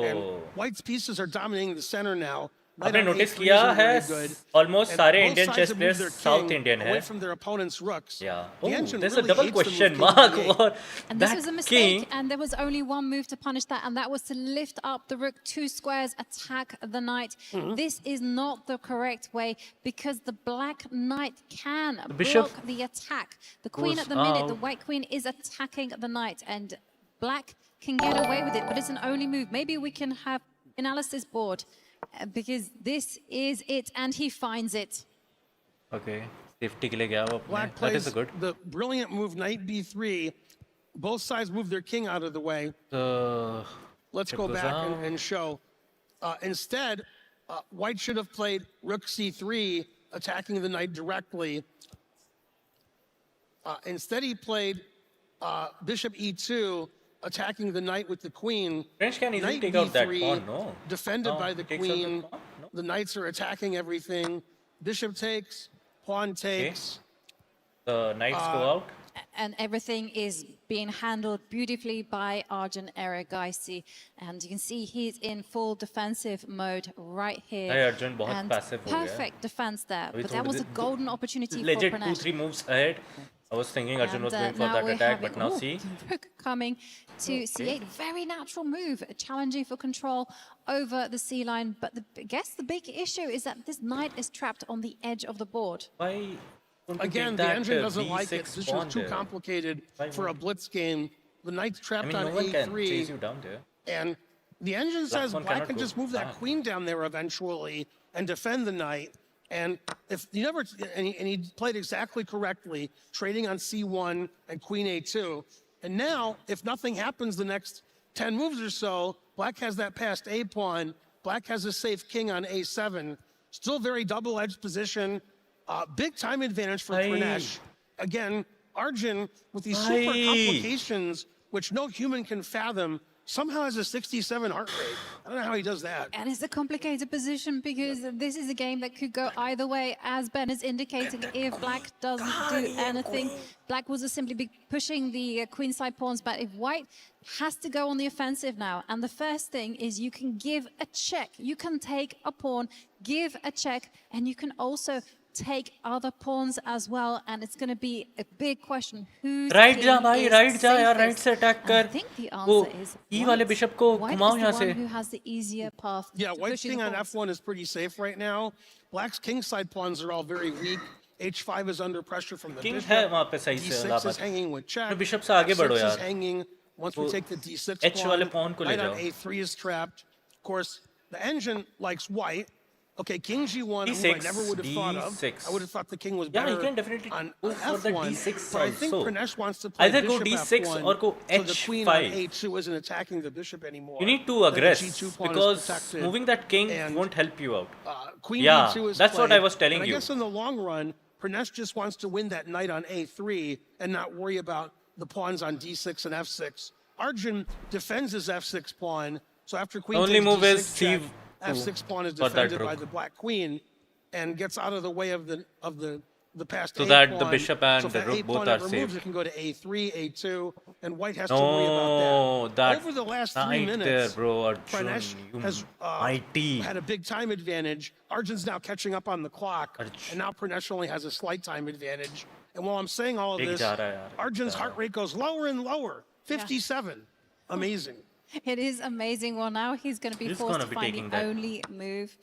And White's pieces are dominating the center now. आपने notice किया है almost सारे Indian chess players South Indian away हैं. from their opponent's rooks. Yeah. The engine There's really a double hates the question move mark. king to Or And this that was a mistake, king. and there was only one move to punish that, and that was to lift up the rook 2 squares, attack the knight. This is not the correct way, because the black knight can bishop block the attack. The queen goes at the minute, the out. white queen is attacking the knight, and black can get away with it, but it's an only move. Maybe we can have analysis board, because this is it, and he finds it. Okay. Safety के लिए गया वो अपने. Black That is plays good. the brilliant move knight b3. Both sides move their king out of the way. Let's go back and show. Instead, White should have played rook c3, attacking the knight directly. Instead, he played bishop e2, attacking the knight with the queen. French can easily Knight take out that b3, pawn, no? defended No, by the takes out that queen. pawn? No. The knights are attacking everything. Bishop takes, pawn takes. The knights go out. And everything is being handled beautifully by Arjun Erigaisi. And you can see he's in full defensive mode right here. Hey, Arjun, बहुत and passive हो गया. perfect defense there. अभी But that was a golden opportunity for Legit Pranesh. 2-3 moves ahead. I was thinking Arjun was going for now that we're attack, having- but now ooh, see. the rook coming to c8. Very natural move, challenging for control over the c line. But I guess the big issue is that this knight is trapped on the edge of the board. Why? Again, the engine doesn't like it. This is too complicated for a blitz game. The knight's trapped no on one can a3. chase you down there. And the engine says one black cannot can go just move that back. queen down there eventually and defend the knight. And if you never, and he played exactly correctly, trading on c1 and queen a2. And now, if nothing happens the next 10 moves or so, black has that passed a pawn. Black has a safe king on a7. Still very double-edged position. Big time advantage for Pranesh. Again, Arjun, with these super complications, which no human can fathom, somehow has a 67 heart rate. I don't know how he does that. And it's a complicated position because this is a game that could go either way, as Ben is indicating. If black doesn't do anything, black will just simply be pushing the queenside pawns. But if white has to go on the offensive now, and the first thing is you can give a check. You can take a pawn, give a check, and you can also take other pawns as well, and it's going to be a big question. Who's Right king जा भाई, is right जा यार, right safest? से attack I कर. think the वो answer is E वाले bishop को White घुमाओ is यहाँ the से. one who has the easier path. Yeah, to white's pushing king the on pawns. f1 is pretty safe right now. Black's kingside pawns are all very weak. h5 is under pressure from the King bishop. है वहाँ पे सही से d6 is Allahabad. hanging with check. तो bishop से आगे बढ़ो f6 is यार. hanging. Once we वो take the d6 H वाले pawn, pawn को ले knight on जाओ. a3 is trapped. Of course, the engine likes white. Okay, king g1, a move I D6, never would have thought of. D6. I would have thought the king was Yeah, better you can definitely on go for the f1. D6 but I think also. Pranesh wants to play Either go bishop D6 f1, or go so the queen on H5. a2 isn't attacking the bishop anymore. You need to Then the aggress g2 pawn is because protected. moving that king And, won't help you out. Queen Yeah, b2 is that's what played, I was telling but you. I guess in the long run, Pranesh just wants to win that knight on a3 and not worry about the pawns on d6 and f6. Arjun defends his f6 pawn, so after queen Only takes move d6 is check, C2 f6 pawn is for that defended by rook. the black queen and gets out of the way of the passed So a that pawn. the bishop and so if the that rook a both pawn are ever moves, safe. it can go to a3, a2, and white has to worry about No, that. that Over the last 3 knight minutes, there, bro. Arjun, Pranesh you has mighty. had a big time advantage. Arjun's now catching up on the clock, and now Pranesh only has a slight time advantage. And while I'm saying all of Big this, जा रहा है यार. Arjun's heart rate goes lower and lower. 57. Amazing. It is amazing. Well, now he's going to be He's forced gonna to be find taking the that. only move.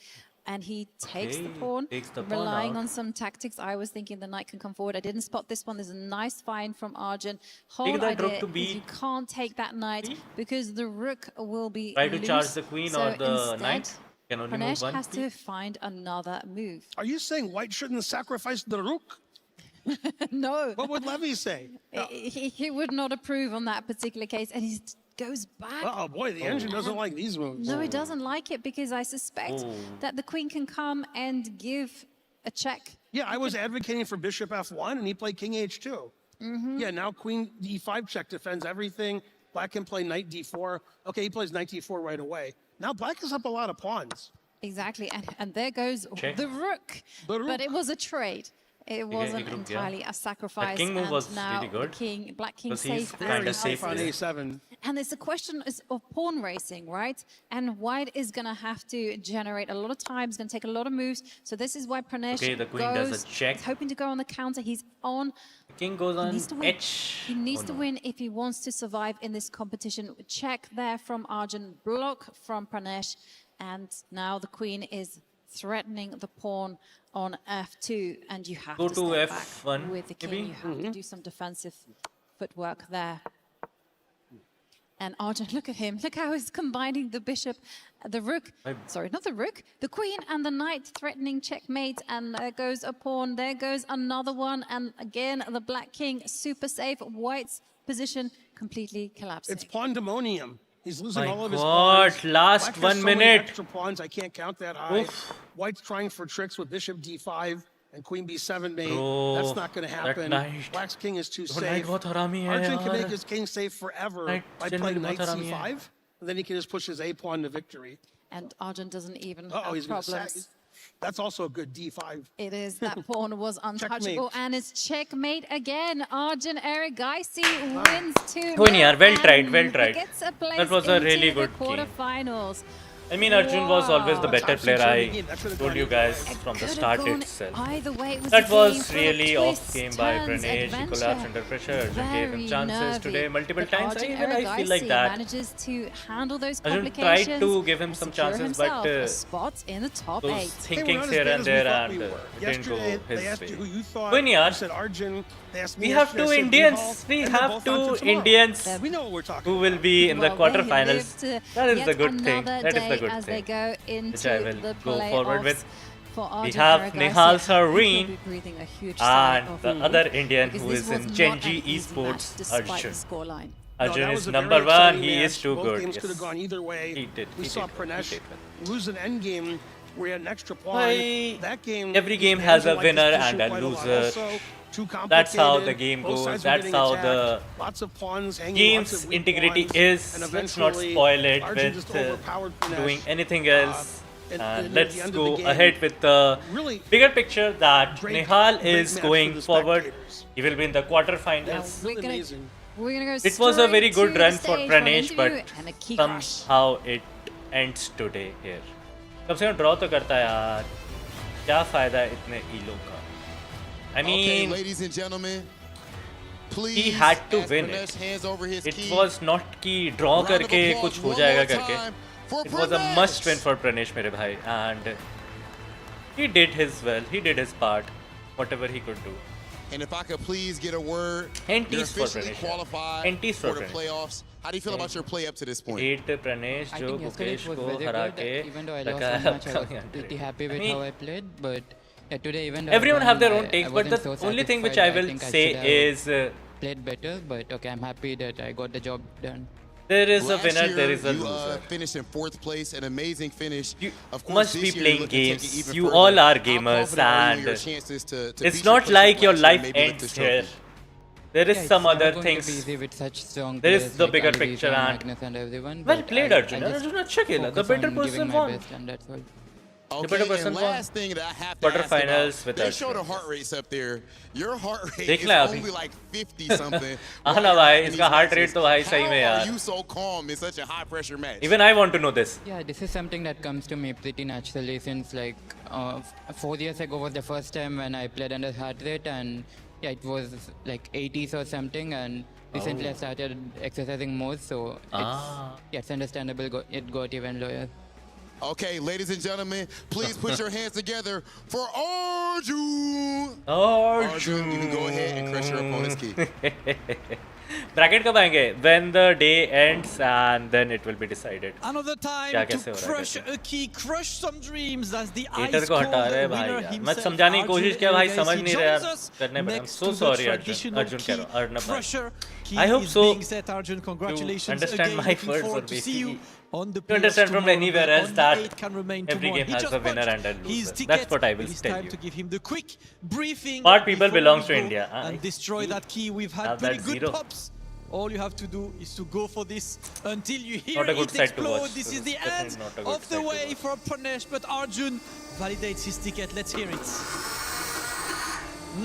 And he takes the Okay, pawn, takes the pawn relying out. on some tactics. I was thinking the knight can come forward. I didn't spot this one. There's a nice find from Arjun. Whole that rook idea to is B. you can't take that knight because the rook will be Try to loose. charge the queen So or the instead, knight. Can only move Pranesh one has to piece. find another move. Are you saying white shouldn't sacrifice the rook? No. What would Levy say? He would not approve on that particular case, and he's goes back. Oh boy, the engine doesn't like these moves. No, it doesn't like it because I suspect that the queen can come and give a check. Yeah, I was advocating for bishop f1 and he played king h2. Yeah, now queen d5 check defends everything. Black can play knight d4. Okay, he plays knight d4 right away. Now black is up a lot of pawns. Exactly, and there goes the rook. But it was a trade. It wasn't entirely a sacrifice. King move was now really good. Black king safe. Kind of safe on a7. And it's a question of pawn racing, right? And white is going to have to generate a lot of time. It's going to take a lot of moves. So this is why Pranesh the queen does a check. He's hoping to go on the counter. He's on. The king goes on H. He needs to win if he wants to survive in this competition. Check there from Arjun, block from Pranesh. And now the queen is threatening the pawn on f2, and you have Go to to step f1, back with the king. You have to do some defensive footwork there. And Arjun, look at him. Look how he's combining the bishop, the rook. Sorry, not the rook. The queen and the knight threatening checkmate. And there goes a pawn. There goes another one. And again, the black king super safe. White's position completely collapsing. It's pandemonium. He's losing all of his God, pawns. last Black 1 has so many minute. extra pawns, I can't count that high. Oof. White's trying for tricks with bishop d5 and queen b7 mate. Bro, That's not going to happen. knight. Black's king is too Knight safe. बहुत हरामी है Arjun can यार. make his king safe forever Knight by generally playing knight बहुत हरामी c5, है. and then he can just push his a pawn to victory. And Arjun doesn't even Uh-oh, have he's going to problems. sack. That's also a good d5. It is. That pawn was untouchable. Checkmate. And it's checkmate again. Arjun Erigaisi wins 2-0. Good, yaar. Well tried, and well tried. He gets a place That was a really into good the game. quarterfinals. I mean, Arjun was always the better player. I That told you guys from the start itself. Either way, it was That a game was full of really off twists, game by turns, Pranesh. He adventure. collapsed under pressure. Arjun gave him Very chances nervy. today multiple But times. Arjun I feel like Erigaisi that. manages to handle those Arjun complications. tried to give him some and secure chances, but himself a spot in the top those 8. thinkings here and there, and it didn't go Yesterday, they his asked way. you who you thought. When yaar, You said Arjun. They asked me we have yesterday, two I said Indians. Nihal, We and they're have both two on to tomorrow. Indians We know what we're talking who will be in the Well, they quarterfinals. lived, That is yet the good thing. another That is the day good as they thing. go into Which I will the go forward with. for We Arjun have Erigaisi. Nihal I think he'll Sareen be breathing a huge sigh and of the relief other Indian because who this is was in not Gen an G easy Esports, match despite Arjun. the scoreline. Arjun that is was a number very 1. exciting He is match. too Both good. games Yes. could have gone either way. He did. We He saw did. Pranesh He did. lose an end game where he had an extra pawn. Why, That game, every game he has a liked his winner position and a quite lot. loser. Also, too That's how the complicated. game Both goes. sides were That's getting how attacked. the Lots of pawns hanging, game's lots of weak integrity pawns. is. And Let's not eventually, spoil it Arjun just with overpowered Pranesh. doing anything else. and And near let's the end of go the game, ahead with the really bigger picture that great Nihal match is for going the forward. spectators. He will be in the quarterfinals. We're gonna go It was a very straight good to run the for stage Pranesh, an but interview and a key crush. somehow it ends today here. कम से कम draw तो करता है यार. क्या फायदा है इतने ईलो का? I Okay, mean, ladies and gentlemen, please, he had to as win Pranesh it. hands over his It key, was not कि draw round of करके applause कुछ हो one जाएगा more करके. time for It was a Pranesh. must win for Pranesh मेरे भाई, and he did his well. He did his part, whatever he could do. And if I could please get a word, NTs you're for officially Pranesh. qualified NTs for for the Pranesh. playoffs. How do you feel about your play up to this point? 8 Pranesh I जो think yesterday Gukesh it was को very हरा good. के Even though I lost लगाया one match, I अपना was 100. pretty happy with I mean, how I played. But yeah, today even though Everyone I have their won, own takes, I but the wasn't so only thing which satisfied. I will think I say should have is played better. But okay, I'm happy that I got the job done. there is a Last winner, year, there is a you loser. finished in 4th place, an amazing finish. Of course, Must this be year you're playing looking to take it games. even You further. all are How gamers, confident are you in your and chances to it's beat not your like your last year and life maybe lift ends this here. trophy? There is Yeah, some it's other never going to be things. easy with such strong There is players the like bigger Alireza picture, and and Magnus and everyone. well but played, I'll Arjun. just Arjun अच्छा खेला. The focus better on giving person my won. best, and that's all. The better Okay, person and won. last thing that I have to ask Quarterfinals about, with they us. show the heart rates up there. Your heart rate देख is ले अभी. only like 50 something. हाँ ना भाई, इसका heart rate तो भाई सही में How are यार. you so calm in such a high pressure match? Even I want to know this. Yeah, this is something that comes to me pretty naturally since like 4 years ago was the first time when I played under heart rate, and yeah, it was like 80s or something, and recently I started exercising more, so it's, yeah, it's understandable it got even lower. Okay, ladies and gentlemen, please put your hands together for Arjun. Arjun, you can go ahead and crush your opponent's key. Bracket कब आएंगे? When the day ends and then it will be decided. Another time to crush a key, crush some dreams. That's the Hater को हटा रहे भाई यार. मैं समझाने की कोशिश किया भाई समझ नहीं रहा यार. करने पड़े. I'm so sorry Arjun. Arjun कह रहा. Arnab भाई. I hope so. Arjun, congratulations. You understand my words or basically. On the you understand from anywhere else that every game he has a winner and a loser. That's what I will tell time you. to give him the quick briefing. Part people belongs to India. And destroy that key. We've had pretty good pops. All you have to do is to go for this until you hear it explode. This is the end of the way for Pranesh, but Arjun validates his ticket. Let's hear it.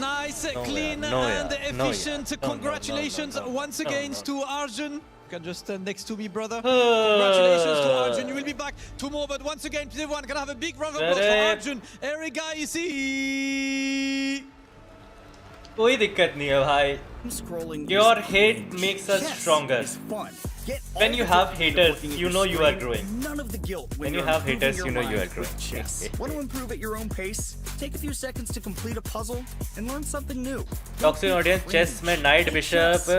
Nice, clean and efficient. Congratulations once again to Arjun. You can just stand next to me, brother. Congratulations to Arjun. You will be back tomorrow, but once again, everyone can have a big round of applause for Arjun. कोई दिक्कत नहीं है भाई. Your hate makes us stronger. When you have haters, you know you are growing. When you have haters, you know you are growing. Want to improve at your own pace? Take a few seconds to complete a puzzle and learn something new. Toxic audience, chess में Knight Bishop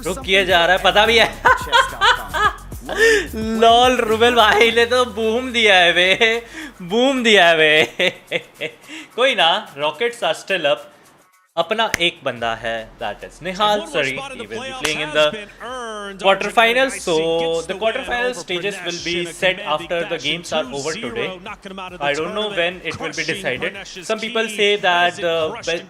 रुक किया जा रहा है, पता भी है. Lol Rubel भाई ने तो बूम दिया है बे, बूम दिया है बे. कोई ना, Rockets are still up. अपना एक बंदा है, that is Nihal Sari. He will be playing in the quarterfinals. So the quarterfinal stages will be set after the games are over today. I don't know when it will be decided. Some people say that the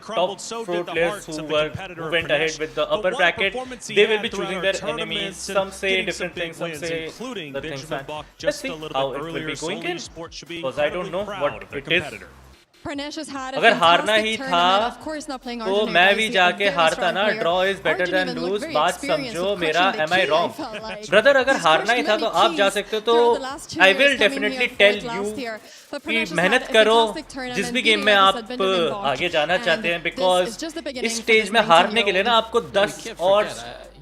top 4 players who went ahead with the upper bracket, they will be choosing their enemies. Some say different things, some say the things that. Let's see how it will be going in, because I don't know what it is. अगर हारना ही था तो मैं भी जाके हारता ना. Draw is better than lose. बात समझो मेरा. Am I wrong brother? अगर हारना ही था तो आप जा सकते हो. तो I will definitely tell you कि मेहनत करो जिस भी गेम में आप आगे जाना चाहते हैं, बिकॉज इस स्टेज में हारने के लिए ना आपको 10 और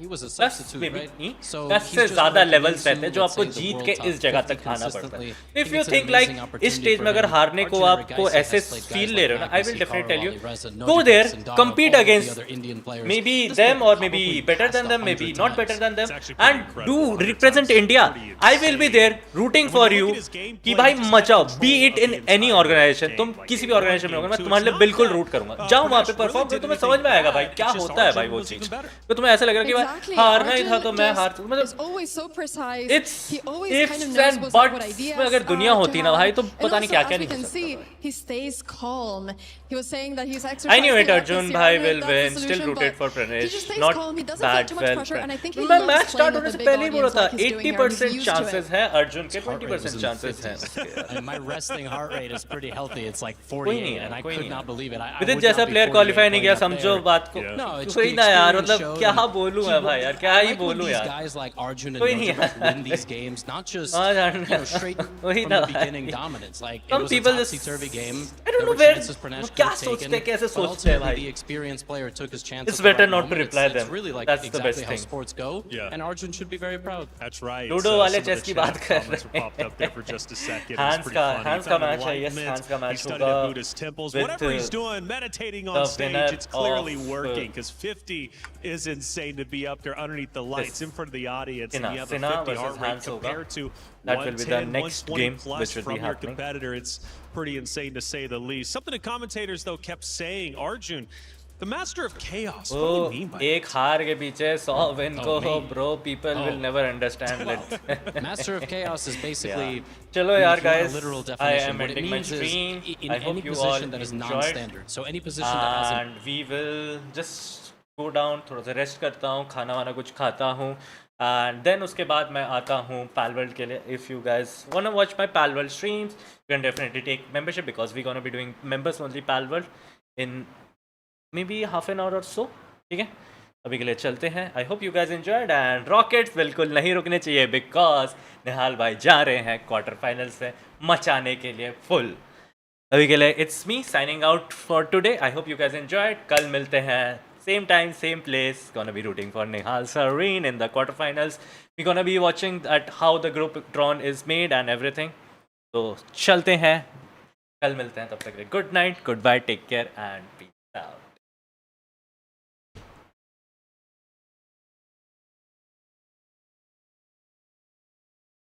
10 से ज्यादा लेवल्स रहते हैं जो आपको जीत के इस जगह तक आना पड़ता है. इफ यू थिंक लाइक इस स्टेज में अगर हारने को आपको ऐसे फील ले रहे हो ना, I will definitely tell you go there, compete against maybe them or maybe better than them, maybe not better than them, and do represent India. I will be there rooting for you कि भाई मचाओ. be it in any organization. तुम किसी भी organisation में होगा, मैं तुम्हारे लिए बिल्कुल रूट करूंगा. जाओ वहां पे परफॉर्म करो, तुम्हें समझ में आएगा भाई क्या होता है भाई वो चीज. तो तुम्हें ऐसा लगेगा कि भाई हारना ही था तो मैं हार. मतलब it's ifs and buts में अगर दुनिया होती ना भाई तो पता नहीं क्या क्या नहीं हो सकता. I knew it. Arjun bhai will win. Still rooted for Pranesh. Not bad. Well, मैं मैच स्टार्ट होने से पहले ही बोला था 80% चांसेस है अर्जुन के, 20% चांसेस हैं. My resting heart rate is pretty healthy. It's like 48, and I could not believe it. विदित जैसा प्लेयर क्वालिफाई नहीं किया, समझो बात को. कोई ना यार, मतलब क्या बोलूं मैं भाई यार, क्या ही बोलूं यार. Guys like Arjun and Nojah win these games, not just straight from the beginning dominance. Like it was a topsy-turvy game. I don't know where क्या सोचते हैं, कैसे सोचते हैं भाई. The experienced player took his chance. It's better not to reply them. It's really like That's the exactly best how thing. sports go. Yeah. And Arjun should be very proud. That's right. Ludo वाले chess की बात कर रहे हैं. Hans का match है. Yes, Hans का match होगा. Whatever he's doing, meditating on stage, it's clearly working because 50 is insane to be up there underneath the lights in front of the audience, and you have a 50 heart rate compared to that will be the next 120 game plus which will from be your happening. competitor. It's pretty insane to say the least. Something the commentators though kept saying, Arjun, the master of chaos. What do you mean by एक हार के पीछे 100 win को bro, people will never understand it. Master of chaos is basically चलो यार guys, literal I definition. am What it ending my means is stream. in I hope any you all position that is enjoyed. non-standard. So any position that has And we will just go down, थोड़ा सा rest करता हूँ, खाना वाना कुछ खाता हूँ, and then उसके बाद मैं आता हूँ Palworld के लिए. If you guys wanna watch my Palworld streams, you can definitely take membership because we're gonna be doing members only Palworld in maybe half an hour or so. ठीक है, अभी के लिए चलते हैं. I hope you guys enjoyed, and Rockets बिल्कुल नहीं रुकने चाहिए because निहाल भाई जा रहे हैं क्वार्टर फाइनल से मचाने के लिए फुल. अभी के लिए it's me signing out for today. I hope you guys enjoyed. कल मिलते हैं same time, same place. Gonna be rooting for Nihal Sareen in the quarterfinals. We're gonna be watching at how the group drawn is made and everything. तो चलते हैं, कल मिलते हैं, तब तक good night, goodbye, take care and peace out.